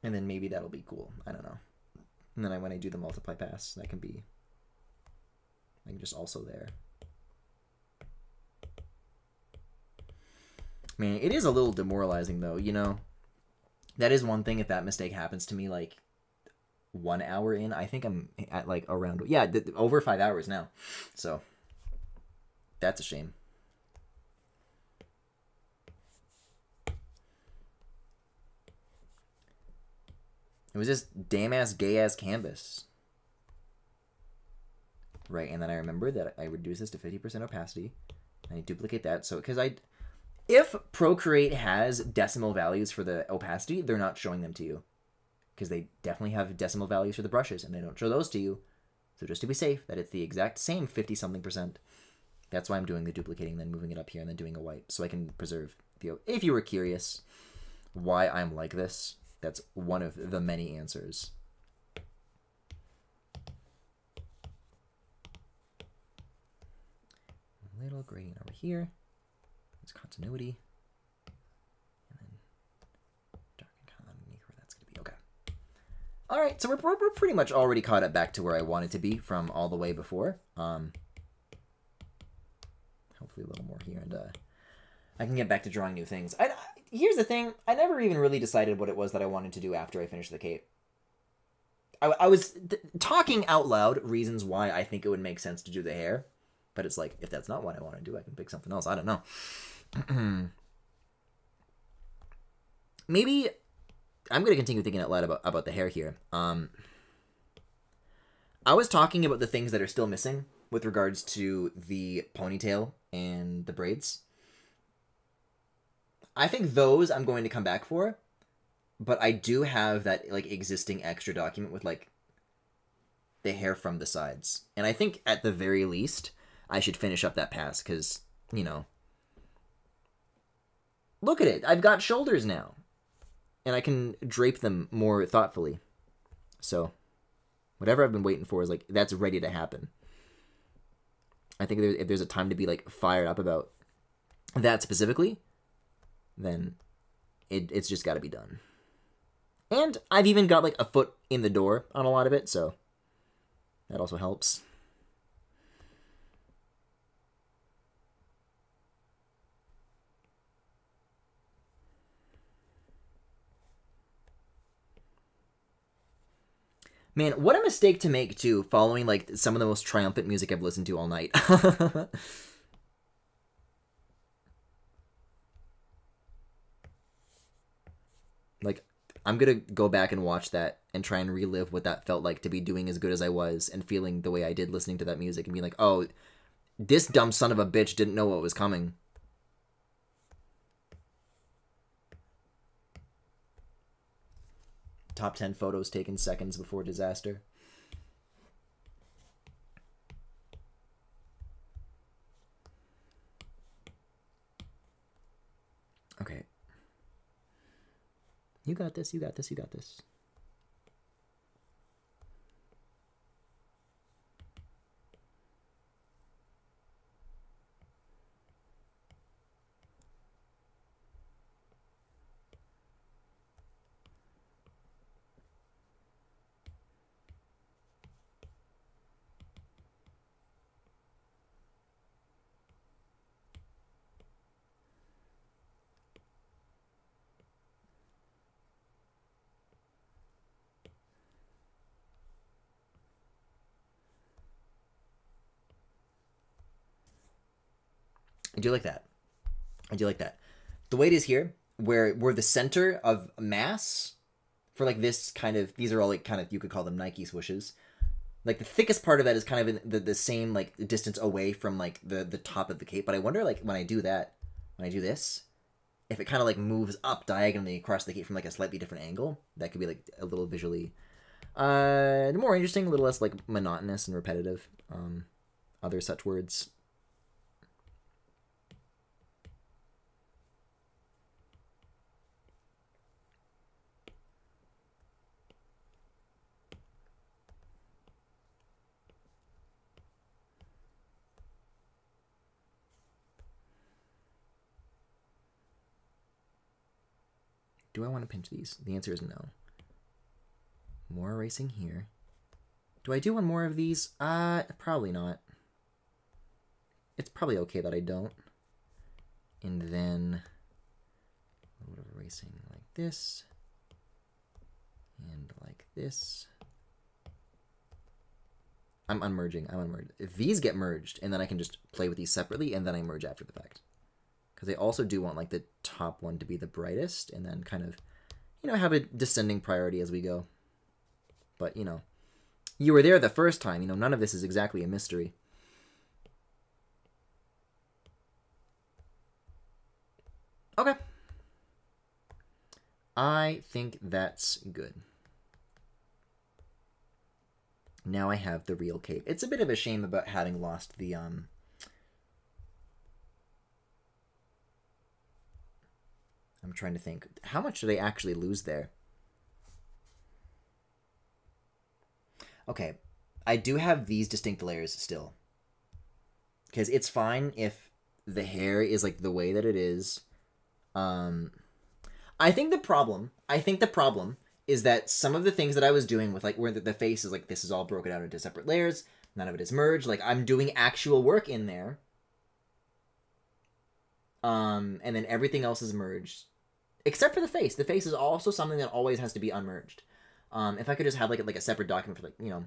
And then maybe that'll be cool. I don't know. And then when I do the multiply pass, that can be like just also there. Man, it is a little demoralizing though, you know? That is one thing. If that mistake happens to me like 1 hour in, I think I'm at like around, yeah, over 5 hours now. So that's a shame. It was just damn-ass, gay-ass canvas. Right, and then I remember that I reduce this to 50% opacity. And I duplicate that, so, because if Procreate has decimal values for the opacity, they're not showing them to you. Because they definitely have decimal values for the brushes, and they don't show those to you. So just to be safe, that it's the exact same 50-something%. That's why I'm doing the duplicating, then moving it up here, and then doing a wipe, so I can preserve the... If you were curious why I'm like this, that's one of the many answers. A little gradient over here. There's continuity. And then dark and underneath where that's going to be. Okay. All right, so we're pretty much already caught up back to where I wanted to be from all the way before. Hopefully a little more here, and I can get back to drawing new things. Here's the thing. I never even really decided what it was that I wanted to do after I finished the cape. I was talking out loud reasons why I think it would make sense to do the hair. But it's like, if that's not what I want to do, I can pick something else. I don't know. Maybe I'm going to continue thinking out loud about the hair here. I was talking about the things that are still missing with regards to the ponytail and the braids. I think those I'm going to come back for, but I do have that like existing extra document with like the hair from the sides. And I think at the very least, I should finish up that pass because, you know, look at it. I've got shoulders now and I can drape them more thoughtfully. So whatever I've been waiting for is like, that's ready to happen. I think if there's a time to be like fired up about that specifically, then it's just got to be done. And I've even got like a foot in the door on a lot of it, so that also helps. Man, what a mistake to make, too, following, like, some of the most triumphant music I've listened to all night. Like, I'm gonna go back and watch that and try and relive what that felt like to be doing as good as I was and feeling the way I did listening to that music and being like, oh, this dumb son of a bitch didn't know what was coming. Top 10 photos taken seconds before disaster. Okay. You got this, you got this, you got this. I do like that. I do like that. The way it is here, where the center of mass for like this kind of, these are all like kind of, you could call them Nike swooshes. Like the thickest part of that is kind of in the same like distance away from like the top of the cape. But I wonder like when I do that, when I do this, if it kind of like moves up diagonally across the cape from like a slightly different angle, that could be like a little visually more interesting, a little less like monotonous and repetitive. Other such words. Do I want to pinch these? The answer is no. More erasing here. Do I do one more of these? Probably not. It's probably okay that I don't. And then a little bit of erasing like this. And like this. I'm unmerging. I'm unmerged. If these get merged, and then I can just play with these separately, and then I merge after the fact. Because I also do want like the top one to be the brightest, and then kind of, you know, have a descending priority as we go. But, you know, you were there the first time. You know, none of this is exactly a mystery. Okay. I think that's good. Now I have the real cape. It's a bit of a shame about having lost the, I'm trying to think. How much did I actually lose there? Okay. I do have these distinct layers still. Because it's fine if the hair is like the way that it is. I think the problem is that some of the things that I was doing with like where the face is like this is all broken out into separate layers, none of it is merged, like I'm doing actual work in there. And then everything else is merged. Except for the face. The face is also something that always has to be unmerged. If I could just have like a separate document for like, you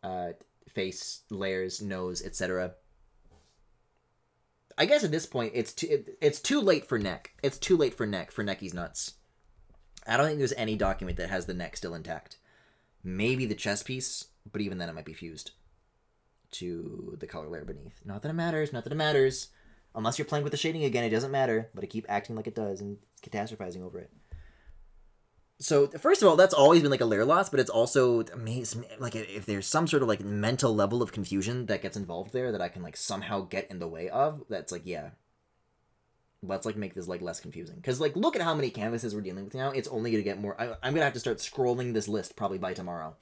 know, face, layers, nose, etc. I guess at this point it's too late for neck. It's too late for neck, for necky's nuts. I don't think there's any document that has the neck still intact. Maybe the chest piece, but even then it might be fused to the color layer beneath. Not that it matters, not that it matters. Unless you're playing with the shading again, it doesn't matter, but I keep acting like it does and catastrophizing over it. So, first of all, that's always been like a layer loss, but it's also amazing, like if there's some sort of like mental level of confusion that gets involved there that I can like somehow get in the way of, that's like, yeah. Let's like make this like less confusing. Because like, look at how many canvases we're dealing with now. It's only going to get more. I'm going to have to start scrolling this list probably by tomorrow.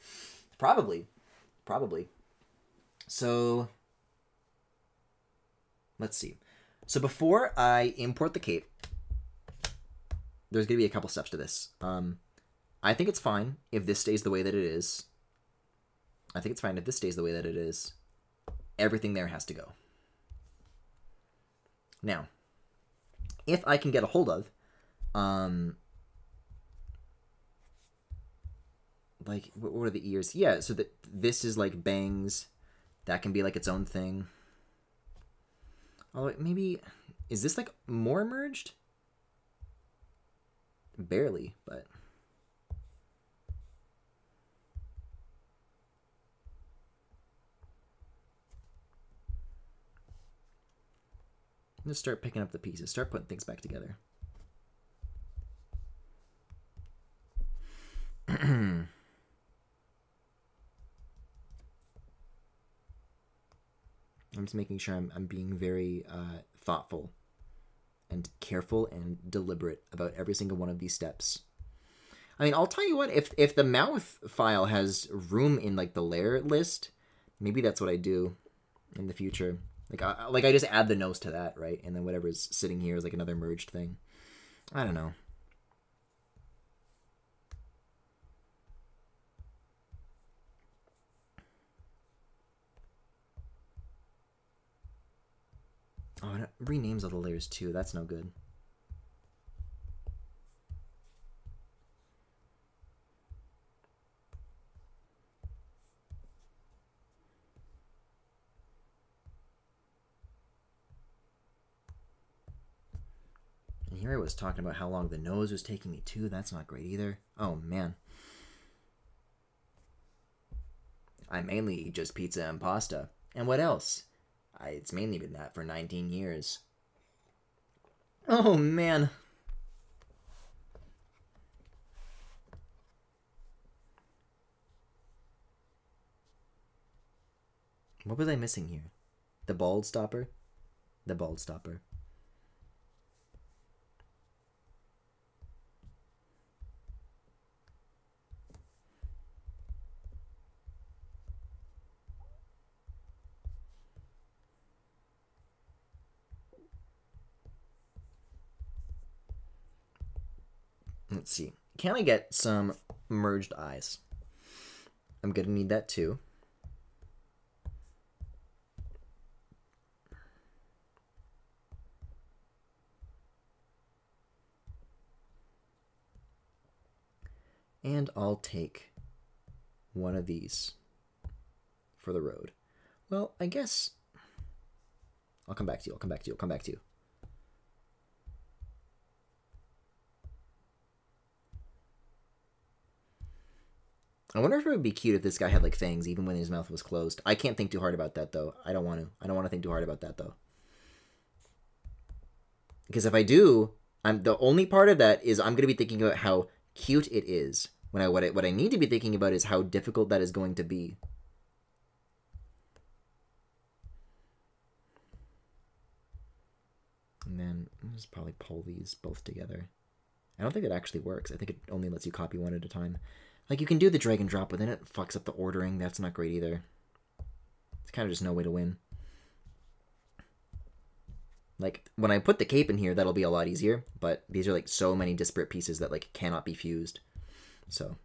Probably. So, let's see. So before I import the cape, there's going to be a couple steps to this. I think it's fine if this stays the way that it is. I think it's fine if this stays the way that it is. Everything there has to go. Now, if I can get a hold of, like, what are the ears? Yeah, so that this is like bangs. That can be like its own thing. Oh, maybe, is this like more merged? Barely, but. Just start picking up the pieces, start putting things back together. I'm just making sure I'm being very thoughtful and careful and deliberate about every single one of these steps. I mean, I'll tell you what, if the mouth file has room in like the layer list, maybe that's what I do in the future. Like I just add the nose to that, right? And then whatever's sitting here is like another merged thing. I don't know. Oh, and it renames all the layers too. That's no good. here I was talking about how long the nose was taking me too. That's not great either. Oh, man. I mainly eat just pizza and pasta. And what else? It's mainly been that for 19 years. Oh, man. What was I missing here? The bald stopper? The bald stopper. Let's see. Can I get some merged eyes? I'm gonna need that too. And I'll take one of these for the road. Well, I guess I'll come back to you. I'll come back to you. I'll come back to you. I wonder if it would be cute if this guy had like fangs even when his mouth was closed. I can't think too hard about that though. I don't want to. I don't want to think too hard about that though. Because if I do, the only part of that is I'm going to be thinking about how cute it is. What I need to be thinking about is how difficult that is going to be. And then I'll just probably pull these both together. I don't think it actually works. I think it only lets you copy one at a time. Like, you can do the drag and drop, but then it fucks up the ordering. That's not great either. It's kind of just no way to win. Like, when I put the cape in here, that'll be a lot easier, but these are, like, so many disparate pieces that, like, cannot be fused. So.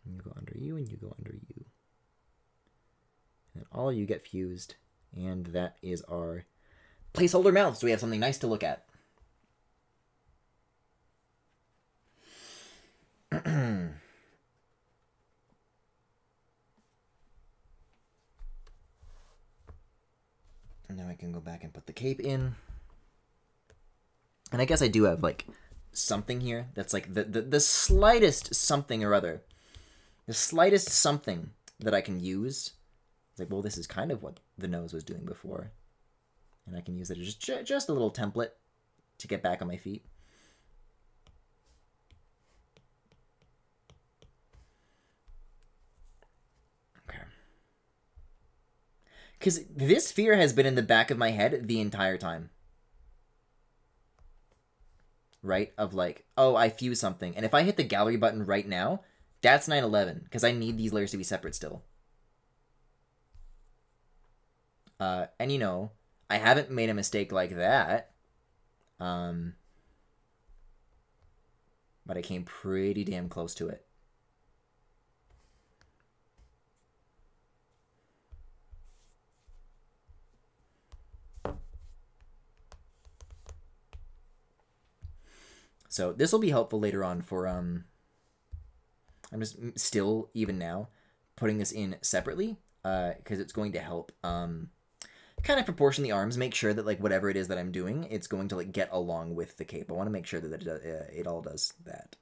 You go under you, and you go under you. And all of you get fused, and that is our placeholder mouth, so we have something nice to look at. And now I can go back and put the cape in. And I guess I do have, like, something here that's, like, the slightest something or other. The slightest something that I can use. It's like, well, this is kind of what the nose was doing before. And I can use it as just a little template to get back on my feet. Okay. Because this fear has been in the back of my head the entire time. Right? Of like, oh, I fuse something. And if I hit the gallery button right now, that's 9/11. Because I need these layers to be separate still. And you know, I haven't made a mistake like that. But I came pretty damn close to it. So this will be helpful later on for, I'm just still, even now, putting this in separately, because it's going to help, kind of proportion the arms, make sure that, like, whatever it is that I'm doing, it's going to, like, get along with the cape. I want to make sure that it all does that.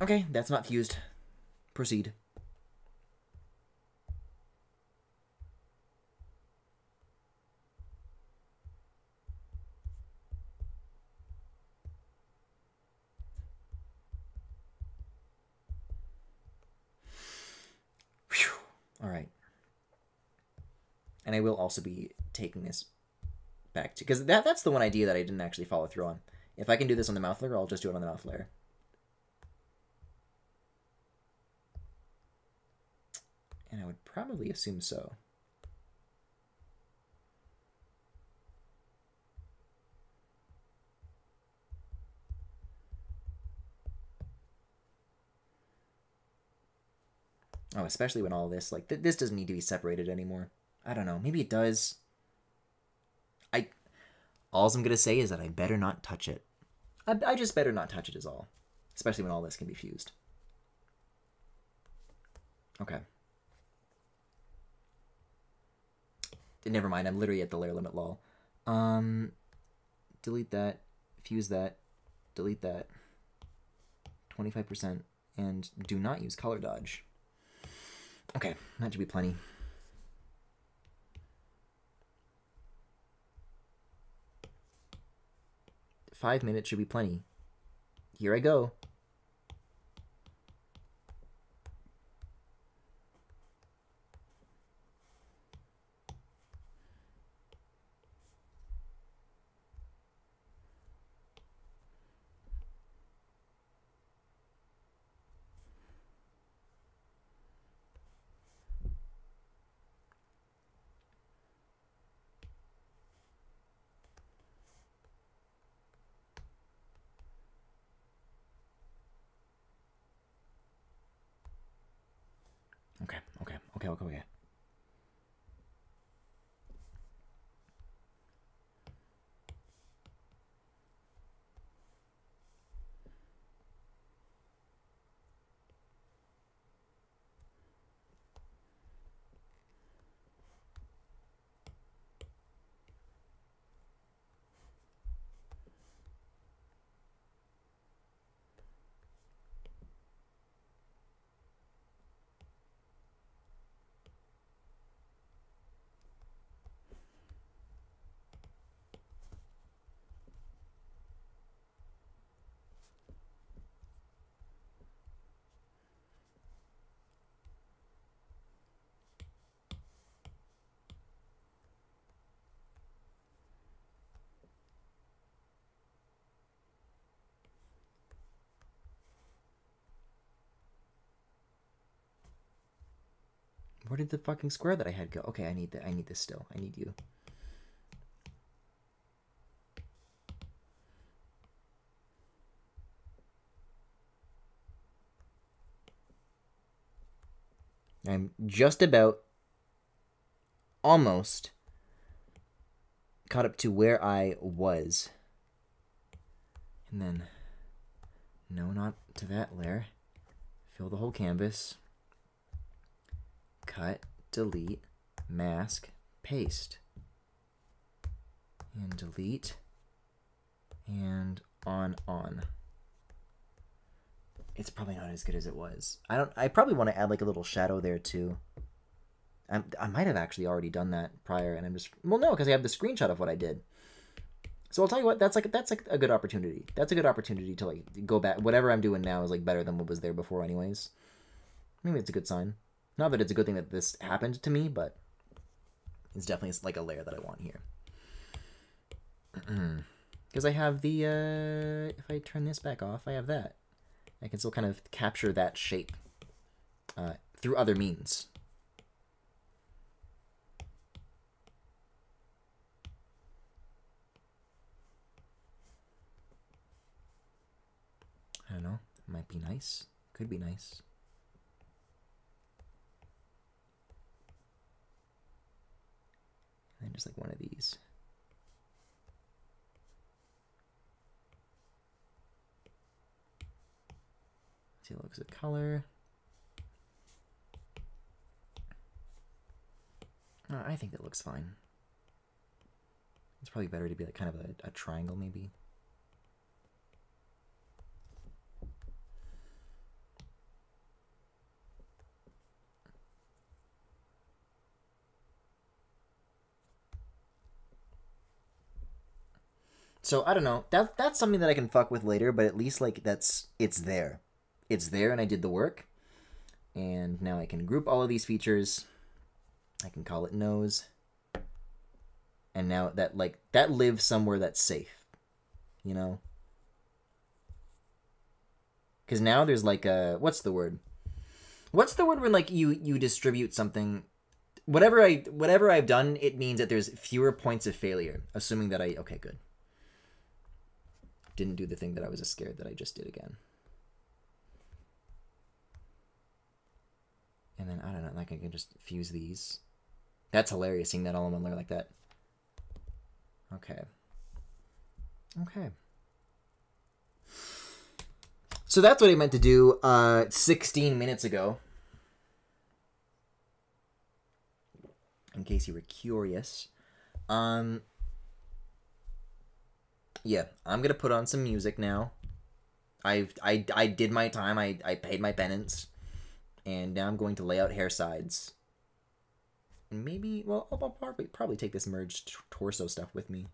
Okay, that's not fused. Proceed. Whew. All right. And I will also be taking this back to... Because that's the one idea that I didn't actually follow through on. If I can do this on the mouth layer, I'll just do it on the mouth layer. And I would probably assume so. Oh, especially when all this... Like, this doesn't need to be separated anymore. I don't know. Maybe it does. All I'm going to say is that I better not touch it. I just better not touch it is all. Especially when all this can be fused. Okay. Never mind, I'm literally at the layer limit, lol. Delete that, fuse that, delete that. 25%, and do not use color dodge. Okay, that should be plenty. Five minutes should be plenty. Here I go. Okay. Where did the fucking square that I had go? Okay, I need that. I need this still. I need you. I'm just about almost caught up to where I was. And then, no, not to that layer. Fill the whole canvas. Cut, delete, mask, paste. And delete. And on. It's probably not as good as it was. I probably want to add like a little shadow there too. I might have actually already done that prior, and I'm just, well, no, because I have the screenshot of what I did. So I'll tell you what, that's like a good opportunity. That's a good opportunity to like go back. Whatever I'm doing now is like better than what was there before, anyways. Maybe it's a good sign. Not that it's a good thing that this happened to me, but it's definitely like a layer that I want here. Because I have the if I turn this back off, I have that. I can still kind of capture that shape through other means. I don't know. Might be nice. Could be nice. And then just like one of these. See, it looks at color. I think that looks fine. It's probably better to be like kind of a triangle, maybe. So I don't know. That's something that I can fuck with later, but at least like it's there. It's there and I did the work. And now I can group all of these features. I can call it nose. And now that lives somewhere that's safe. You know? Cuz now there's like a what's the word? What's the word when like you distribute something, whatever I've done, it means that there's fewer points of failure, assuming that okay, good. Didn't do the thing that I was scared that I just did again. And then, I don't know, like I can just fuse these. That's hilarious, seeing that all in one layer like that. Okay. Okay. So that's what I meant to do 16 minutes ago. in case you were curious. Yeah, I'm gonna put on some music now. I did my time. I paid my penance, and now I'm going to lay out hair sides. And maybe, well, I'll probably take this merged torso stuff with me.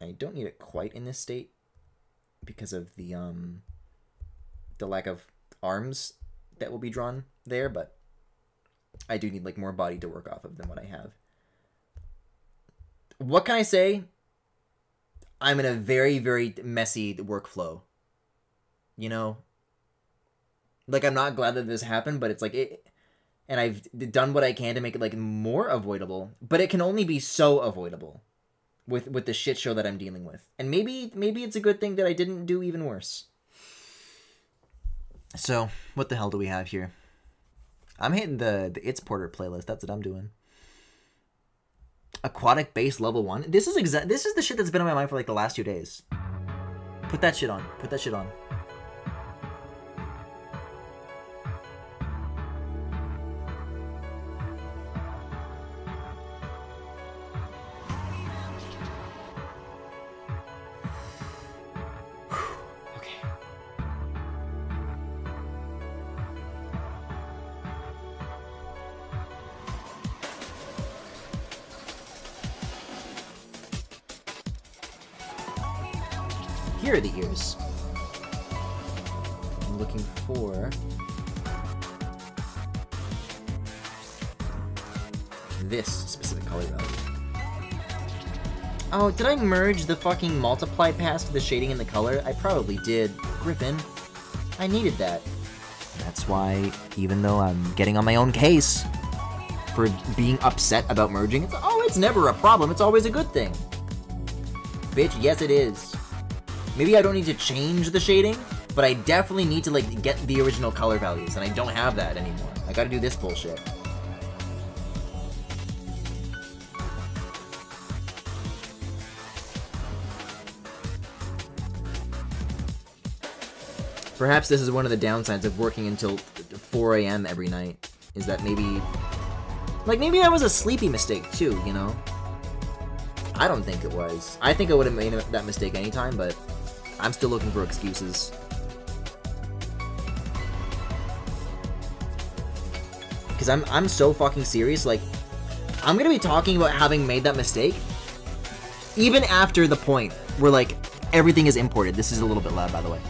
I don't need it quite in this state because of the lack of arms that will be drawn there, but I do need like more body to work off of than what I have. What can I say? I'm in a very, very messy workflow. You know? Like, I'm not glad that this happened, but it's like it, and I've done what I can to make it like more avoidable, but it can only be so avoidable with the shit show that I'm dealing with. And maybe it's a good thing that I didn't do even worse. So, what the hell do we have here? I'm hitting the It's Porter playlist. That's what I'm doing. Aquatic base level 1. This is the shit that's been on my mind for like the last 2 days. Put that shit on. Put that shit on. Here are the ears. I'm looking for this specific color value. Oh, did I merge the fucking multiply pass to the shading and the color? I probably did. Griffin, I needed that. That's why, even though I'm getting on my own case for being upset about merging, it's never a problem. It's always a good thing. Bitch, yes it is. Maybe I don't need to change the shading, but I definitely need to like get the original color values, and I don't have that anymore. I gotta do this bullshit. Perhaps this is one of the downsides of working until 4 a.m. every night, is that maybe that was a sleepy mistake too, you know? I don't think it was. I think I would have made that mistake anytime, but I'm still looking for excuses. Because I'm so fucking serious, like, I'm gonna be talking about having made that mistake even after the point where, like, everything is imported. This is a little bit loud, by the way.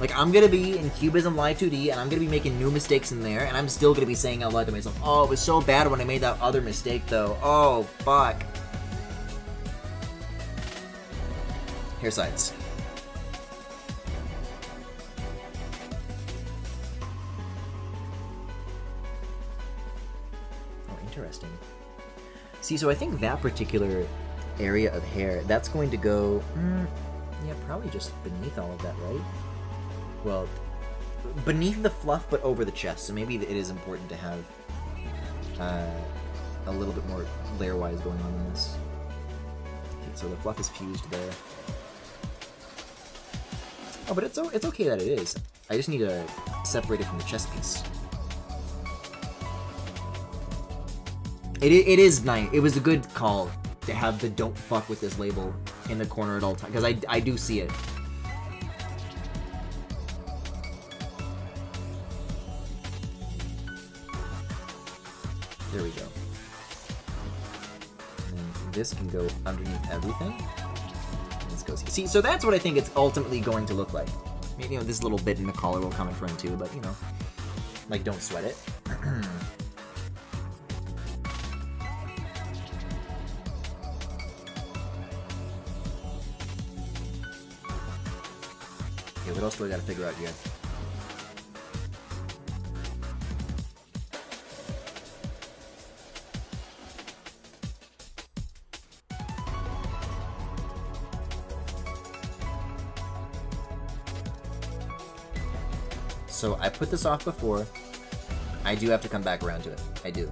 Like, I'm gonna be in Cubism Live 2D, and I'm gonna be making new mistakes in there, and I'm still gonna be saying out loud to myself, oh, it was so bad when I made that other mistake, though. Oh, fuck. Hair sides. Oh, interesting. See, so I think that particular area of hair, that's going to go, yeah, probably just beneath all of that, right? Well, beneath the fluff, but over the chest. So maybe it is important to have a little bit more layer-wise going on in this. Okay, so the fluff is fused there. Oh, but it's okay that it is. I just need to separate it from the chest piece. It is nice. It was a good call to have the "Don't fuck with this" label in the corner at all times, because I do see it. There we go. And then this can go underneath everything. And this goes here. See, so that's what I think it's ultimately going to look like. Maybe, you know, this little bit in the collar will come in front too, but, you know, like, don't sweat it. Okay, what else do I gotta figure out here? So I put this off before. I do have to come back around to it. I do.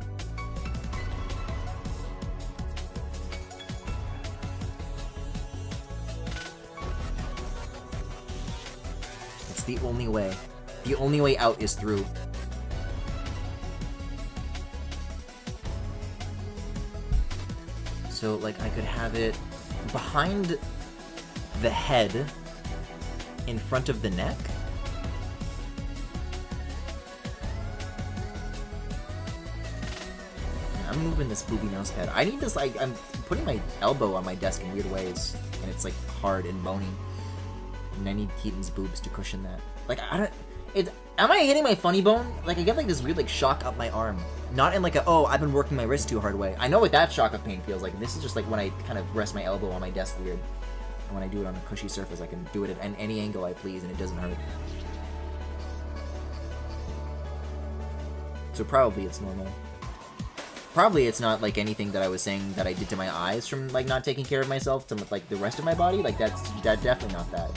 It's the only way. The only way out is through. So, like, I could have it behind the head, in front of the neck. I'm moving this booby mouse head. I need this, like, I'm putting my elbow on my desk in weird ways, and it's, like, hard and bony. And I need Keaton's boobs to cushion that. Like, I don't... Am I hitting my funny bone? Like, I get, like, this weird, like, shock up my arm. Not in, like, a, oh, I've been working my wrist too hard way. I know what that shock of pain feels like. This is just, like, when I kind of rest my elbow on my desk weird. And when I do it on a cushy surface, I can do it at any angle I please, and it doesn't hurt. So probably it's normal. Probably it's not, like, anything that I was saying that I did to my eyes from, like, not taking care of myself to, like, the rest of my body. Like, that's definitely not that.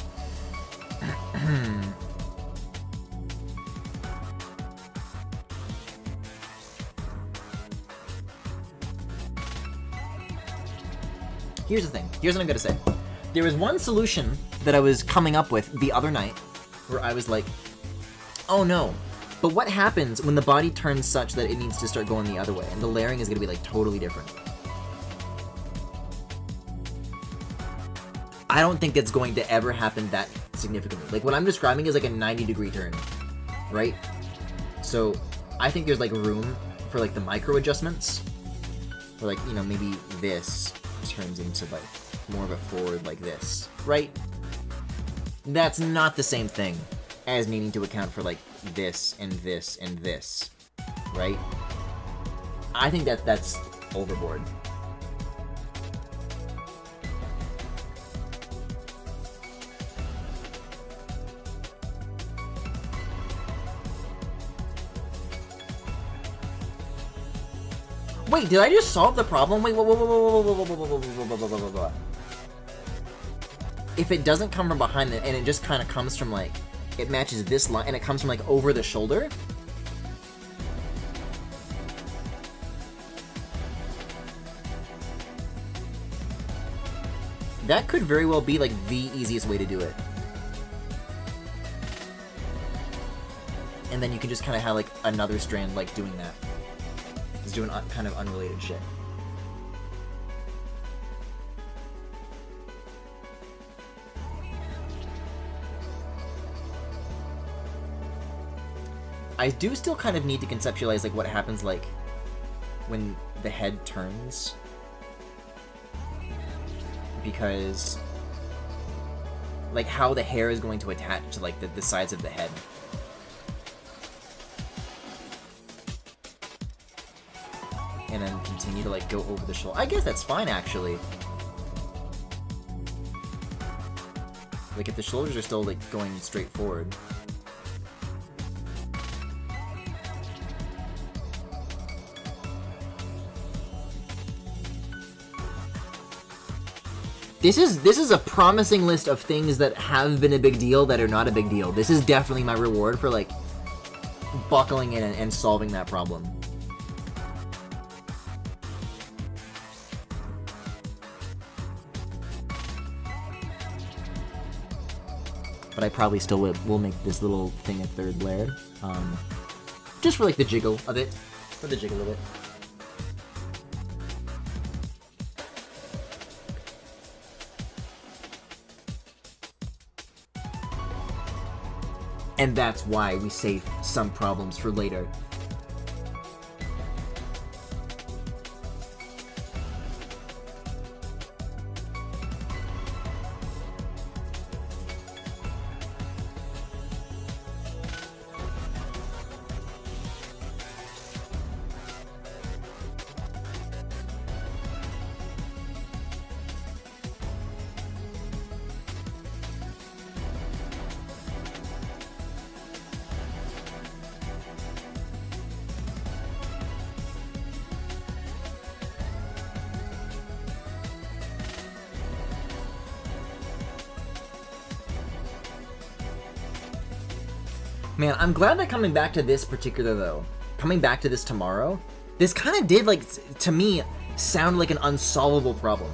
Here's the thing. Here's what I'm gonna say. There was one solution that I was coming up with the other night where I was like, oh no, but what happens when the body turns such that it needs to start going the other way, and the layering is gonna be, like, totally different? I don't think it's going to ever happen that significantly. Like, what I'm describing is, like, a 90-degree turn, right? So, I think there's, like, room for, like, the micro adjustments. Or, like, you know, maybe this turns into, like, more of a forward like this, right? That's not the same thing as needing to account for, like, this and this and this, right? I think that's overboard. Wait, did I just solve the problem? Wait, whoa. If it doesn't come from behind it, and it just kind of comes from, like, it matches this line, and it comes from, like, over the shoulder? That could very well be, like, the easiest way to do it. And then you can just kind of have, like, another strand, like, doing that. It's doing kind of unrelated shit. I do still kind of need to conceptualize, like, what happens, like, when the head turns. Because, like, how the hair is going to attach to, like, the sides of the head. And then continue to, like, go over the shoulder. I guess that's fine, actually. Like, if the shoulders are still, like, going straight forward. This is a promising list of things that have been a big deal that are not a big deal. This is definitely my reward for, like, buckling in and solving that problem. But I probably still will make this little thing a third layer. Just for, like, the jiggle of it. For the jiggle of it. And that's why we save some problems for later. Man, I'm glad that coming back to this particular, though, coming back to this tomorrow, this kind of did, like, to me, sound like an unsolvable problem.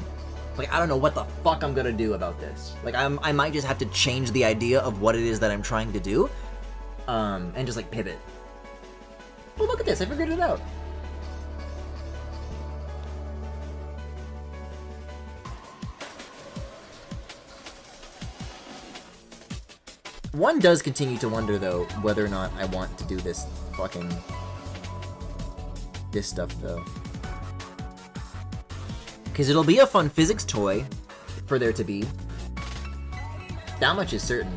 Like, I don't know what the fuck I'm gonna do about this. Like, I might just have to change the idea of what it is that I'm trying to do. and just like pivot. Oh, look at this! I figured it out. One does continue to wonder, though, whether or not I want to do this stuff, though. Because it'll be a fun physics toy for there to be. That much is certain.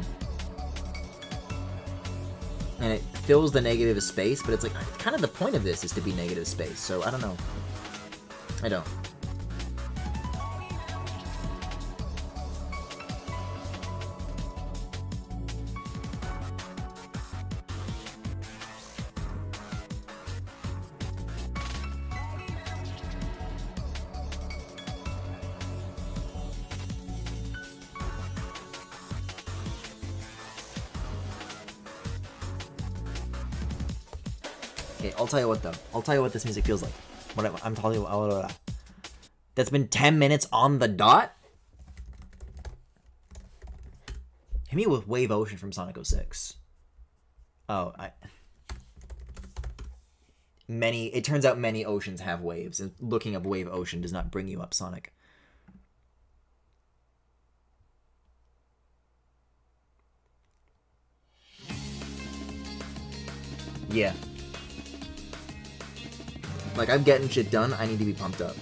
And it fills the negative space, but it's like, kind of the point of this is to be negative space, so I don't know. I don't. Okay, I'll tell you what though. I'll tell you what this music feels like. Whatever. I'm telling you. That's been 10 minutes on the dot. Hit me with Wave Ocean from Sonic 06. Oh, it turns out many oceans have waves, and looking up Wave Ocean does not bring you up Sonic. Yeah. Like, I'm getting shit done, I need to be pumped up.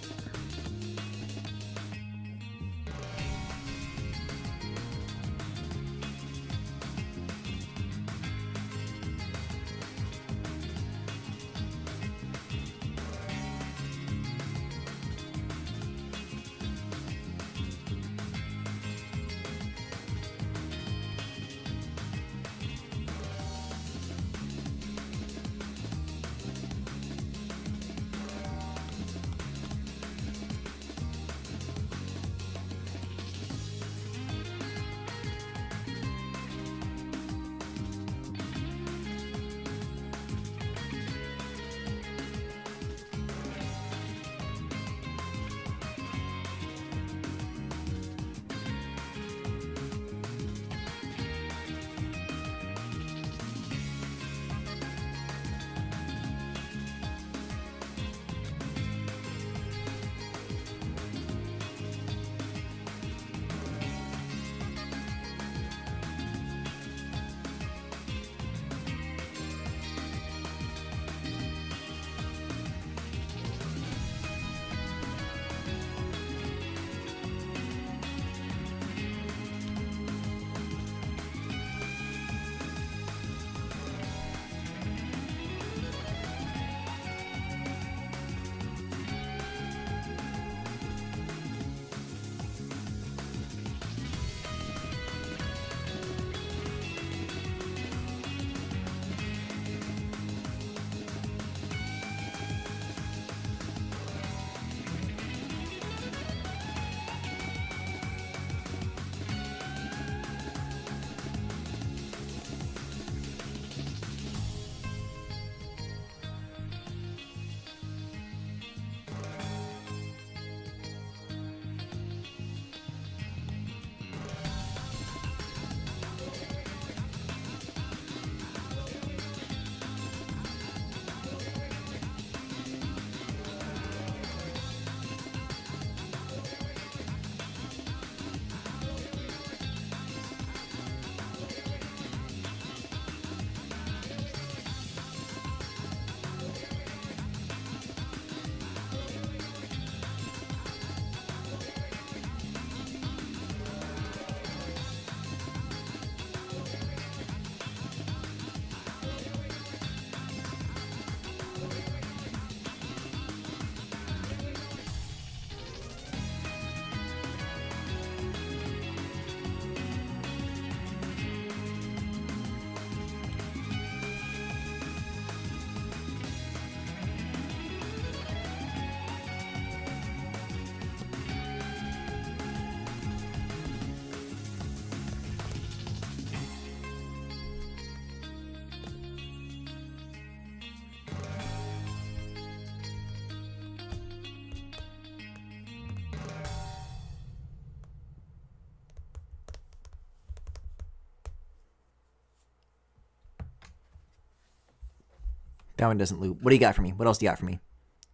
That one doesn't loop. What do you got for me? What else do you got for me?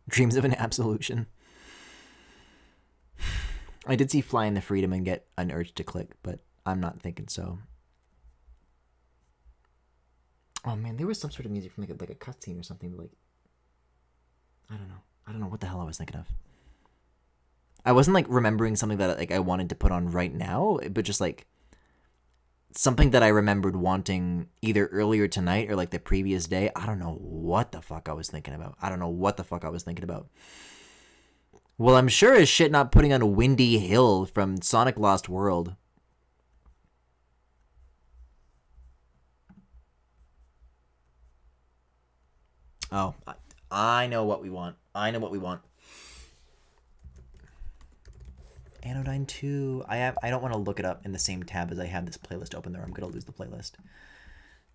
Dreams of an Absolution. I did see Fly in the Freedom and get an urge to click, but I'm not thinking so. Oh man, there was some sort of music from like a cutscene or something. Like, I don't know. I don't know what the hell I was thinking of. I wasn't like remembering something that like I wanted to put on right now, but just like something that I remembered wanting either earlier tonight or like the previous day. I don't know what the fuck I was thinking about. Well, I'm sure as shit not putting on Windy Hill from Sonic Lost World. Oh, I know what we want. Anodyne 2. I don't want to look it up in the same tab as I have this playlist open there. I'm going to lose the playlist.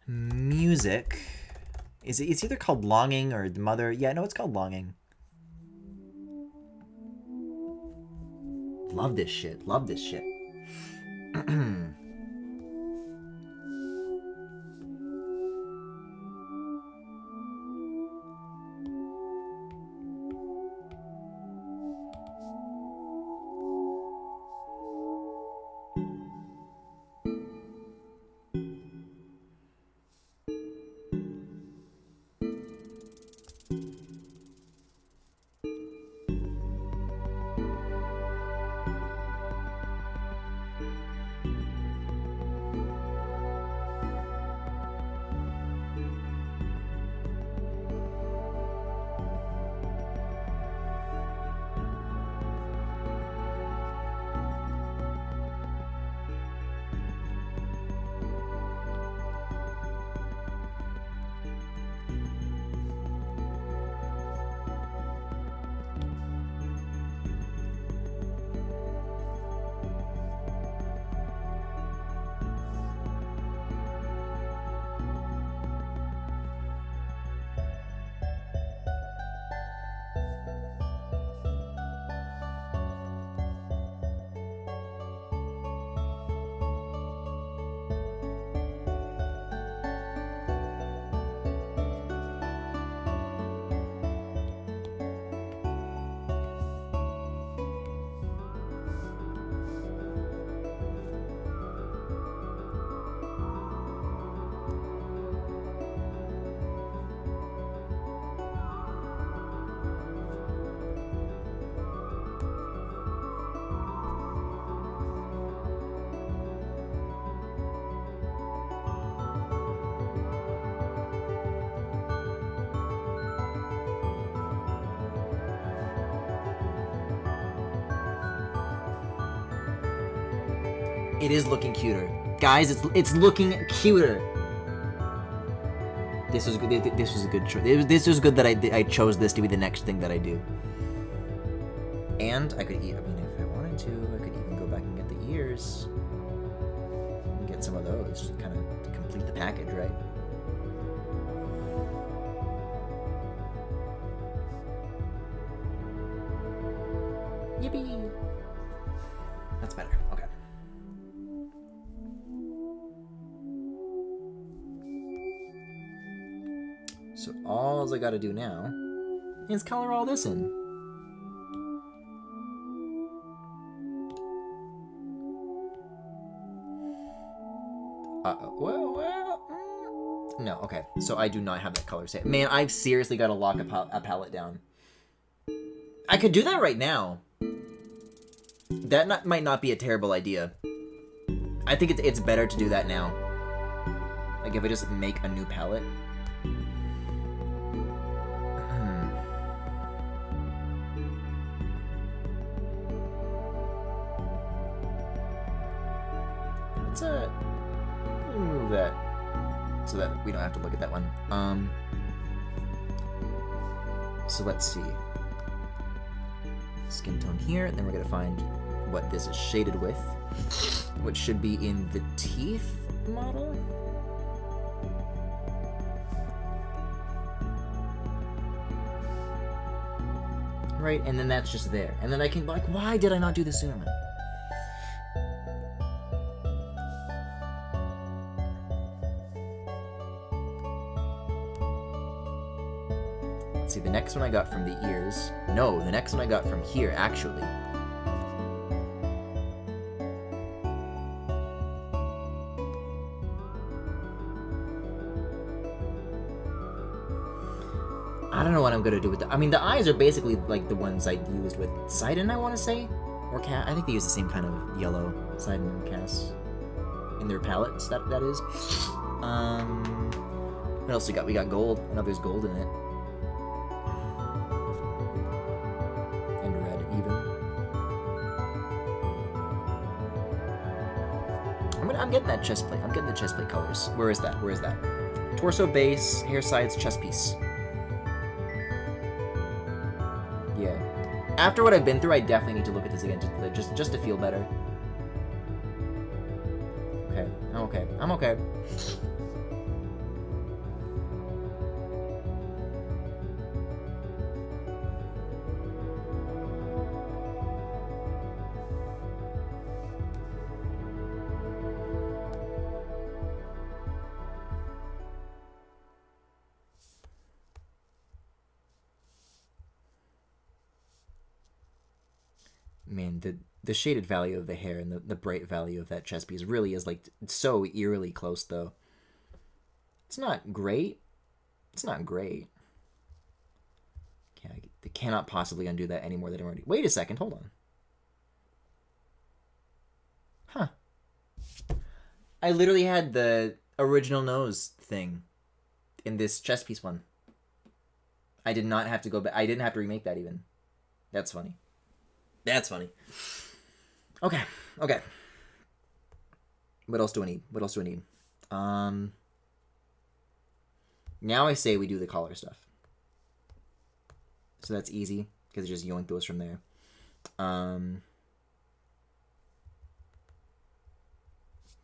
Music. It's either called Longing or Mother. Yeah, no, it's called Longing. Love this shit. It is looking cuter. Guys, it's looking cuter. This was good. This was a good choice. This was good that I chose this to be the next thing that I do. And I could eat. I mean, if I wanted to, I could even go back and get the ears and get some of those, just kind of complete the package, right? Yippee! That's better. Okay. So all I gotta do now is color all this in. No, okay. So I do not have that color set. Man, I've seriously got to lock a palette down. I could do that right now. That might not be a terrible idea. I think it's better to do that now. Like if I just make a new palette. Let's move that so that we don't have to look at that one. So let's see. Skin tone here, and then we're gonna find what this is shaded with, which should be in the teeth model. Right, and then that's just there. And then I can, like, why did I not do this sooner? See, the next one I got from the ears. No, the next one I got from here, actually. I don't know what I'm gonna do with the... I mean, the eyes are basically like the ones I used with Sidon, I want to say? Or Cat. I think they use the same kind of yellow, Sidon and Cass. In their palettes, that is. What else we got? We got gold. I know there's gold in it. And red, even. I'm getting that chest plate. I'm getting the chest plate colors. Where is that? Where is that? Torso base, hair sides, chest piece. Yeah. After what I've been through, I definitely need to look at this again just to feel better. Okay. I'm okay. I'm okay. Man, the shaded value of the hair and the bright value of that chest piece really is like so eerily close, though. It's not great. It's not great. They cannot possibly undo that any more than already. Wait a second, hold on. Huh. I literally had the original nose thing in this chest piece one. I did not have to go back. I didn't have to remake that even. That's funny. That's funny. Okay, okay. What else do I need? What else do I need? Now I say we do the collar stuff. So that's easy, because it just yoink those from there.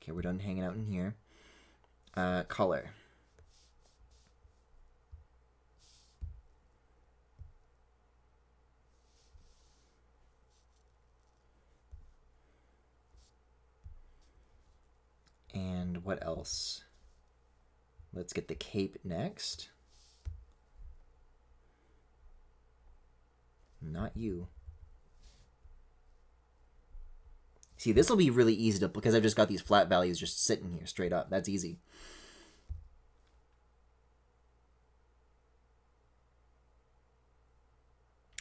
Okay, we're done hanging out in here. Color. And what else? Let's get the cape next. Not you. See, this will be really easy to... because I've just got these flat values just sitting here straight up. That's easy.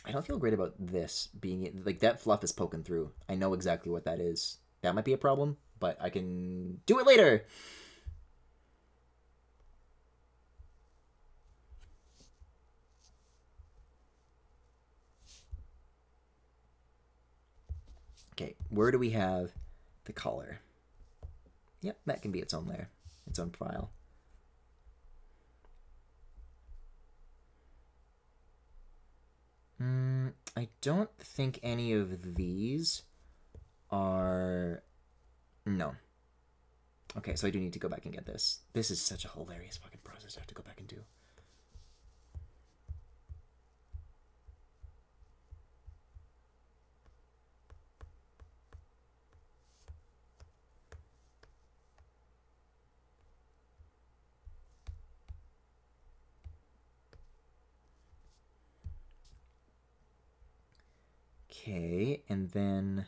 I don't feel great about this being... like, that fluff is poking through. I know exactly what that is. That might be a problem, but I can do it later. Okay, where do we have the collar? Yep, that can be its own layer, its own file. I don't think any of these are... no. Okay, so I do need to go back and get this. This is such a hilarious fucking process to have to go back and do. Okay, and then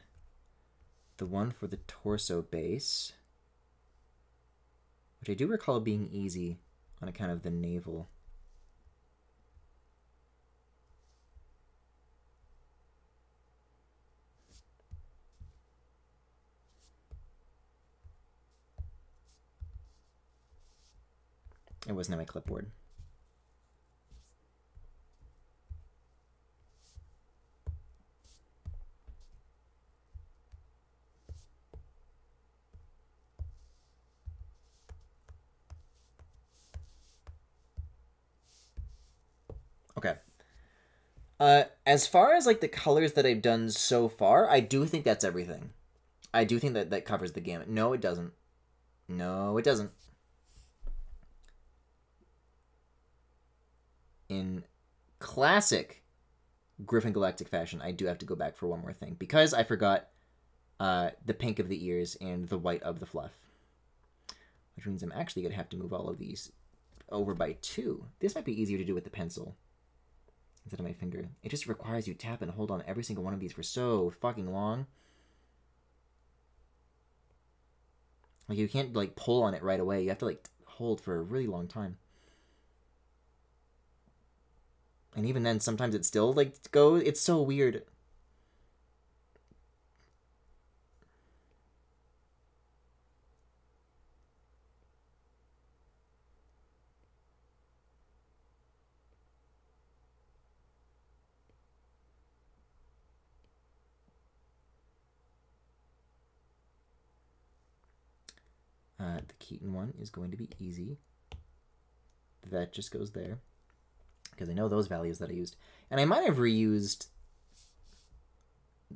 the one for the torso base, which I do recall being easy on account of the navel. It wasn't on my clipboard. Okay. As far as like the colors that I've done so far, I do think that's everything. I do think that covers the gamut. No, it doesn't. No, it doesn't. In classic Griffin Galactic fashion, I do have to go back for one more thing, because I forgot the pink of the ears and the white of the fluff. Which means I'm actually going to have to move all of these over by 2. This might be easier to do with the pencil. instead of my finger. It just requires you tap and hold on every single one of these for so fucking long. Like, you can't, like, pull on it right away. You have to, like, hold for a really long time. And even then, sometimes it still, like, goes. It's so weird. The Keaton one is going to be easy. That just goes there. Because I know those values that I used. And I might have reused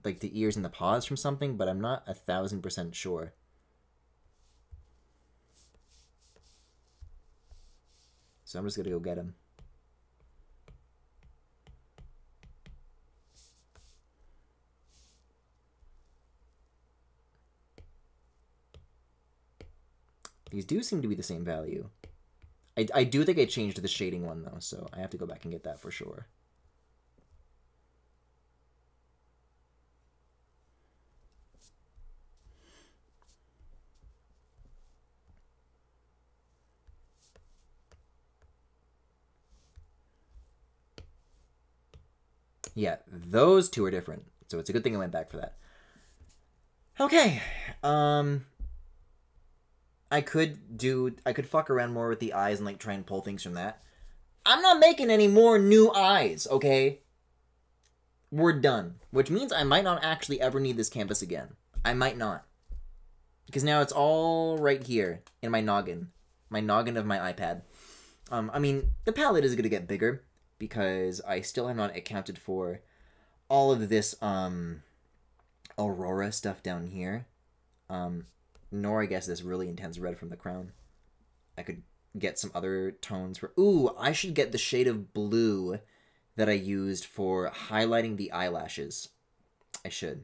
like the ears and the paws from something, but I'm not 1000% sure. So I'm just going to go get them. These do seem to be the same value. I do think I changed the shading one, though, so I have to go back and get that for sure. Yeah, those two are different, so it's a good thing I went back for that. Okay, I could fuck around more with the eyes and like try and pull things from that. I'm not making any more new eyes, okay? We're done. Which means I might not actually ever need this canvas again. I might not. Because now it's all right here in my noggin. My noggin of my iPad. I mean, the palette is going to get bigger because I still have not accounted for all of this Aurora stuff down here. Nor, I guess, this really intense red from the crown. I could get some other tones for... Ooh, I should get the shade of blue that I used for highlighting the eyelashes. I should.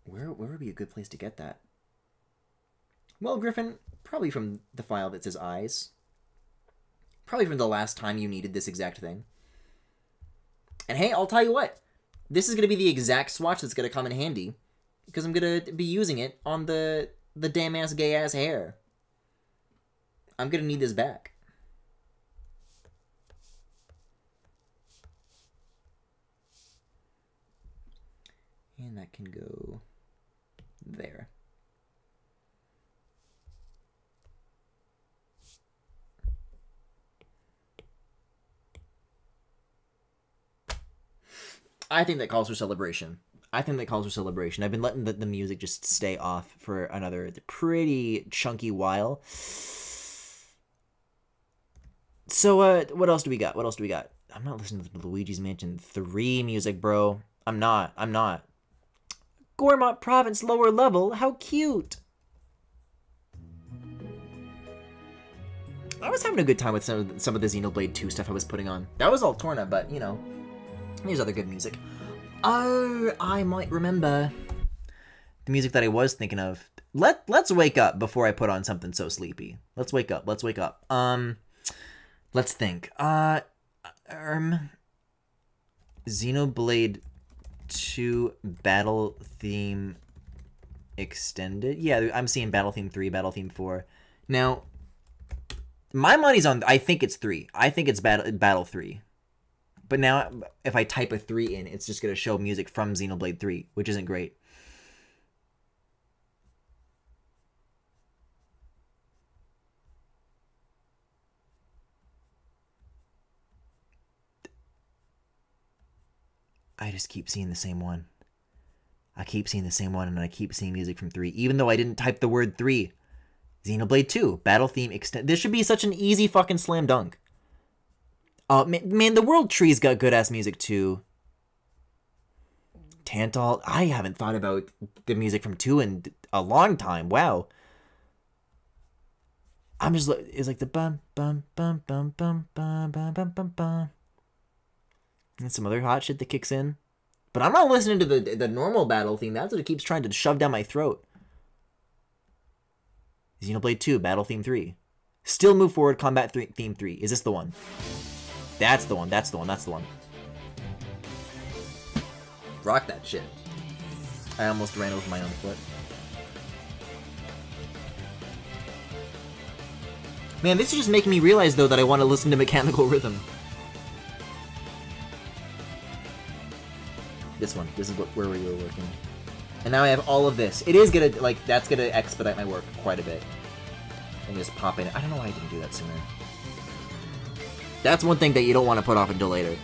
Where would be a good place to get that? Well, Griffin, probably from the file that says eyes. Probably from the last time you needed this exact thing. And hey, I'll tell you what. This is going to be the exact swatch that's going to come in handy. Because I'm going to be using it on the damn-ass gay-ass hair. I'm going to need this back. And that can go there. I think that calls for celebration. I've been letting the music just stay off for another pretty chunky while. So, what else do we got? I'm not listening to the Luigi's Mansion 3 music, bro. I'm not. Gormott Province lower level? How cute! I was having a good time with some of the Xenoblade 2 stuff I was putting on. That was all Torna, but, you know, there's other good music. Oh, I might remember the music that I was thinking of. Let's wake up before I put on something so sleepy. Let's wake up. Let's think. Xenoblade 2 battle theme extended. Yeah, I'm seeing battle theme 3, battle theme 4. Now, my money's on, I think it's 3. I think it's battle 3. But now, if I type a 3 in, it's just going to show music from Xenoblade 3, which isn't great. I just keep seeing the same one. I keep seeing the same one, and I keep seeing music from 3, even though I didn't type the word 3. Xenoblade 2, battle theme extend. This should be such an easy fucking slam dunk. Man, the World Tree's got good-ass music, too. Tantal. I haven't thought about the music from 2 in a long time. Wow. I'm just... It's like the bum, bum, bum, bum, bum, bum, bum, bum, bum, bum. And some other hot shit that kicks in. But I'm not listening to the normal battle theme. That's what it keeps trying to shove down my throat. Xenoblade 2, battle theme 3. Still move forward, combat theme 3. Is this the one? That's the one, that's the one, that's the one. Rock that shit. I almost ran over my own foot. Man, this is just making me realize, though, that I want to listen to Mechanical Rhythm. This one. This is where we were working. And now I have all of this. It is gonna, like, that's gonna expedite my work quite a bit. And just pop in. I don't know why I didn't do that sooner. That's one thing that you don't want to put off until later.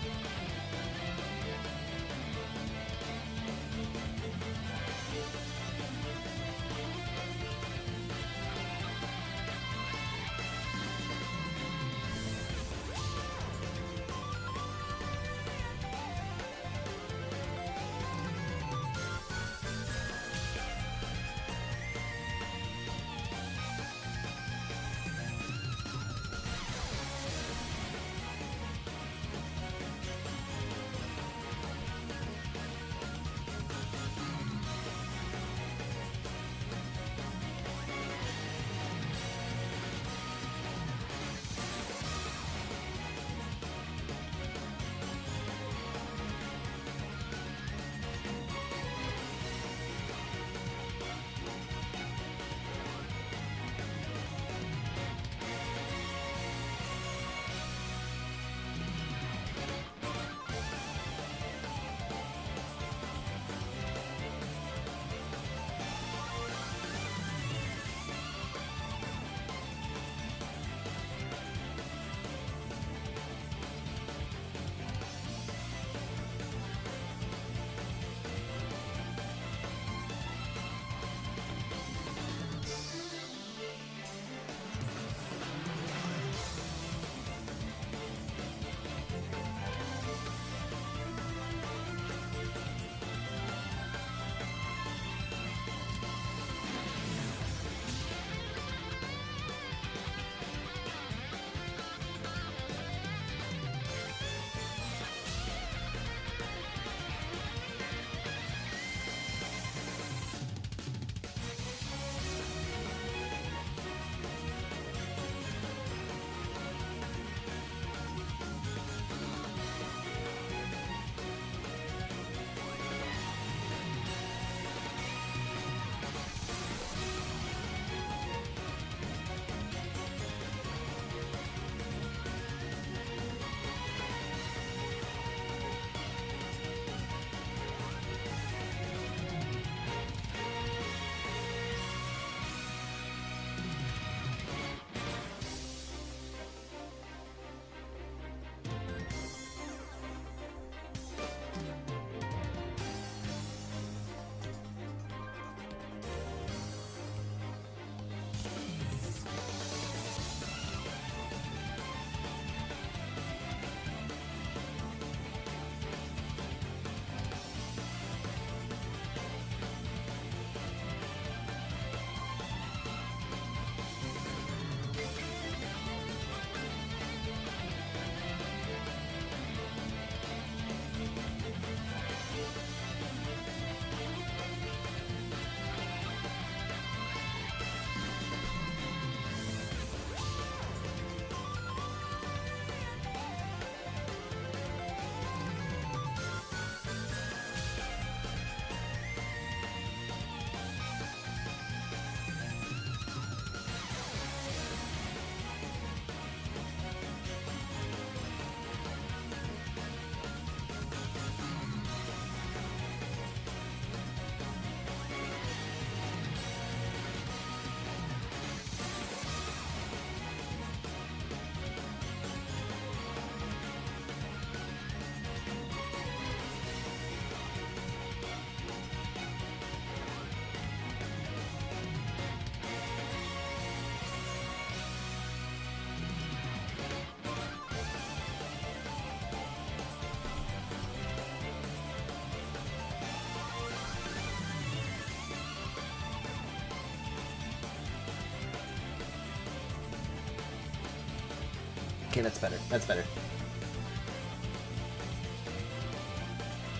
Okay, that's better. That's better.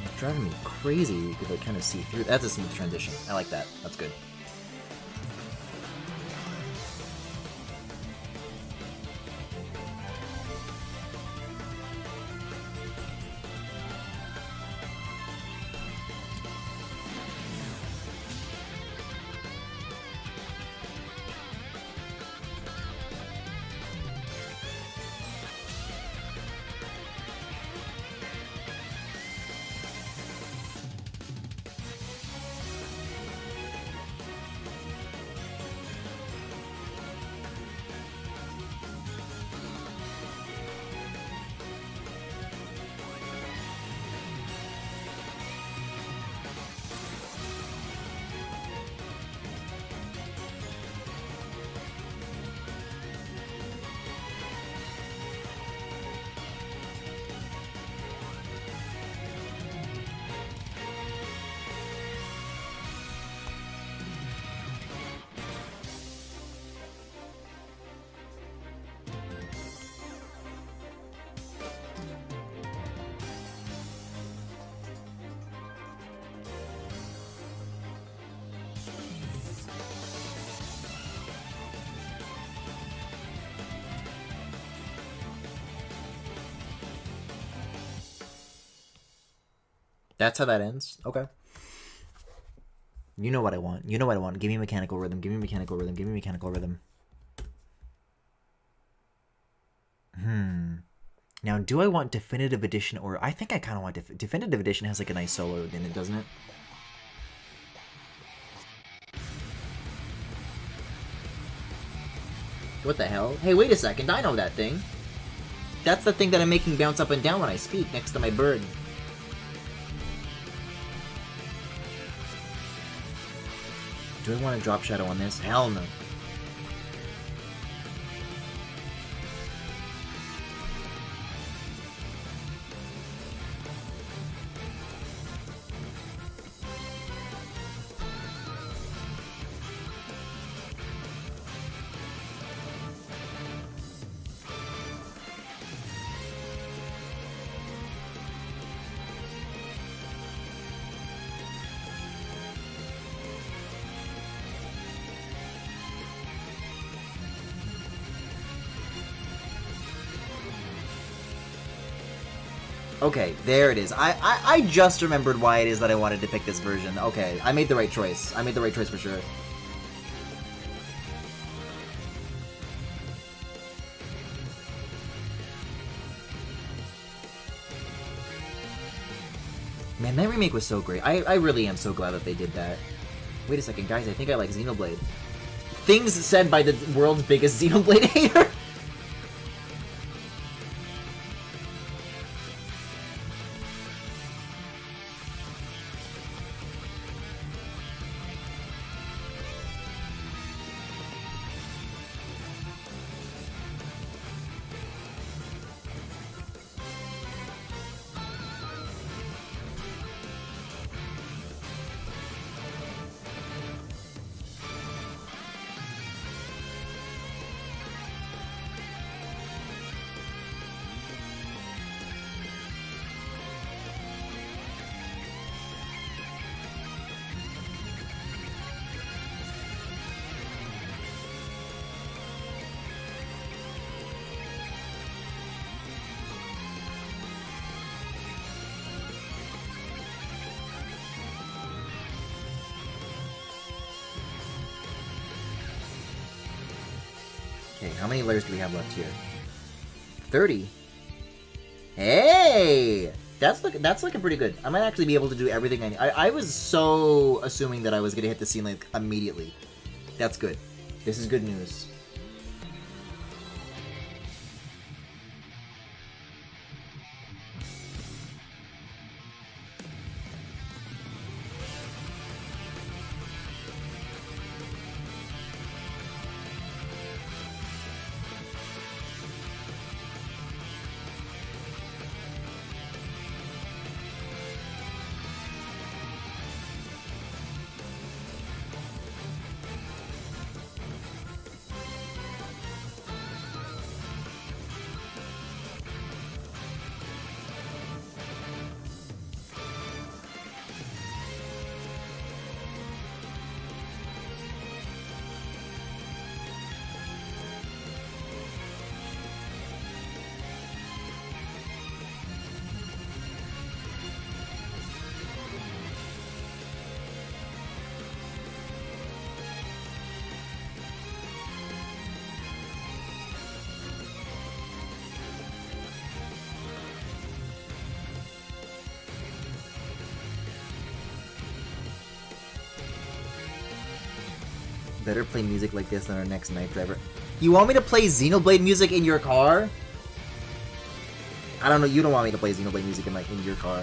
It's driving me crazy. You could like kind of see through. That's a smooth transition. I like that. That's good. That's how that ends? Okay. You know what I want. You know what I want. Give me mechanical rhythm. Give me mechanical rhythm. Give me mechanical rhythm. Now, do I want Definitive Edition or... I think I kind of want... Definitive Edition has like a nice solo in it, doesn't it? What the hell? Hey, wait a second. I know that thing. That's the thing that I'm making bounce up and down when I speak next to my bird. Do I want to drop shadow on this? Hell no. Okay, there it is. I just remembered why it is that I wanted to pick this version. Okay, I made the right choice. I made the right choice for sure. Man, that remake was so great. I really am so glad that they did that. Wait a second, guys. I think I like Xenoblade. Things said by the world's biggest Xenoblade hater. Okay, how many layers do we have left here? 30. Hey! That's looking pretty good. I might actually be able to do everything I need. I was so assuming that I was gonna hit the scene like immediately. That's good. This is good news. Better play music like this than our next night driver. You want me to play Xenoblade music in your car? I don't know. You don't want me to play Xenoblade music in your car.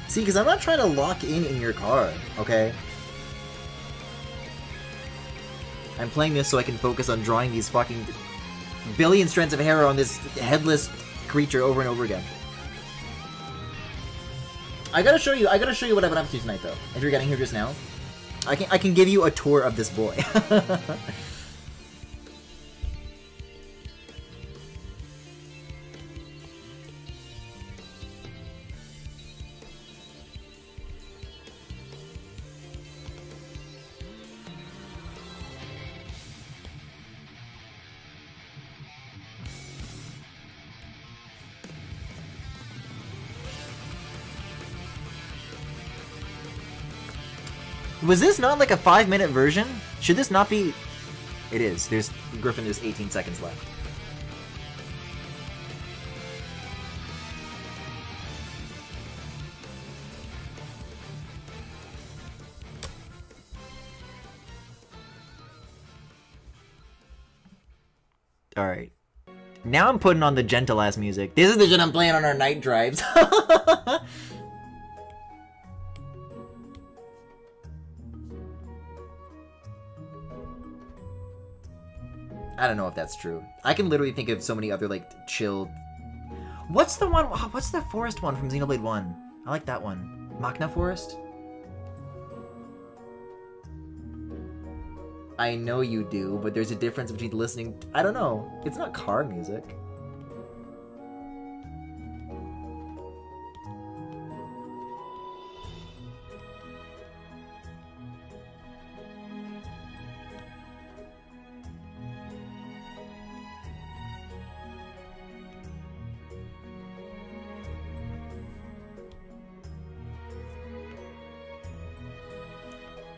See, because I'm not trying to lock in your car, okay? I'm playing this so I can focus on drawing these fucking billion strands of hair on this headless creature over and over again. I gotta show you what I've been up to tonight, though. If you're getting here just now, I can give you a tour of this boy. Was this not like a 5-minute version? Should this not be... It is. There's 18 seconds left. Alright. Now I'm putting on the gentle ass music. This is the shit I'm playing on our night drives. I don't know if that's true. I can literally think of so many other, like, chill... What's the one... What's the forest one from Xenoblade 1? I like that one. Machna Forest? I know you do, but there's a difference between listening... I don't know. It's not car music.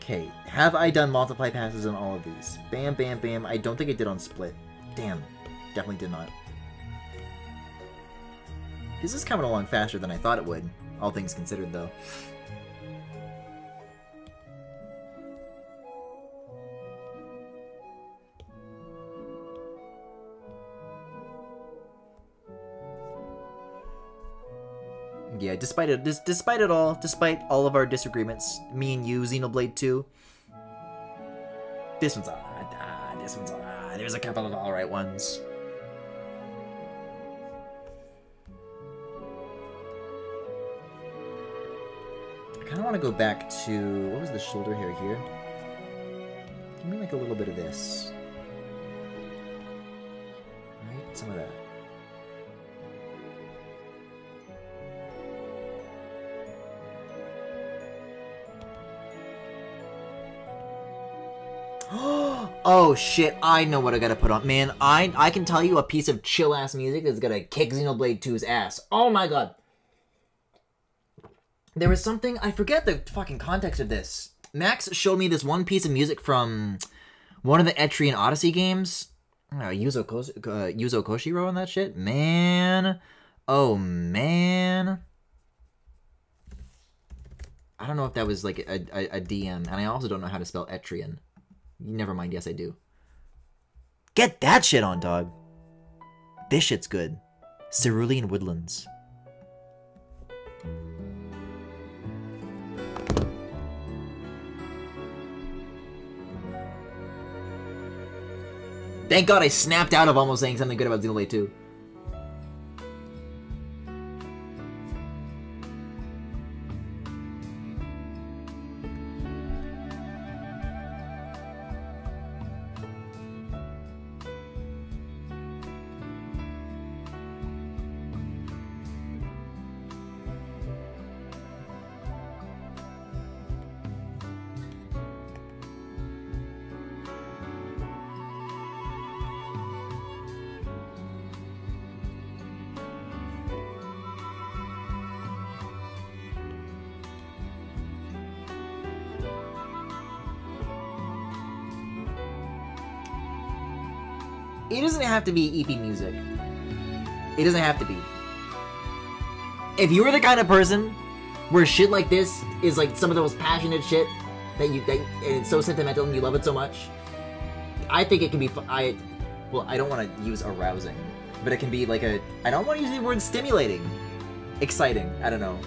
Okay, have I done multiply passes on all of these? Bam, bam, bam. I don't think I did on split. Damn. Definitely did not. This is coming along faster than I thought it would. All things considered, though. Yeah, despite it all, despite all of our disagreements, me and you, Xenoblade 2, this one's there's a couple of alright ones. I kind of want to go back to, what was the shoulder hair here? Give me like a little bit of this. Right, some of that. Oh shit, I know what I gotta put on. Man, I can tell you a piece of chill-ass music that's gonna kick Xenoblade 2's ass. Oh my god. There was something, I forget the fucking context of this. Max showed me this one piece of music from one of the Etrian Odyssey games. Yuzo Koshiro and that shit. Man. Oh man. I don't know if that was like a DM, and I also don't know how to spell Etrian. Never mind, yes I do. Get that shit on, dog. This shit's good. Cerulean Woodlands. Thank God I snapped out of almost saying something good about Xenoblade 2. It doesn't have to be EP music. It doesn't have to be. If you're the kind of person where shit like this is like some of the most passionate shit that and it's so sentimental and you love it so much, I think it can be. Well, I don't want to use arousing, but it can be like a. I don't want to use the word stimulating, exciting. I don't know.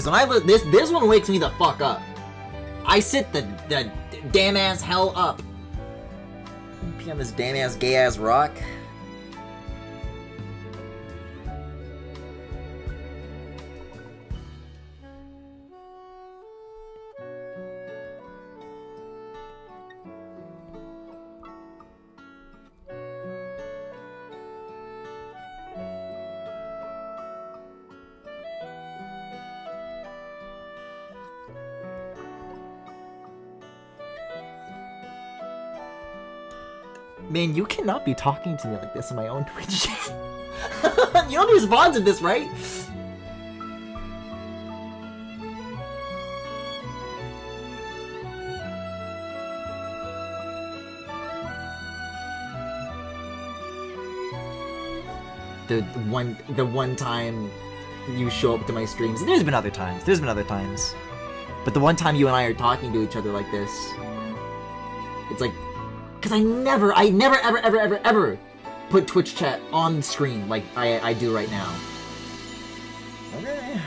because when this one wakes me the fuck up. I sit the damn ass hell up. Pee on this damn ass gay ass rock. Man, you cannot be talking to me like this on my own Twitch channel. You know there's VODs of this, right? The one time you show up to my streams. There's been other times. But the one time you and I are talking to each other like this, it's like, because I never, ever put Twitch chat on screen like I do right now. Okay.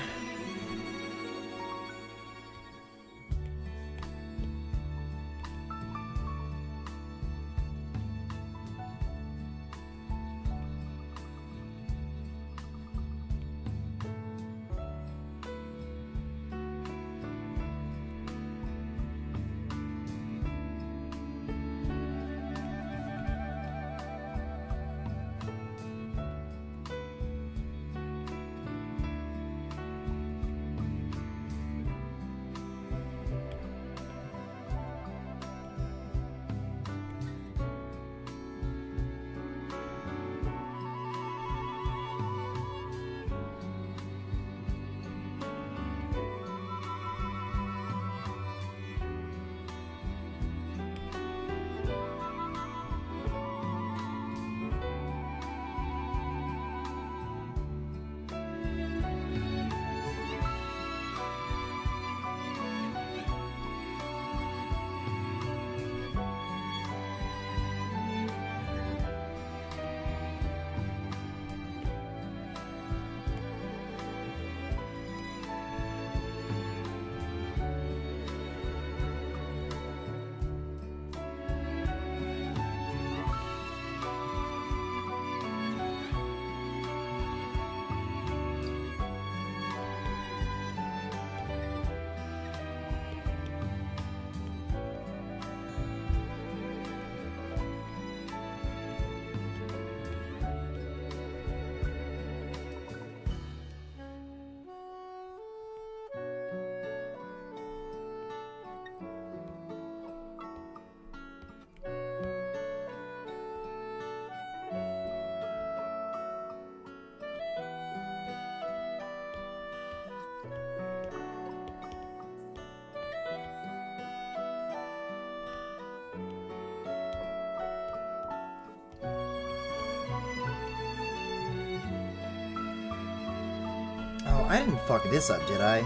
I didn't fuck this up, did I?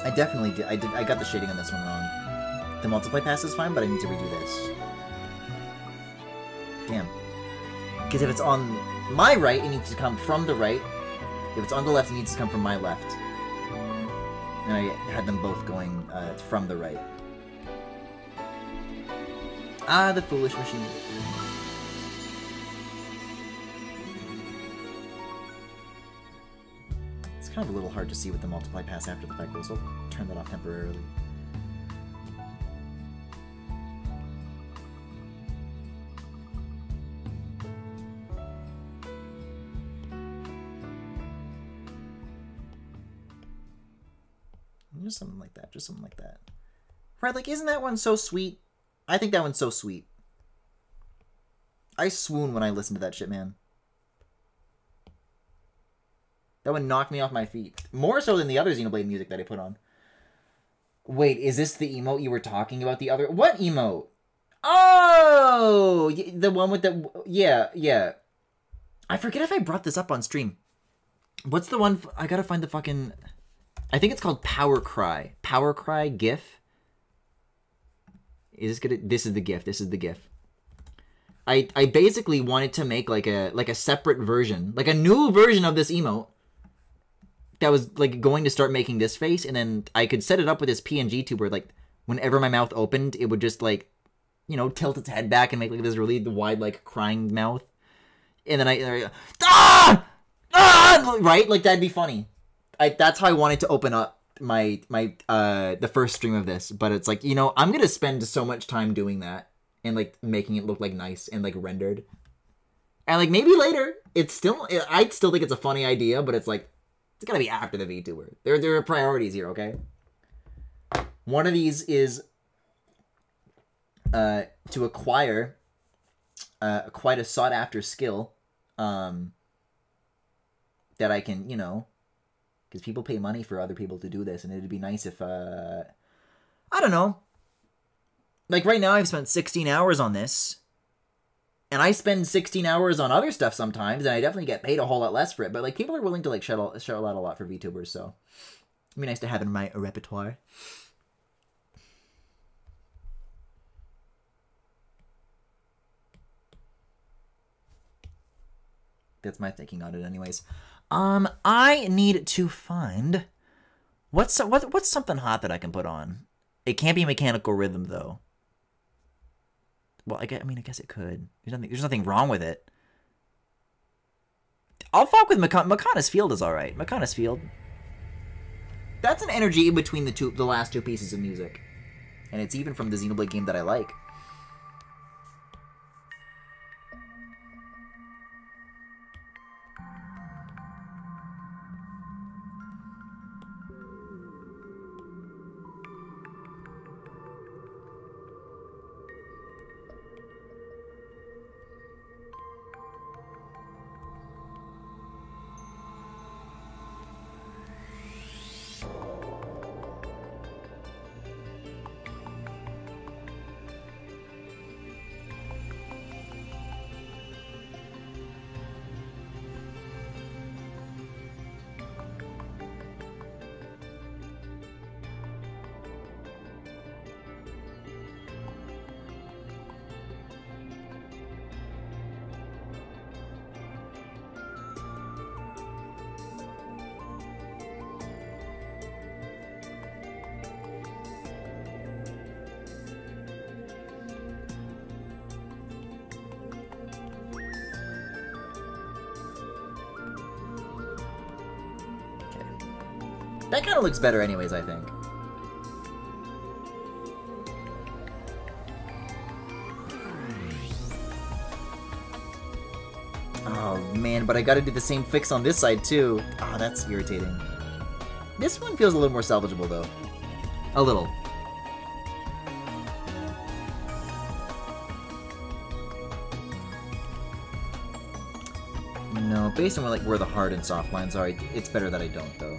I definitely did. I got the shading on this one wrong. The multiply pass is fine, but I need to redo this. Damn. Because if it's on my right, it needs to come from the right. If it's on the left, it needs to come from my left. And I had them both going from the right. Ah, the foolish machine. It's kind of a little hard to see with the multiply pass after the fact, so I'll turn that off temporarily. Just something like that, just something like that. Right, like, isn't that one so sweet? I think that one's so sweet. I swoon when I listen to that shit, man. That one knocked me off my feet. More so than the other Xenoblade music that I put on. Wait, is this the emote you were talking about? The other... What emote? Oh! The one with the... Yeah, yeah. I forget if I brought this up on stream. What's the one... I gotta find the fucking... I think it's called Power Cry. Power Cry GIF. Is this gonna... This is the GIF. This is the GIF. I basically wanted to make like a separate version. Like a new version of this emote. that was like going to start making this face, and then I could set it up with this PNG tube where like whenever my mouth opened, it would just like, you know, tilt its head back and make like this really wide like crying mouth, and then right, like that'd be funny. That's how I wanted to open up my the first stream of this, but it's like, you know, I'm gonna spend so much time doing that and like making it look like nice and like rendered, and like maybe later I'd still think it's a funny idea, but it's like it's gotta be after the VTuber. There are priorities here, okay? One of these is to acquire quite a sought after skill that I can, you know, because people pay money for other people to do this, and it'd be nice if, I don't know, like right now I've spent 16 hours on this, and I spend 16 hours on other stuff sometimes, and I definitely get paid a whole lot less for it, but like people are willing to like shell out a lot for VTubers, so it'd be nice to have in my repertoire. That's my thinking on it anyways. I need to find what's something hot that I can put on. It can't be mechanical rhythm though. Well, I guess it could. There's nothing wrong with it. I'll fuck with Makana's Field is alright. Makana's Field. That's an energy in between the last two pieces of music. And it's even from the Xenoblade game that I like. That kind of looks better anyways, I think. Oh man, but I gotta do the same fix on this side too. Ah, oh, that's irritating. This one feels a little more salvageable though. A little. No, based on like where the hard and soft lines are, it's better that I don't though.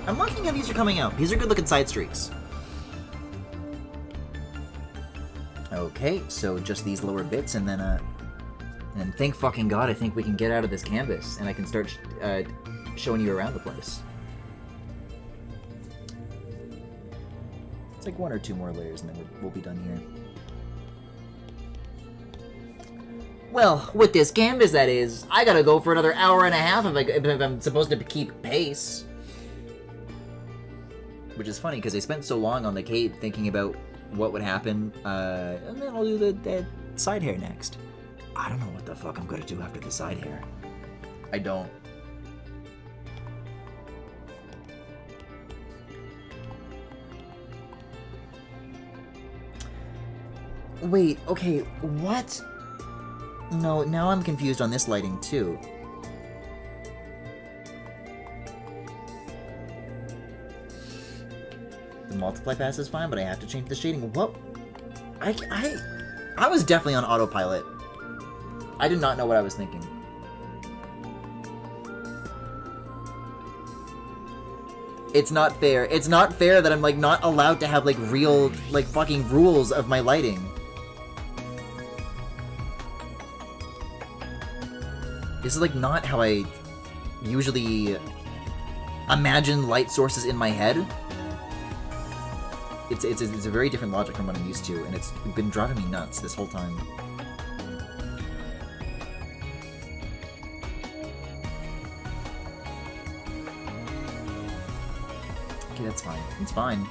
I'm liking how these are coming out. These are good looking side streaks. Okay, so just these lower bits, and then thank fucking God, I think we can get out of this canvas, and I can start showing you around the place. It's like one or two more layers, and then we'll be done here. Well, with this canvas, that is, I gotta go for another hour and a half if I'm supposed to keep pace. Which is funny, because I spent so long on the cave thinking about what would happen, and then I'll do the side hair next. I don't know what the fuck I'm gonna do after the side hair. I don't. Wait, okay, what? No, now I'm confused on this lighting, too. The multiply pass is fine, but I have to change the shading. What? I was definitely on autopilot. I did not know what I was thinking. It's not fair. It's not fair that I'm, like, not allowed to have, like, real, like, fucking rules of my lighting. This is, like, not how I usually imagine light sources in my head. It's a very different logic from what I'm used to, and it's been driving me nuts this whole time. Okay, that's fine. It's fine.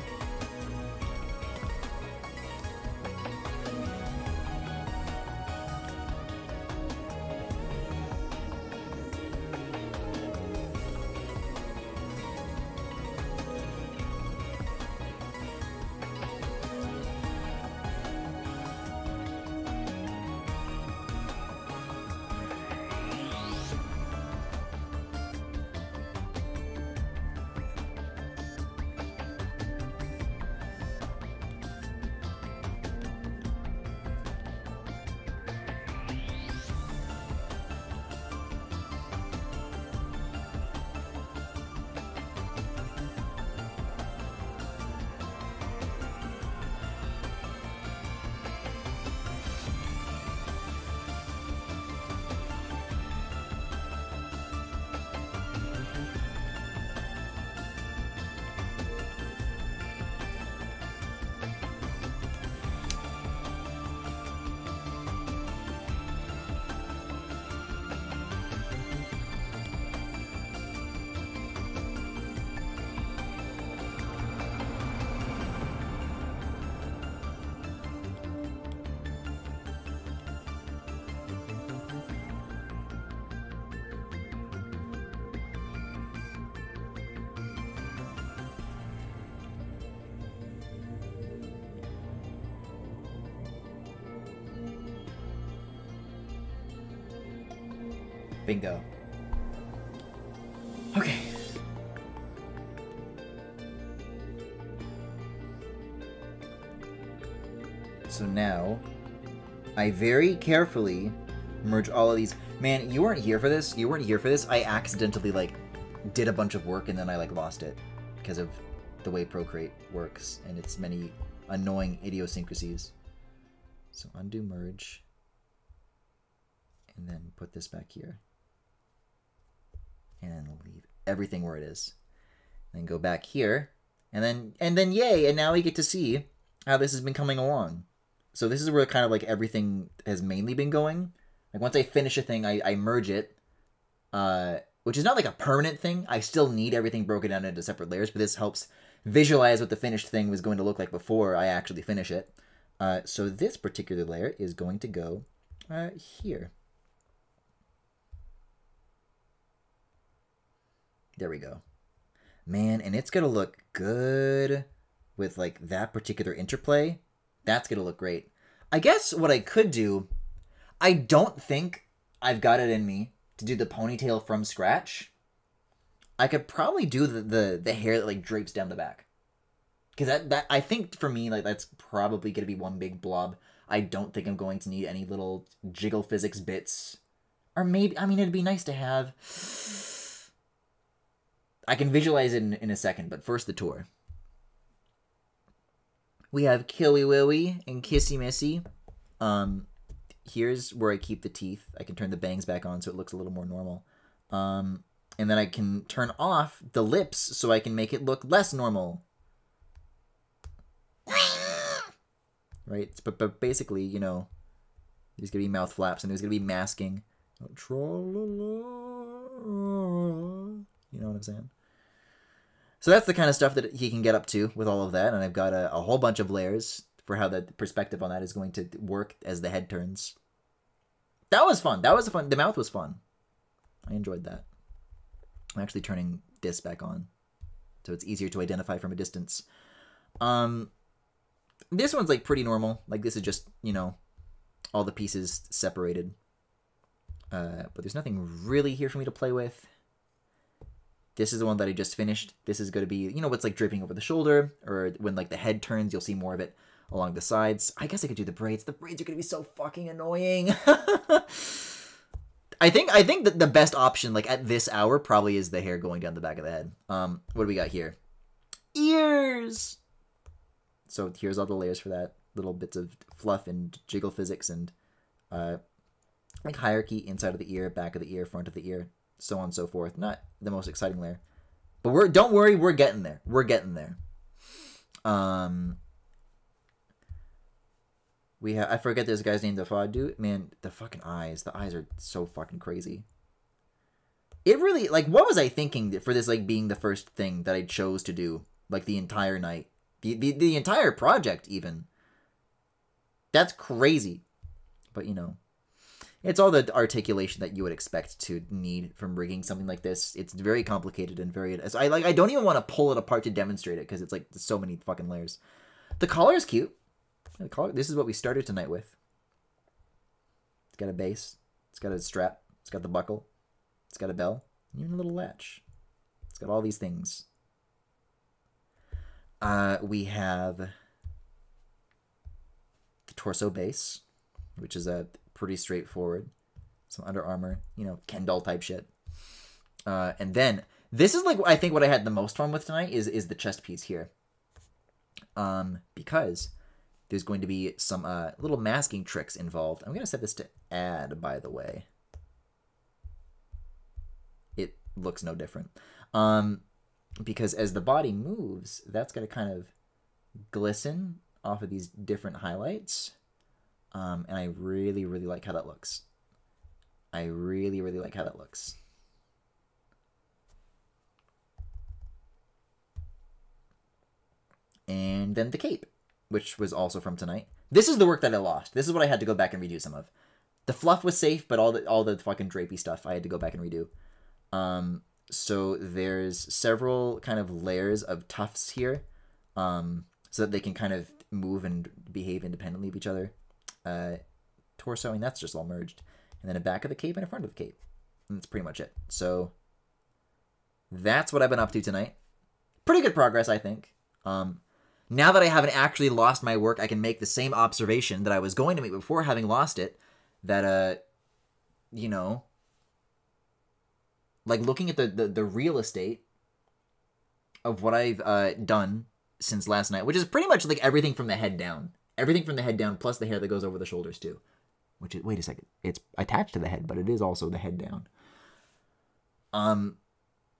Bingo. Okay. So now, I very carefully merge all of these. Man, you weren't here for this. You weren't here for this. I accidentally, like, did a bunch of work and then I, like, lost it because of the way Procreate works and its many annoying idiosyncrasies. So undo merge. And then put this back here. And leave everything where it is. Then go back here. And then yay, and now we get to see how this has been coming along. So this is where kind of like everything has mainly been going. Like once I finish a thing, I merge it. Which is not like a permanent thing. I still need everything broken down into separate layers, but this helps visualize what the finished thing was going to look like before I actually finish it. So this particular layer is going to go here. There we go. Man, and it's going to look good with like that particular interplay. That's going to look great. I guess what I could do, I don't think I've got it in me to do the ponytail from scratch. I could probably do the hair that like drapes down the back. Because that I think for me, like that's probably going to be one big blob. I don't think I'm going to need any little jiggle physics bits. Or maybe, I mean, it'd be nice to have... I can visualize it in a second, but first the tour. We have Killy Willy and Kissy Missy. Here's where I keep the teeth. I can turn the bangs back on so it looks a little more normal. And then I can turn off the lips so I can make it look less normal. Right? But basically, you know, There's gonna be mouth flaps, and there's gonna be masking. You know what I'm saying? So that's the kind of stuff that he can get up to with all of that, and I've got a whole bunch of layers for how the perspective on that is going to work as the head turns. That was fun. That was fun. The mouth was fun. I enjoyed that. I'm actually turning this back on, so it's easier to identify from a distance. This one's like pretty normal. Like this is just, you know, all the pieces separated. But there's nothing really here for me to play with. This is the one that I just finished. This is going to be, you know, what's like dripping over the shoulder, or when like the head turns, you'll see more of it along the sides. I guess I could do the braids. The braids are going to be so fucking annoying. I think that the best option, like at this hour, probably is the hair going down the back of the head. What do we got here? Ears! So here's all the layers for that. Little bits of fluff and jiggle physics and like hierarchy inside of the ear, back of the ear, front of the ear, so on and so forth. Not the most exciting layer. But don't worry, we're getting there. We're getting there. I forget this guy's name, dude. Man, the fucking eyes. The eyes are so fucking crazy. It really, like, what was I thinking for this, like, being the first thing that I chose to do, like, the entire night? The entire project, even. That's crazy. But, you know, it's all the articulation that you would expect to need from rigging something like this. It's very complicated and very... I don't even want to pull it apart to demonstrate it, because it's, like, so many fucking layers. The collar is cute. The collar, this is what we started tonight with. It's got a base. It's got a strap. It's got the buckle. It's got a bell. Even a little latch. It's got all these things. We have the torso base, which is a pretty straightforward. Some Under Armour, you know, Ken doll type shit. And then this is like I think what I had the most fun with tonight is the chest piece here. Because there's going to be some little masking tricks involved. I'm gonna set this to add, by the way. It looks no different. Because as the body moves, that's going to kind of glisten off of these different highlights. And I really, really like how that looks. I really, really like how that looks. And then the cape, which was also from tonight. This is the work that I lost. This is what I had to go back and redo some of. The fluff was safe, but all the fucking drapey stuff I had to go back and redo. So there's several kind of layers of tufts here, so that they can kind of move and behave independently of each other. Torso, and that's just all merged. And then a back of the cape and a front of the cape. And that's pretty much it. So that's what I've been up to tonight. Pretty good progress, I think. Now that I haven't actually lost my work, I can make the same observation that I was going to make before having lost it. That, you know... like looking at the real estate of what I've done since last night, which is pretty much like everything from the head down. Everything from the head down, plus the hair that goes over the shoulders too. Which is, wait a second, it's attached to the head, but it is also the head down.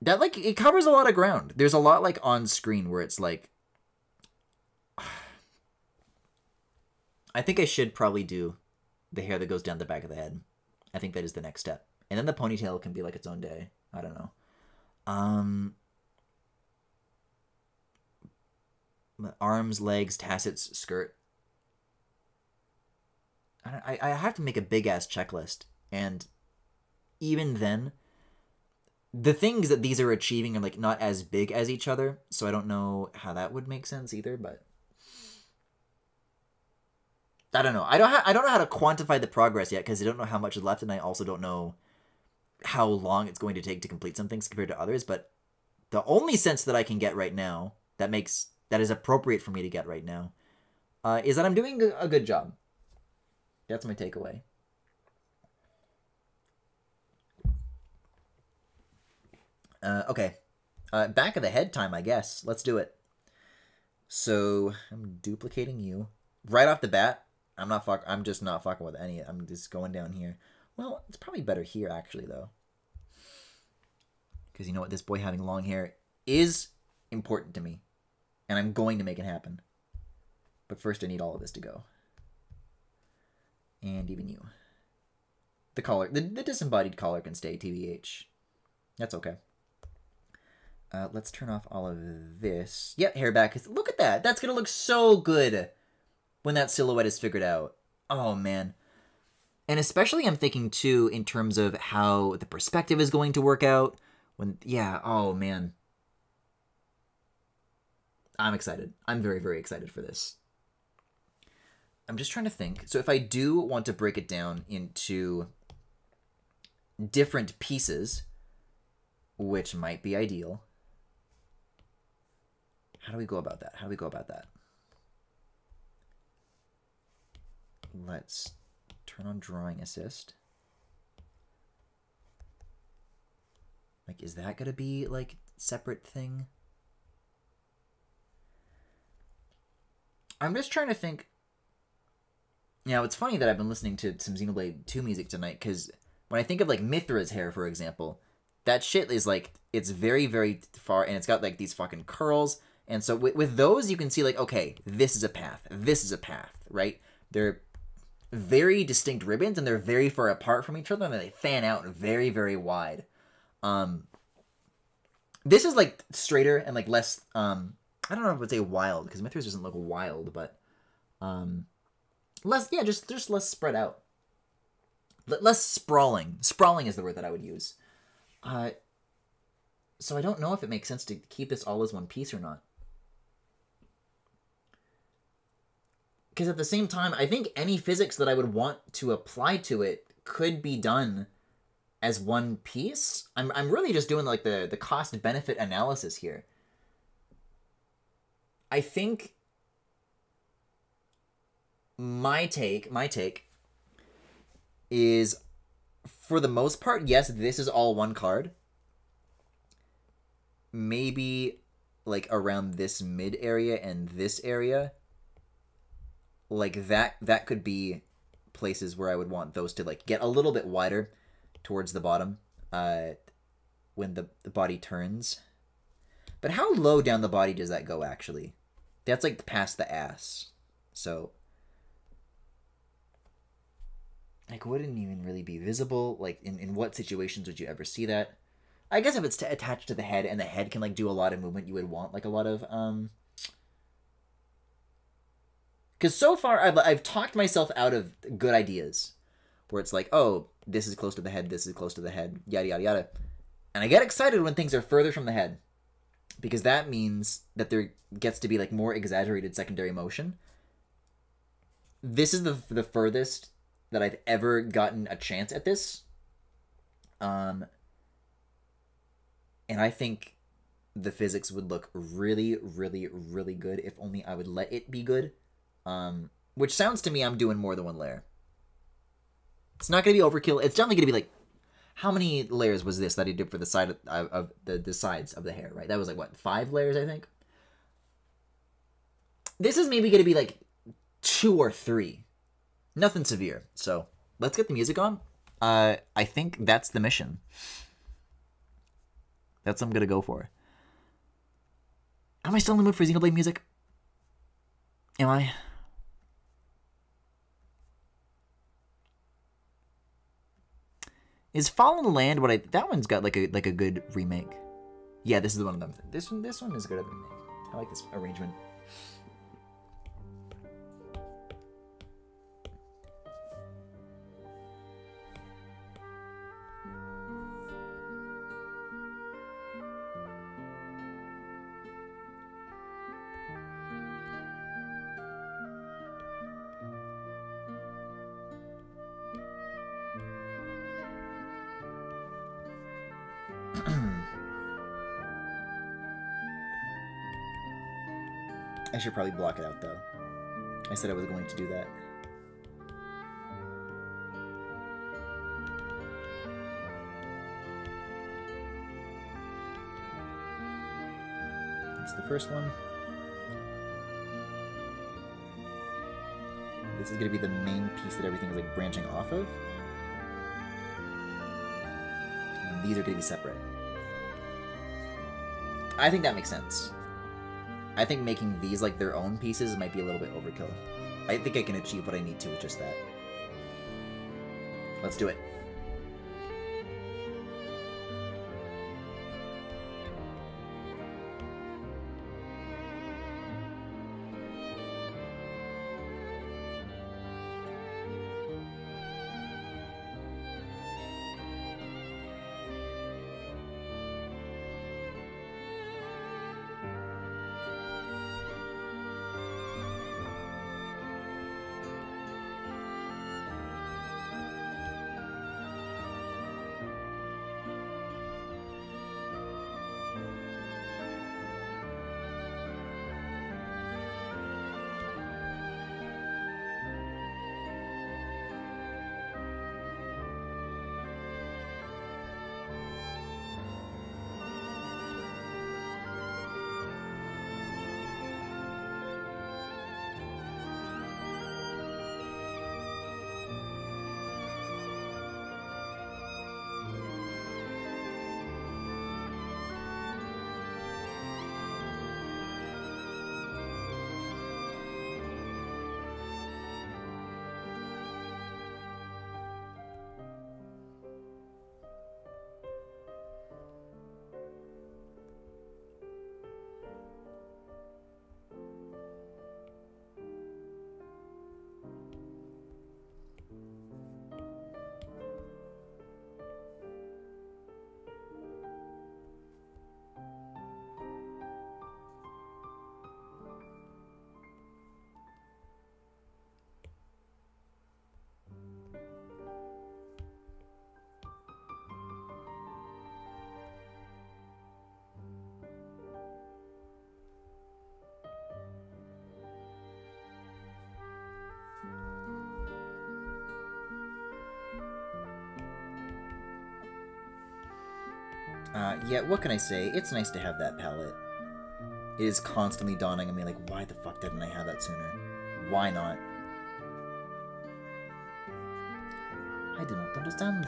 That like, it covers a lot of ground. There's a lot like on screen where it's like, I think I should probably do the hair that goes down the back of the head. I think that is the next step. And then the ponytail can be like its own day. I don't know. Arms, legs, tassets, skirt. I have to make a big-ass checklist. And even then, the things that these are achieving are like not as big as each other. So I don't know how that would make sense either, but... I don't know. I don't know how to quantify the progress yet, because I don't know how much is left, and I also don't know how long it's going to take to complete some things compared to others, but the only sense that I can get right now that is appropriate for me to get right now is that I'm doing a good job. That's my takeaway. Okay. Back of the head time, I guess. Let's do it. So I'm duplicating you right off the bat. I'm just not fucking with any. I'm just going down here. Well, it's probably better here, actually, though. Because you know what? This boy having long hair is important to me. And I'm going to make it happen. But first, I need all of this to go. And even you. The collar, the disembodied collar can stay, TBH. That's okay. Let's turn off all of this. Yep, hair back. Look at that. That's going to look so good when that silhouette is figured out. Oh, man. And especially I'm thinking, too, in terms of how the perspective is going to work out. Yeah, oh, man. I'm excited. I'm very, very excited for this. I'm just trying to think. So if I do want to break it down into different pieces, which might be ideal. How do we go about that? How do we go about that? Let's turn on drawing assist. Like, is that gonna be like separate thing? I'm just trying to think. Now, it's funny that I've been listening to some Xenoblade 2 music tonight, because when I think of, like, Mithra's hair, for example, that shit is, like, it's very, very far, and it's got, like, these fucking curls, and so with those, you can see, like, okay, this is a path, right? They're very distinct ribbons, and they're very far apart from each other, and they fan out very, very wide. This is, like, straighter and, like, less, I don't know if I would say wild, because Mithra's doesn't look wild, but, less, yeah, just less spread out. Less sprawling. Sprawling is the word that I would use. So I don't know if it makes sense to keep this all as one piece or not. Because at the same time, I think any physics that I would want to apply to it could be done as one piece. I'm really just doing like the cost-benefit analysis here. I think my take is, for the most part, yes, this is all one card. Maybe like around this mid area and this area, like that could be places where I would want those to like get a little bit wider towards the bottom when the body turns. But how low down the body does that go, actually? That's like past the ass. So like, wouldn't even really be visible. Like, in what situations would you ever see that? I guess if it's attached to the head, and the head can, like, do a lot of movement, you would want, like, a lot of, Because so far, I've talked myself out of good ideas. Where it's like, oh, this is close to the head, this is close to the head, yada, yada, yada. And I get excited when things are further from the head. Because that means that there gets to be, like, more exaggerated secondary motion. This is the furthest that I've ever gotten a chance at this. And I think the physics would look really, really, really good if only I would let it be good. Which sounds to me I'm doing more than one layer. It's not going to be overkill. It's definitely going to be like, how many layers was this that he did for the side of the sides of the hair, right? That was like, what, 5 layers, I think? This is maybe going to be like 2 or 3. Nothing severe. So let's get the music on. I think that's the mission. That's what I'm going to go for. Am I still in the mood for Xenoblade music? Am I? Is Fallen Land what I... That one's got like a good remake. Yeah, this is the one of them. This one is good at the remake. I like this arrangement. I should probably block it out, though. I said I was going to do that. That's the first one. This is going to be the main piece that everything is like branching off of. And these are going to be separate. I think that makes sense. I think making these like their own pieces might be a little bit overkill. I think I can achieve what I need to with just that. Let's do it. Yeah, what can I say? It's nice to have that palette. It is constantly dawning on me, like, why the fuck didn't I have that sooner? Why not? I do not understand.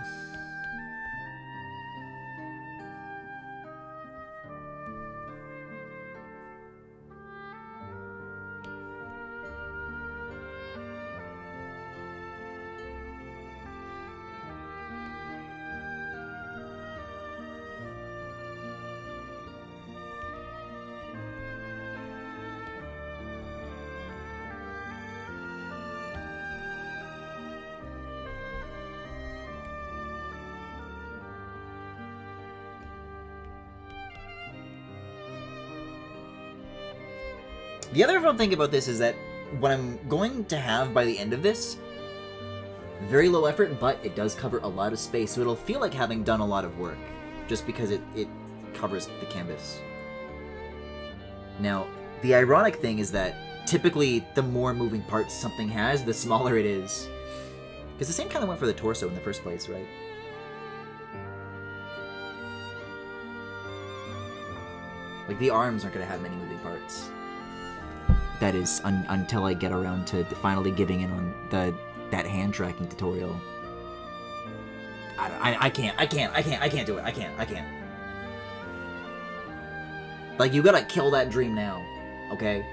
The other fun thing about this is that what I'm going to have by the end of this, very low effort, but it does cover a lot of space, so it'll feel like having done a lot of work, just because it covers the canvas. Now, the ironic thing is that typically the more moving parts something has, the smaller it is. Because the same kind of went for the torso in the first place, right? Like, the arms aren't going to have many moving parts. That is, until I get around to finally giving in on that hand tracking tutorial. I can't do it. I can't. Like, you gotta kill that dream now, okay?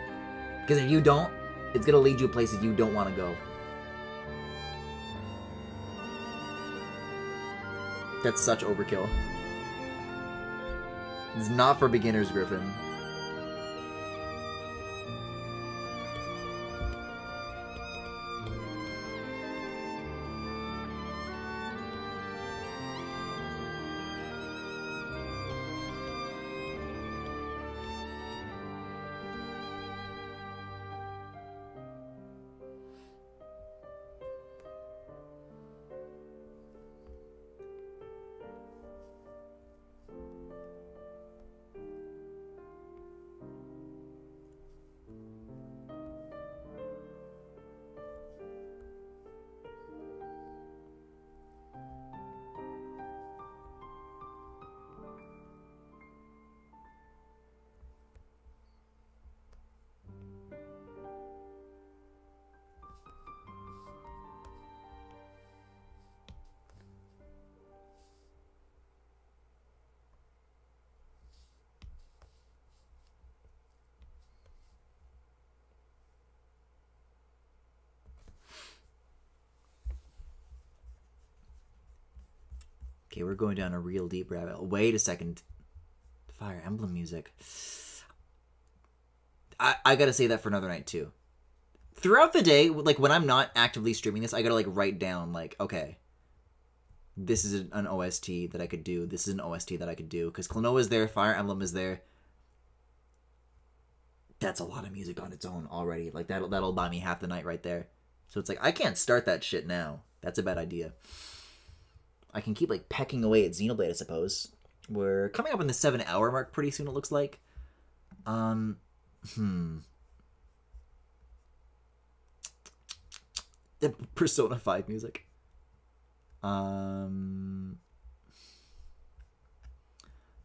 Because if you don't, it's gonna lead you places you don't want to go. That's such overkill. It's not for beginners, Griffin. Okay, we're going down a real deep rabbit hole. Wait a second. Fire Emblem music. I gotta say that for another night too. Throughout the day, like when I'm not actively streaming this, I gotta like write down like, okay, this is an OST that I could do. This is an OST that I could do. Because Klonoa is there, Fire Emblem is there. That's a lot of music on its own already. Like that'll buy me half the night right there. So it's like, I can't start that shit now. That's a bad idea. I can keep like pecking away at Xenoblade, I suppose. We're coming up on the 7-hour mark pretty soon, it looks like. The Persona 5 music.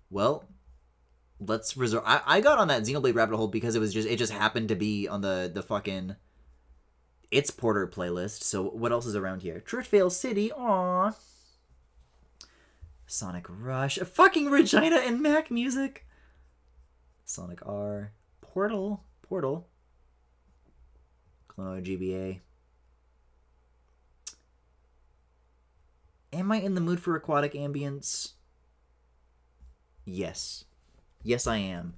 Well, let's reserve. I got on that Xenoblade rabbit hole because it just happened to be on the fucking It's Porter playlist. So what else is around here? Truthvale City, aw. Sonic Rush, fucking Regina and Mac music. Sonic R, Portal, Klonoa GBA. Am I in the mood for aquatic ambience? Yes. Yes, I am.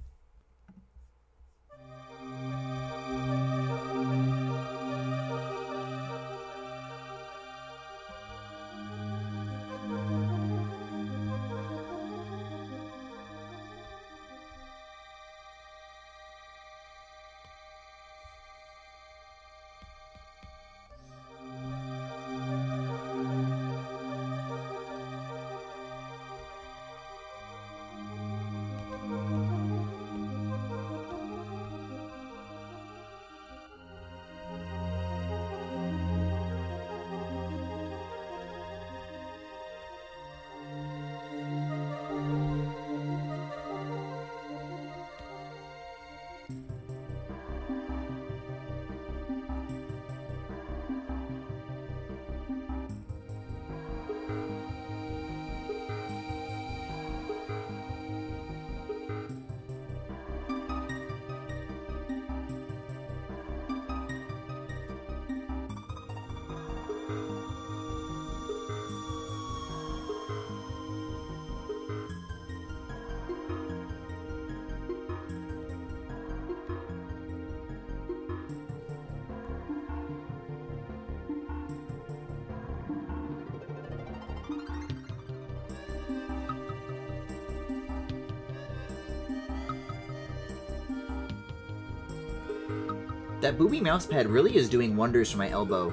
That booby mouse pad really is doing wonders for my elbow.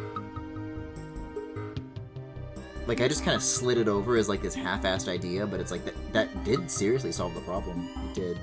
Like, I just kind of slid it over as, like, this half-assed idea, but it's like, that did seriously solve the problem. It did.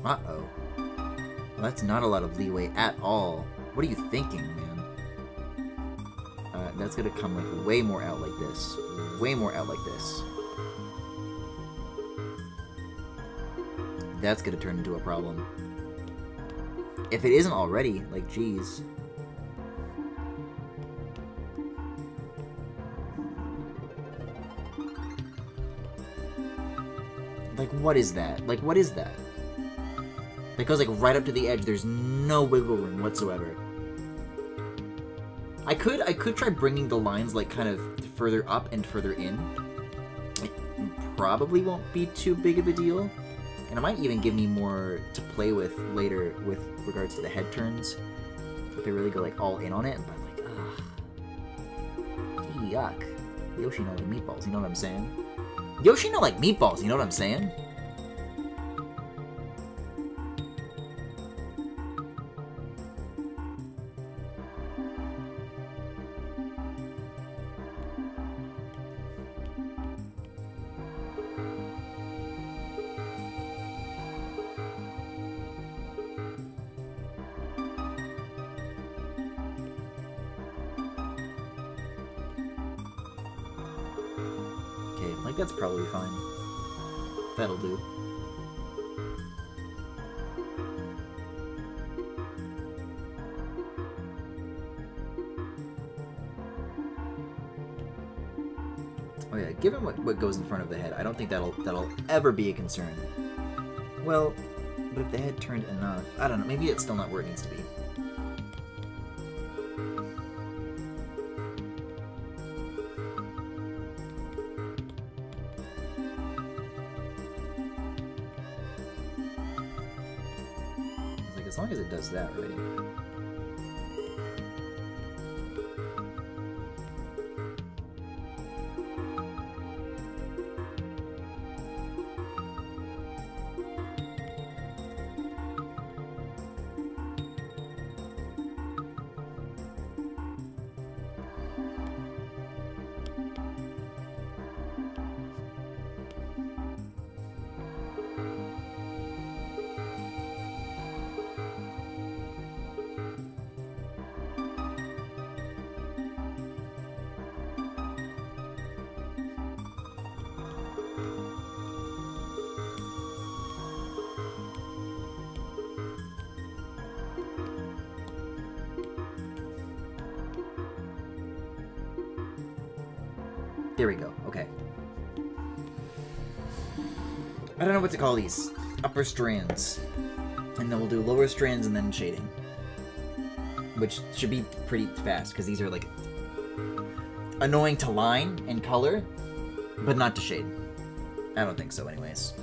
Uh-oh. Well, that's not a lot of leeway at all. What are you thinking, man? That's gonna come like way more out like this. Way more out like this. That's gonna turn into a problem. If it isn't already, like, geez. Like, what is that? Like, what is that? That goes, like, right up to the edge. There's no wiggle room whatsoever. I could try bringing the lines, like, kind of further up and further in. It probably won't be too big of a deal. And it might even give me more to play with later with regards to the head turns. If I really go, like, all in on it. But, like, ugh. Yuck. Yoshi no like meatballs, you know what I'm saying? Yoshi no like meatballs, you know what I'm saying? That's probably fine. That'll do. Oh yeah, given what goes in front of the head, I don't think that'll ever be a concern. Well, but if the head turned enough, I don't know, maybe it's still not where it needs to be. As long as it does that, right? There we go. Okay. I don't know what to call these. Upper strands. And then we'll do lower strands and then shading. Which should be pretty fast, because these are, like, annoying to line and color, but not to shade. I don't think so anyways.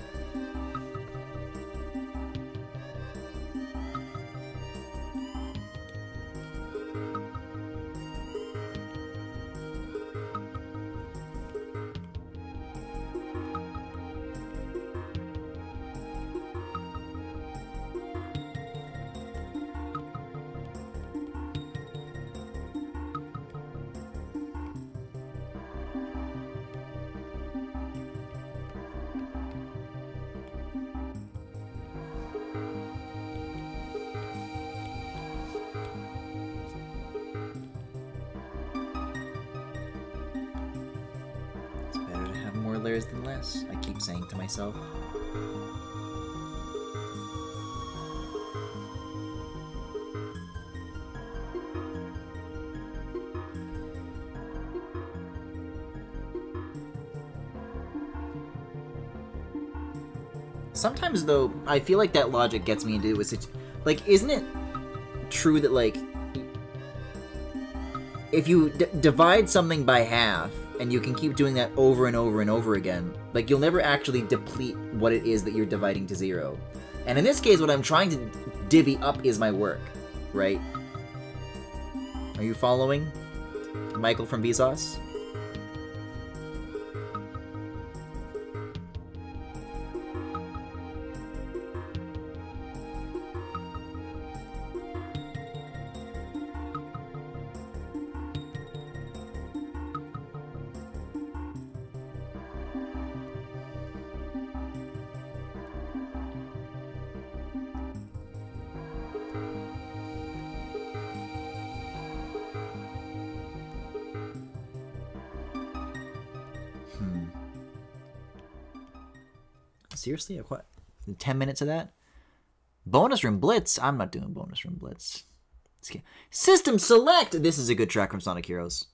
Layers than less, I keep saying to myself. Sometimes, though, I feel like that logic gets me into a like, isn't it true that, like, if you divide something by half, and you can keep doing that over and over and over again, like, you'll never actually deplete what it is that you're dividing to zero. And in this case, what I'm trying to divvy up is my work, right? Are you following, Michael from Vsauce? Seriously? What? 10 minutes of that? Bonus Room Blitz? I'm not doing Bonus Room Blitz. System Select! This is a good track from Sonic Heroes.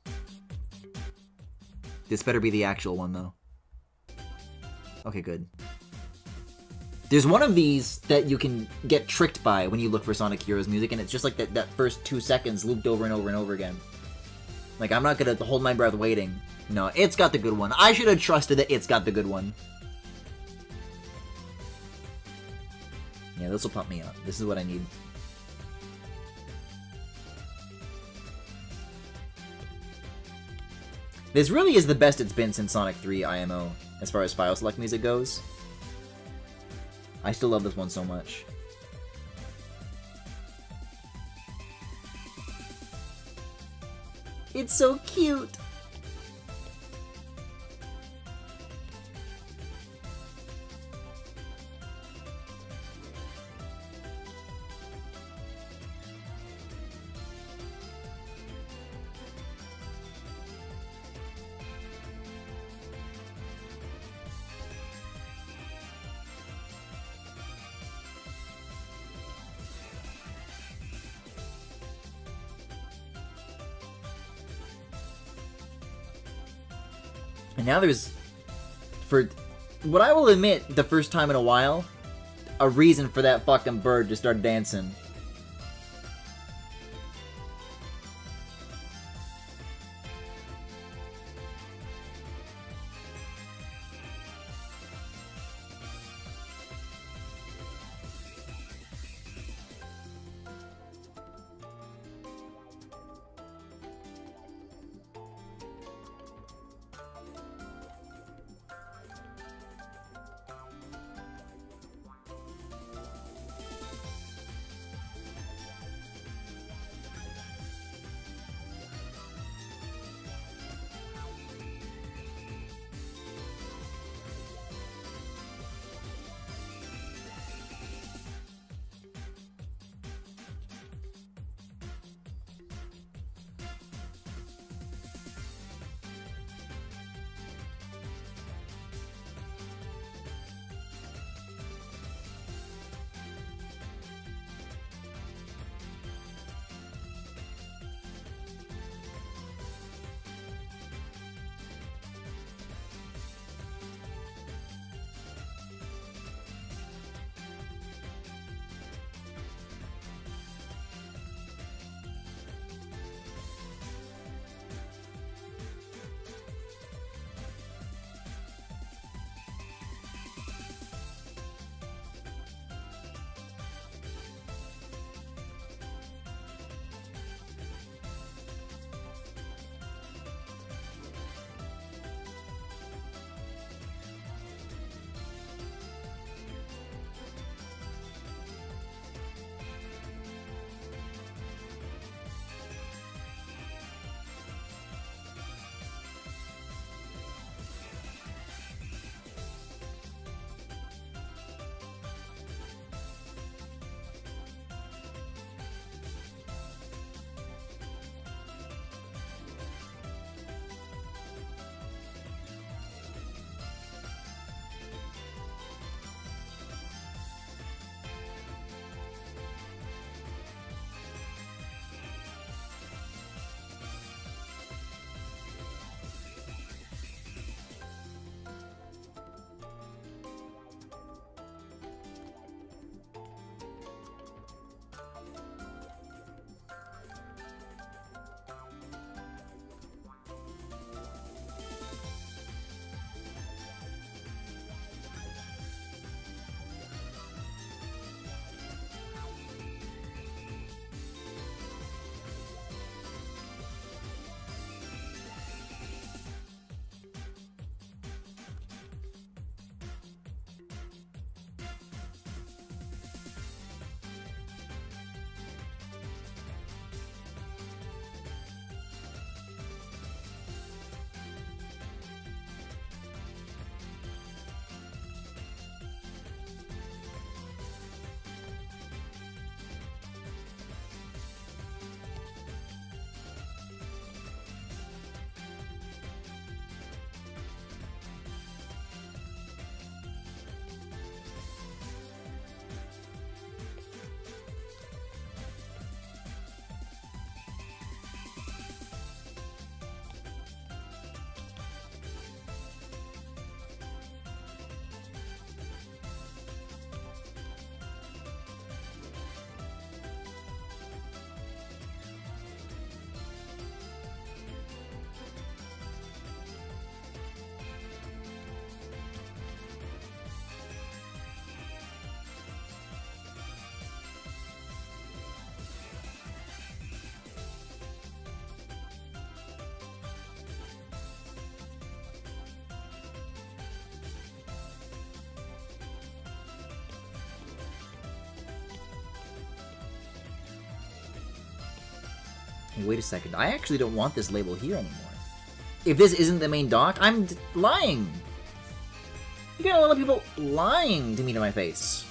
This better be the actual one, though. Okay, good. There's one of these that you can get tricked by when you look for Sonic Heroes music, and it's just like that first 2 seconds looped over and over and over again. Like, I'm not gonna hold my breath waiting. No, it's got the good one. I should have trusted that it's got the good one. Yeah, this will pump me up. This is what I need. This really is the best it's been since Sonic 3 IMO, as far as file select music goes. I still love this one so much. It's so cute! And now there's, for what I will admit, the first time in a while, a reason for that fucking bird to start dancing. Hey, wait a second. I actually don't want this label here anymore. If this isn't the main dock, I'm lying. You got a lot of people lying to me to my face.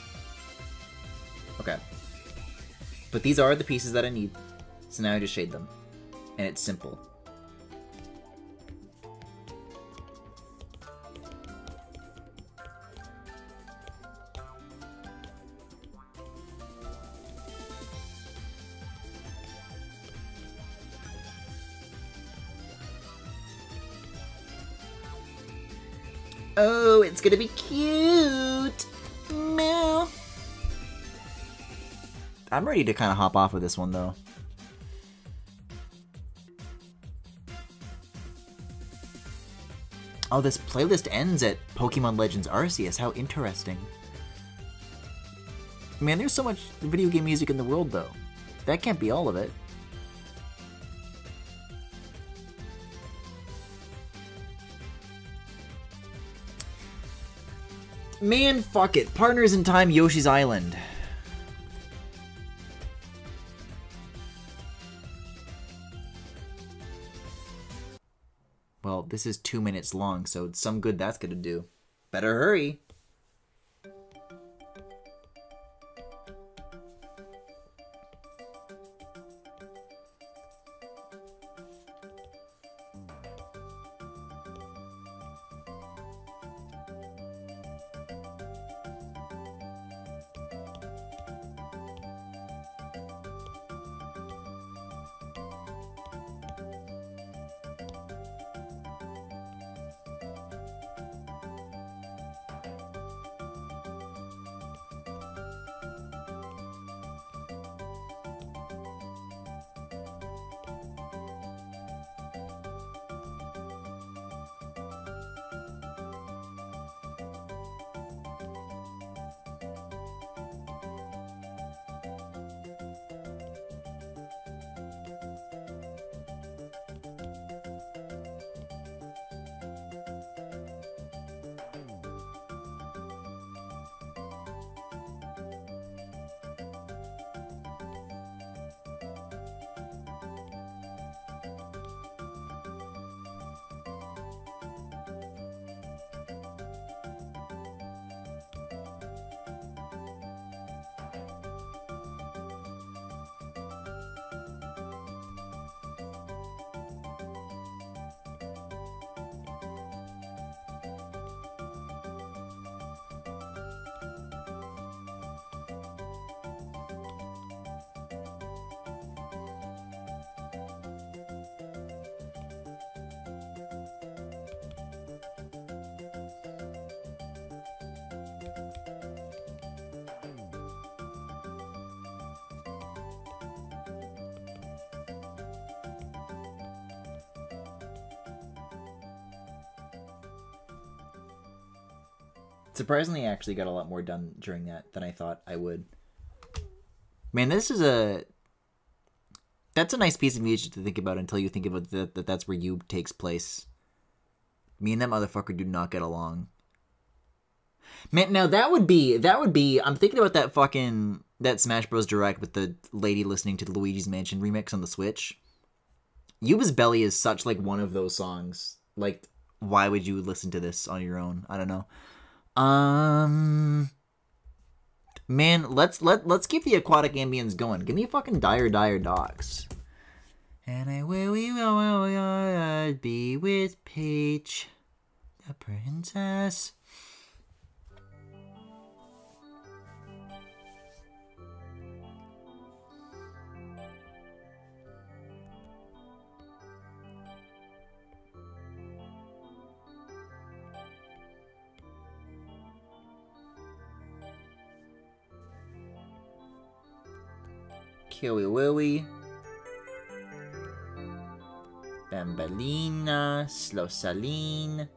Okay. But these are the pieces that I need. So now I just shade them. And it's simple. Oh, it's gonna be cute! Meow. I'm ready to kind of hop off with this one, though. Oh, this playlist ends at Pokemon Legends Arceus. How interesting. Man, there's so much video game music in the world, though. That can't be all of it. Man, fuck it. Partners in Time, Yoshi's Island. Well, this is 2 minutes long, so it's some good that's gonna do. Better hurry. Surprisingly, I actually got a lot more done during that than I thought I would. Man, this is a... That's a nice piece of music to think about until you think about that that's where You takes place. Me and that motherfucker do not get along. Man, now that would be... I'm thinking about that fucking... That Smash Bros. Direct with the lady listening to the Luigi's Mansion remix on the Switch. Yuba's Belly is such, like, one of those songs. Like, why would you listen to this on your own? I don't know. Man, let's keep the aquatic ambience going. Give me fucking Dire Docks. And I will be with Peach, the princess. Kiwi Willy, Bambalina, Slosaline.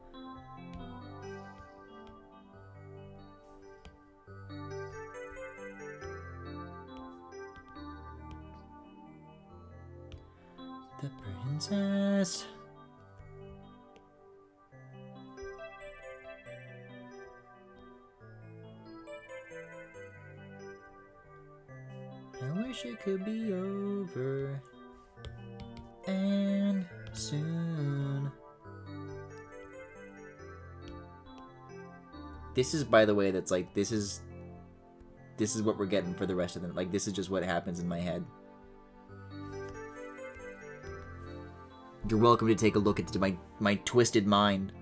The princess. I wish it could be over. And soon. This is, by the way, that's like, this is what we're getting for the rest of them. Like, this is just what happens in my head. You're welcome to take a look into my twisted mind.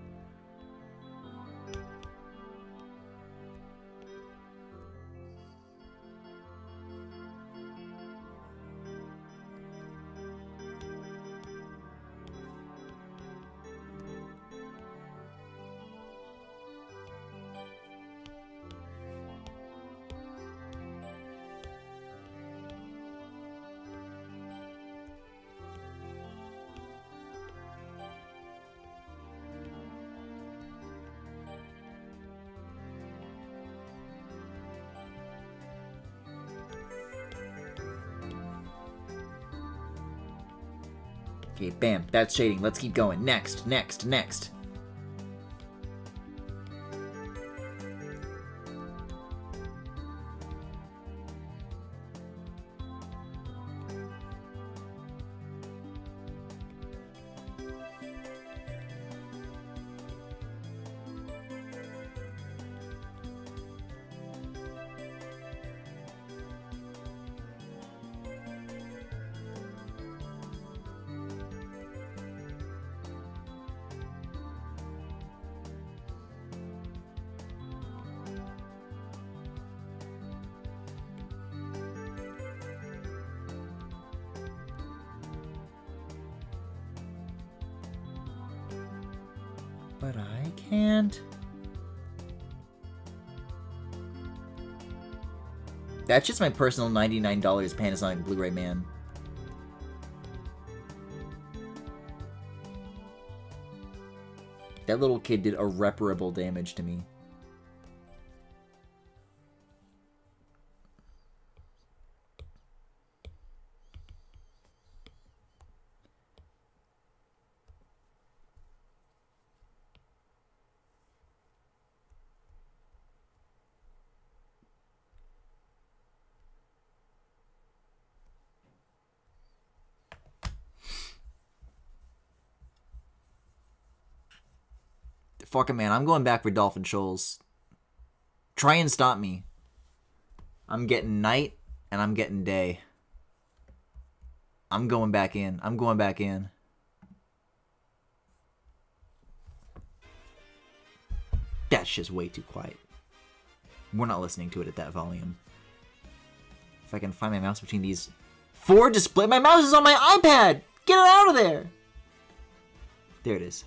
Okay, bam. That's shading. Let's keep going. Next, next, next. But I can't. That's just my personal $99 Panasonic Blu-ray, man. That little kid did irreparable damage to me. Fucking man, I'm going back for Dolphin Shoals. Try and stop me. I'm getting night and I'm getting day. I'm going back in. I'm going back in. That's just way too quiet. We're not listening to it at that volume. If I can find my mouse between these 4 display. My mouse is on my iPad! Get it out of there! There it is.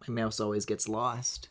My mouse always gets lost.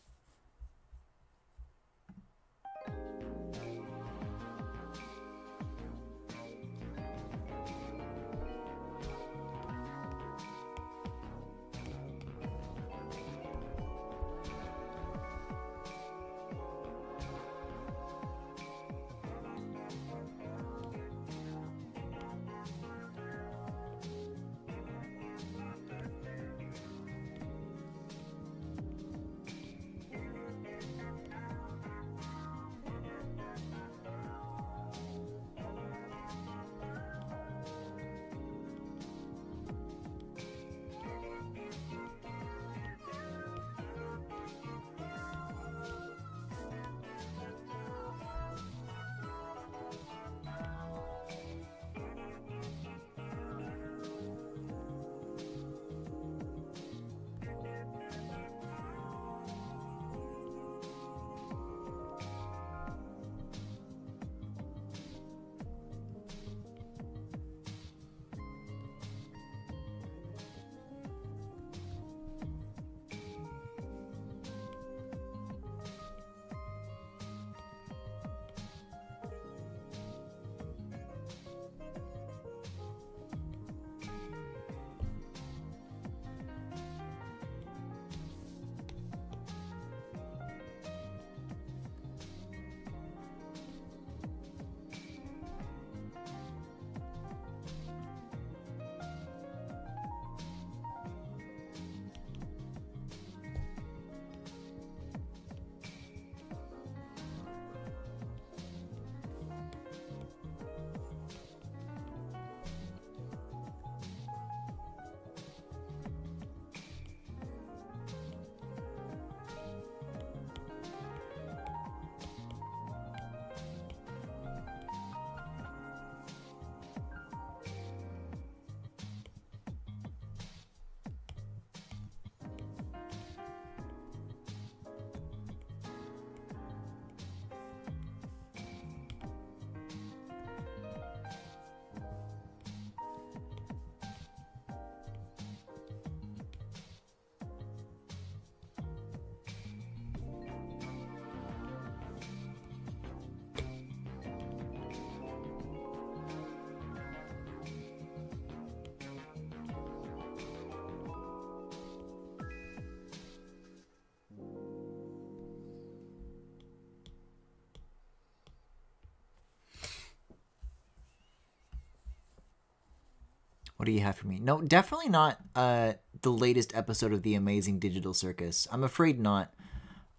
What do you have for me? No, definitely not the latest episode of The Amazing Digital Circus. I'm afraid not.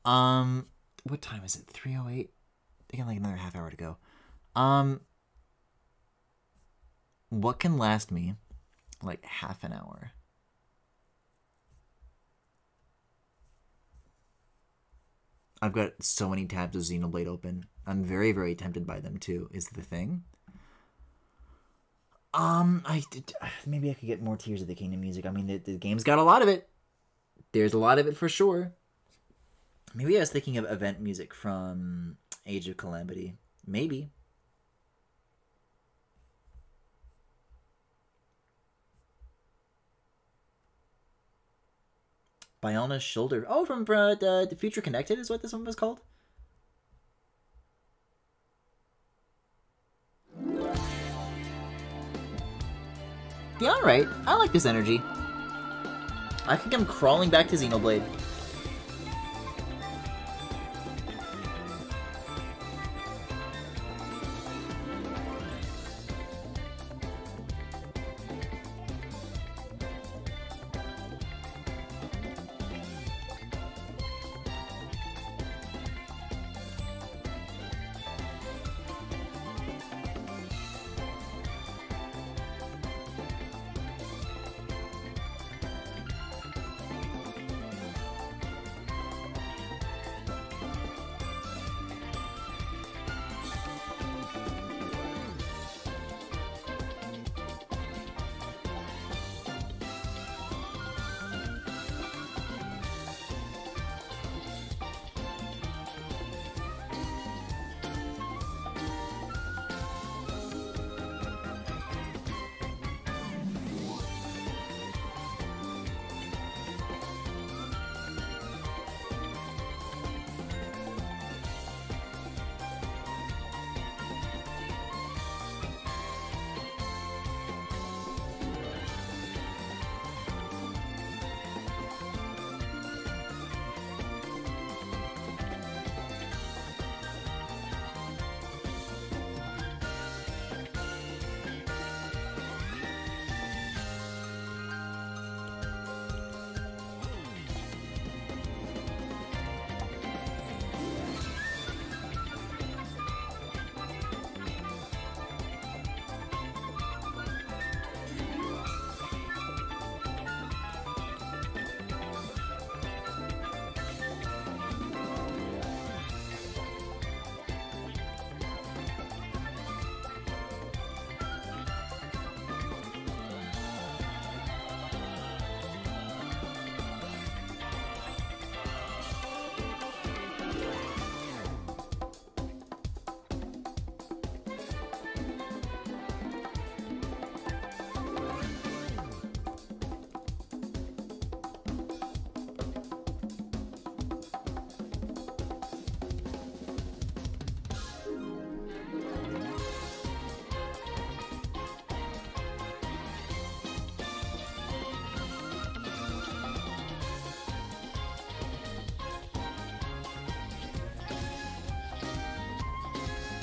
What time is it? 3:08? I got like another half hour to go. What can last me like half an hour? I've got so many tabs of Xenoblade open. I'm very, very tempted by them too, is the thing. Maybe I could get more Tears of the Kingdom music. I mean, the game's got a lot of it. There's a lot of it for sure. Maybe I was thinking of event music from Age of Calamity. Maybe. Biona's Shoulder. Oh, from the Future Connected is what this one was called? Yeah, alright. I like this energy. I think I'm crawling back to Xenoblade.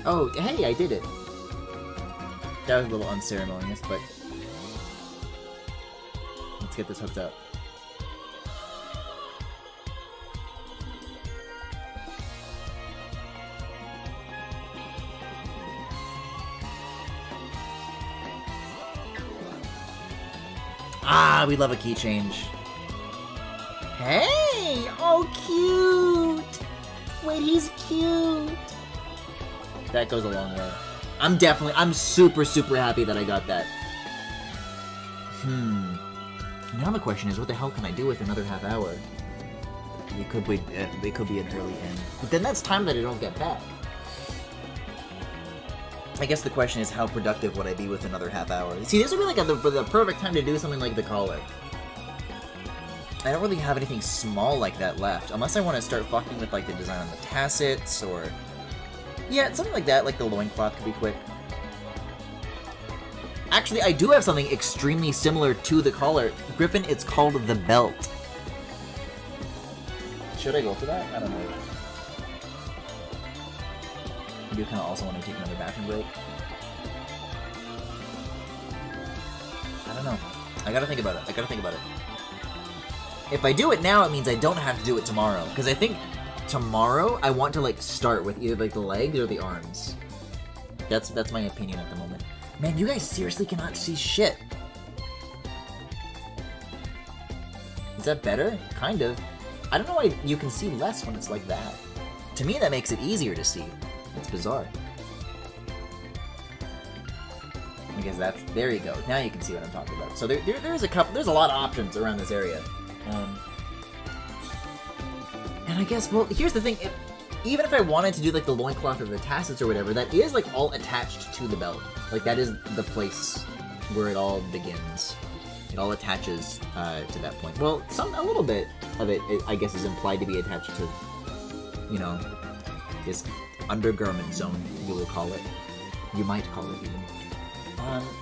Oh, hey, I did it. That was a little unceremonious, but let's get this hooked up. Ah, we love a key change. Hey! Oh, cute! Wait, he's cute! That goes a long way. I'm super, super happy that I got that. Now the question is, what the hell can I do with another half hour? It could be an early end. But then that's time that I don't get back. I guess the question is, how productive would I be with another half hour? See, this would be like the perfect time to do something like the collar. I don't really have anything small like that left, unless I want to start fucking with like the design on the tassets, or... Yeah, something like that, like the loincloth could be quick. Actually, I do have something extremely similar to the collar. Griffin, it's called the belt. Should I go for that? I don't know. I do kind of also want to take another bathroom break. I don't know. I gotta think about it. If I do it now, it means I don't have to do it tomorrow. Because I think tomorrow I want to like start with either like the legs or the arms. That's my opinion at the moment. Man, you guys seriously cannot see shit. Is that better? Kind of. I don't know why you can see less when it's like that. To me, that makes it easier to see. It's bizarre. I guess there you go. Now you can see what I'm talking about. So there's a lot of options around this area. And I guess, well, here's the thing. Even if I wanted to do like the loincloth or the tassets or whatever, that is like all attached to the belt. Like that is the place where it all begins. It all attaches to that point. Well, a little bit of it, I guess, is implied to be attached to, you know, this undergarment zone, you will call it. You might call it even.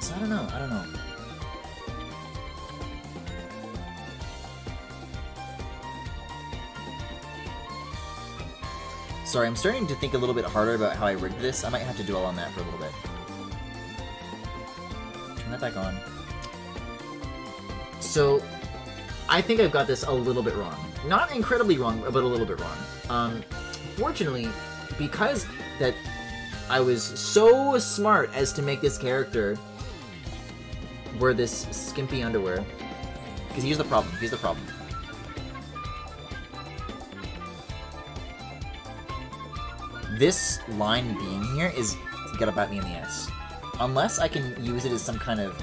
So I don't know. Sorry, I'm starting to think a little bit harder about how I rigged this. I might have to dwell on that for a little bit. Turn that back on. So, I think I've got this a little bit wrong. Not incredibly wrong, but a little bit wrong. Fortunately, because that I was so smart as to make this character wear this skimpy underwear. Because here's the problem. This line being here is gonna bite me in the ass. Unless I can use it as some kind of...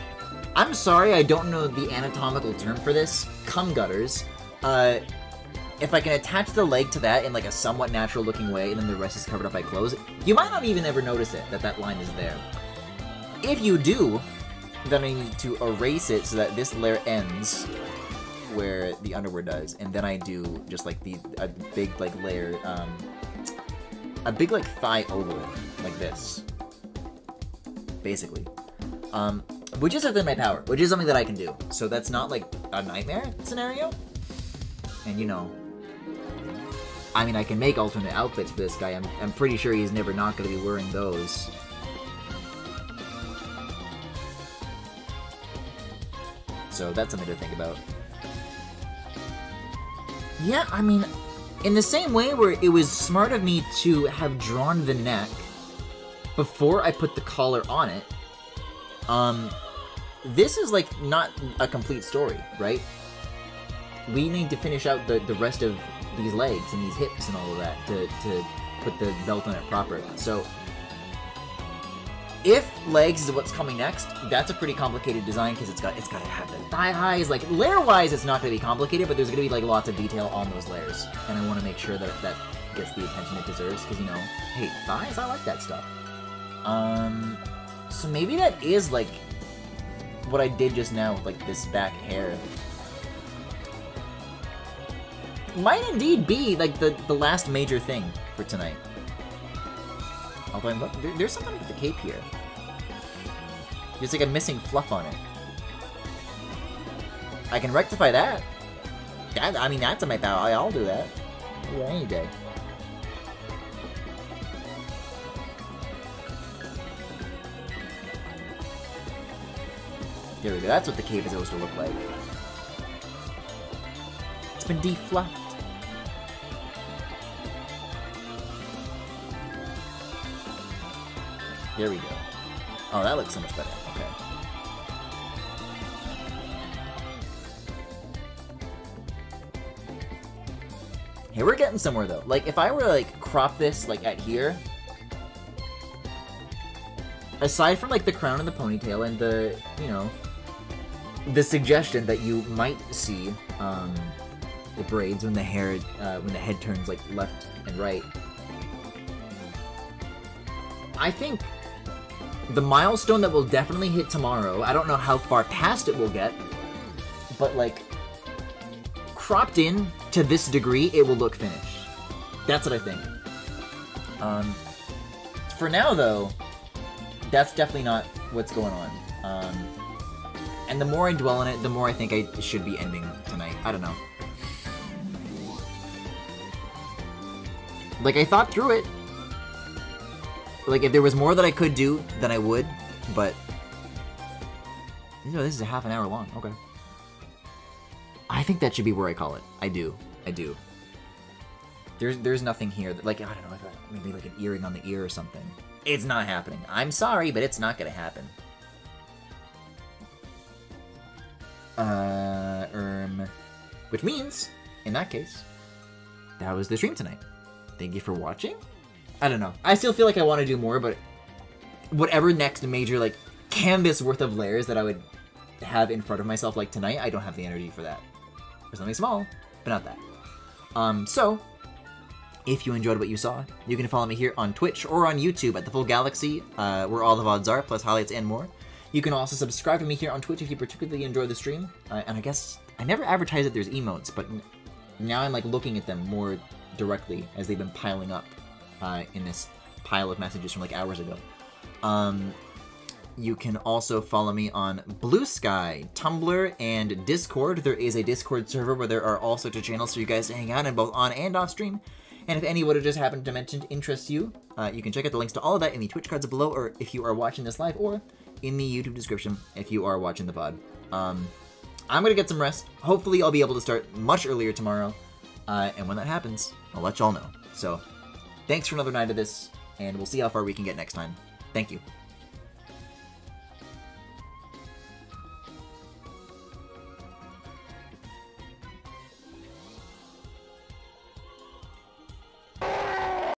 I'm sorry, I don't know the anatomical term for this. Cum gutters. If I can attach the leg to that in like a somewhat natural looking way and then the rest is covered up by clothes, you might not even ever notice it, that line is there. If you do, then I need to erase it so that this layer ends where the underwear does, and then I do just like a big like layer, a big like thigh oval, like this. Basically. Which is within my power, which is something that I can do. So that's not like a nightmare scenario. And you know, I mean, I can make alternate outfits for this guy. I'm pretty sure he's never not going to be wearing those. So that's something to think about. Yeah, I mean, in the same way where it was smart of me to have drawn the neck before I put the collar on it, this is like not a complete story, right? We need to finish out the rest of these legs and these hips and all of that to put the belt on it properly. So if legs is what's coming next, that's a pretty complicated design because it's got to have the thigh highs. Like layer wise, it's not going to be complicated, but there's going to be like lots of detail on those layers, and I want to make sure that that gets the attention it deserves because, you know, hey, thighs, I like that stuff. So maybe that is like what I did just now with like this back hair. Might indeed be like the last major thing for tonight. Although there's something with the cape here. There's like a missing fluff on it. I can rectify that. I mean, that's in my power. I'll do that. I'll do that any day. There we go. That's what the cave is supposed to look like. It's been defluffed. There we go. Oh, that looks so much better. Okay. Hey, we're getting somewhere though. Like, if I were to like crop this like at here, aside from like the crown and the ponytail and the, you know, the suggestion that you might see the braids when the hair, when the head turns like left and right, I think the milestone that will definitely hit tomorrow, I don't know how far past it will get, but like cropped in to this degree, it will look finished. That's what I think. For now though, that's definitely not what's going on. And the more I dwell on it, the more I think I should be ending tonight. I don't know. Like, I thought through it. Like, if there was more that I could do, then I would, but... This is a half an hour long. Okay. I think that should be where I call it. I do. There's nothing here that, like, I don't know, maybe like an earring on the ear or something. It's not happening. I'm sorry, but it's not gonna happen. Which means, in that case, that was the stream tonight. Thank you for watching. I don't know. I still feel like I want to do more, but whatever next major, like, canvas worth of layers that I would have in front of myself, like tonight, I don't have the energy for that. For something small, but not that. So, if you enjoyed what you saw, you can follow me here on Twitch or on YouTube at The Full Galaxy, where all the VODs are, plus highlights and more. You can also subscribe to me here on Twitch if you particularly enjoy the stream. And I guess, I never advertised that there's emotes, but now I'm like looking at them more directly as they've been piling up in this pile of messages from like hours ago. You can also follow me on Blue Sky, Tumblr, and Discord. There is a Discord server where there are all sorts of channels for you guys to hang out in, both on and off stream. And if any would have just happened to mention interests you, you can check out the links to all of that in the Twitch cards below, or if you are watching this live, or in the YouTube description if you are watching the VOD. I'm gonna get some rest. Hopefully I'll be able to start much earlier tomorrow, and when that happens, I'll let y'all know. So, thanks for another night of this, and we'll see how far we can get next time. Thank you.